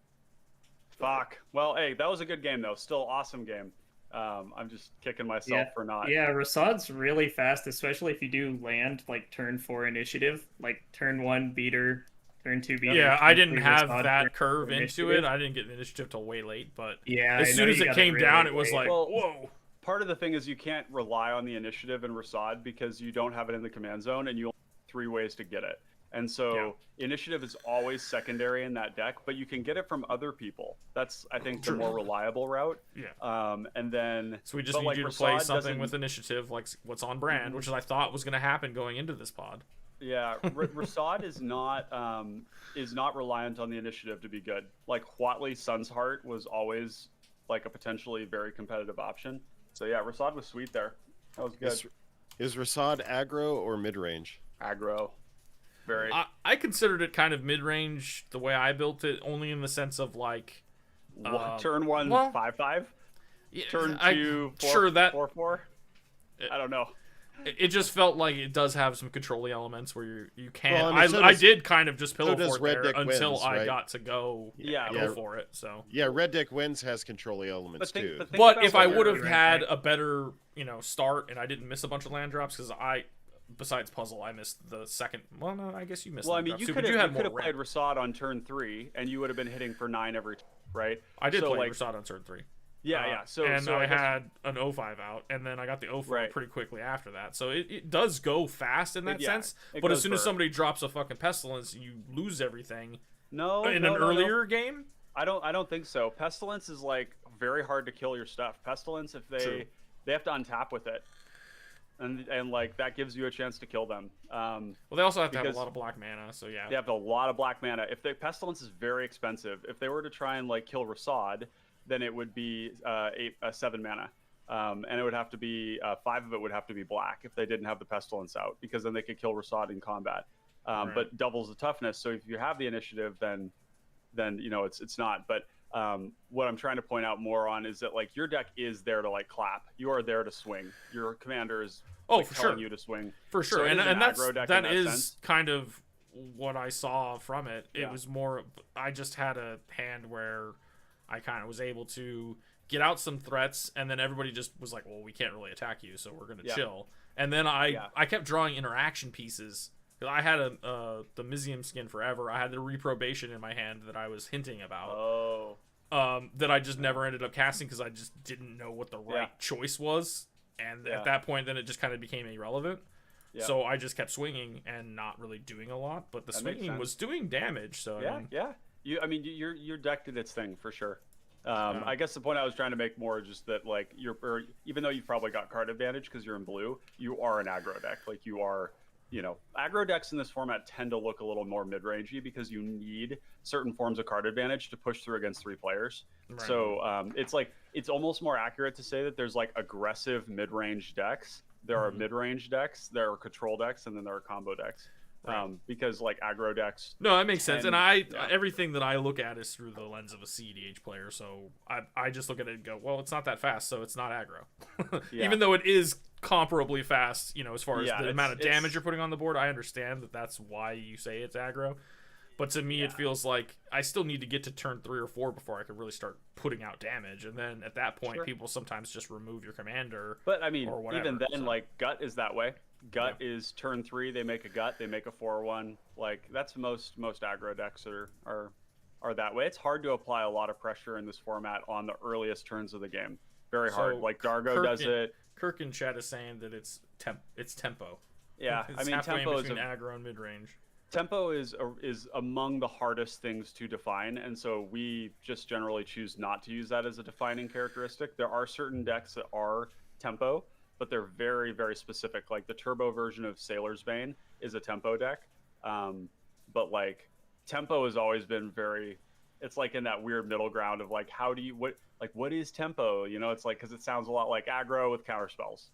[SPEAKER 2] Fuck. Well, hey, that was a good game though. Still awesome game. I'm just kicking myself for not.
[SPEAKER 3] Yeah, Rasad's really fast, especially if you do land like turn 4 initiative, like turn 1 beater, turn 2 beater.
[SPEAKER 1] Yeah, I didn't have
[SPEAKER 3] Rasad,
[SPEAKER 1] that curve into
[SPEAKER 3] initiative.
[SPEAKER 1] it. I didn't get the initiative till way late, but
[SPEAKER 3] Yeah,
[SPEAKER 1] as soon as it came down, it was like,
[SPEAKER 2] Well,
[SPEAKER 1] whoa.
[SPEAKER 2] Part of the thing is you can't rely on the initiative in Rasad because you don't have it in the command zone, and you only have 3 ways to get it. And so initiative is always secondary in that deck, but you can get it from other people. That's, I think, the more reliable route.
[SPEAKER 1] Yeah.
[SPEAKER 2] And then...
[SPEAKER 1] So we just need you to play something with initiative, like what's on brand, which is I thought was going to happen going into this pod.
[SPEAKER 2] Yeah, Rasad is not reliant on the initiative to be good. Like Huatli Sun's Heart was always like a potentially very competitive option. So yeah, Rasad was sweet there. That was good.
[SPEAKER 4] Is Rasad aggro or mid range?
[SPEAKER 2] Aggro. Very.
[SPEAKER 1] I considered it kind of mid range the way I built it, only in the sense of like
[SPEAKER 2] turn 1 5/5.
[SPEAKER 1] Yeah,
[SPEAKER 2] Turn 2 4/4. I don't know.
[SPEAKER 1] It just felt like it does have some controlling elements where you can.
[SPEAKER 4] Well, I mean,
[SPEAKER 1] I did kind of just pillow
[SPEAKER 4] does
[SPEAKER 1] fort there
[SPEAKER 4] Red Dick
[SPEAKER 1] until
[SPEAKER 4] Winds,
[SPEAKER 1] I
[SPEAKER 4] right?
[SPEAKER 1] got to go for it. So
[SPEAKER 4] yeah, Red Dick Winds has controlling elements too.
[SPEAKER 1] But if I would have had a better start and I didn't miss a bunch of land drops because besides puzzle, I missed the second. Well, no, I guess you missed.
[SPEAKER 2] Well, I
[SPEAKER 1] land
[SPEAKER 2] mean,
[SPEAKER 1] drops
[SPEAKER 2] you
[SPEAKER 1] too,
[SPEAKER 2] could
[SPEAKER 1] but
[SPEAKER 2] have
[SPEAKER 1] more
[SPEAKER 2] played Rasad on turn 3, and you would have been hitting for 9 every time, right?
[SPEAKER 1] I did play Rasad on turn 3.
[SPEAKER 2] Yeah. So
[SPEAKER 1] I had an 05 out, and then I got the 04 pretty quickly after that. So it does go fast in that sense. But as soon as somebody drops a fucking pestilence, you lose everything. In an earlier game.
[SPEAKER 2] I don't think so. Pestilence is like very hard to kill your stuff. Pestilence, if they have to untap with it. And like that gives you a chance to kill them.
[SPEAKER 1] Well, they also have to have a lot of black mana, so yeah.
[SPEAKER 2] They have a lot of black mana. If the pestilence is very expensive, if they were to try and like kill Rasad, then it would be 7 mana, and it would have to be 5 of it would have to be black if they didn't have the pestilence out, because then they could kill Rasad in combat. But doubles the toughness. So if you have the initiative, then it's not. But what I'm trying to point out more on is that like your deck is there to like clap. You are there to swing. Your commander is telling you to swing.
[SPEAKER 1] For sure.
[SPEAKER 2] So
[SPEAKER 1] and that is
[SPEAKER 2] sense.
[SPEAKER 1] kind of what I saw from it. It was more I just had a hand where I kind of was able to get out some threats, and then everybody just was like, well, we can't really attack you, so we're going to chill. And then I kept drawing interaction pieces. I had the Mizium skin forever. I had the reprobation in my hand that I was hinting about. That I just never ended up casting because I just didn't know what the right choice was. And at that point, then it just kind of became irrelevant. Yeah. So I just kept swinging and not really doing a lot. But the swinging was doing damage. So
[SPEAKER 2] your deck did its thing for sure. I guess the point I was trying to make more just that like even though you've probably got card advantage because you're in blue, you are an aggro deck. Like you are, aggro decks in this format tend to look a little more mid-rangey because you need certain forms of card advantage to push through against 3 players. Right. So it's almost more accurate to say that there's like aggressive mid-range decks. There are mid-range decks, there are control decks, and then there are combo decks. Right. Because like aggro decks.
[SPEAKER 1] No, that makes sense. And everything that I look at is through the lens of a cEDH player. So I just look at it and go, well, it's not that fast, so it's not aggro. Even though it is comparably fast, as far as the amount of damage you're putting on the board, I understand that that's why you say it's aggro. But to me, it feels like I still need to get to turn 3 or 4 before I can really start putting out damage. And then at that point, people sometimes just remove your commander.
[SPEAKER 2] But I mean, even then, like Gut is that way. Gut is turn 3, they make a Gut, they make a 4/1. Like that's most aggro decks are that way. It's hard to apply a lot of pressure in this format on the earliest turns of the game. Very hard. Like Dargo does it.
[SPEAKER 1] Kirk in chat is saying that it's tempo.
[SPEAKER 2] Yeah,
[SPEAKER 1] it's tempo between aggro and mid range.
[SPEAKER 2] Tempo is among the hardest things to define, and so we just generally choose not to use that as a defining characteristic. There are certain decks that are tempo, but they're very, very specific. Like the turbo version of Sailor's Bane is a tempo deck. But like tempo has always been it's like in that weird middle ground of like, what is tempo? It's like, cause it sounds a lot like aggro with counter spells.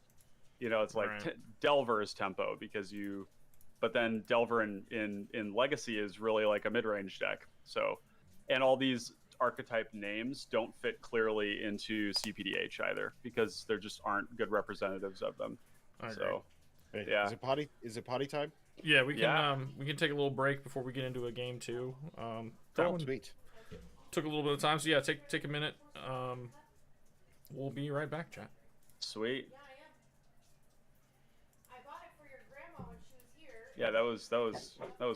[SPEAKER 2] It's like Delver is tempo but then Delver in Legacy is really like a mid-range deck. So, and all these archetype names don't fit clearly into cPDH either because there just aren't good representatives of them. So, yeah.
[SPEAKER 4] Is it potty time?
[SPEAKER 1] Yeah, we can take a little break before we get into a game too.
[SPEAKER 4] Sweet.
[SPEAKER 1] Took a little bit of time, so yeah, take a minute. We'll be right back, chat.
[SPEAKER 2] Sweet. Yeah, that was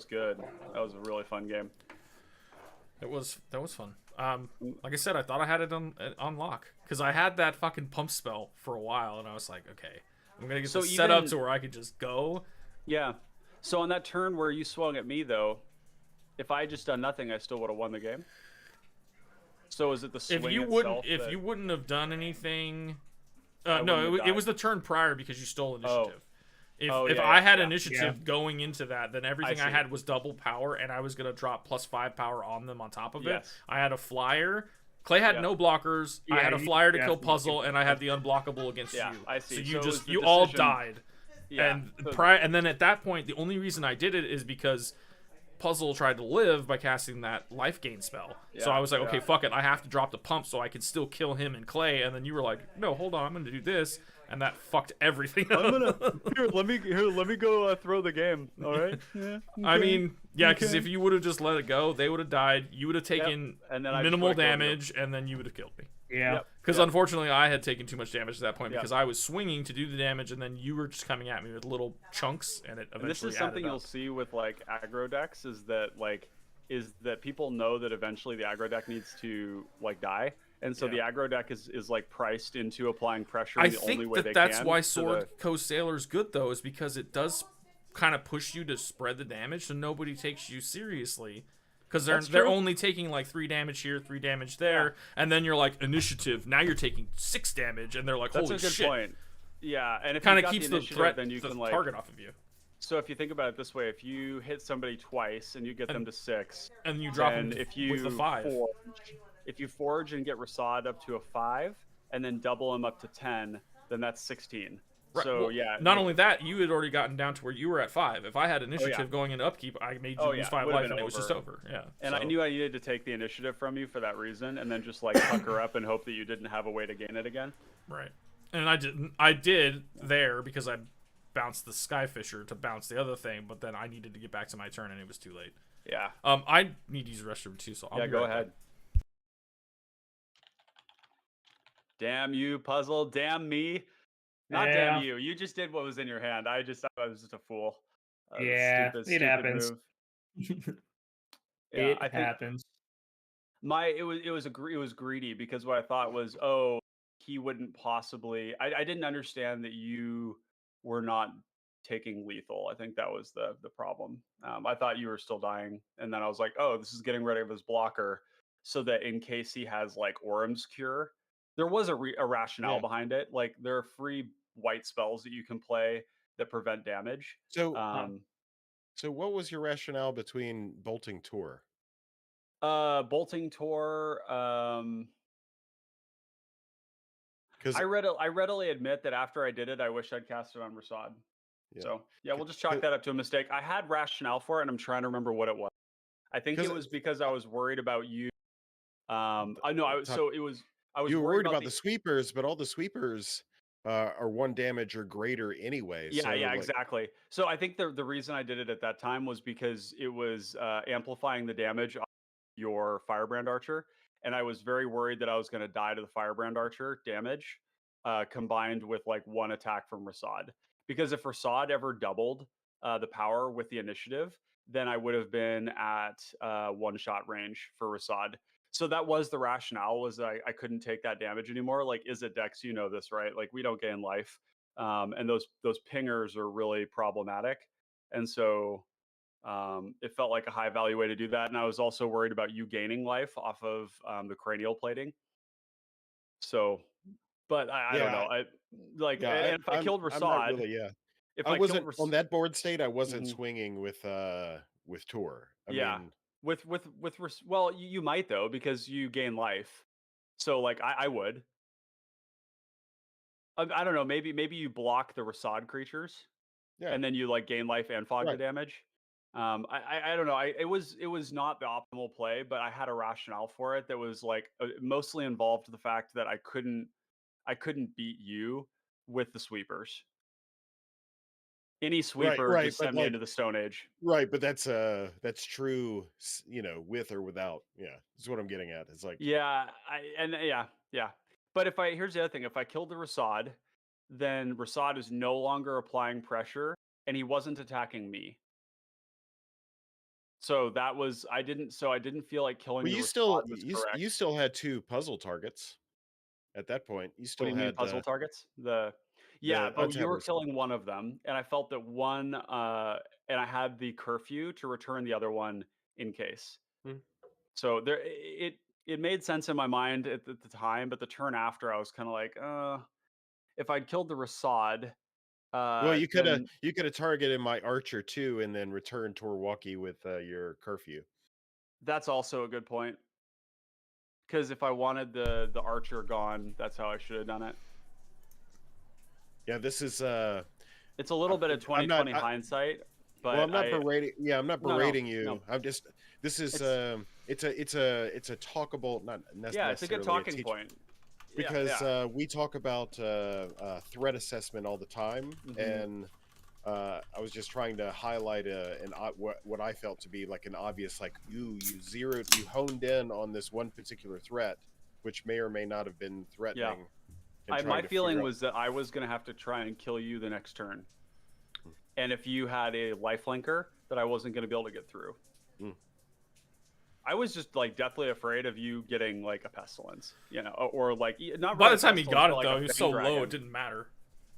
[SPEAKER 2] good. That was a really fun game.
[SPEAKER 1] That was fun. Like I said, I thought I had it on lock because I had that fucking pump spell for a while, and I was like, okay, I'm gonna get this set up to where I could just go.
[SPEAKER 2] Yeah. So on that turn where you swung at me, though, if I had just done nothing, I still would have won the game. So is it the swing itself?
[SPEAKER 1] If you wouldn't have done anything, no, it was the turn prior because you stole initiative. If I had initiative going into that, then everything I had was double power, and I was going to drop +5 power on them on top of it. I had a flyer. Clay had no blockers. I had a flyer to kill Puzzle, and I had the unblockable against you.
[SPEAKER 2] I see.
[SPEAKER 1] So you all died. And then at that point, the only reason I did it is because Puzzle tried to live by casting that life gain spell. So I was like, okay, fuck it. I have to drop the pump so I can still kill him and Clay. And then you were like, no, hold on, I'm going to do this. And that fucked everything up.
[SPEAKER 2] Let me go throw the game. All right. Yeah. Okay.
[SPEAKER 1] I mean, because if you would have just let it go, they would have died. You would have taken minimal damage, and then you would have killed me.
[SPEAKER 3] Yeah.
[SPEAKER 1] Because unfortunately, I had taken too much damage at that point because I was swinging to do the damage, and then you were just coming at me with little chunks, and it eventually. And this
[SPEAKER 2] is something you'll see with like aggro decks is that people know that eventually the aggro deck needs to like die. And so the aggro deck is like priced into applying pressure in the only way they can.
[SPEAKER 1] That's why Sword Coast Sailor's good, though, is because it does kind of push you to spread the damage so nobody takes you seriously. Because they're only taking like 3 damage here, 3 damage there, and then you're like, initiative, now you're taking 6 damage, and they're like, holy shit.
[SPEAKER 2] That's a good point. Yeah, and if
[SPEAKER 1] kind
[SPEAKER 2] of
[SPEAKER 1] keeps the threat, then you can like target off of you.
[SPEAKER 2] So if you think about it this way, if you hit somebody twice and you get them to 6,
[SPEAKER 1] and you drop them with the 5.
[SPEAKER 2] If you forge and get Rasad up to a 5, and then double him up to 10, then that's 16.
[SPEAKER 1] Right.
[SPEAKER 2] So
[SPEAKER 1] well, not only that, you had already gotten down to where you were at 5. If I had initiative going into upkeep, I made you lose 5 life, and it was just over. Yeah.
[SPEAKER 2] And I knew I needed to take the initiative from you for that reason, and then just like pucker up and hope that you didn't have a way to gain it again.
[SPEAKER 1] Right. And I didn't. I did there because I bounced the Skyfisher to bounce the other thing, but then I needed to get back to my turn, and it was too late.
[SPEAKER 2] Yeah.
[SPEAKER 1] I need to use the restroom too, so I'll be
[SPEAKER 2] go
[SPEAKER 1] right
[SPEAKER 2] ahead.
[SPEAKER 1] Back.
[SPEAKER 2] Damn you, Puzzle. Damn me. Not damn you. You just did what was in your hand. I was just a fool.
[SPEAKER 3] It happens. It happens.
[SPEAKER 2] It was greedy because what I thought was, he wouldn't possibly. I didn't understand that you were not taking lethal. I think that was the problem. I thought you were still dying, and then I was like, oh, this is getting rid of his blocker. so that in case he has like Orm's Cure, there was a rationale
[SPEAKER 4] Yeah.
[SPEAKER 2] behind it. Like there are free white spells that you can play that prevent damage.
[SPEAKER 4] So,
[SPEAKER 2] Um,
[SPEAKER 4] so what was your rationale between bolting Tor?
[SPEAKER 2] Bolting Tor.
[SPEAKER 4] Because
[SPEAKER 2] I readily admit that after I did it, I wish I'd cast it on Rasad.
[SPEAKER 4] yeah,
[SPEAKER 2] So yeah, we'll just chalk
[SPEAKER 4] 'cause-
[SPEAKER 2] that up to a mistake. I had rationale for it, and I'm trying to remember what it was. I think it
[SPEAKER 4] 'cause,
[SPEAKER 2] was because I was worried about you. I know.
[SPEAKER 4] talk-
[SPEAKER 2] I was
[SPEAKER 4] you were
[SPEAKER 2] worried
[SPEAKER 4] worried about
[SPEAKER 2] the
[SPEAKER 4] the sweepers, but all the sweepers are 1 damage or greater anyway.
[SPEAKER 2] Yeah,
[SPEAKER 4] So
[SPEAKER 2] yeah,
[SPEAKER 4] like,
[SPEAKER 2] exactly. So I think the reason I did it at that time was because it was amplifying the damage on your Firebrand Archer, and I was very worried that I was going to die to the Firebrand Archer damage, combined with like 1 attack from Rasad. Because if Rasad ever doubled the power with the initiative, then I would have been at 1-shot range for Rasad. So that was the rationale, was I couldn't take that damage anymore. Like, is it Dex? You know this, right? Like, we don't gain life, and those pingers are really problematic. And so it felt like a high value way to do that. And I was also worried about you gaining life off of the cranial plating. So, but I don't know.
[SPEAKER 4] yeah,
[SPEAKER 2] I like,
[SPEAKER 4] yeah,
[SPEAKER 2] and if I killed
[SPEAKER 4] I'm not
[SPEAKER 2] Rasad,
[SPEAKER 4] really, yeah.
[SPEAKER 2] if
[SPEAKER 4] I
[SPEAKER 2] I killed
[SPEAKER 4] wasn't
[SPEAKER 2] Ras-
[SPEAKER 4] on that board state. I wasn't
[SPEAKER 2] Mhm.
[SPEAKER 4] swinging with Tor. I
[SPEAKER 2] Yeah,
[SPEAKER 4] mean,
[SPEAKER 2] well, you might though, because you gain life. So like, I would. I don't know. Maybe you block the Rasad creatures,
[SPEAKER 4] yeah,
[SPEAKER 2] and then you like gain life and fog the
[SPEAKER 4] right.
[SPEAKER 2] damage. I don't know. It was not the optimal play, but I had a rationale for it that was like mostly involved the fact that I couldn't beat you with the sweepers. Any
[SPEAKER 4] Right,
[SPEAKER 2] sweeper
[SPEAKER 4] right,
[SPEAKER 2] just
[SPEAKER 4] but
[SPEAKER 2] sent me
[SPEAKER 4] like,
[SPEAKER 2] into the Stone Age.
[SPEAKER 4] right, but that's true, with or without. Yeah, that's what I'm getting at. It's like,
[SPEAKER 2] Yeah, yeah. But here's the other thing: if I killed the Rasad, then Rasad is no longer applying pressure, and he wasn't attacking me. So I didn't feel like killing
[SPEAKER 4] well,
[SPEAKER 2] the
[SPEAKER 4] you
[SPEAKER 2] Rasad
[SPEAKER 4] still
[SPEAKER 2] was
[SPEAKER 4] you
[SPEAKER 2] correct.
[SPEAKER 4] still had 2 puzzle targets at that point. You
[SPEAKER 2] What do
[SPEAKER 4] still
[SPEAKER 2] you mean
[SPEAKER 4] had
[SPEAKER 2] puzzle targets? Yeah,
[SPEAKER 4] the
[SPEAKER 2] but you were
[SPEAKER 4] untapped.
[SPEAKER 2] killing one of them, and I felt that one, and I had the curfew to return the other one in case.
[SPEAKER 4] Hmm.
[SPEAKER 2] So it made sense in my mind at the time, but the turn after, I was kind of like, if I'd killed the Rasad,
[SPEAKER 4] Well,
[SPEAKER 2] then
[SPEAKER 4] you coulda targeted my archer too, and then returned Torwalkie with your curfew.
[SPEAKER 2] that's also a good point. Because if I wanted the archer gone, that's how I should have done it.
[SPEAKER 4] Yeah, this is
[SPEAKER 2] It's a little bit of
[SPEAKER 4] I'm not.
[SPEAKER 2] 2020 hindsight,
[SPEAKER 4] Well, I'm
[SPEAKER 2] but
[SPEAKER 4] not berating. Yeah, I'm not
[SPEAKER 2] no,
[SPEAKER 4] berating you.
[SPEAKER 2] no.
[SPEAKER 4] I'm just. This is
[SPEAKER 2] It's
[SPEAKER 4] it's a talkable, not
[SPEAKER 2] Yeah, it's a good
[SPEAKER 4] necessarily a
[SPEAKER 2] talking point. Yeah,
[SPEAKER 4] because
[SPEAKER 2] yeah.
[SPEAKER 4] we talk about threat assessment all the time,
[SPEAKER 2] Mhm.
[SPEAKER 4] and I was just trying to highlight what I felt to be like an obvious, like, you honed in on this one particular threat, which may or may not have been threatening. And
[SPEAKER 2] My
[SPEAKER 4] trying to
[SPEAKER 2] feeling
[SPEAKER 4] figure out.
[SPEAKER 2] was that I was going to have to try and kill you the next turn. And if you had a lifelinker, that I wasn't going to be able to get through.
[SPEAKER 4] Mm.
[SPEAKER 2] I was just like deathly afraid of you getting like a pestilence, or like not.
[SPEAKER 1] By
[SPEAKER 2] really
[SPEAKER 1] the time he
[SPEAKER 2] pestilence,
[SPEAKER 1] got
[SPEAKER 2] but,
[SPEAKER 1] it
[SPEAKER 2] like, a
[SPEAKER 1] though, he was
[SPEAKER 2] Bane
[SPEAKER 1] so low
[SPEAKER 2] Dragon.
[SPEAKER 1] it didn't matter.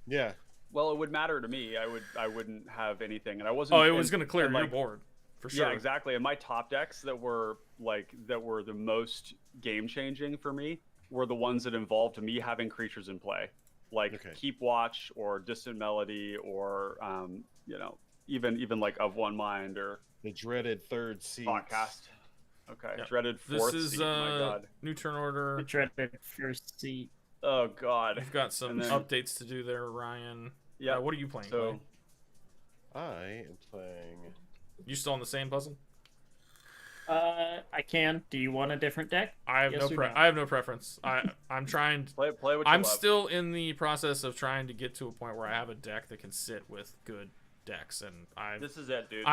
[SPEAKER 4] Yeah.
[SPEAKER 2] Well, it would matter to me. I wouldn't have anything, and I wasn't.
[SPEAKER 1] Oh, it was gonna clear your board for sure.
[SPEAKER 2] Yeah, exactly. And my top decks that were the most game changing for me were the ones that involved me having creatures in play, like Keep Watch or Distant Melody, or even like Of One Mind or
[SPEAKER 4] the dreaded third seat.
[SPEAKER 2] Podcast. Okay,
[SPEAKER 1] Yep.
[SPEAKER 2] dreaded fourth
[SPEAKER 1] This is
[SPEAKER 2] seat. My God.
[SPEAKER 1] new turn order.
[SPEAKER 3] The dreaded first seat.
[SPEAKER 2] Oh God.
[SPEAKER 1] You've got some updates to do there, Ryan.
[SPEAKER 2] Yeah.
[SPEAKER 1] What are you playing?
[SPEAKER 2] So
[SPEAKER 4] I am playing.
[SPEAKER 1] You still on the same puzzle?
[SPEAKER 3] I can. Do you want a different deck?
[SPEAKER 1] I have I have no preference. I'm trying to
[SPEAKER 2] play what you
[SPEAKER 1] I'm
[SPEAKER 2] love.
[SPEAKER 1] still in the process of trying to get to a point where I have a deck that can sit with good decks, and
[SPEAKER 2] this is it, dude.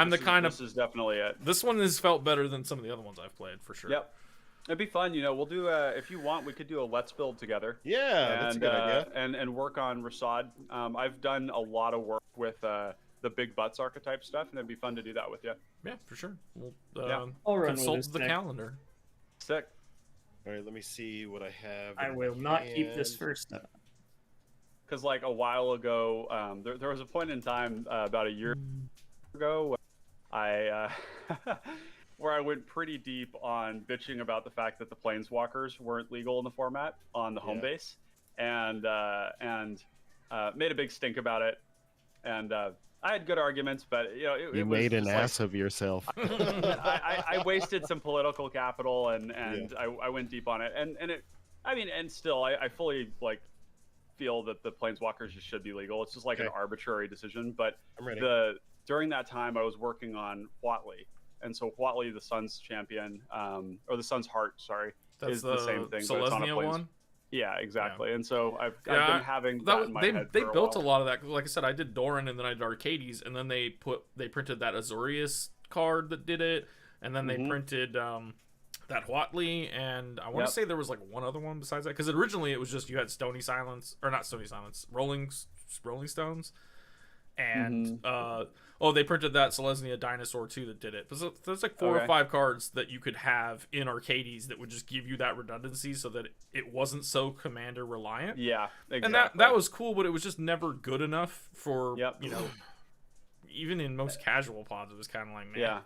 [SPEAKER 1] This
[SPEAKER 2] is definitely it.
[SPEAKER 1] This one has felt better than some of the other ones I've played for sure.
[SPEAKER 2] Yep. It'd be fun, we'll do if you want, we could do a let's build together.
[SPEAKER 4] Yeah, that's a good idea.
[SPEAKER 2] And work on Rasad. I've done a lot of work with the big butts archetype stuff, and it'd be fun to do that with you.
[SPEAKER 1] Yeah, for sure. We'll
[SPEAKER 3] I'll run
[SPEAKER 1] consult
[SPEAKER 3] with
[SPEAKER 1] the
[SPEAKER 3] deck.
[SPEAKER 1] calendar.
[SPEAKER 2] Sick.
[SPEAKER 4] All right, let me see what I have.
[SPEAKER 3] I will not keep this first up.
[SPEAKER 2] Because like a while ago, there was a point in time about a year ago when I where I went pretty deep on bitching about the fact that the planeswalkers weren't legal in the format on the home base, and made a big stink about it. And I had good arguments, but you know,
[SPEAKER 4] You
[SPEAKER 2] it was
[SPEAKER 4] made an
[SPEAKER 2] just
[SPEAKER 4] ass of yourself.
[SPEAKER 2] I wasted some political capital, and I went deep on it, and it, I mean, and still I fully like feel that the planeswalkers just should be legal. It's just like an arbitrary decision. But
[SPEAKER 4] I'm ready.
[SPEAKER 2] during that time I was working on Huatli, and so Huatli, the Sun's champion, or the Sun's Heart, sorry,
[SPEAKER 1] That's
[SPEAKER 2] is the same thing, but it's on a
[SPEAKER 1] Selesnya
[SPEAKER 2] planes.
[SPEAKER 1] one.
[SPEAKER 2] Yeah, exactly. And so I've been having that in my head
[SPEAKER 1] they
[SPEAKER 2] for a
[SPEAKER 1] built
[SPEAKER 2] while.
[SPEAKER 1] a lot of that. Like I said, I did Doran, and then I did Arcades, and then they printed that Azorius card that did it, and then they printed that Huatli, and I want to say there was like one other one besides that, because originally it was just you had Stony Silence, or not Stony Silence, Rolling Stones, and they printed that Selesnya Dinosaur too that did it. So there's like 4 or 5 cards that you could have in Arcades that would just give you that redundancy, so that it wasn't so commander reliant.
[SPEAKER 2] Yeah, exactly.
[SPEAKER 1] And that was cool, but it was just never good enough for you know, even in most casual pods, it was kind of like, man.
[SPEAKER 2] Yeah.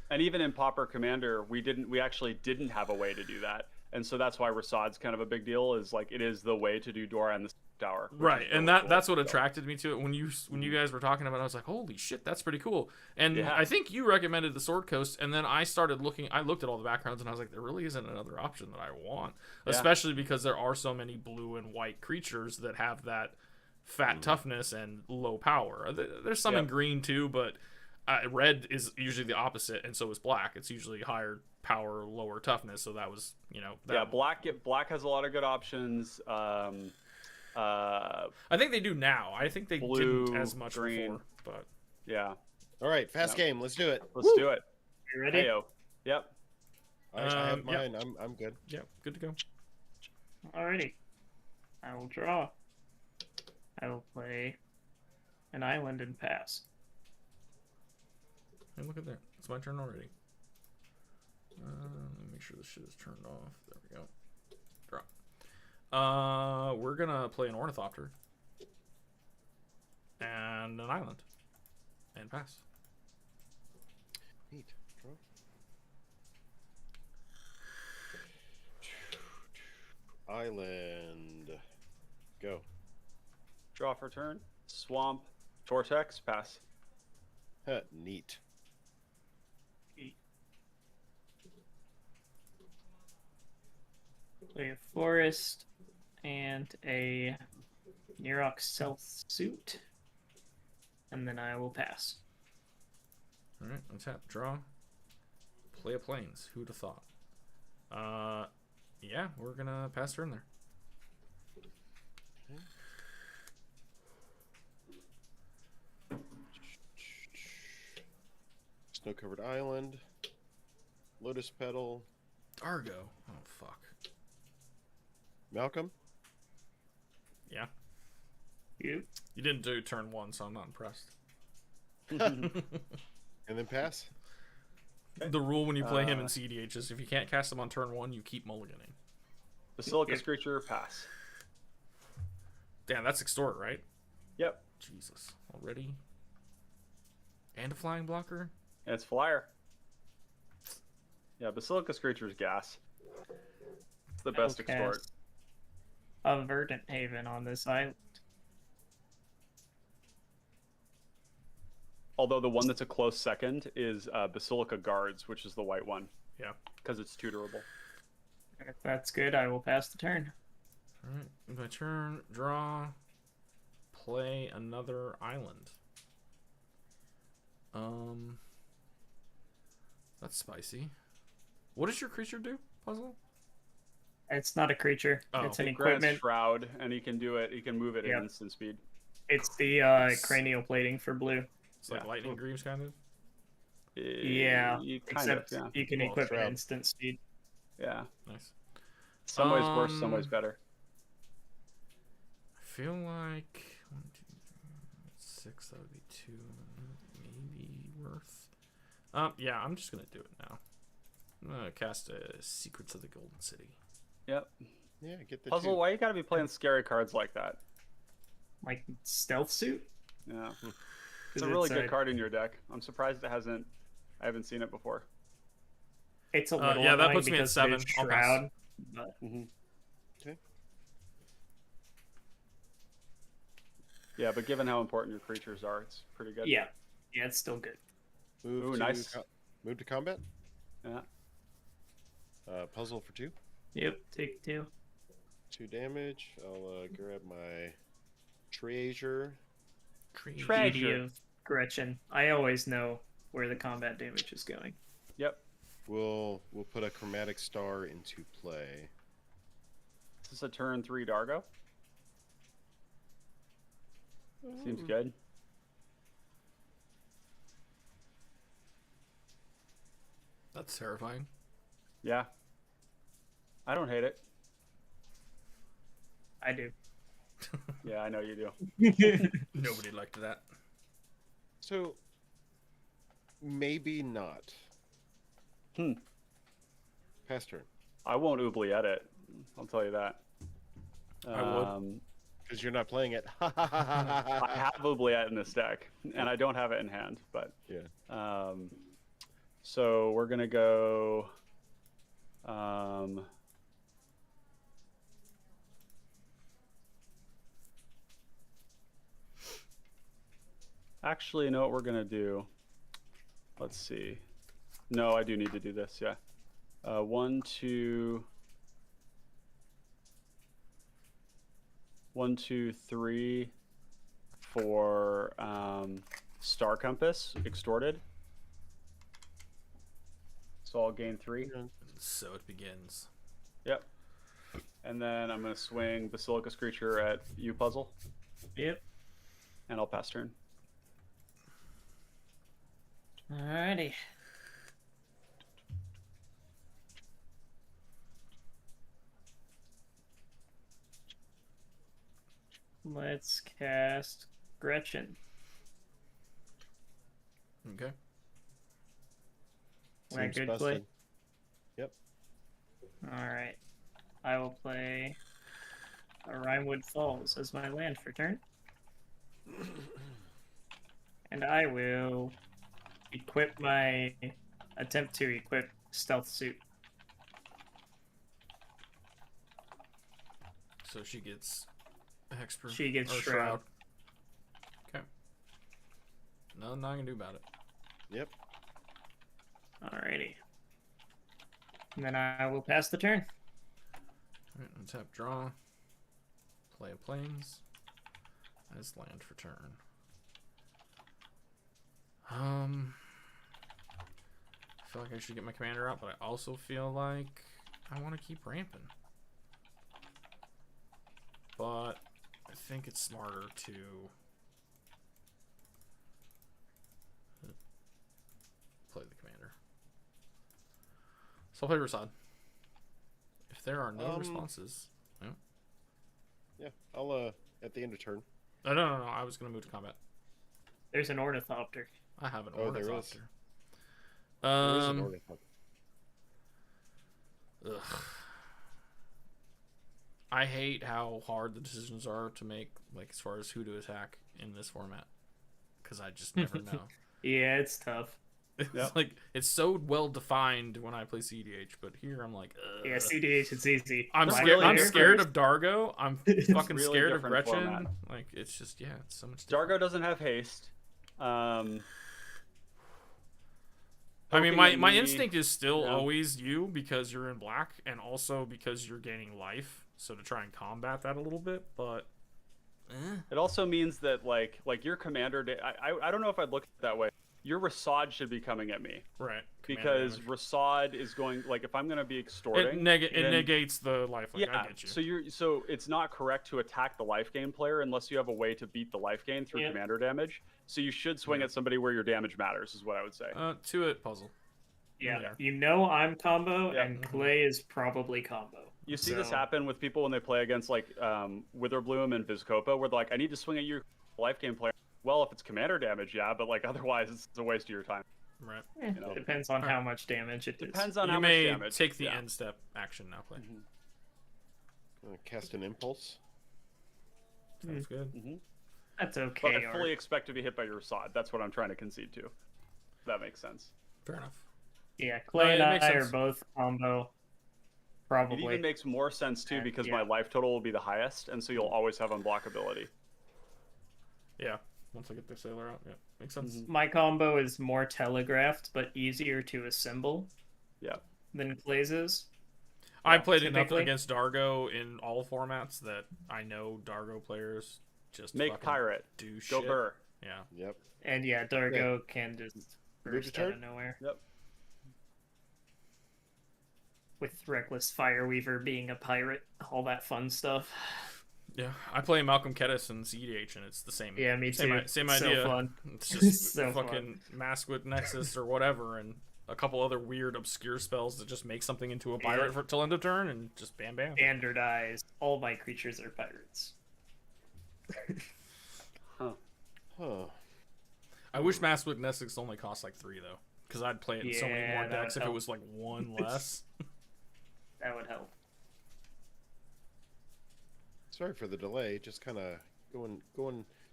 [SPEAKER 2] And even in Pauper Commander, we actually didn't have a way to do that. And so that's why Rasad's kind of a big deal, is like it is the way to do Dora and the Tower.
[SPEAKER 1] Right, and that's what attracted me to it. When you guys were talking about it, I was like, holy shit, that's pretty cool. And I think you recommended the Sword Coast, and then I started looking, I looked at all the backgrounds, and I was like, there really isn't another option that I want. Especially because there are so many blue and white creatures that have that fat toughness and low power. There's some in green too, but red is usually the opposite, and so is black. It's usually higher power, lower toughness, so that was, you know...
[SPEAKER 2] Black has a lot of good options.
[SPEAKER 1] I think they do now. I think they didn't as much
[SPEAKER 2] green.
[SPEAKER 1] Before, but...
[SPEAKER 2] Yeah.
[SPEAKER 4] All right, fast game. Let's do it.
[SPEAKER 2] Let's do it.
[SPEAKER 3] You ready?
[SPEAKER 2] Heyo. Yep.
[SPEAKER 4] I have mine. I'm good.
[SPEAKER 1] Yeah, good to go.
[SPEAKER 3] Alrighty. I will draw. I will play an island and pass.
[SPEAKER 1] Hey, look at that. It's my turn already. Let me make sure this shit is turned off. There we go. Drop. We're gonna play an Ornithopter. And an island. And pass.
[SPEAKER 4] Neat. Draw. Island. Go.
[SPEAKER 2] Draw for turn. Swamp. Tortex. Pass.
[SPEAKER 4] Neat.
[SPEAKER 3] Play a forest and a Nerox stealth suit, and then I will pass.
[SPEAKER 1] Alright, untap, draw. Play a plains. Who'd have thought? Yeah, we're gonna pass turn there.
[SPEAKER 4] Snow-covered island. Lotus petal.
[SPEAKER 1] Dargo. Oh, fuck.
[SPEAKER 4] Malcolm.
[SPEAKER 1] Yeah.
[SPEAKER 3] You?
[SPEAKER 1] You didn't do turn 1, so I'm not impressed.
[SPEAKER 4] And then pass.
[SPEAKER 1] The rule when you play him in cDH is if you can't cast him on turn 1, you keep mulliganing.
[SPEAKER 2] Basilicus creature. Pass.
[SPEAKER 1] Damn, that's extort, right?
[SPEAKER 2] Yep.
[SPEAKER 1] Jesus. Already? And a flying blocker?
[SPEAKER 2] And it's flyer. Yeah, Basilicus creature is gas. It's the best extort.
[SPEAKER 3] A Verdant Haven on this island.
[SPEAKER 2] Although the one that's a close second is Basilica Guards, which is the white one.
[SPEAKER 1] Yeah.
[SPEAKER 2] Because it's tutorable.
[SPEAKER 3] If that's good, I will pass the turn.
[SPEAKER 1] Alright, my turn, draw, play another island. That's spicy. What does your creature do, Puzzle?
[SPEAKER 3] It's not a creature.
[SPEAKER 1] Oh.
[SPEAKER 3] It's an
[SPEAKER 2] It grants
[SPEAKER 3] equipment.
[SPEAKER 2] Shroud, and he can do it. He can move it at instant speed.
[SPEAKER 3] It's the cranial plating for blue.
[SPEAKER 1] It's like Lightning Greaves, kind of?
[SPEAKER 3] Yeah, except
[SPEAKER 2] yeah.
[SPEAKER 3] you can equip it instant speed.
[SPEAKER 2] Yeah.
[SPEAKER 1] Nice.
[SPEAKER 2] Some ways worse, some ways better.
[SPEAKER 1] I feel like 1, 2, 3, 6, that would be 2, maybe worth. Yeah, I'm just gonna do it now. I'm gonna cast Secrets of the Golden City.
[SPEAKER 2] Yep.
[SPEAKER 4] Yeah, get the
[SPEAKER 2] Puzzle,
[SPEAKER 4] two.
[SPEAKER 2] why you gotta be playing scary cards like that?
[SPEAKER 3] Like stealth suit?
[SPEAKER 2] Yeah. It's a really good card in your deck. I'm surprised I haven't seen it before.
[SPEAKER 3] It's a little
[SPEAKER 1] yeah, that
[SPEAKER 3] annoying
[SPEAKER 1] puts me at
[SPEAKER 3] because
[SPEAKER 1] 7.
[SPEAKER 3] it's
[SPEAKER 1] I'll pass.
[SPEAKER 3] Shroud. But
[SPEAKER 4] Okay.
[SPEAKER 2] Yeah, but given how important your creatures are, it's pretty good.
[SPEAKER 3] yeah, it's still good.
[SPEAKER 4] Move
[SPEAKER 2] Ooh,
[SPEAKER 4] to
[SPEAKER 2] nice.
[SPEAKER 4] move to combat.
[SPEAKER 2] Yeah.
[SPEAKER 4] Puzzle for 2.
[SPEAKER 3] Yep, take 2.
[SPEAKER 4] 2 damage. I'll grab my treasure.
[SPEAKER 2] Treasure.
[SPEAKER 3] Beauty of Gretchen. I always know where the combat damage is going.
[SPEAKER 2] Yep.
[SPEAKER 4] We'll put a chromatic star into play.
[SPEAKER 2] Is this a turn 3 Dargo? Seems good.
[SPEAKER 1] That's terrifying.
[SPEAKER 2] Yeah. I don't hate it.
[SPEAKER 3] I do.
[SPEAKER 2] Yeah, I know you do.
[SPEAKER 1] Nobody liked that.
[SPEAKER 4] So maybe not. Pass turn.
[SPEAKER 2] I won't oubliette it. I'll tell you that.
[SPEAKER 1] I would.
[SPEAKER 4] Because you're not playing it.
[SPEAKER 2] I have oubliette in this deck, and I don't have it in hand. But
[SPEAKER 4] Yeah.
[SPEAKER 2] So we're gonna go. Actually, you know what we're gonna do? Let's see. No, I do need to do this. Yeah. 1, 2. 1, 2, 3 for Star Compass extorted. So I'll gain 3.
[SPEAKER 1] So it begins.
[SPEAKER 2] Yep. And then I'm gonna swing Basilicus Creature at you, Puzzle,
[SPEAKER 3] Yep.
[SPEAKER 2] and I'll pass turn.
[SPEAKER 3] Alrighty. Let's cast Gretchen.
[SPEAKER 1] Okay.
[SPEAKER 3] Am I
[SPEAKER 4] Seems
[SPEAKER 3] good,
[SPEAKER 4] busted.
[SPEAKER 3] Clay?
[SPEAKER 4] Yep.
[SPEAKER 3] Alright. I will play a Rimewood Falls as my land for turn. And I will equip my attempt to equip Stealth Suit.
[SPEAKER 1] So she gets Hexper.
[SPEAKER 3] She gets
[SPEAKER 1] or
[SPEAKER 3] Shroud.
[SPEAKER 1] Okay. Nothing I can do about it.
[SPEAKER 4] Yep.
[SPEAKER 3] Alrighty. And then I will pass the turn.
[SPEAKER 1] Alright, untap, draw. Play a plains. As land for turn. I feel like I should get my commander out, but I also feel like I want to keep ramping. But I think it's smarter to play the commander. So I'll play Rasad. If there are no responses,
[SPEAKER 4] Yeah. I'll at the end of turn.
[SPEAKER 1] no, I was gonna move to combat.
[SPEAKER 3] There's an Ornithopter.
[SPEAKER 1] I have an
[SPEAKER 4] Oh, there is.
[SPEAKER 1] Ornithopter.
[SPEAKER 4] There is an ornithopter.
[SPEAKER 1] Ugh. I hate how hard the decisions are to make, like as far as who to attack in this format, because I just never know.
[SPEAKER 3] Yeah, it's tough.
[SPEAKER 1] It's
[SPEAKER 2] Yep.
[SPEAKER 1] like it's so well defined when I play CDH, but here I'm like, ugh.
[SPEAKER 3] Yeah, CDH it's easy.
[SPEAKER 1] I'm
[SPEAKER 3] Black
[SPEAKER 1] scared. I'm
[SPEAKER 3] player
[SPEAKER 1] scared
[SPEAKER 3] first.
[SPEAKER 1] of Dargo. I'm
[SPEAKER 3] It's
[SPEAKER 1] fucking
[SPEAKER 2] really
[SPEAKER 1] scared of
[SPEAKER 2] different
[SPEAKER 1] Gretchen.
[SPEAKER 2] format.
[SPEAKER 1] Like it's just it's so much.
[SPEAKER 2] Dargo doesn't have haste.
[SPEAKER 1] I mean,
[SPEAKER 2] poking
[SPEAKER 1] my
[SPEAKER 2] at me-
[SPEAKER 1] instinct is still
[SPEAKER 2] Yeah.
[SPEAKER 1] always you because you're in black, and also because you're gaining life. So to try and combat that a little bit, but
[SPEAKER 2] It also means that like your commander. I don't know if I'd look at it that way. Your Rasad should be coming at me
[SPEAKER 1] right
[SPEAKER 2] because Rasad is going like if I'm going to be extorting.
[SPEAKER 1] it
[SPEAKER 2] then-
[SPEAKER 1] negates the life. Like,
[SPEAKER 2] Yeah,
[SPEAKER 1] I get you.
[SPEAKER 2] so it's not correct to attack the life gain player unless you have a way to beat the life gain through
[SPEAKER 3] Yep.
[SPEAKER 2] commander damage. So you should swing
[SPEAKER 1] Yeah.
[SPEAKER 2] at somebody where your damage matters, is what I would say.
[SPEAKER 1] To it puzzle.
[SPEAKER 3] Yeah,
[SPEAKER 1] Yeah.
[SPEAKER 3] you know I'm combo,
[SPEAKER 2] Yeah.
[SPEAKER 3] and Clay is probably combo.
[SPEAKER 2] You see this
[SPEAKER 3] So-
[SPEAKER 2] happen with people when they play against like Witherbloom and Vizcopa, where they're like, I need to swing at your life gain player. Well, if it's commander damage, yeah, but like otherwise, it's a waste of your time.
[SPEAKER 1] Right.
[SPEAKER 2] you know.
[SPEAKER 3] It depends on
[SPEAKER 1] Alright.
[SPEAKER 3] how much damage it is.
[SPEAKER 2] Depends on
[SPEAKER 1] You
[SPEAKER 2] how
[SPEAKER 1] may
[SPEAKER 2] much damage.
[SPEAKER 1] take the
[SPEAKER 2] yeah.
[SPEAKER 1] end step action now. Play.
[SPEAKER 4] Cast an impulse.
[SPEAKER 1] Sounds good.
[SPEAKER 3] That's
[SPEAKER 2] But
[SPEAKER 3] okay.
[SPEAKER 2] I fully
[SPEAKER 3] Art.
[SPEAKER 2] expect to be hit by your Rasad. That's what I'm trying to concede to. That makes sense.
[SPEAKER 1] Fair enough.
[SPEAKER 3] Yeah, Clay and
[SPEAKER 1] it makes
[SPEAKER 3] I are
[SPEAKER 1] sense.
[SPEAKER 3] both combo.
[SPEAKER 2] It
[SPEAKER 3] Probably.
[SPEAKER 2] even makes more sense too because
[SPEAKER 3] Yeah.
[SPEAKER 2] my life total will be the highest, and so you'll always have unblockability.
[SPEAKER 1] Yeah. Once I get the sailor out, yeah, makes sense.
[SPEAKER 2] Mhm.
[SPEAKER 3] My combo is more telegraphed, but easier to assemble
[SPEAKER 2] Yeah.
[SPEAKER 3] than Clay's is.
[SPEAKER 1] I played enough
[SPEAKER 3] typically.
[SPEAKER 1] against Dargo in all formats that I know Dargo players just
[SPEAKER 2] Make
[SPEAKER 1] fucking
[SPEAKER 2] pirate.
[SPEAKER 1] do
[SPEAKER 2] Go
[SPEAKER 1] shit.
[SPEAKER 2] burr.
[SPEAKER 1] Yeah.
[SPEAKER 4] Yep.
[SPEAKER 3] And yeah, Dargo can just
[SPEAKER 4] Move
[SPEAKER 3] burst
[SPEAKER 4] your
[SPEAKER 3] out
[SPEAKER 4] turn?
[SPEAKER 3] of nowhere.
[SPEAKER 2] Yep.
[SPEAKER 3] With Reckless Fireweaver being a pirate, all that fun stuff.
[SPEAKER 1] Yeah, I play Malcolm Kedis and cPDH, and it's the same.
[SPEAKER 3] Yeah, me too.
[SPEAKER 1] Same
[SPEAKER 3] So
[SPEAKER 1] idea.
[SPEAKER 3] fun.
[SPEAKER 1] It's just
[SPEAKER 3] So
[SPEAKER 1] fucking Mask with Nexus or whatever, and a couple other weird obscure spells that just make something into a pirate for till end of turn, and just bam bam.
[SPEAKER 3] Standardize. All my creatures are pirates.
[SPEAKER 4] Huh.
[SPEAKER 1] I wish Mask with Nexus only cost like 3 though, because I'd play it in so many
[SPEAKER 3] Yeah,
[SPEAKER 1] more
[SPEAKER 3] that
[SPEAKER 1] decks
[SPEAKER 3] would
[SPEAKER 1] if it
[SPEAKER 3] help.
[SPEAKER 1] was like 1 less.
[SPEAKER 3] That would help.
[SPEAKER 4] Sorry for the delay. Just kind of doing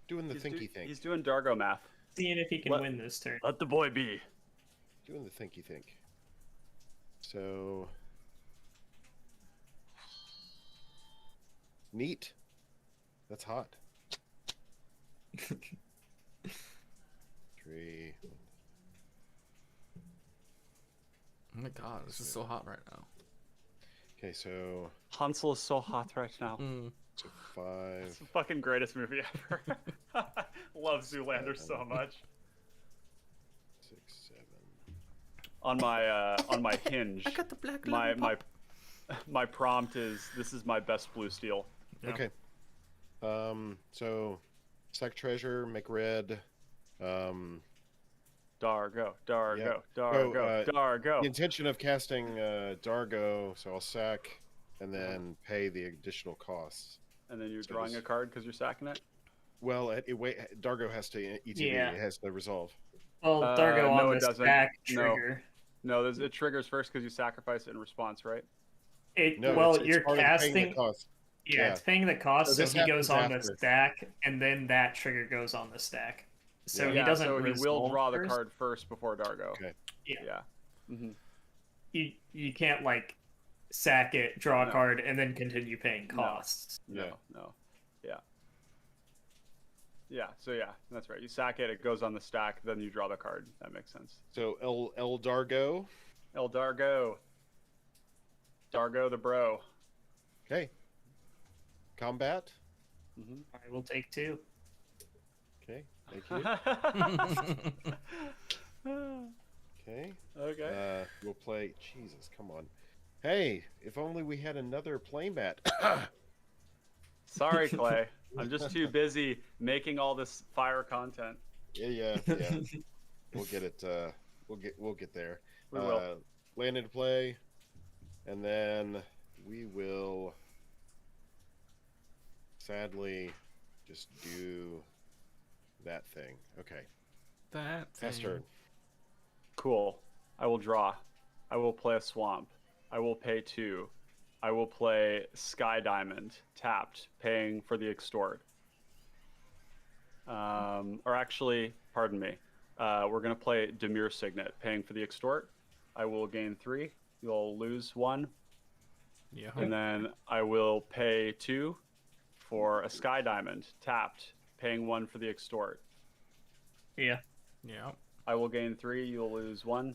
[SPEAKER 4] the thinky thing.
[SPEAKER 2] He's doing Dargo math.
[SPEAKER 3] Seeing if he can
[SPEAKER 2] Let-
[SPEAKER 3] win this turn.
[SPEAKER 2] Let the boy be.
[SPEAKER 4] Doing the thinky think. So neat. That's hot. 3.
[SPEAKER 1] Oh my god, this is so hot right now.
[SPEAKER 4] Okay, so
[SPEAKER 2] Hansel is so hot right now.
[SPEAKER 1] Mm.
[SPEAKER 4] so 5.
[SPEAKER 2] It's the fucking greatest movie ever. Love Zoolander so much.
[SPEAKER 4] 6, 7.
[SPEAKER 2] On my hinge,
[SPEAKER 1] I got the black
[SPEAKER 2] my prompt is this is my best blue steel.
[SPEAKER 1] Yeah.
[SPEAKER 4] Okay. So sack treasure, make red.
[SPEAKER 2] Dargo,
[SPEAKER 4] Yeah.
[SPEAKER 2] Dargo,
[SPEAKER 4] The
[SPEAKER 2] Dargo.
[SPEAKER 4] intention of casting Dargo, so I'll sack and then pay the additional costs.
[SPEAKER 2] And then you're
[SPEAKER 4] So
[SPEAKER 2] drawing
[SPEAKER 4] this-
[SPEAKER 2] a card because you're sacking it.
[SPEAKER 4] Well, Dargo has to ETB.
[SPEAKER 3] Yeah.
[SPEAKER 4] It has to resolve.
[SPEAKER 3] Well, Dargo
[SPEAKER 2] no,
[SPEAKER 3] on
[SPEAKER 2] it
[SPEAKER 3] the
[SPEAKER 2] doesn't.
[SPEAKER 3] stack
[SPEAKER 2] No.
[SPEAKER 3] trigger.
[SPEAKER 2] No, it triggers first because you sacrifice it in response, right?
[SPEAKER 4] No,
[SPEAKER 3] Well,
[SPEAKER 4] it's
[SPEAKER 3] you're
[SPEAKER 4] part of paying the
[SPEAKER 3] casting.
[SPEAKER 4] cost.
[SPEAKER 3] Yeah,
[SPEAKER 4] Yeah.
[SPEAKER 3] it's paying the cost,
[SPEAKER 4] So
[SPEAKER 3] so
[SPEAKER 4] this
[SPEAKER 3] he goes
[SPEAKER 4] happens
[SPEAKER 3] on the
[SPEAKER 4] after.
[SPEAKER 3] stack, and then that trigger goes on the stack. So
[SPEAKER 4] Yeah.
[SPEAKER 3] he doesn't.
[SPEAKER 2] So he will
[SPEAKER 3] resolve
[SPEAKER 2] draw the
[SPEAKER 3] first.
[SPEAKER 2] card first before Dargo.
[SPEAKER 4] Okay.
[SPEAKER 2] Yeah. Mm-hmm.
[SPEAKER 3] You can't like sack it, draw a
[SPEAKER 2] No.
[SPEAKER 3] card, and then continue paying
[SPEAKER 2] No.
[SPEAKER 3] costs.
[SPEAKER 2] No. Yeah. Yeah. So yeah, that's right. You sack it, it goes on the stack, then you draw the card. That makes sense.
[SPEAKER 4] So El Dargo.
[SPEAKER 2] El Dargo. Dargo the bro.
[SPEAKER 4] Okay. Combat.
[SPEAKER 2] Mm-hmm.
[SPEAKER 3] I will take 2.
[SPEAKER 4] Okay. Thank you. Okay.
[SPEAKER 2] Okay.
[SPEAKER 4] We'll play. Jesus, come on. Hey, if only we had another playmat.
[SPEAKER 2] Sorry, Clay. I'm just too busy making all this fire content.
[SPEAKER 4] yeah. We'll get it. We'll get there.
[SPEAKER 2] We will.
[SPEAKER 4] Land into play, and then we will sadly just do that thing. Okay. Pass turn.
[SPEAKER 2] Cool. I will draw. I will play a swamp. I will pay 2. I will play Sky Diamond, tapped, paying for the extort. Or actually, pardon me. We're going to play Demure Signet, paying for the extort. I will gain 3. You'll lose 1.
[SPEAKER 1] Yeah.
[SPEAKER 2] And then I will pay 2 for a Sky Diamond, tapped, paying 1 for the extort.
[SPEAKER 3] Yeah.
[SPEAKER 1] Yeah.
[SPEAKER 2] I will gain 3, you'll lose 1.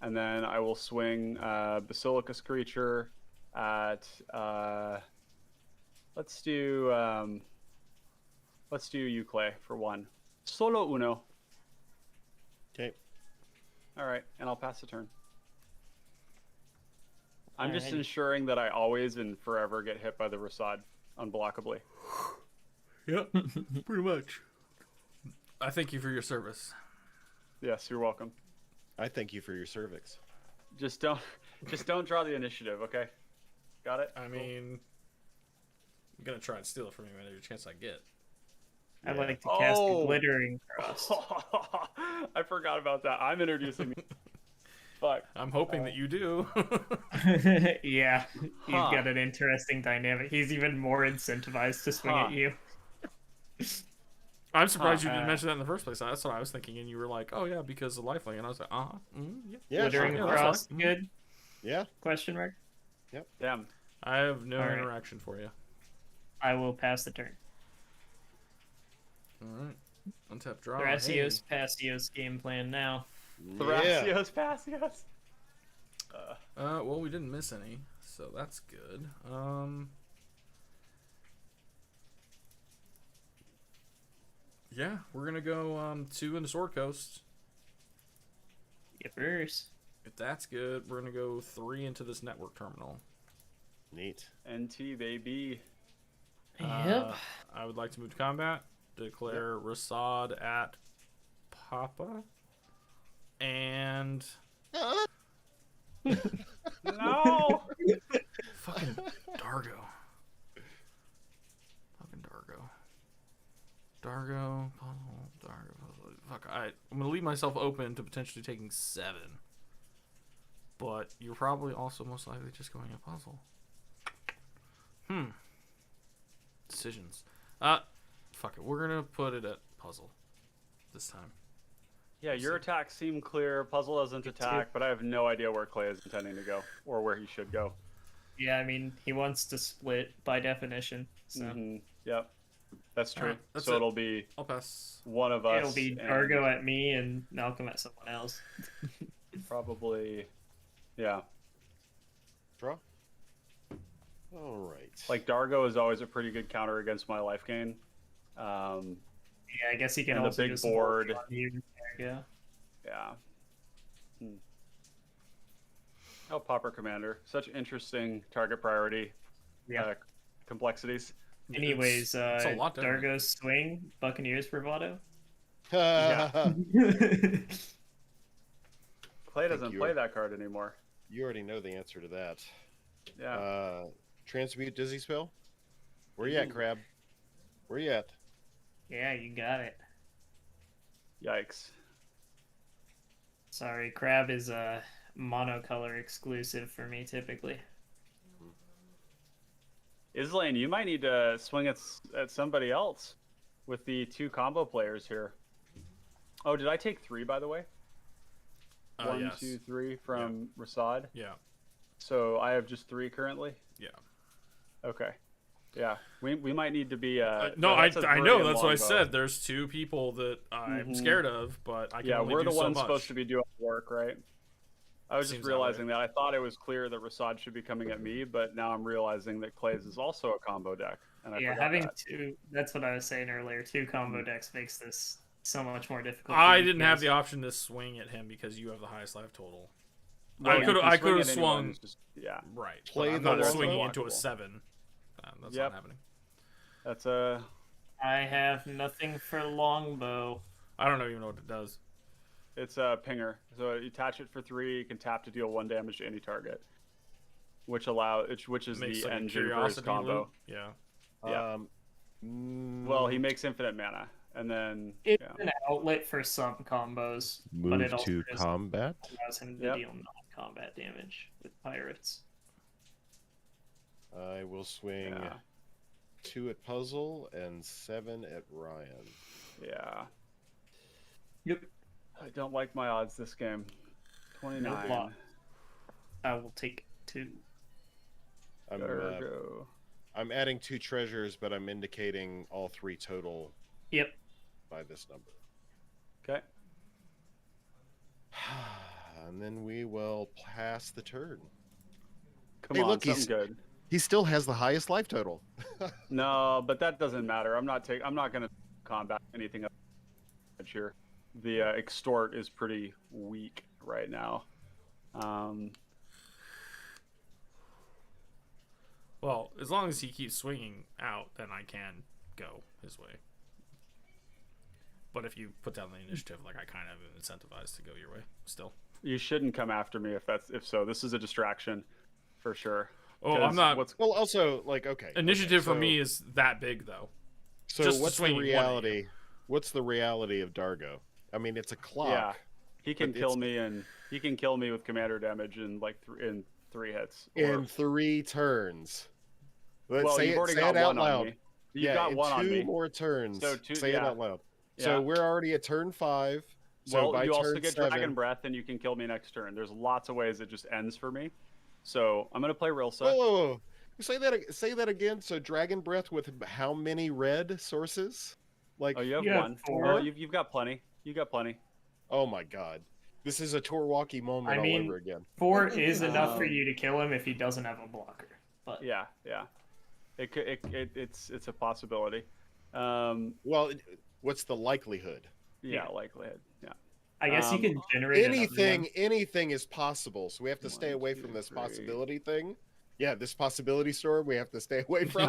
[SPEAKER 2] And then I will swing Basilicus creature at let's do you, Clay, for 1. Solo uno.
[SPEAKER 4] Okay.
[SPEAKER 2] Alright, and I'll pass the turn. I'm just
[SPEAKER 3] Alrighty.
[SPEAKER 2] ensuring that I always and forever get hit by the Rasad unblockably.
[SPEAKER 1] Yep. Pretty much. I thank you for your service.
[SPEAKER 2] Yes, you're welcome.
[SPEAKER 4] I thank you for your cervix.
[SPEAKER 2] Just don't draw the initiative, okay? Got it?
[SPEAKER 1] I mean, I'm gonna try and steal it from you every chance I get.
[SPEAKER 3] I'd like to cast
[SPEAKER 2] Oh.
[SPEAKER 3] a glittering cross.
[SPEAKER 2] I forgot about that. I'm introducing. Fuck.
[SPEAKER 1] I'm hoping that you do.
[SPEAKER 3] Yeah, you've
[SPEAKER 2] Huh.
[SPEAKER 3] got an interesting dynamic. He's even more incentivized to swing
[SPEAKER 2] Huh.
[SPEAKER 3] at you.
[SPEAKER 1] I'm surprised you didn't mention that in the first place. That's what I was thinking, and you were like, "Oh yeah, because of lifelink," and I was like, yeah,
[SPEAKER 4] Yeah,
[SPEAKER 3] Withering
[SPEAKER 1] sure,
[SPEAKER 3] Frost,
[SPEAKER 1] fine.
[SPEAKER 3] good?
[SPEAKER 4] Yeah.
[SPEAKER 3] Question mark.
[SPEAKER 2] Damn.
[SPEAKER 1] I have no
[SPEAKER 3] All right.
[SPEAKER 1] interaction for you.
[SPEAKER 3] I will pass the turn.
[SPEAKER 1] All right, untap draw.
[SPEAKER 3] Thrasios, Passios game plan now.
[SPEAKER 4] Yeah.
[SPEAKER 2] Passios.
[SPEAKER 1] Well, we didn't miss any, so that's good. Yeah, we're gonna go 2 into Sword Coast.
[SPEAKER 3] Yippers.
[SPEAKER 1] If that's good, we're gonna go 3 into this network terminal.
[SPEAKER 4] Neat.
[SPEAKER 2] NT baby.
[SPEAKER 3] Yep.
[SPEAKER 1] I would like to move to combat. Declare Rasad at Papa. And
[SPEAKER 2] No.
[SPEAKER 1] fucking Dargo. Fucking Dargo. Dargo. Fuck, I'm gonna leave myself open to potentially taking 7. But you're probably also most likely just going a puzzle. Decisions. Fuck it. We're gonna put it at puzzle this time.
[SPEAKER 2] Yeah, your attacks seem clear. Puzzle doesn't attack, but I have no idea where Clay is intending to go or where he should go.
[SPEAKER 3] Yeah, I mean, he wants to split by definition. So
[SPEAKER 2] Yep, that's true.
[SPEAKER 1] Alright, that's
[SPEAKER 2] so
[SPEAKER 1] it.
[SPEAKER 2] it'll be
[SPEAKER 1] I'll pass.
[SPEAKER 2] one of us.
[SPEAKER 3] it'll be
[SPEAKER 2] and
[SPEAKER 3] Dargo at me and Malcolm at someone else.
[SPEAKER 2] Probably, yeah.
[SPEAKER 4] Draw. All right.
[SPEAKER 2] Like Dargo is always a pretty good counter against my life gain.
[SPEAKER 3] Yeah, I guess he can
[SPEAKER 2] And the
[SPEAKER 3] also
[SPEAKER 2] big
[SPEAKER 3] just
[SPEAKER 2] board.
[SPEAKER 3] on you. There
[SPEAKER 2] Yeah. Oh, Popper Commander. Such interesting target priority
[SPEAKER 3] you go. Yeah.
[SPEAKER 2] complexities.
[SPEAKER 3] Anyways,
[SPEAKER 1] it's a lot different.
[SPEAKER 3] Dargo's swing, Buccaneers bravado.
[SPEAKER 2] Yeah.
[SPEAKER 3] Yeah.
[SPEAKER 2] Clay doesn't
[SPEAKER 4] you.
[SPEAKER 2] play that card anymore.
[SPEAKER 4] You already know the answer to that.
[SPEAKER 2] Yeah.
[SPEAKER 4] Transmute Dizzy Spell. Where you at, Crab? Where you at?
[SPEAKER 3] Yeah, you got it.
[SPEAKER 2] Yikes.
[SPEAKER 3] Sorry, Crab is a monocolor exclusive for me typically.
[SPEAKER 2] Islane, you might need to swing at somebody else with the 2 combo players here. Oh, did I take 3, by the way? 1,
[SPEAKER 1] Yes.
[SPEAKER 2] 2, 3 from Rasad.
[SPEAKER 1] Yeah.
[SPEAKER 2] So I have just 3 currently.
[SPEAKER 1] Yeah.
[SPEAKER 2] Okay. Yeah, we might need to be.
[SPEAKER 1] No,
[SPEAKER 2] that's a
[SPEAKER 1] I
[SPEAKER 2] very
[SPEAKER 1] know. That's what I
[SPEAKER 2] long bow.
[SPEAKER 1] said. There's 2 people that I'm scared of, but I can only
[SPEAKER 2] we're
[SPEAKER 1] do
[SPEAKER 2] the
[SPEAKER 1] so
[SPEAKER 2] ones
[SPEAKER 1] much.
[SPEAKER 2] supposed to be doing work, right? I was
[SPEAKER 1] Seems
[SPEAKER 2] just
[SPEAKER 1] that way.
[SPEAKER 2] realizing that I thought it was clear that Rasad should be coming at me, but now I'm realizing that Clay's is also a combo deck. And I
[SPEAKER 3] Yeah,
[SPEAKER 2] forgot
[SPEAKER 3] having
[SPEAKER 2] that.
[SPEAKER 3] 2, that's what I was saying earlier. 2 combo decks makes this so much more difficult.
[SPEAKER 1] I
[SPEAKER 3] for you
[SPEAKER 1] didn't have
[SPEAKER 3] guys.
[SPEAKER 1] the option to swing at him because you have the highest life total.
[SPEAKER 2] Well, you can
[SPEAKER 1] I
[SPEAKER 2] swing
[SPEAKER 1] could
[SPEAKER 2] at
[SPEAKER 1] have
[SPEAKER 2] anyone,
[SPEAKER 1] swung.
[SPEAKER 2] it's just- yeah,
[SPEAKER 1] Right.
[SPEAKER 4] Play
[SPEAKER 1] But I'm
[SPEAKER 4] the
[SPEAKER 1] not
[SPEAKER 4] one
[SPEAKER 1] swinging
[SPEAKER 2] blockable.
[SPEAKER 1] into a 7. That's
[SPEAKER 2] Yep.
[SPEAKER 1] not happening.
[SPEAKER 2] that's a.
[SPEAKER 3] I have nothing for longbow.
[SPEAKER 1] I don't even know what it does.
[SPEAKER 2] It's a pinger. So you attach it for 3. You can tap to deal 1 damage to any target, which is
[SPEAKER 1] Makes
[SPEAKER 2] the
[SPEAKER 1] like a
[SPEAKER 2] engine for his
[SPEAKER 1] curiosity
[SPEAKER 2] combo.
[SPEAKER 1] loop. Yeah.
[SPEAKER 2] Yeah. Well, he makes infinite mana, and then
[SPEAKER 3] It's an outlet for some combos, but
[SPEAKER 4] move
[SPEAKER 3] it also
[SPEAKER 4] to
[SPEAKER 3] just
[SPEAKER 4] combat.
[SPEAKER 3] allows him to
[SPEAKER 2] Yep.
[SPEAKER 3] deal non-combat damage with pirates.
[SPEAKER 4] I will swing
[SPEAKER 2] Yeah.
[SPEAKER 4] 2 at puzzle and 7 at Ryan.
[SPEAKER 2] Yeah.
[SPEAKER 3] Yep.
[SPEAKER 2] I don't like my odds this game. 29.
[SPEAKER 3] Lot. I will take 2.
[SPEAKER 2] Go.
[SPEAKER 4] I'm adding 2 treasures, but I'm indicating all 3 total
[SPEAKER 3] Yep.
[SPEAKER 4] by this number.
[SPEAKER 2] Okay.
[SPEAKER 4] And then we will pass the turn.
[SPEAKER 2] Come
[SPEAKER 4] Hey,
[SPEAKER 2] on,
[SPEAKER 4] look,
[SPEAKER 2] something
[SPEAKER 4] he's-
[SPEAKER 2] good.
[SPEAKER 4] He still has the highest life total.
[SPEAKER 2] No, but that doesn't matter. I'm not gonna combat anything up here. The extort is pretty weak right now.
[SPEAKER 1] Well, as long as he keeps swinging out, then I can go his way. But if you put down the initiative, like I kind of am incentivized to go your way still.
[SPEAKER 2] You shouldn't come after me if so. This is a distraction, for sure.
[SPEAKER 1] Oh,
[SPEAKER 2] 'Cause
[SPEAKER 1] I'm not.
[SPEAKER 4] Well, also, like, okay.
[SPEAKER 1] Initiative
[SPEAKER 4] okay,
[SPEAKER 1] for
[SPEAKER 4] so-
[SPEAKER 1] me is that big though.
[SPEAKER 4] So
[SPEAKER 1] just
[SPEAKER 4] what's the
[SPEAKER 1] swinging one at you.
[SPEAKER 4] reality? What's the reality of Dargo? I mean, it's a clock.
[SPEAKER 2] Yeah, he can
[SPEAKER 4] but
[SPEAKER 2] kill
[SPEAKER 4] it's-
[SPEAKER 2] me, and he can kill me with commander damage in like in 3 hits.
[SPEAKER 4] In 3 turns. Let's
[SPEAKER 2] well,
[SPEAKER 4] say
[SPEAKER 2] you've
[SPEAKER 4] it,
[SPEAKER 2] already
[SPEAKER 4] say
[SPEAKER 2] got
[SPEAKER 4] it out
[SPEAKER 2] one on
[SPEAKER 4] loud.
[SPEAKER 2] me. You've got
[SPEAKER 4] in
[SPEAKER 2] one on
[SPEAKER 4] 2
[SPEAKER 2] me.
[SPEAKER 4] more turns.
[SPEAKER 2] So two,
[SPEAKER 4] Say it
[SPEAKER 2] yeah.
[SPEAKER 4] out loud.
[SPEAKER 2] Yeah.
[SPEAKER 4] So we're already at turn 5. So
[SPEAKER 2] Well,
[SPEAKER 4] by
[SPEAKER 2] you also
[SPEAKER 4] turn
[SPEAKER 2] get
[SPEAKER 4] 7,
[SPEAKER 2] Dragon Breath, and you can kill me next turn. There's lots of ways it just ends for me. So I'm gonna play Rilsa.
[SPEAKER 4] Whoa. Say that again. So Dragon Breath with how many red sources? Like,
[SPEAKER 2] Oh, you have
[SPEAKER 3] You have
[SPEAKER 2] one.
[SPEAKER 3] 4.
[SPEAKER 2] Oh, you've got plenty. You got plenty.
[SPEAKER 4] oh my god. This is a Torwalkie moment
[SPEAKER 3] I
[SPEAKER 4] all
[SPEAKER 3] mean-
[SPEAKER 4] over again.
[SPEAKER 3] 4 is enough for
[SPEAKER 2] Um,
[SPEAKER 3] you to kill him if he doesn't have a blocker. But
[SPEAKER 2] Yeah. It's a possibility.
[SPEAKER 4] Well, what's the likelihood?
[SPEAKER 2] Yeah, likelihood. Yeah.
[SPEAKER 3] I guess you can generate another one.
[SPEAKER 4] Anything is possible. So we have to stay
[SPEAKER 2] 1,
[SPEAKER 4] away
[SPEAKER 2] 2,
[SPEAKER 4] from this
[SPEAKER 2] 3.
[SPEAKER 4] possibility thing. Yeah, this possibility storm we have to stay away from.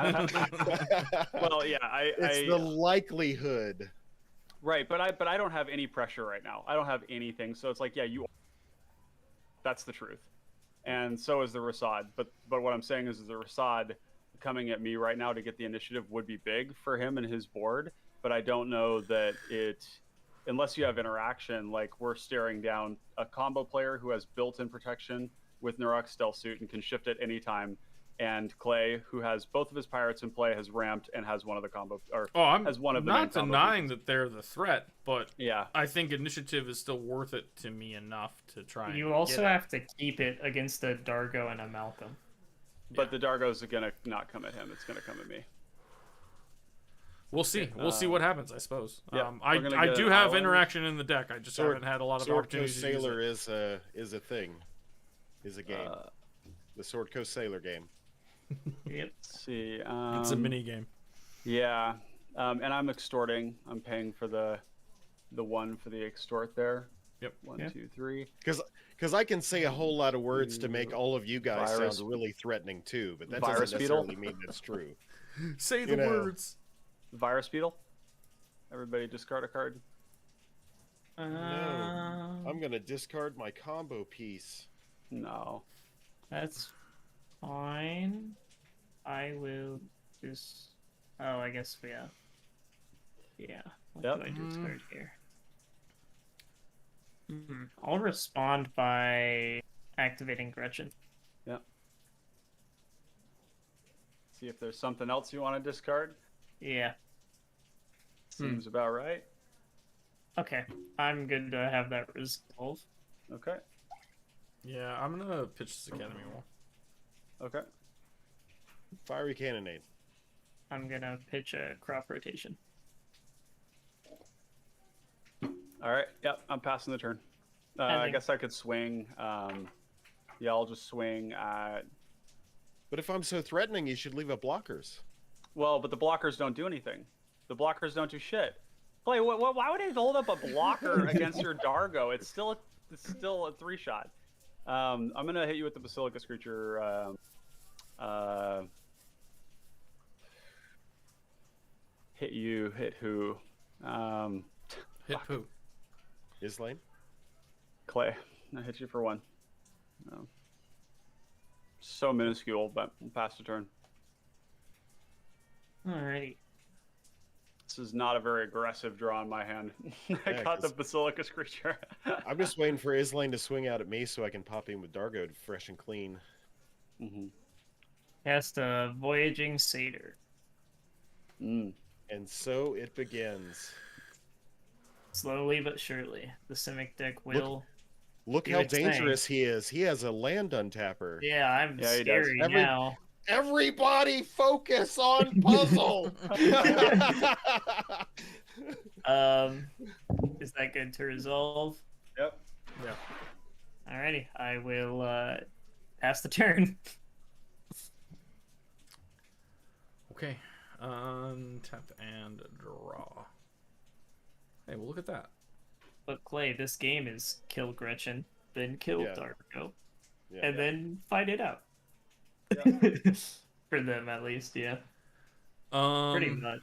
[SPEAKER 2] Well, yeah,
[SPEAKER 4] it's the likelihood.
[SPEAKER 2] right, but I don't have any pressure right now. I don't have anything, so it's like, yeah, that's the truth, and so is the Rasad. But what I'm saying is the Rasad coming at me right now to get the initiative would be big for him and his board. But I don't know that unless you have interaction, like we're staring down a combo player who has built-in protection with Nurok Stealth Suit and can shift at any time, and Clay, who has both of his pirates in play, has ramped and has one of the combo, or
[SPEAKER 1] I'm
[SPEAKER 2] has one of the
[SPEAKER 1] not
[SPEAKER 2] main combo
[SPEAKER 1] denying
[SPEAKER 2] pieces.
[SPEAKER 1] that they're the threat, but
[SPEAKER 2] Yeah,
[SPEAKER 1] I think initiative is still worth it to me enough to try. And
[SPEAKER 3] You also
[SPEAKER 1] get it.
[SPEAKER 3] have to keep it against a Dargo and a Malcolm.
[SPEAKER 2] but the Dargo's gonna not come at him; it's gonna come at me.
[SPEAKER 1] We'll see. We'll see what happens. I suppose.
[SPEAKER 2] Yeah,
[SPEAKER 1] I
[SPEAKER 2] we're gonna
[SPEAKER 1] I
[SPEAKER 2] get
[SPEAKER 1] do
[SPEAKER 2] an
[SPEAKER 1] have
[SPEAKER 2] island.
[SPEAKER 1] interaction in the deck. I just haven't had a lot of
[SPEAKER 4] Sword
[SPEAKER 1] opportunities
[SPEAKER 4] Coast
[SPEAKER 1] to use
[SPEAKER 4] Sailor
[SPEAKER 1] it.
[SPEAKER 4] is a thing. Is a game. The Sword Coast Sailor game.
[SPEAKER 3] Yep.
[SPEAKER 2] Let's see.
[SPEAKER 1] It's a mini game.
[SPEAKER 2] Yeah, and I'm extorting. I'm paying for the one for the extort there.
[SPEAKER 1] Yep.
[SPEAKER 2] 1, 2, 3.
[SPEAKER 4] Because I can say a whole lot of words to make all of you guys
[SPEAKER 2] Virus-
[SPEAKER 4] sound really threatening too, but that
[SPEAKER 2] Virus
[SPEAKER 4] doesn't
[SPEAKER 2] beetle?
[SPEAKER 4] necessarily mean it's true.
[SPEAKER 1] Say the
[SPEAKER 4] You know.
[SPEAKER 1] words.
[SPEAKER 2] Virus Beetle. Everybody discard a card.
[SPEAKER 4] No, I'm gonna discard my combo piece.
[SPEAKER 2] No.
[SPEAKER 3] That's fine. I will just. Oh, I guess we have. Yeah. What
[SPEAKER 2] Yep.
[SPEAKER 3] do I discard here? I'll respond by activating Gretchen.
[SPEAKER 2] See if there's something else you want to discard.
[SPEAKER 3] Yeah.
[SPEAKER 2] Seems about right.
[SPEAKER 3] Okay. I'm good to have that resolve.
[SPEAKER 2] Okay.
[SPEAKER 1] Yeah, I'm gonna pitch this Academy Wall.
[SPEAKER 2] Okay.
[SPEAKER 4] Fiery Cannonade.
[SPEAKER 3] I'm gonna pitch a crop rotation.
[SPEAKER 2] All right. Yep. I'm passing the turn. I guess I could swing. Yeah, I'll just swing at.
[SPEAKER 4] But if I'm so threatening, you should leave up blockers.
[SPEAKER 2] Well, but the blockers don't do anything. The blockers don't do shit. Play. Why would I hold up a blocker against your Dargo? It's still a 3-shot. I'm gonna hit you with the Basilicus creature. Hit you. Hit who?
[SPEAKER 1] Hit poo.
[SPEAKER 4] Islane?
[SPEAKER 2] Clay. I hit you for 1. No. So minuscule, but we'll pass the turn.
[SPEAKER 3] Alrighty.
[SPEAKER 2] This is not a very aggressive draw in my hand. I
[SPEAKER 4] Yeah,
[SPEAKER 2] got the
[SPEAKER 4] 'cause-
[SPEAKER 2] Basilicus creature.
[SPEAKER 4] I'm just waiting for Islane to swing out at me so I can pop in with Dargo fresh and clean.
[SPEAKER 2] Mm-hmm.
[SPEAKER 3] Cast a Voyaging Satyr.
[SPEAKER 2] Mm.
[SPEAKER 4] And so it begins.
[SPEAKER 3] Slowly but surely, the Simic deck will.
[SPEAKER 4] Look
[SPEAKER 3] Do
[SPEAKER 4] how
[SPEAKER 3] its thing.
[SPEAKER 4] dangerous he is. He has a land untapper.
[SPEAKER 3] Yeah, I'm
[SPEAKER 2] Yeah, he does.
[SPEAKER 3] scary
[SPEAKER 4] Every-
[SPEAKER 3] now.
[SPEAKER 4] Everybody focus on puzzle.
[SPEAKER 3] Is that good to resolve?
[SPEAKER 2] Yep.
[SPEAKER 1] Yeah.
[SPEAKER 3] Alrighty, I will pass the turn.
[SPEAKER 1] Okay. Tap and draw. Hey, well, look at that.
[SPEAKER 3] But Clay, this game is kill Gretchen, then kill
[SPEAKER 4] Yeah.
[SPEAKER 3] Darko,
[SPEAKER 4] Yeah.
[SPEAKER 3] and then fight it out.
[SPEAKER 2] Yeah.
[SPEAKER 3] For them, at least, yeah. Pretty much.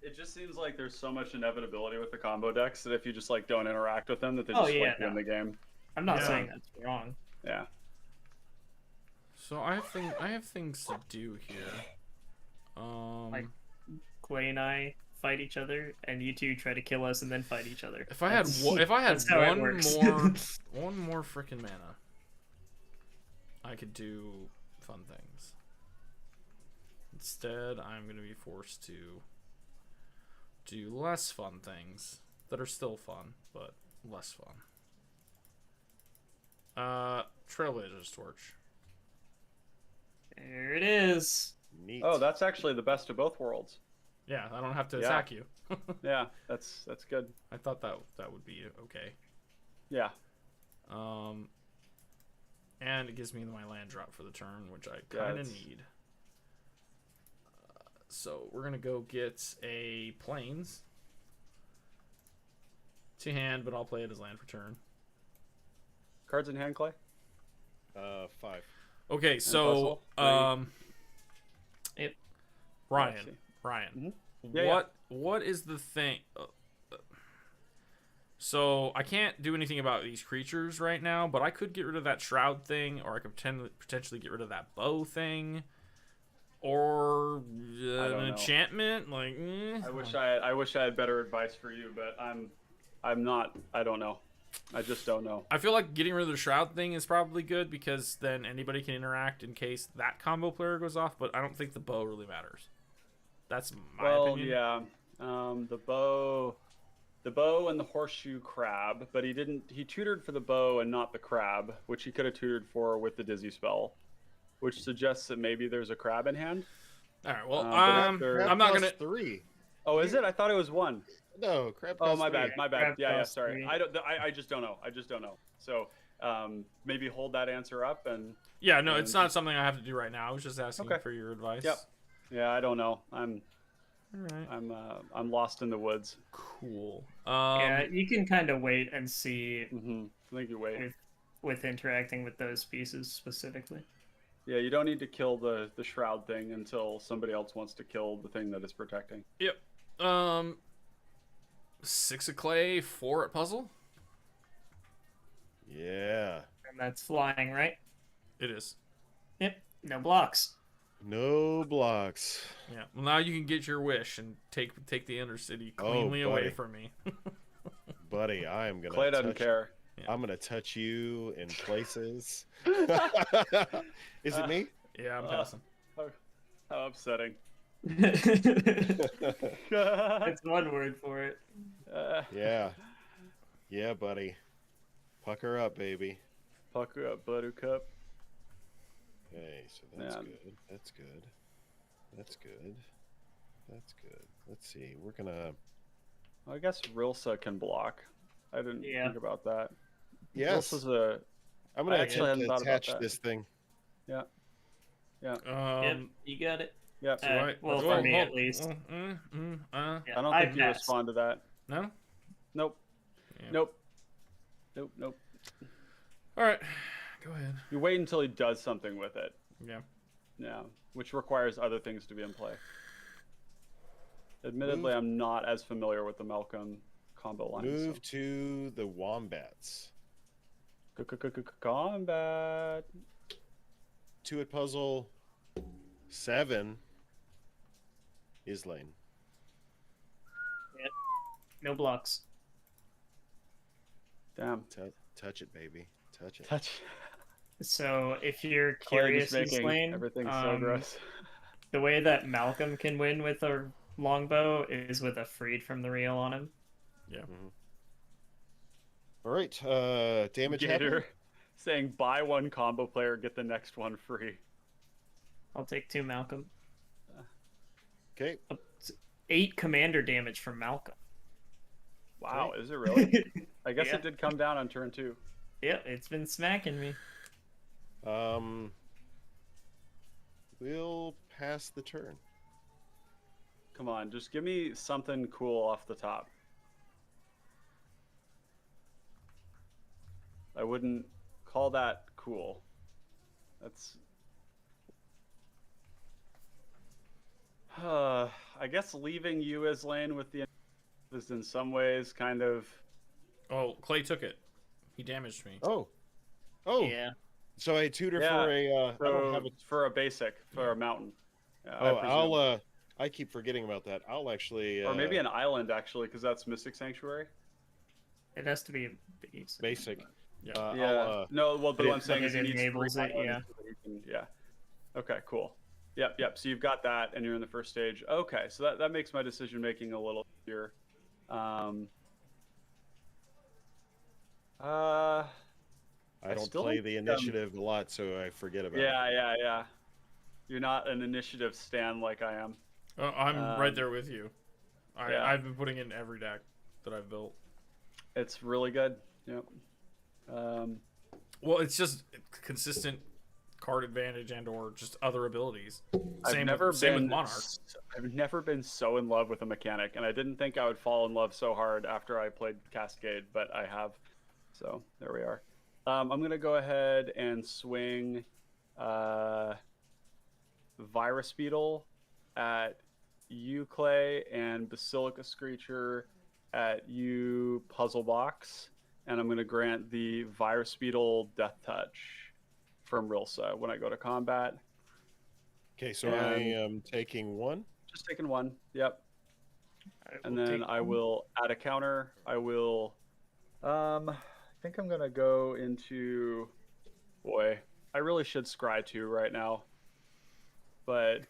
[SPEAKER 2] It just seems like there's so much inevitability with the combo decks that if you just like don't interact with them, that they
[SPEAKER 3] Oh,
[SPEAKER 2] just
[SPEAKER 3] yeah,
[SPEAKER 2] like win the game.
[SPEAKER 3] I'm not
[SPEAKER 1] Yeah.
[SPEAKER 3] saying that's wrong.
[SPEAKER 2] Yeah.
[SPEAKER 1] So I have things to do here.
[SPEAKER 3] Like- Clay and I fight each other, and you two try to kill us and then fight each other.
[SPEAKER 1] if I had
[SPEAKER 3] That's how it
[SPEAKER 1] one
[SPEAKER 3] works.
[SPEAKER 1] one more freaking mana, I could do fun things. Instead, I'm going to be forced to do less fun things that are still fun, but less fun. Trailblazer's Torch.
[SPEAKER 3] There it is.
[SPEAKER 4] Neat.
[SPEAKER 2] Oh, that's actually the best of both worlds.
[SPEAKER 1] Yeah, I don't have to
[SPEAKER 2] Yeah.
[SPEAKER 1] attack you.
[SPEAKER 2] Yeah, that's good.
[SPEAKER 1] I thought that would be okay.
[SPEAKER 2] Yeah.
[SPEAKER 1] And it gives me my land drop for the turn, which I kind of
[SPEAKER 2] it's-
[SPEAKER 1] need. So we're gonna go get a plains to hand, but I'll play it as land for turn.
[SPEAKER 2] Cards in hand, Clay.
[SPEAKER 4] 5.
[SPEAKER 1] Okay, so
[SPEAKER 2] puzzle?
[SPEAKER 3] Yep.
[SPEAKER 1] Ryan,
[SPEAKER 2] Mhm. Yeah,
[SPEAKER 1] what is the thing? So I can't do anything about these creatures right now, but I could get rid of that shroud thing, or I could potentially get rid of that bow thing, or an
[SPEAKER 2] know.
[SPEAKER 1] enchantment. Like,
[SPEAKER 2] I wish I had better advice for you, but I'm not. I don't know. I just don't know.
[SPEAKER 1] I feel like getting rid of the shroud thing is probably good because then anybody can interact in case that combo player goes off. But I don't think the bow really matters. That's my opinion.
[SPEAKER 2] Yeah. The bow and the horseshoe crab, but he tutored for the bow and not the crab, which he could have tutored for with the dizzy spell, which suggests that maybe there's a crab in hand.
[SPEAKER 1] All right. Well,
[SPEAKER 2] but
[SPEAKER 1] I'm not gonna.
[SPEAKER 4] 3.
[SPEAKER 2] Oh, is it? I thought it was 1.
[SPEAKER 4] No, crab.
[SPEAKER 2] Oh,
[SPEAKER 4] costs
[SPEAKER 2] my
[SPEAKER 4] 3.
[SPEAKER 2] bad. My bad.
[SPEAKER 3] Crab
[SPEAKER 2] Yeah,
[SPEAKER 3] costs
[SPEAKER 2] sorry.
[SPEAKER 3] 3.
[SPEAKER 2] I just don't know. I just don't know. So, maybe hold that answer up and.
[SPEAKER 1] Yeah, no, it's not something I have to do right now. I was just asking
[SPEAKER 2] Okay.
[SPEAKER 1] for your advice.
[SPEAKER 2] Yep. Yeah, I don't know.
[SPEAKER 1] All right.
[SPEAKER 2] I'm lost in the woods.
[SPEAKER 1] Cool.
[SPEAKER 3] Yeah, you can kind of wait and see
[SPEAKER 2] I think you wait.
[SPEAKER 3] with interacting with those pieces specifically.
[SPEAKER 2] Yeah, you don't need to kill the shroud thing until somebody else wants to kill the thing that it's protecting.
[SPEAKER 1] Yep. 6 of clay, 4 at puzzle.
[SPEAKER 4] Yeah.
[SPEAKER 3] And that's flying, right?
[SPEAKER 1] It is.
[SPEAKER 3] Yep. No blocks.
[SPEAKER 4] No blocks.
[SPEAKER 1] Yeah. Well, now you can get your wish and take the Undercity
[SPEAKER 4] Oh,
[SPEAKER 1] cleanly away
[SPEAKER 4] buddy.
[SPEAKER 1] from me.
[SPEAKER 4] Buddy, I am gonna
[SPEAKER 2] Clay doesn't care.
[SPEAKER 4] I'm gonna touch you in places. Is it me?
[SPEAKER 1] Yeah, I'm passing.
[SPEAKER 2] How upsetting.
[SPEAKER 3] It's one word for it.
[SPEAKER 4] Yeah. Yeah, buddy. Pucker up, baby.
[SPEAKER 2] Pucker up, Buttercup.
[SPEAKER 4] Okay, so that's
[SPEAKER 2] Man.
[SPEAKER 4] good. That's good. That's good. That's good. Let's see. We're gonna.
[SPEAKER 2] I guess Rilsa can block. I didn't
[SPEAKER 3] Yeah.
[SPEAKER 2] think about that.
[SPEAKER 4] Yes.
[SPEAKER 2] Rilsa's a.
[SPEAKER 4] I'm gonna
[SPEAKER 2] I actually hadn't
[SPEAKER 4] attempt to
[SPEAKER 2] thought about
[SPEAKER 4] attach
[SPEAKER 2] that.
[SPEAKER 4] this thing.
[SPEAKER 2] Yeah. Yeah.
[SPEAKER 3] Yep, you got it.
[SPEAKER 2] Yeah.
[SPEAKER 3] Well, for me at least.
[SPEAKER 1] Yeah,
[SPEAKER 2] I don't think you
[SPEAKER 3] passed.
[SPEAKER 2] respond to that.
[SPEAKER 1] no?
[SPEAKER 2] Nope.
[SPEAKER 1] Yeah.
[SPEAKER 2] Nope. Nope.
[SPEAKER 1] All right. Go ahead.
[SPEAKER 2] You wait until he does something with it.
[SPEAKER 1] Yeah.
[SPEAKER 2] Yeah. Which requires other things to be in play. Admittedly, I'm not as familiar with the Malcolm combo line.
[SPEAKER 4] Move to the wombats.
[SPEAKER 2] Combat.
[SPEAKER 4] 2 at puzzle. 7 is lane.
[SPEAKER 3] No blocks.
[SPEAKER 2] Damn.
[SPEAKER 4] Touch it, baby. Touch it.
[SPEAKER 2] Touch.
[SPEAKER 3] So if you're
[SPEAKER 2] Clay just
[SPEAKER 3] curious,
[SPEAKER 2] making
[SPEAKER 3] Lane,
[SPEAKER 2] everything so gross.
[SPEAKER 3] the way that Malcolm can win with a longbow is with a freed from the reel on him.
[SPEAKER 1] Yeah.
[SPEAKER 4] All right. Damage
[SPEAKER 2] Gator
[SPEAKER 4] happened?
[SPEAKER 2] saying buy one combo player, get the next one free.
[SPEAKER 3] I'll take 2 Malcolm.
[SPEAKER 4] Okay.
[SPEAKER 3] 8 commander damage from Malcolm.
[SPEAKER 2] Wow, is it really? I guess
[SPEAKER 3] Yeah.
[SPEAKER 2] it did come down on turn 2.
[SPEAKER 3] Yep, it's been smacking me.
[SPEAKER 4] We'll pass the turn.
[SPEAKER 2] Come on, just give me something cool off the top. I wouldn't call that cool. That's. I guess leaving you as lane with the is in some ways kind of.
[SPEAKER 1] Oh, Clay took it. He damaged me.
[SPEAKER 4] Oh.
[SPEAKER 3] Yeah.
[SPEAKER 4] So I tutor
[SPEAKER 2] Yeah,
[SPEAKER 4] for a. I don't have a.
[SPEAKER 2] for a basic for a mountain.
[SPEAKER 4] Oh,
[SPEAKER 2] I presume.
[SPEAKER 4] I'll. I keep forgetting about that. I'll actually.
[SPEAKER 2] Or maybe an island actually, because that's Mystic Sanctuary.
[SPEAKER 3] It has to be a basic.
[SPEAKER 4] basic.
[SPEAKER 2] Yeah. No, well, but what I'm saying is he
[SPEAKER 3] it
[SPEAKER 2] needs
[SPEAKER 3] enables
[SPEAKER 2] 3
[SPEAKER 3] it,
[SPEAKER 2] islands
[SPEAKER 3] yeah.
[SPEAKER 2] so that he can- yeah. Okay, cool. Yep. So you've got that, and you're in the first stage. Okay, so that makes my decision making a little easier. I
[SPEAKER 4] I don't
[SPEAKER 2] still
[SPEAKER 4] play
[SPEAKER 2] don't
[SPEAKER 4] the
[SPEAKER 2] think
[SPEAKER 4] initiative a lot, so I forget about it.
[SPEAKER 2] Yeah. You're not an initiative stan like I am.
[SPEAKER 1] I'm right there with you.
[SPEAKER 2] Yeah.
[SPEAKER 1] I've been putting in every deck that I've built.
[SPEAKER 2] It's really good. Yep.
[SPEAKER 1] Well, it's just consistent card advantage and or just other abilities. Same with Monarch.
[SPEAKER 2] I've never been so in love with a mechanic, and I didn't think I would fall in love so hard after I played Cascade, but I have. So there we are. I'm gonna go ahead and swing Virus Beetle at you, Clay, and Basilica Screecher at you, Puzzle Box, and I'm gonna grant the Virus Beetle Death Touch from Rilsa when I go to combat.
[SPEAKER 4] Okay, so I am taking one.
[SPEAKER 2] Just taking one. Yep. And then I will add a counter. I will. I think I'm gonna go into. Boy, I really should scry 2 right now. But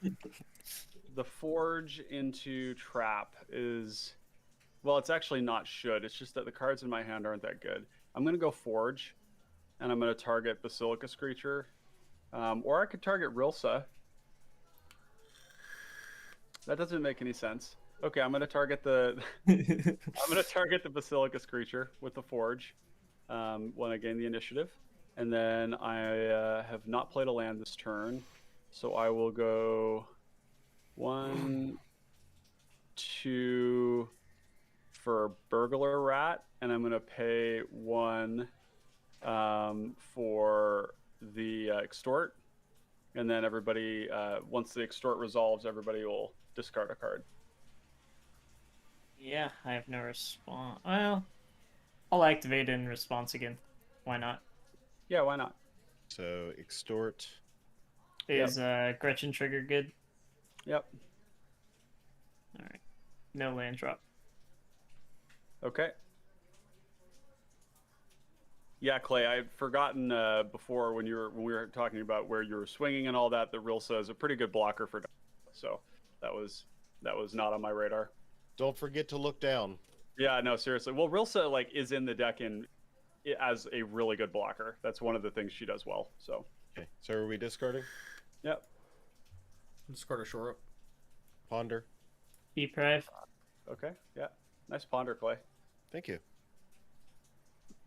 [SPEAKER 2] the forge into trap is. Well, it's actually not should. It's just that the cards in my hand aren't that good. I'm gonna go forge, and I'm gonna target Basilica Screecher, or I could target Rilsa. That doesn't make any sense. Okay, I'm gonna target the Basilica Screecher with the forge when I gain the initiative, and then I have not played a land this turn, so I will go 1, 2 for Burglar Rat, and I'm gonna pay 1 for the extort, and then everybody once the extort resolves, everybody will discard a card.
[SPEAKER 3] Yeah, I have no response. Well, I'll activate in response again. Why not?
[SPEAKER 2] Yeah, why not?
[SPEAKER 4] So extort.
[SPEAKER 3] Is Gretchen trigger good?
[SPEAKER 2] Yep.
[SPEAKER 3] All right. No land drop.
[SPEAKER 2] Okay. Yeah, Clay, I've forgotten before when we were talking about where you were swinging and all that. The Rilsa is a pretty good blocker for, so that was not on my radar.
[SPEAKER 4] Don't forget to look down.
[SPEAKER 2] Yeah, no, seriously. Well, Rilsa is in the deck as a really good blocker. That's one of the things she does well. So.
[SPEAKER 4] Okay, so are we discarding?
[SPEAKER 2] Yep.
[SPEAKER 1] Discard a shore up.
[SPEAKER 4] Ponder.
[SPEAKER 3] Deprive.
[SPEAKER 2] Okay. Yeah. Nice ponder, Clay.
[SPEAKER 4] Thank you.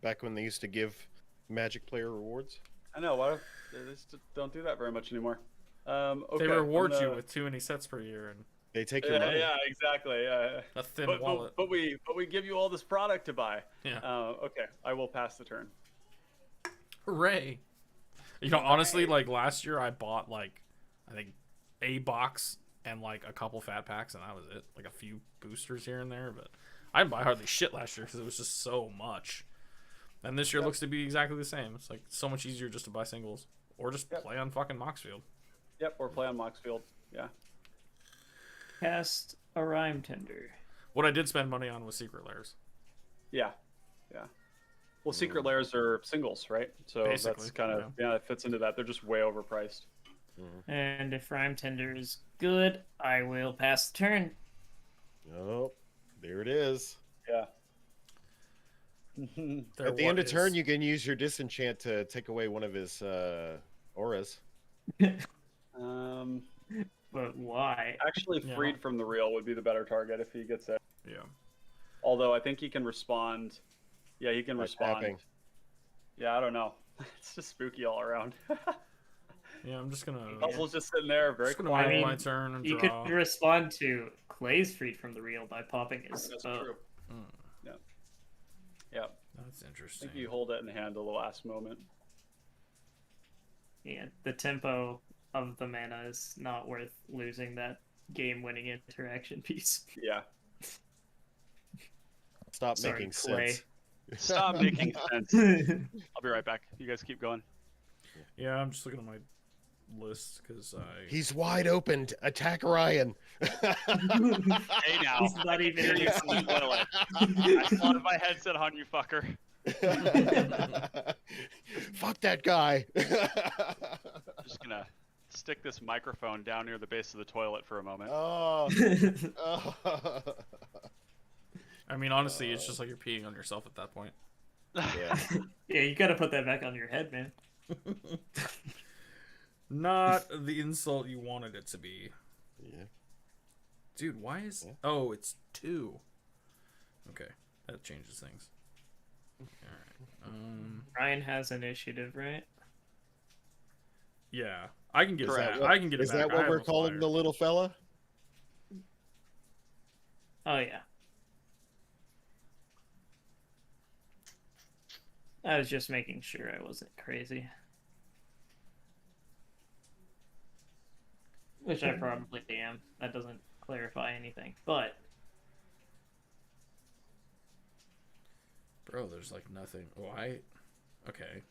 [SPEAKER 4] Back when they used to give Magic player rewards.
[SPEAKER 2] I know. Why they just don't do that very much anymore. Okay,
[SPEAKER 1] they reward you with too many sets per year, and
[SPEAKER 4] they take your money.
[SPEAKER 2] Yeah, exactly.
[SPEAKER 1] A thin wallet.
[SPEAKER 2] But we give you all this product to buy.
[SPEAKER 1] Yeah.
[SPEAKER 2] Okay, I will pass the turn.
[SPEAKER 1] Hooray! You know, honestly, like last year, I bought I think a box and a couple fat packs, and that was it. Like a few boosters here and there, but I didn't buy hardly shit last year because it was just so much. And this year looks to be exactly the same. It's so much easier just to buy singles or just play on fucking Moxfield.
[SPEAKER 2] Yep, or play on Moxfield. Yeah.
[SPEAKER 3] Cast a Rhyme Tender.
[SPEAKER 1] What I did spend money on was Secret Lairs.
[SPEAKER 2] Yeah. Well, Secret Lairs are singles, right? So
[SPEAKER 1] basically,
[SPEAKER 2] that's kind of it fits into that. They're just way overpriced.
[SPEAKER 4] Mm-hmm.
[SPEAKER 3] And if Rhyme Tender is good, I will pass the turn.
[SPEAKER 4] Oh, there it is.
[SPEAKER 2] Yeah.
[SPEAKER 4] At the end of turn, you can use your disenchant to take away one of his auras.
[SPEAKER 3] But why?
[SPEAKER 2] Actually, freed from the reel would be the better target if he gets it.
[SPEAKER 1] Yeah.
[SPEAKER 2] Although I think he can respond. Yeah, he can respond.
[SPEAKER 4] Tapping.
[SPEAKER 2] Yeah, I don't know. It's just spooky all around.
[SPEAKER 1] Yeah, I'm just gonna.
[SPEAKER 2] Puzzle's just sitting there, very
[SPEAKER 1] just gonna
[SPEAKER 2] quiet.
[SPEAKER 1] make my turn and
[SPEAKER 3] you
[SPEAKER 1] draw.
[SPEAKER 3] could respond to Clay's freed from the reel by popping his.
[SPEAKER 2] That's true. Yeah.
[SPEAKER 1] That's
[SPEAKER 2] I
[SPEAKER 1] interesting.
[SPEAKER 2] think you hold it in hand till the last moment.
[SPEAKER 3] Yeah, the tempo of the mana is not worth losing that game-winning interaction piece.
[SPEAKER 2] Yeah.
[SPEAKER 4] Stop
[SPEAKER 3] Sorry,
[SPEAKER 4] making
[SPEAKER 3] Clay.
[SPEAKER 4] sense.
[SPEAKER 2] Stop making sense. I'll be right back. You guys keep going.
[SPEAKER 1] Yeah, I'm just looking at my list because
[SPEAKER 4] He's wide open. Attack Ryan.
[SPEAKER 6] Hey now.
[SPEAKER 3] He's not even in your sleep.
[SPEAKER 6] I slotted my headset on you, fucker.
[SPEAKER 4] Fuck that guy.
[SPEAKER 6] Just gonna stick this microphone down near the base of the toilet for a moment.
[SPEAKER 4] Oh. Oh.
[SPEAKER 1] I mean, honestly, it's just like you're peeing on yourself at that point.
[SPEAKER 4] Yeah.
[SPEAKER 3] Yeah, you gotta put that back on your head, man.
[SPEAKER 1] Not the insult you wanted it to be.
[SPEAKER 4] Yeah.
[SPEAKER 1] Dude, why is...
[SPEAKER 4] Yeah.
[SPEAKER 1] Oh, it's 2. Okay, that changes things. Alright.
[SPEAKER 3] Ryan has initiative, right?
[SPEAKER 1] Yeah. I can get
[SPEAKER 2] Correct.
[SPEAKER 1] that. I can get it
[SPEAKER 4] Is
[SPEAKER 1] back.
[SPEAKER 4] that
[SPEAKER 1] I
[SPEAKER 4] what
[SPEAKER 1] have
[SPEAKER 4] we're
[SPEAKER 1] a
[SPEAKER 4] calling
[SPEAKER 1] flyer.
[SPEAKER 4] the little fella?
[SPEAKER 3] Oh yeah. I was just making sure I wasn't crazy. Which I probably am. That doesn't clarify anything. But
[SPEAKER 1] Bro, there's like nothing. Why? Okay.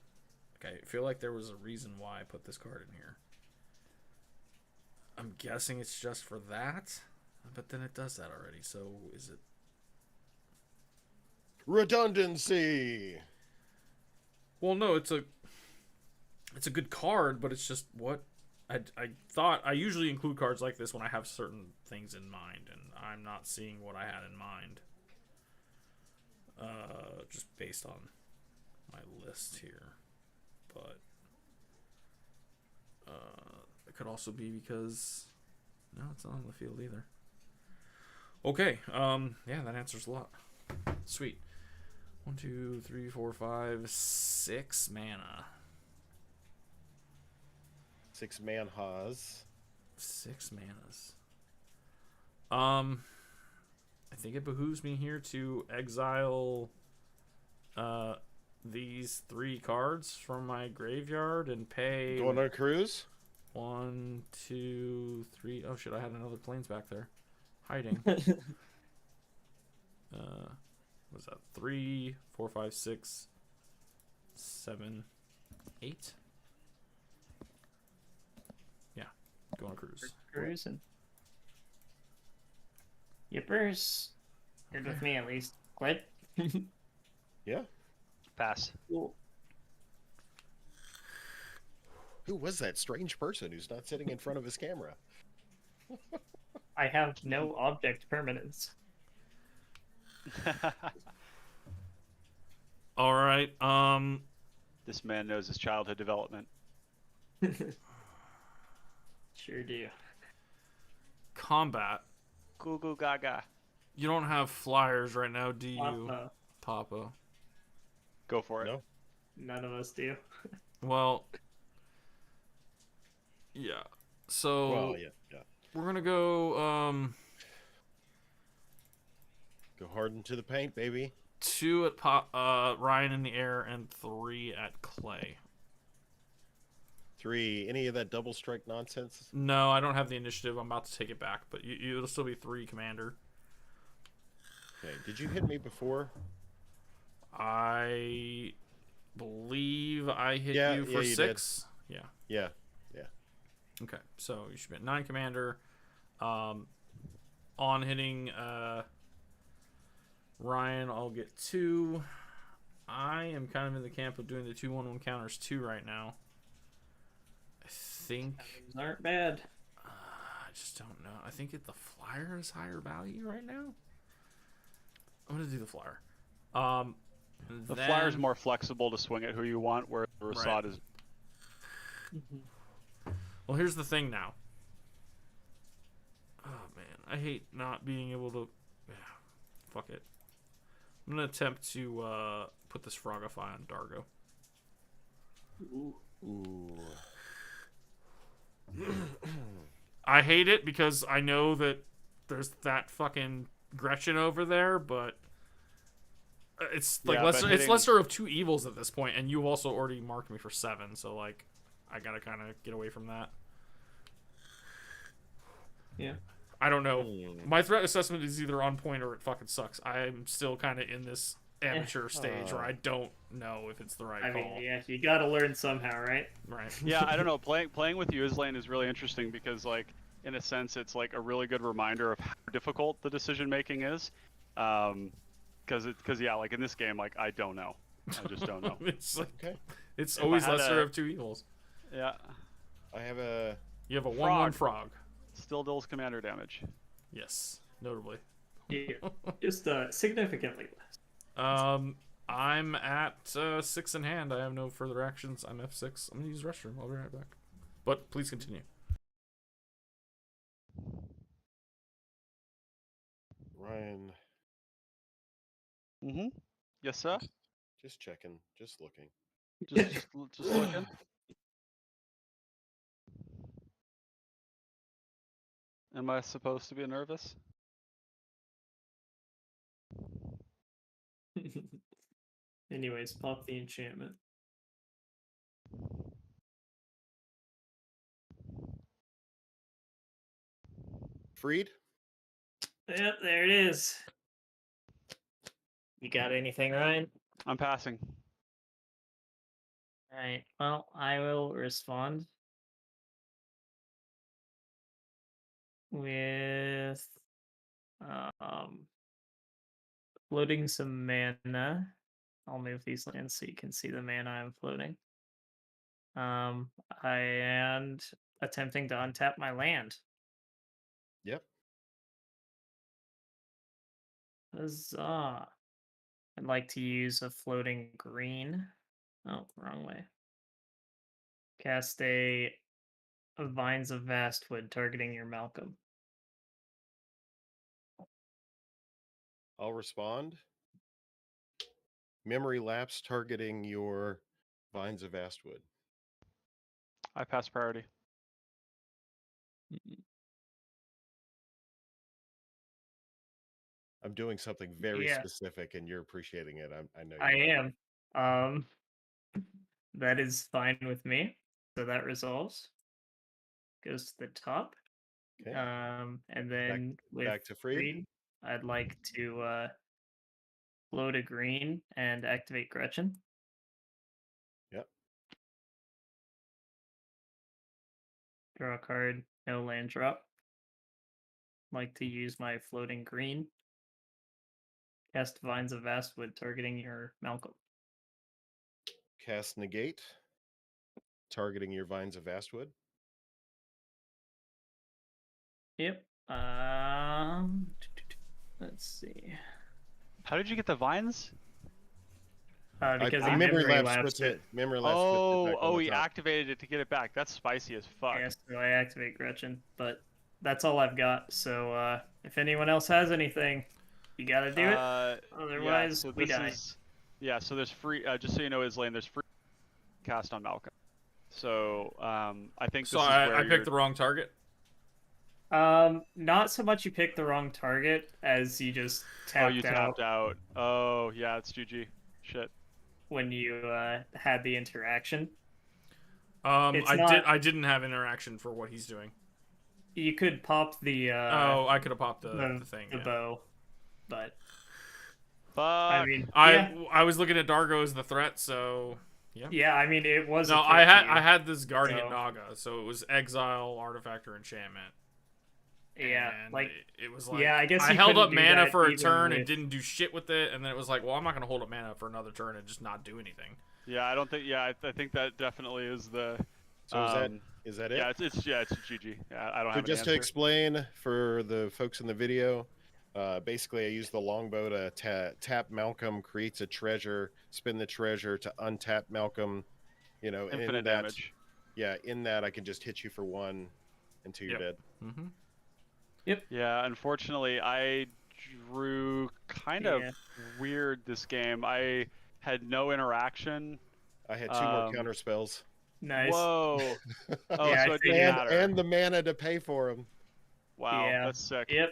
[SPEAKER 1] Okay, I feel like there was a reason why I put this card in here. I'm guessing it's just for that, but then it does that already. So is it?
[SPEAKER 4] Redundancy.
[SPEAKER 1] Well, no, it's a good card, but it's just what I thought. I usually include cards like this when I have certain things in mind, and I'm not seeing what I had in mind. Just based on my list here, but it could also be because no, it's not on the field either. Okay, yeah, that answers a lot. Sweet. 1, 2, 3, 4, 5, 6 mana.
[SPEAKER 4] 6 man has.
[SPEAKER 1] 6 manas. I think it behooves me here to exile these 3 cards from my graveyard and pay
[SPEAKER 4] Going on a cruise?
[SPEAKER 1] 1, 2, 3. Oh shit, I had another planes back there hiding. Was that 3, 4, 5, 6, 7, 8? Yeah, go on a cruise.
[SPEAKER 3] cruising. Yippers. Good with me at least. Clip.
[SPEAKER 4] Yeah.
[SPEAKER 6] Pass.
[SPEAKER 3] Cool.
[SPEAKER 4] Who was that strange person who's not sitting in front of his camera?
[SPEAKER 3] I have no object permanence.
[SPEAKER 1] All right.
[SPEAKER 6] This man knows his childhood development.
[SPEAKER 3] Sure do.
[SPEAKER 1] Combat.
[SPEAKER 6] Goo goo gaga.
[SPEAKER 1] You don't have flyers right now, do you,
[SPEAKER 3] Papa.
[SPEAKER 1] Papa?
[SPEAKER 6] Go for it.
[SPEAKER 4] No.
[SPEAKER 3] None of us do.
[SPEAKER 1] Well, yeah. So
[SPEAKER 4] Well, yeah.
[SPEAKER 1] we're gonna go
[SPEAKER 4] Go hard into the paint, baby.
[SPEAKER 1] 2 at Ryan in the air and 3 at Clay.
[SPEAKER 4] 3. Any of that double strike nonsense?
[SPEAKER 1] No, I don't have the initiative. I'm about to take it back, but it'll still be 3 commander.
[SPEAKER 4] Okay. Did you hit me before?
[SPEAKER 1] I believe I hit
[SPEAKER 4] Yeah,
[SPEAKER 1] you for
[SPEAKER 4] yeah, you
[SPEAKER 1] 6. Yeah.
[SPEAKER 4] Yeah.
[SPEAKER 1] Okay, so you should be at 9 commander. On hitting Ryan, I'll get 2. I am kind of in the camp of doing the 2/1/1 counters too right now. I think
[SPEAKER 3] Those aren't bad.
[SPEAKER 1] I just don't know. I think the flyer is higher value right now. I'm gonna do the flyer.
[SPEAKER 6] The flyer's more flexible to swing at who you want, where the
[SPEAKER 1] Right.
[SPEAKER 6] Rasad is.
[SPEAKER 1] Well, here's the thing now. Oh man, I hate not being able to. Yeah, fuck it. I'm gonna attempt to put this Frogify on Dargo.
[SPEAKER 4] Ooh.
[SPEAKER 1] I hate it because I know that there's that fucking Gretchen over there, but it's like
[SPEAKER 6] Yeah, but
[SPEAKER 1] it's
[SPEAKER 6] hitting-
[SPEAKER 1] lesser of 2 evils at this point, and you've also already marked me for 7, so like I gotta kind of get away from that.
[SPEAKER 3] Yeah.
[SPEAKER 1] I don't know. My threat assessment is either on point or it fucking sucks. I'm still kind of in this amateur stage where I don't know if it's the right
[SPEAKER 3] I
[SPEAKER 1] call.
[SPEAKER 3] mean, yeah, you gotta learn somehow, right?
[SPEAKER 1] Right.
[SPEAKER 6] Yeah, I don't know. Playing with you, Islane, is really interesting because, like, in a sense, it's like a really good reminder of how difficult the decision making is. Because yeah, like in this game, like I don't know. I just don't know.
[SPEAKER 1] It's like
[SPEAKER 4] Okay.
[SPEAKER 1] it's
[SPEAKER 6] If
[SPEAKER 1] always
[SPEAKER 6] I had
[SPEAKER 1] lesser
[SPEAKER 6] a-
[SPEAKER 1] of 2 evils.
[SPEAKER 6] Yeah.
[SPEAKER 4] I have a
[SPEAKER 1] You have a 1/1 frog.
[SPEAKER 6] Still deals commander damage.
[SPEAKER 1] Yes, notably.
[SPEAKER 3] Yeah, just significantly less.
[SPEAKER 1] I'm at 6 in hand. I have no further actions. I'm F6. I'm gonna use restroom. I'll be right back. But please continue.
[SPEAKER 4] Ryan,
[SPEAKER 6] Mm-hmm. Yes, sir.
[SPEAKER 4] just checking, just looking.
[SPEAKER 6] Just looking. Am I supposed to be nervous?
[SPEAKER 3] Anyways, pop the enchantment.
[SPEAKER 4] Freed?
[SPEAKER 3] Yep, there it is. You got anything, Ryan?
[SPEAKER 6] I'm passing.
[SPEAKER 3] Alright, well, I will respond with floating some mana. I'll move these lands so you can see the mana I'm floating. And attempting to untap my land.
[SPEAKER 4] Yep.
[SPEAKER 3] Huzzah. I'd like to use a floating green. Oh, wrong way. Cast a Vines of Vastwood targeting your Malcolm.
[SPEAKER 4] I'll respond. Memory lapse targeting your Vines of Vastwood.
[SPEAKER 6] I pass priority.
[SPEAKER 4] I'm doing something very
[SPEAKER 3] Yeah.
[SPEAKER 4] specific, and you're appreciating it. I know.
[SPEAKER 3] I
[SPEAKER 4] You
[SPEAKER 3] am. That is fine with me. So that resolves. Goes to the top.
[SPEAKER 4] Okay.
[SPEAKER 3] And then with
[SPEAKER 4] back to Freed.
[SPEAKER 3] Freed, I'd like to float a green and activate Gretchen.
[SPEAKER 4] Yep.
[SPEAKER 3] Draw a card, no land drop. Like to use my floating green. Cast Vines of Vastwood targeting your Malcolm.
[SPEAKER 4] Cast Negate targeting your Vines of Vastwood.
[SPEAKER 3] Yep. Let's see.
[SPEAKER 6] How did you get the vines?
[SPEAKER 3] Because
[SPEAKER 4] I
[SPEAKER 3] he
[SPEAKER 4] memory
[SPEAKER 3] memory
[SPEAKER 4] lapse
[SPEAKER 3] lapsed
[SPEAKER 4] puts
[SPEAKER 3] it.
[SPEAKER 4] it. Memory lapse puts it back on
[SPEAKER 6] Oh,
[SPEAKER 4] the
[SPEAKER 6] he
[SPEAKER 4] top.
[SPEAKER 6] activated it to get it back. That's spicy as fuck.
[SPEAKER 3] Yeah, so I activate Gretchen, but that's all I've got. So if anyone else has anything, you gotta do it. Otherwise,
[SPEAKER 6] so
[SPEAKER 3] we
[SPEAKER 6] this
[SPEAKER 3] die.
[SPEAKER 6] is so there's free. Just so you know, Islane, there's free cast on Malcolm. So I think
[SPEAKER 1] So
[SPEAKER 6] this is where
[SPEAKER 1] I
[SPEAKER 6] you're...
[SPEAKER 1] picked the wrong target.
[SPEAKER 3] Not so much you picked the wrong target as you just tapped
[SPEAKER 6] you tapped out. Oh yeah, it's GG. Shit.
[SPEAKER 3] when you had the interaction.
[SPEAKER 1] I didn't have interaction for what he's doing.
[SPEAKER 3] You could pop the
[SPEAKER 1] I could have popped the thing.
[SPEAKER 3] the bow, but
[SPEAKER 6] Fuck.
[SPEAKER 3] I mean,
[SPEAKER 1] I was looking at Dargo as the threat, so yeah.
[SPEAKER 3] Yeah, I mean it was.
[SPEAKER 1] No,
[SPEAKER 3] a threat to you,
[SPEAKER 1] I had this Guardian
[SPEAKER 3] so-
[SPEAKER 1] Naga, so it was exile, artifact, or enchantment.
[SPEAKER 3] Yeah,
[SPEAKER 1] And
[SPEAKER 3] like
[SPEAKER 1] it was like
[SPEAKER 3] yeah, I guess
[SPEAKER 1] I
[SPEAKER 3] you
[SPEAKER 1] held
[SPEAKER 3] couldn't
[SPEAKER 1] up
[SPEAKER 3] do
[SPEAKER 1] mana
[SPEAKER 3] that
[SPEAKER 1] for a
[SPEAKER 3] even
[SPEAKER 1] turn and
[SPEAKER 3] with-
[SPEAKER 1] didn't do shit with it, and then it was like, well, I'm not gonna hold up mana for another turn and just not do anything.
[SPEAKER 6] Yeah, I don't think. Yeah, I think that definitely is the.
[SPEAKER 4] So is that it?
[SPEAKER 6] Yeah, it's GG. Yeah, I don't
[SPEAKER 4] So
[SPEAKER 6] have.
[SPEAKER 4] just
[SPEAKER 6] an
[SPEAKER 4] to
[SPEAKER 6] answer.
[SPEAKER 4] explain for the folks in the video, basically I use the longbow to tap Malcolm, creates a treasure, spin the treasure to untap Malcolm. You know,
[SPEAKER 6] Infinite
[SPEAKER 4] in that,
[SPEAKER 6] damage.
[SPEAKER 4] Yeah, in that I can just hit you for one until you're dead.
[SPEAKER 1] Mm-hmm.
[SPEAKER 6] Yeah, unfortunately, I drew kind of weird this game. I had no interaction.
[SPEAKER 4] I had 2 more counter spells.
[SPEAKER 3] Nice.
[SPEAKER 6] Whoa. Oh,
[SPEAKER 3] Yeah,
[SPEAKER 6] so it didn't matter.
[SPEAKER 4] And the mana to pay for them.
[SPEAKER 6] Wow,
[SPEAKER 3] Yeah.
[SPEAKER 6] that's sick.
[SPEAKER 3] Yep.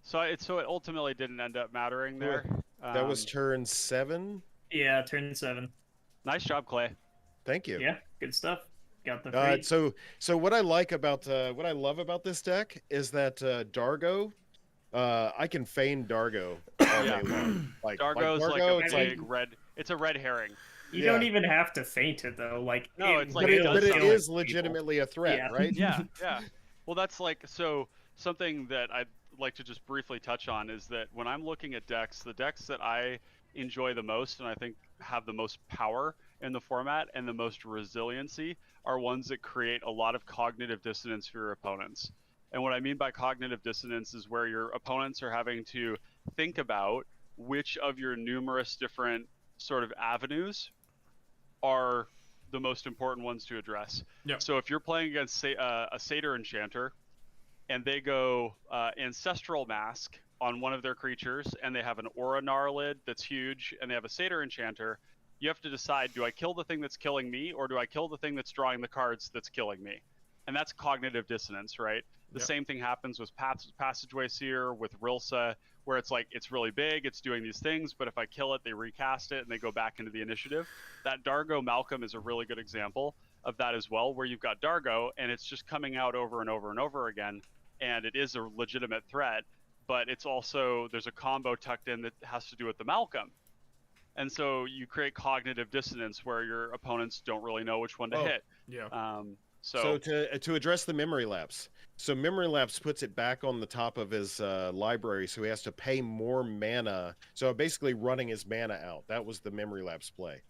[SPEAKER 6] So it ultimately didn't end up mattering there.
[SPEAKER 4] That was turn 7.
[SPEAKER 3] Yeah, turn 7.
[SPEAKER 6] Nice job, Clay.
[SPEAKER 4] Thank you.
[SPEAKER 3] Yeah, good stuff. Got the free.
[SPEAKER 4] So what I like about what I love about this deck is that Dargo, I can feign Dargo all day long.
[SPEAKER 6] Dargo's like
[SPEAKER 4] Dargo,
[SPEAKER 6] a
[SPEAKER 4] it's
[SPEAKER 6] big red. It's a red herring.
[SPEAKER 3] You don't even have to feint it though. Like
[SPEAKER 6] No, it's like
[SPEAKER 4] but
[SPEAKER 6] it
[SPEAKER 4] it,
[SPEAKER 6] does
[SPEAKER 4] but it
[SPEAKER 6] something.
[SPEAKER 4] is legitimately a threat,
[SPEAKER 3] Yeah.
[SPEAKER 4] right?
[SPEAKER 6] Yeah. Well, that's like something that I like to just briefly touch on is that when I'm looking at decks, the decks that I enjoy the most and I think have the most power in the format and the most resiliency are ones that create a lot of cognitive dissonance for your opponents. And what I mean by cognitive dissonance is where your opponents are having to think about which of your numerous different sort of avenues are the most important ones to address.
[SPEAKER 1] Yep.
[SPEAKER 6] So if you're playing against, say, a Satyr Enchanter, and they go Ancestral Mask on one of their creatures, and they have an Aura Gnarlid that's huge, and they have a Satyr Enchanter, you have to decide, do I kill the thing that's killing me, or do I kill the thing that's drawing the cards that's killing me? And that's cognitive dissonance, right? The same thing happens with Passageway Seer, with Rilsa, where it's like, it's really big, it's doing these things, but if I kill it, they recast it, and they go back into the initiative. That Dargo Malcolm is a really good example of that as well, where you've got Dargo, and it's just coming out over and over and over again, and it is a legitimate threat, but it's also, there's a combo tucked in that has to do with the Malcolm. And so you create cognitive dissonance where your opponents don't really know which one to hit.
[SPEAKER 1] Yeah.
[SPEAKER 4] So to address the memory lapse, so memory lapse puts it back on the top of his library, so he has to pay more mana. So basically running his mana out. That was the memory lapse play.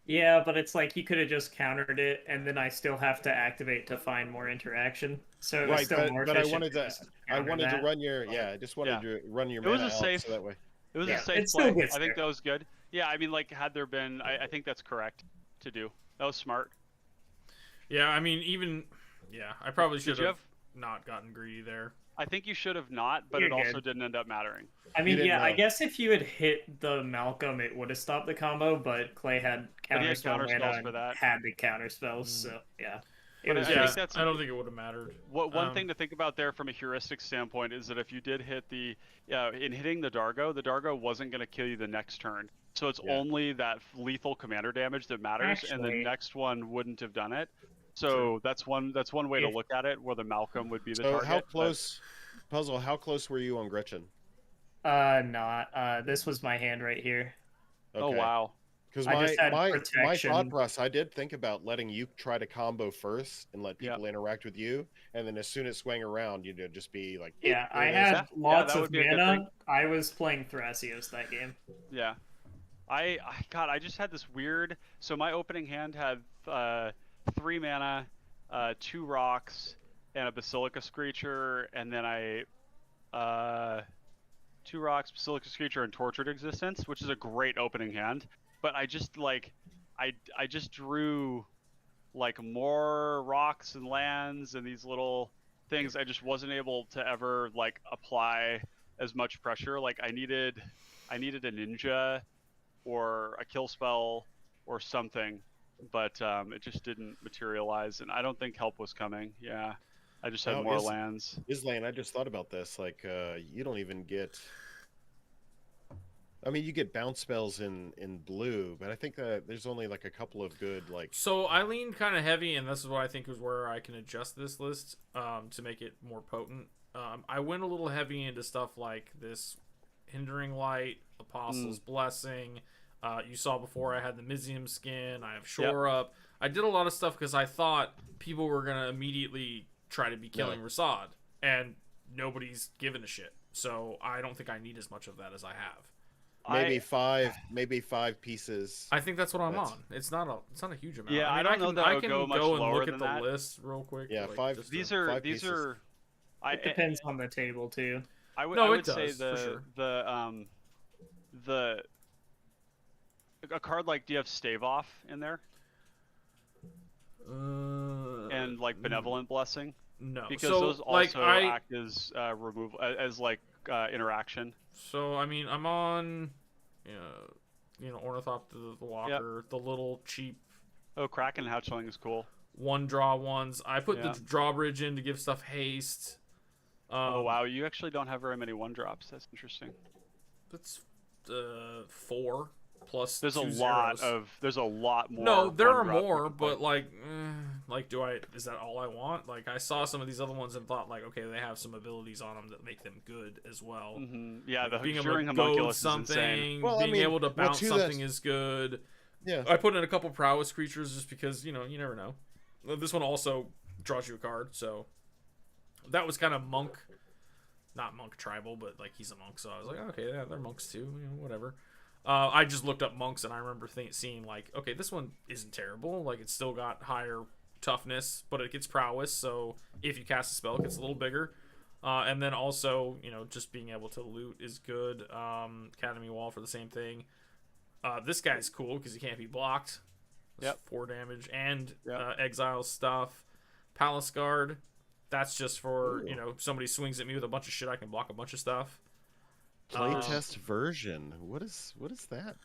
[SPEAKER 3] Yeah, but it's like he could have just countered it, and then I still have to activate to find more interaction. So it was
[SPEAKER 4] Right,
[SPEAKER 3] still more
[SPEAKER 4] but I
[SPEAKER 3] efficient
[SPEAKER 4] wanted to
[SPEAKER 3] counter that.
[SPEAKER 4] run your I just wanted to run your
[SPEAKER 6] It was
[SPEAKER 4] mana
[SPEAKER 6] a
[SPEAKER 4] out
[SPEAKER 6] safe-
[SPEAKER 4] so that way.
[SPEAKER 6] It was
[SPEAKER 3] Yeah,
[SPEAKER 6] a safe
[SPEAKER 3] it still
[SPEAKER 6] play.
[SPEAKER 3] gets
[SPEAKER 6] I think
[SPEAKER 3] there.
[SPEAKER 6] that was good. Yeah, I mean, like, had there been, I think that's correct to do. That was smart.
[SPEAKER 1] Yeah, I mean, even... Yeah, I probably should
[SPEAKER 6] Did you
[SPEAKER 1] have not gotten greedy there.
[SPEAKER 6] I think you should have not, but
[SPEAKER 3] You're
[SPEAKER 6] it also
[SPEAKER 3] good.
[SPEAKER 6] didn't end up mattering.
[SPEAKER 3] I mean,
[SPEAKER 4] didn't
[SPEAKER 3] yeah, I
[SPEAKER 4] know.
[SPEAKER 3] guess if you had hit the Malcolm, it would have stopped the combo, but Clay had
[SPEAKER 6] But he had
[SPEAKER 3] counterspell
[SPEAKER 6] counter
[SPEAKER 3] mana
[SPEAKER 6] spells
[SPEAKER 3] and
[SPEAKER 6] for that.
[SPEAKER 3] had the counterspells, so yeah. It
[SPEAKER 6] But
[SPEAKER 3] was
[SPEAKER 6] I
[SPEAKER 1] Yeah,
[SPEAKER 6] think that's-
[SPEAKER 1] I don't think it would have mattered.
[SPEAKER 6] One thing to think about there from a heuristic standpoint is that if you did hit the, in hitting the Dargo wasn't going to kill you the next turn. So it's only that lethal commander damage that matters, and the
[SPEAKER 3] Actually-
[SPEAKER 6] next one wouldn't have done it. So that's one way to look at it, where the Malcolm would be the
[SPEAKER 4] So
[SPEAKER 6] target.
[SPEAKER 4] how close, Puzzle? How close were you on Gretchen?
[SPEAKER 3] Not. This was my hand right here.
[SPEAKER 6] Oh wow.
[SPEAKER 4] Because
[SPEAKER 3] I just had
[SPEAKER 4] my
[SPEAKER 3] protection.
[SPEAKER 4] thought process, I did think about letting you try to combo first and let
[SPEAKER 6] Yeah.
[SPEAKER 4] people interact with you, and then as soon as swing around, you'd just be like,
[SPEAKER 3] Yeah, I
[SPEAKER 4] there it is.
[SPEAKER 3] had lots
[SPEAKER 6] that
[SPEAKER 3] of
[SPEAKER 6] would be a good
[SPEAKER 3] mana.
[SPEAKER 6] thing.
[SPEAKER 3] I was playing Thrasios that game.
[SPEAKER 6] Yeah. I just had this weird. So my opening hand had 3 mana, 2 rocks, and a Basilica Screecher, and then 2 rocks, Basilica Screecher, and Tortured Existence, which is a great opening hand. But I just I just drew like more rocks and lands and these little things. I just wasn't able to ever like apply as much pressure. Like I needed a ninja or a kill spell or something, but it just didn't materialize, and I don't think help was coming. Yeah, I just had
[SPEAKER 4] No,
[SPEAKER 6] more lands.
[SPEAKER 4] Islaine, I just thought about this. Like, you don't even get. I mean, you get bounce spells in blue, but I think that there's only like a couple of good like.
[SPEAKER 1] So I leaned kind of heavy, and this is what I think is where I can adjust this list to make it more potent. I went a little heavy into stuff like this Hindering Light, Apostle's Blessing. You saw before I had the Mizium skin. I have Shore Up. I did a lot of stuff because I thought people were going to immediately try to be killing Rasad, and nobody's given a shit. So I don't think I need as much of that as I have.
[SPEAKER 4] Maybe five pieces.
[SPEAKER 1] I think that's what I'm on. It's not a huge amount.
[SPEAKER 6] Yeah,
[SPEAKER 1] I mean,
[SPEAKER 6] I don't know that I
[SPEAKER 1] I
[SPEAKER 6] would
[SPEAKER 1] can
[SPEAKER 6] go much
[SPEAKER 1] and
[SPEAKER 6] lower
[SPEAKER 1] look
[SPEAKER 6] than
[SPEAKER 1] at the
[SPEAKER 6] that.
[SPEAKER 1] list real quick.
[SPEAKER 4] Yeah,
[SPEAKER 1] like,
[SPEAKER 4] five-
[SPEAKER 1] just
[SPEAKER 6] These
[SPEAKER 1] to-
[SPEAKER 6] are
[SPEAKER 4] five
[SPEAKER 6] these
[SPEAKER 4] pieces.
[SPEAKER 6] are.
[SPEAKER 3] It depends on the table too.
[SPEAKER 6] I would
[SPEAKER 1] No,
[SPEAKER 6] I
[SPEAKER 1] it
[SPEAKER 6] would say
[SPEAKER 1] does, for sure.
[SPEAKER 6] A card like, do you have Stave Off in there? And like Benevolent Blessing?
[SPEAKER 1] No,
[SPEAKER 6] Because
[SPEAKER 1] so
[SPEAKER 6] those
[SPEAKER 1] like
[SPEAKER 6] also act as removal, as like interaction.
[SPEAKER 1] So I mean, I'm on, Ornithop the Walker, the little cheap
[SPEAKER 6] Oh, Kraken Hatchling is cool.
[SPEAKER 1] 1-draw ones. I put
[SPEAKER 6] Yeah.
[SPEAKER 1] the drawbridge in to give stuff haste.
[SPEAKER 6] Oh wow, you actually don't have very many 1-drops. That's interesting.
[SPEAKER 1] That's 4 plus.
[SPEAKER 6] There's
[SPEAKER 1] 2
[SPEAKER 6] there's a lot more.
[SPEAKER 1] No, there are
[SPEAKER 6] 1-drop
[SPEAKER 1] more,
[SPEAKER 6] you can play.
[SPEAKER 1] but like, is that all I want? Like, I saw some of these other ones and thought, like, okay, they have some abilities on them that make them good as well.
[SPEAKER 6] Yeah, the
[SPEAKER 1] Being able
[SPEAKER 6] Juring
[SPEAKER 1] to
[SPEAKER 6] Homunculus
[SPEAKER 1] goad
[SPEAKER 6] is insane.
[SPEAKER 1] something,
[SPEAKER 4] Well, I
[SPEAKER 1] being
[SPEAKER 4] mean,
[SPEAKER 1] able to bounce
[SPEAKER 4] to
[SPEAKER 1] something
[SPEAKER 4] that-
[SPEAKER 1] is good.
[SPEAKER 4] Yeah.
[SPEAKER 1] I put in a couple prowess creatures just because, you never know. This one also draws you a card, so that was kind of monk not monk tribal, but like he's a monk. So I was like, okay, yeah, they're monks too, whatever. I just looked up monks, and I remember seeing like, okay, this one isn't terrible. Like it's still got higher toughness, but it gets prowess. So if you cast a spell, it gets a little bigger. And then also, just being able to loot is good. Academy Wall for the same thing. This guy's cool because he can't be blocked.
[SPEAKER 6] Yep.
[SPEAKER 1] 4 damage and
[SPEAKER 6] Yep.
[SPEAKER 1] exile stuff. Palace Guard. That's just for somebody swings at me with a bunch of shit. I can block a bunch of stuff.
[SPEAKER 4] Playtest version. What is that,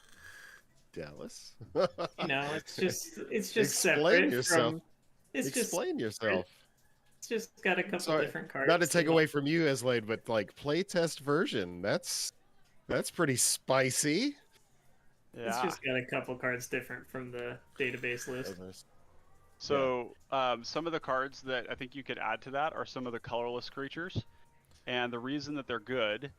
[SPEAKER 4] Dallas?
[SPEAKER 3] It's just
[SPEAKER 4] Explain
[SPEAKER 3] separate
[SPEAKER 4] yourself.
[SPEAKER 3] from. It's
[SPEAKER 4] Explain
[SPEAKER 3] just
[SPEAKER 4] yourself.
[SPEAKER 3] It's just got a couple
[SPEAKER 4] Sorry,
[SPEAKER 3] different cards.
[SPEAKER 4] not to take away from you, Eslade, but like playtest version. That's pretty spicy.
[SPEAKER 6] Yeah.
[SPEAKER 3] It's just got a couple cards different from the database list.
[SPEAKER 6] So some of the cards that I think you could add to that are some of the colorless creatures, and the reason that they're good,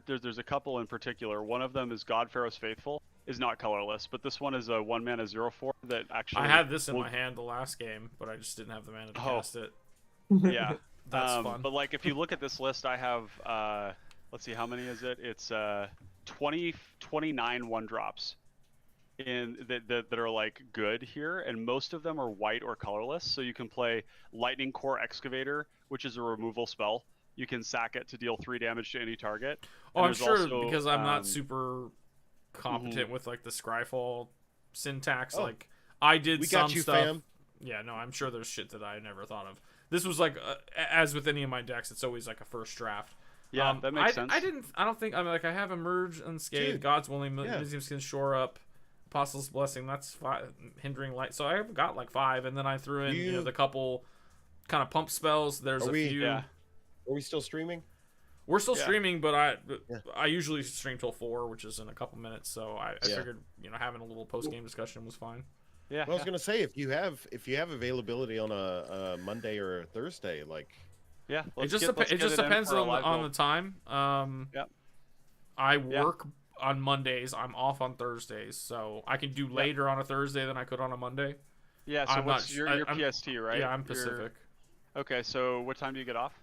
[SPEAKER 6] there's a couple in particular. One of them is God Pharaoh's Faithful, is not colorless, but this one is a 1-mana 0/4 that actually.
[SPEAKER 1] I had this in my hand the last game, but I just didn't have the mana to cast it.
[SPEAKER 6] Yeah,
[SPEAKER 1] That's fun.
[SPEAKER 6] But like if you look at this list, I have let's see, how many is it? It's 29 1-drops. That are like good here, and most of them are white or colorless. So you can play Lightning Core Excavator, which is a removal spell. You can sack it to deal 3 damage to any target.
[SPEAKER 1] Oh,
[SPEAKER 6] And
[SPEAKER 1] I'm
[SPEAKER 6] there's
[SPEAKER 1] sure
[SPEAKER 6] also,
[SPEAKER 1] because I'm not super competent with like the Scryfall syntax.
[SPEAKER 4] Oh.
[SPEAKER 1] Like I did
[SPEAKER 4] We
[SPEAKER 1] some
[SPEAKER 4] got you,
[SPEAKER 1] stuff.
[SPEAKER 4] fam.
[SPEAKER 1] Yeah, no, I'm sure there's shit that I never thought of. This was like, as with any of my decks, it's always like a first draft.
[SPEAKER 6] Yeah, that makes sense.
[SPEAKER 1] I don't think. I have Emerge, Unscathed,
[SPEAKER 4] Dude.
[SPEAKER 1] God's Willing,
[SPEAKER 4] Yeah.
[SPEAKER 1] Museum Skin, Shore Up, Apostle's Blessing. That's 5, Hindering Light. So I've got like 5, and then I threw in the couple kind of pump spells. There's few.
[SPEAKER 6] Yeah.
[SPEAKER 4] Are we still streaming?
[SPEAKER 1] We're still
[SPEAKER 6] Yeah.
[SPEAKER 1] streaming, but
[SPEAKER 4] Yeah.
[SPEAKER 1] I usually stream till 4, which is in a couple minutes. So I
[SPEAKER 4] Yeah.
[SPEAKER 1] figured having a little post game discussion was fine.
[SPEAKER 6] Yeah.
[SPEAKER 4] Well, I was gonna say if you have availability on a Monday or a Thursday, like
[SPEAKER 6] Yeah.
[SPEAKER 1] It just depends on the time.
[SPEAKER 6] Yep.
[SPEAKER 1] I work on Mondays. I'm off on Thursdays, so I can do later on a Thursday than I could on a Monday.
[SPEAKER 6] Yeah. So
[SPEAKER 1] I'm
[SPEAKER 6] what's
[SPEAKER 1] not-
[SPEAKER 6] your
[SPEAKER 1] I'm-
[SPEAKER 6] PST, right?
[SPEAKER 1] Yeah, I'm Pacific.
[SPEAKER 6] Okay. So what time do you get off?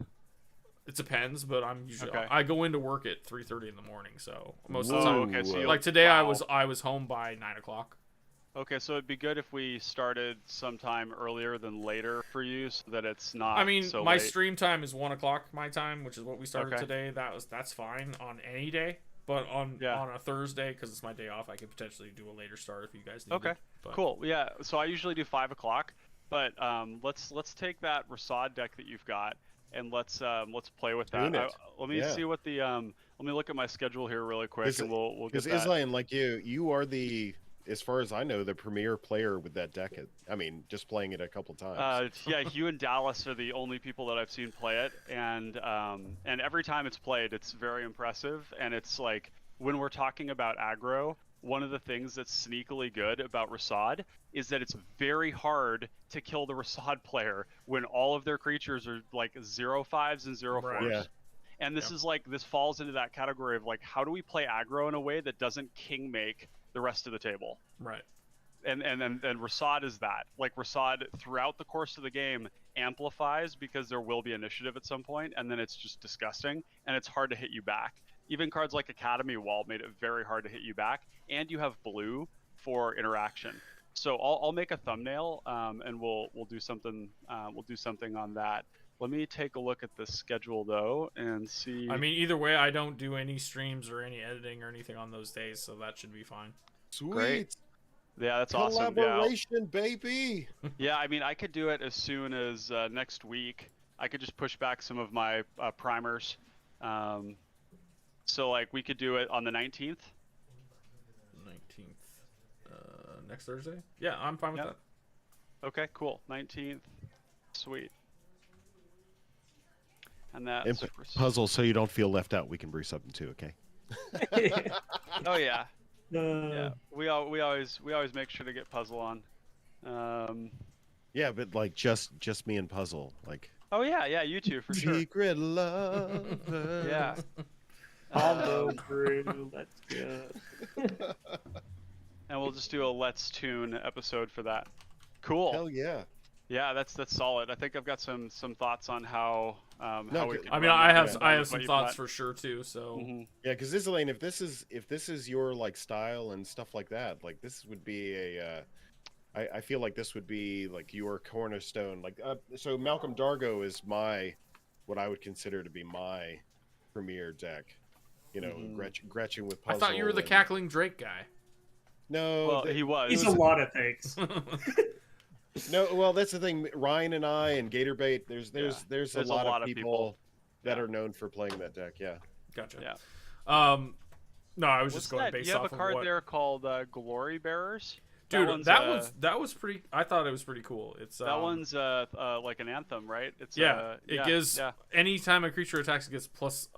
[SPEAKER 1] It depends, but I'm usually
[SPEAKER 6] Okay.
[SPEAKER 1] I go into work at 3:30 in the morning, so most of the
[SPEAKER 4] Whoa.
[SPEAKER 1] time.
[SPEAKER 6] Okay. So you'll-
[SPEAKER 1] Like today,
[SPEAKER 6] wow.
[SPEAKER 1] I was home by 9 o'clock.
[SPEAKER 6] Okay, so it'd be good if we started sometime earlier than later for you, so that it's not.
[SPEAKER 1] I mean,
[SPEAKER 6] so
[SPEAKER 1] my
[SPEAKER 6] late.
[SPEAKER 1] stream time is 1 o'clock my time, which is what we started
[SPEAKER 6] Okay.
[SPEAKER 1] today. That's fine on any day, but on a Thursday because it's my day off, I could potentially do a later start if you guys need.
[SPEAKER 6] Okay,
[SPEAKER 1] But,
[SPEAKER 6] cool. Yeah, so I usually do 5 o'clock, but let's take that Rasad deck that you've got and let's play with that.
[SPEAKER 4] Tune it.
[SPEAKER 6] Let me
[SPEAKER 4] Yeah.
[SPEAKER 6] see what the let me look at my schedule here really quick, and we'll get
[SPEAKER 4] because
[SPEAKER 6] that.
[SPEAKER 4] Islan, like you are the, as far as I know, the premier player with that deck. I mean, just playing it a couple times.
[SPEAKER 6] Yeah, you and Dallas are the only people that I've seen play it, and every time it's played, it's very impressive. And it's like when we're talking about aggro, one of the things that's sneakily good about Rasad is that it's very hard to kill the Rasad player when all of their creatures are like 0/5s and 0/4s.
[SPEAKER 1] Right.
[SPEAKER 4] Yeah.
[SPEAKER 6] And this falls into that category of like, how do we play aggro in a way that doesn't king make the rest of the table?
[SPEAKER 1] right.
[SPEAKER 6] And Rasad is that. Like Rasad throughout the course of the game amplifies because there will be initiative at some point, and then it's just disgusting and it's hard to hit you back. Even cards like Academy Wall made it very hard to hit you back, and you have blue for interaction. So I'll make a thumbnail, and we'll do something. We'll do something on that. Let me take a look at the schedule though and see.
[SPEAKER 1] I mean, either way, I don't do any streams or any editing or anything on those days, so that should be fine.
[SPEAKER 4] Sweet.
[SPEAKER 6] great. Yeah, that's awesome. Yeah,
[SPEAKER 4] Collaboration, baby.
[SPEAKER 6] yeah. I mean, I could do it as soon as next week. I could just push back some of my primers. So like we could do it on the 19th.
[SPEAKER 1] 19th, next Thursday. Yeah, I'm fine with
[SPEAKER 6] Yep.
[SPEAKER 1] that.
[SPEAKER 6] Okay, cool. 19th. Sweet. And
[SPEAKER 4] And
[SPEAKER 6] that's
[SPEAKER 4] puzzle, so you don't feel left out. We can brew something too. Okay.
[SPEAKER 6] Oh yeah.
[SPEAKER 3] Uh,
[SPEAKER 6] Yeah. We always make sure to get puzzle on.
[SPEAKER 4] Yeah, but like just me and puzzle, like
[SPEAKER 6] Oh yeah, you too for sure.
[SPEAKER 4] secret love.
[SPEAKER 6] Yeah.
[SPEAKER 3] Combo brew, let's go.
[SPEAKER 6] And we'll just do a Let's Tune episode for that. Cool.
[SPEAKER 4] Hell yeah.
[SPEAKER 6] Yeah, that's solid. I think I've got some thoughts on how
[SPEAKER 4] No,
[SPEAKER 6] how we
[SPEAKER 4] c-
[SPEAKER 6] can
[SPEAKER 1] I mean,
[SPEAKER 6] run
[SPEAKER 1] I
[SPEAKER 6] that
[SPEAKER 1] have
[SPEAKER 6] game
[SPEAKER 1] I
[SPEAKER 6] with
[SPEAKER 1] have
[SPEAKER 6] what
[SPEAKER 1] some
[SPEAKER 6] you've
[SPEAKER 1] thoughts
[SPEAKER 6] got.
[SPEAKER 1] for sure too. So
[SPEAKER 6] Mhm.
[SPEAKER 4] Yeah, because Islane, if this is your like style and stuff like that, like this would be a. I feel like this would be like your cornerstone. Like, so Malcolm Dargo is what I would consider to be my premier deck. You know,
[SPEAKER 6] Mhm.
[SPEAKER 4] Gretchen with
[SPEAKER 1] I thought you were
[SPEAKER 4] puzzle
[SPEAKER 1] the
[SPEAKER 4] and
[SPEAKER 1] cackling Drake guy.
[SPEAKER 4] no,
[SPEAKER 6] Well, he was.
[SPEAKER 3] He's a lot of things.
[SPEAKER 4] no. Well, that's the thing. Ryan and I and Gatorbait. There's
[SPEAKER 6] Yeah.
[SPEAKER 4] there's a
[SPEAKER 6] There's
[SPEAKER 4] lot of people that
[SPEAKER 6] Yeah.
[SPEAKER 4] are known for playing that deck. Yeah.
[SPEAKER 1] Gotcha.
[SPEAKER 6] Yeah.
[SPEAKER 1] No, I was
[SPEAKER 6] What's
[SPEAKER 1] just going
[SPEAKER 6] that?
[SPEAKER 1] based
[SPEAKER 6] You have a
[SPEAKER 1] off of
[SPEAKER 6] card
[SPEAKER 1] what.
[SPEAKER 6] there called Glory Bearers.
[SPEAKER 1] Dude,
[SPEAKER 6] one's,
[SPEAKER 1] that was pretty. I thought it was pretty cool. It's
[SPEAKER 6] that one's like an anthem, right? It's
[SPEAKER 1] yeah. It gives
[SPEAKER 6] yeah.
[SPEAKER 1] anytime a creature attacks, it gets +1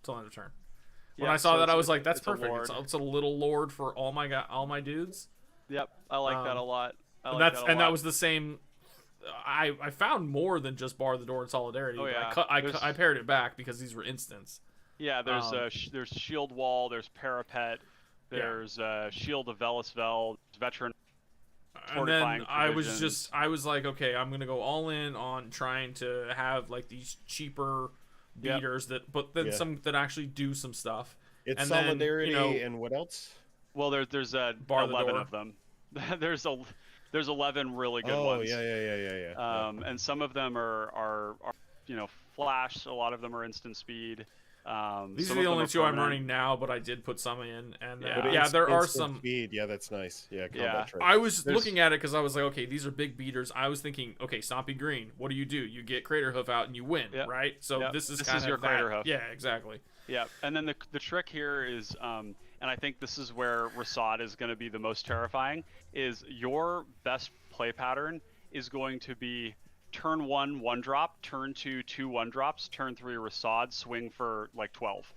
[SPEAKER 1] till end of turn. When
[SPEAKER 6] Yeah,
[SPEAKER 1] I saw
[SPEAKER 6] so
[SPEAKER 1] that, I was
[SPEAKER 6] it's-
[SPEAKER 1] like, "That's
[SPEAKER 6] it's a
[SPEAKER 1] perfect.
[SPEAKER 6] lord.
[SPEAKER 1] It's a little lord for all my dudes."
[SPEAKER 6] Yep, I like that a lot. I
[SPEAKER 1] And
[SPEAKER 6] like
[SPEAKER 1] that's
[SPEAKER 6] that a
[SPEAKER 1] and that
[SPEAKER 6] lot.
[SPEAKER 1] was the same. I found more than just bar the door and solidarity.
[SPEAKER 6] Oh,
[SPEAKER 1] but
[SPEAKER 6] yeah.
[SPEAKER 1] I paired it back because these were instants.
[SPEAKER 6] Yeah, there's
[SPEAKER 1] um,
[SPEAKER 6] there's shield wall, there's parapet, there's shield of Velasvel, veteran.
[SPEAKER 1] And then
[SPEAKER 6] Fortifying provisions.
[SPEAKER 1] I was like, okay, I'm gonna go all in on trying to have like these cheaper
[SPEAKER 6] Yep.
[SPEAKER 1] beaters but then
[SPEAKER 4] Yeah.
[SPEAKER 1] some that actually do some stuff.
[SPEAKER 4] It's
[SPEAKER 1] And then,
[SPEAKER 4] solidarity
[SPEAKER 1] you know,
[SPEAKER 4] and what else?
[SPEAKER 6] Well, there's
[SPEAKER 1] Bar the
[SPEAKER 6] 11
[SPEAKER 1] door.
[SPEAKER 6] of them. there's 11 really good
[SPEAKER 4] Oh
[SPEAKER 6] ones.
[SPEAKER 4] yeah.
[SPEAKER 6] And some of them are flash. A lot of them are instant speed.
[SPEAKER 1] These
[SPEAKER 6] some
[SPEAKER 1] are the
[SPEAKER 6] of them
[SPEAKER 1] only two I'm
[SPEAKER 6] permanent.
[SPEAKER 1] running now, but I did put some in, and
[SPEAKER 6] Yeah.
[SPEAKER 4] But
[SPEAKER 1] there are
[SPEAKER 4] instant
[SPEAKER 1] some.
[SPEAKER 4] speed. Yeah, that's nice. Yeah, combat
[SPEAKER 6] Yeah.
[SPEAKER 4] trade.
[SPEAKER 1] I was
[SPEAKER 6] There's-
[SPEAKER 1] looking at it because I was like, okay, these are big beaters. I was thinking, okay, Stompy Green, what do? You get Crater Hoof out and you win,
[SPEAKER 6] Yep.
[SPEAKER 1] right? So
[SPEAKER 6] Yep.
[SPEAKER 1] this is
[SPEAKER 6] This
[SPEAKER 1] kind
[SPEAKER 6] is
[SPEAKER 1] of
[SPEAKER 6] your
[SPEAKER 1] that.
[SPEAKER 6] Crater Hoof.
[SPEAKER 1] Yeah, exactly.
[SPEAKER 6] Yeah, and then the trick here is, and I think this is where Rasad is going to be the most terrifying, is your best play pattern is going to be turn 1 1-drop, turn 2 2 1-drops, turn 3 Rasad, swing for like 12.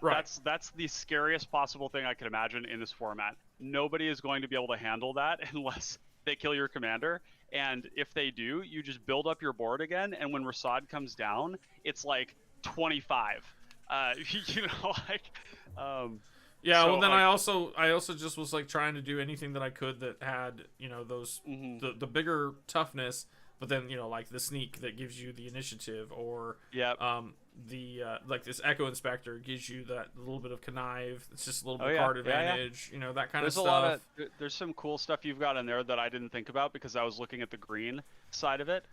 [SPEAKER 1] Right.
[SPEAKER 6] That's the scariest possible thing I can imagine in this format. Nobody is going to be able to handle that unless they kill your commander. And if they do, you just build up your board again, and when Rasad comes down, it's like 25. You know, like.
[SPEAKER 1] Yeah,
[SPEAKER 6] So,
[SPEAKER 1] well then
[SPEAKER 6] like-
[SPEAKER 1] I also just was like trying to do anything that I could that had, those
[SPEAKER 6] Mhm.
[SPEAKER 1] the bigger toughness, but then, like the sneak that gives you the initiative, or
[SPEAKER 6] Yep.
[SPEAKER 1] the like this Echo Inspector gives you that little bit of connive. It's just a little
[SPEAKER 6] Oh,
[SPEAKER 1] bit
[SPEAKER 6] yeah.
[SPEAKER 1] card
[SPEAKER 6] Yeah, yeah.
[SPEAKER 1] advantage, that kind
[SPEAKER 6] There's
[SPEAKER 1] of
[SPEAKER 6] a
[SPEAKER 1] stuff.
[SPEAKER 6] lot of there's some cool stuff you've got in there that I didn't think about because I was looking at the green side of it.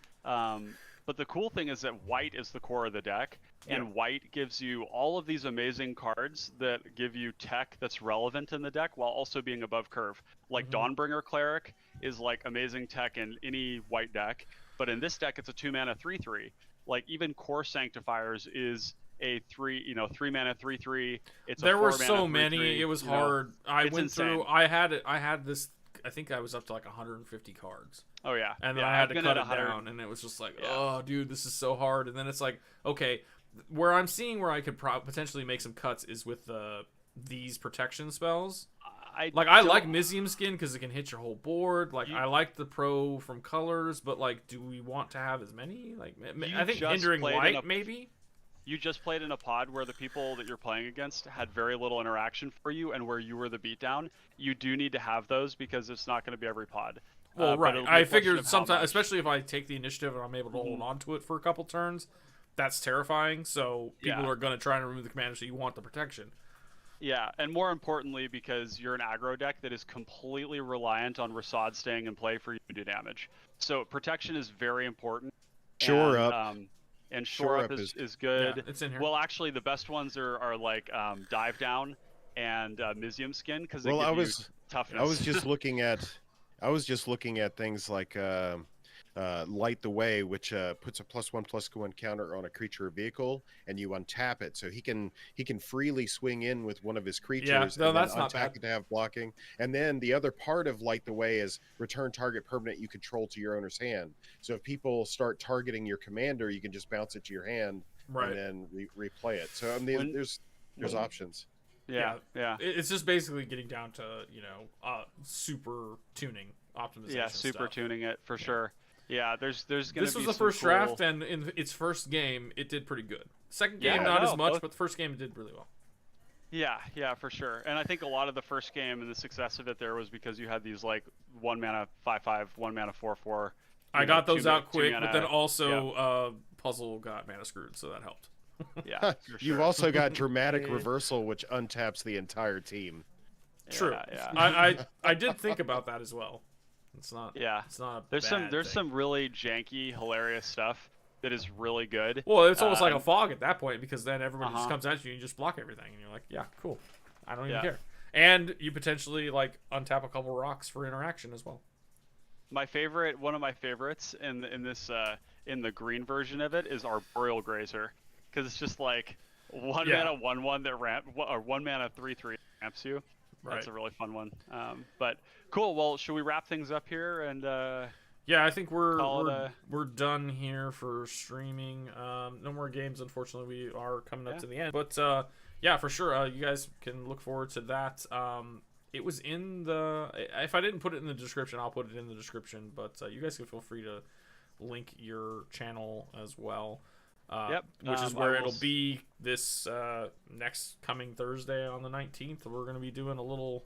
[SPEAKER 6] But the cool thing is that white is the core of the deck, and white gives you all of these amazing cards that give you tech that's relevant in the deck while also being above curve. Like Dawnbringer Cleric is like amazing tech in any white deck, but in this deck it's a 2-mana 3/3. Like even Core Sanctifiers is a 3-mana 3/3. It's
[SPEAKER 1] There
[SPEAKER 6] a
[SPEAKER 1] were
[SPEAKER 6] 4-mana
[SPEAKER 1] so
[SPEAKER 6] 3/3,
[SPEAKER 1] many, it was
[SPEAKER 6] you know.
[SPEAKER 1] hard. I
[SPEAKER 6] It's
[SPEAKER 1] went
[SPEAKER 6] insane.
[SPEAKER 1] through. I had this. I think I was up to like 150 cards.
[SPEAKER 6] Oh yeah,
[SPEAKER 1] And then
[SPEAKER 6] yeah,
[SPEAKER 1] I had
[SPEAKER 6] I've
[SPEAKER 1] to
[SPEAKER 6] been
[SPEAKER 1] cut
[SPEAKER 6] at
[SPEAKER 1] it
[SPEAKER 6] 100
[SPEAKER 1] down, and it was just like,
[SPEAKER 6] Yeah.
[SPEAKER 1] oh, dude, this is so hard. And then it's like, okay, where I'm seeing where I could potentially make some cuts is with these protection spells.
[SPEAKER 6] I
[SPEAKER 1] Like, I
[SPEAKER 6] don't-
[SPEAKER 1] like Mizium Skin because it can hit your whole board. Like,
[SPEAKER 6] You-
[SPEAKER 1] I like the pro from colors, but like, do we want to have as many? Like, I think
[SPEAKER 6] just
[SPEAKER 1] hindering
[SPEAKER 6] played in
[SPEAKER 1] white
[SPEAKER 6] a-
[SPEAKER 1] maybe.
[SPEAKER 6] You just played in a pod where the people that you're playing against had very little interaction for you, and where you were the beatdown. You do need to have those because it's not going to be every pod.
[SPEAKER 1] Well,
[SPEAKER 6] But
[SPEAKER 1] right.
[SPEAKER 6] it'll be
[SPEAKER 1] I
[SPEAKER 6] a question
[SPEAKER 1] figured
[SPEAKER 6] of how
[SPEAKER 1] sometimes,
[SPEAKER 6] much.
[SPEAKER 1] especially if I take the initiative and I'm able to hold on to it for a couple turns, that's terrifying. So people
[SPEAKER 6] Yeah.
[SPEAKER 1] are going to try and remove the commander, so you want the protection.
[SPEAKER 6] Yeah, and more importantly, because you're an aggro deck that is completely reliant on Rasad staying in play for you to do damage. So protection is very important.
[SPEAKER 4] Shore
[SPEAKER 6] and,
[SPEAKER 4] Up.
[SPEAKER 6] And shore up is good.
[SPEAKER 1] Yeah, it's in here.
[SPEAKER 6] Well, actually, the best ones are like dive down and Mizium Skin because they
[SPEAKER 4] Well,
[SPEAKER 6] give
[SPEAKER 4] I
[SPEAKER 6] you
[SPEAKER 4] was
[SPEAKER 6] toughness.
[SPEAKER 4] I was just looking at things like Light the Way, which puts a +1/+1 counter on a creature or vehicle, and you untap it, so he can freely swing in with one of his creatures.
[SPEAKER 1] no,
[SPEAKER 4] and then
[SPEAKER 1] that's not
[SPEAKER 4] untap
[SPEAKER 1] bad.
[SPEAKER 4] it to have blocking. And then the other part of Light the Way is return target permanent you control to your owner's hand. So if people start targeting your commander, you can just bounce it to your hand
[SPEAKER 1] Right.
[SPEAKER 4] and then replay it. So I mean,
[SPEAKER 6] When-
[SPEAKER 4] there's options.
[SPEAKER 6] yeah.
[SPEAKER 1] It's just basically getting down to super tuning optimization.
[SPEAKER 6] Yeah, super
[SPEAKER 1] stuff.
[SPEAKER 6] tuning it for sure. Yeah, there's gonna
[SPEAKER 1] This
[SPEAKER 6] be
[SPEAKER 1] was the
[SPEAKER 6] some
[SPEAKER 1] first
[SPEAKER 6] cool...
[SPEAKER 1] draft, and in its first game, it did pretty good. Second game,
[SPEAKER 6] Yeah,
[SPEAKER 1] not
[SPEAKER 6] no,
[SPEAKER 1] as much,
[SPEAKER 6] both-
[SPEAKER 1] but the first game it did really well.
[SPEAKER 6] Yeah, for sure. And I think a lot of the first game and the success of it there was because you had these like 1 mana 5/5, 1 mana 4/4.
[SPEAKER 1] I got those out quick, but then
[SPEAKER 6] Yeah,
[SPEAKER 1] also Puzzle got mana screwed, so that helped.
[SPEAKER 6] yeah, for
[SPEAKER 4] You've
[SPEAKER 6] sure.
[SPEAKER 4] also got dramatic reversal, which untaps the entire team.
[SPEAKER 1] True.
[SPEAKER 6] Yeah.
[SPEAKER 1] I did think about that as well. It's not.
[SPEAKER 6] Yeah.
[SPEAKER 1] It's not.
[SPEAKER 6] There's some really janky, hilarious stuff that is really good.
[SPEAKER 1] Well, it's almost like a fog at that point because then everybody just
[SPEAKER 6] Uh-huh.
[SPEAKER 1] comes at you and you just block everything, and you're like, yeah, cool. I don't even
[SPEAKER 6] Yeah.
[SPEAKER 1] care. And you potentially like untap a couple rocks for interaction as well.
[SPEAKER 6] One of my favorites in the green version of it is Arboreal Grazer, because it's just like one
[SPEAKER 1] Yeah.
[SPEAKER 6] mana 1/1 that or 1 mana 3/3 ramps you. That's
[SPEAKER 1] Right.
[SPEAKER 6] a really fun one. But cool. Well, should we wrap things up here and?
[SPEAKER 1] Yeah, I think
[SPEAKER 6] Call it
[SPEAKER 1] we're done here for streaming. No more games, unfortunately. We are coming up to the end, but yeah, for sure. You guys can look forward to that. It was in the. If I didn't put it in the description, I'll put it in the description. But you guys can feel free to link your channel as well.
[SPEAKER 6] Yep.
[SPEAKER 1] Which is where it'll be this next coming Thursday on the 19th. We're going to be doing a little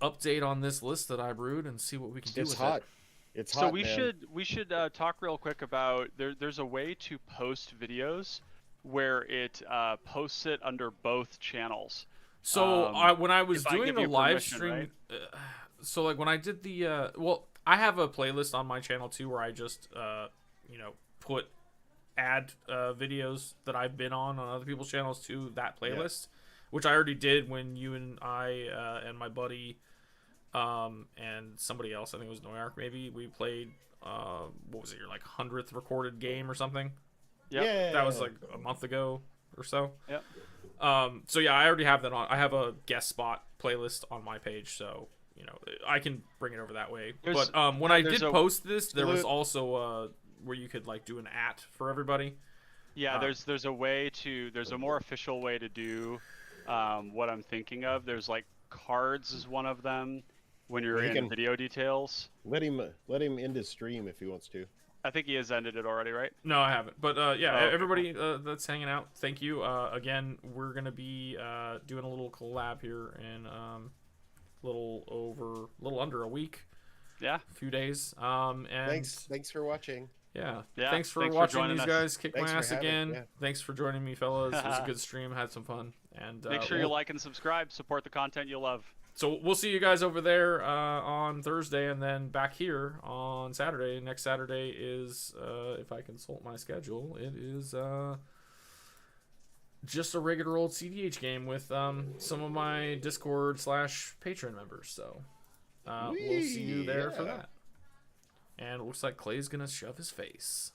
[SPEAKER 1] update on this list that I brewed and see what we can do
[SPEAKER 4] It's
[SPEAKER 1] with
[SPEAKER 4] hot.
[SPEAKER 1] it.
[SPEAKER 4] It's
[SPEAKER 6] So
[SPEAKER 4] hot,
[SPEAKER 6] we
[SPEAKER 4] man.
[SPEAKER 6] should talk real quick about there's a way to post videos where it posts it under both channels.
[SPEAKER 1] So when I was
[SPEAKER 6] if I
[SPEAKER 1] doing
[SPEAKER 6] give
[SPEAKER 1] the
[SPEAKER 6] you
[SPEAKER 1] live
[SPEAKER 6] permission,
[SPEAKER 1] stream,
[SPEAKER 6] right?
[SPEAKER 1] so like when I did the well, I have a playlist on my channel too where I just add videos that I've been on other people's channels to that playlist, which I already did when you and I and my buddy and somebody else, I think it was Noark maybe, we played what was it, your like 100th recorded game or something.
[SPEAKER 6] Yep.
[SPEAKER 4] Yeah.
[SPEAKER 1] That was like a month ago or so.
[SPEAKER 6] Yep.
[SPEAKER 1] So yeah, I already have that on. I have a guest spot playlist on my page, so I can bring it over that way.
[SPEAKER 6] There's-
[SPEAKER 1] But when I
[SPEAKER 6] there's
[SPEAKER 1] did
[SPEAKER 6] a-
[SPEAKER 1] post this, there was
[SPEAKER 4] Salute.
[SPEAKER 1] also where you could like do an @ for everybody.
[SPEAKER 6] Yeah, there's a more official way to do what I'm thinking of. There's like cards is one of them when you're
[SPEAKER 4] Well, you
[SPEAKER 6] in
[SPEAKER 4] can-
[SPEAKER 6] video details.
[SPEAKER 4] Let him end his stream if he wants to.
[SPEAKER 6] I think he has ended it already, right?
[SPEAKER 1] No, I haven't. But yeah,
[SPEAKER 6] Oh, okay,
[SPEAKER 1] everybody that's hanging out, thank you. Again, we're gonna be doing a little collab here in little under a week,
[SPEAKER 6] Yeah.
[SPEAKER 1] a few days. And
[SPEAKER 4] Thanks for watching.
[SPEAKER 1] Yeah.
[SPEAKER 6] Yeah,
[SPEAKER 1] Thanks for
[SPEAKER 6] thanks for
[SPEAKER 1] watching
[SPEAKER 6] joining
[SPEAKER 1] these
[SPEAKER 6] us.
[SPEAKER 1] guys kick
[SPEAKER 4] Thanks
[SPEAKER 1] my
[SPEAKER 4] for
[SPEAKER 1] ass
[SPEAKER 4] having-
[SPEAKER 1] again.
[SPEAKER 4] yeah.
[SPEAKER 1] Thanks for joining me, fellas. It was a good stream. Had some fun. And
[SPEAKER 6] Make sure you like and subscribe. Support the content you love.
[SPEAKER 1] So we'll see you guys over there on Thursday, and then back here on Saturday. Next Saturday is, if I consult my schedule, it is just a regular old cDH game with some of my Discord / Patreon members. So we'll see you there for
[SPEAKER 4] yeah.
[SPEAKER 1] that. And it looks like Clay's gonna shove his face.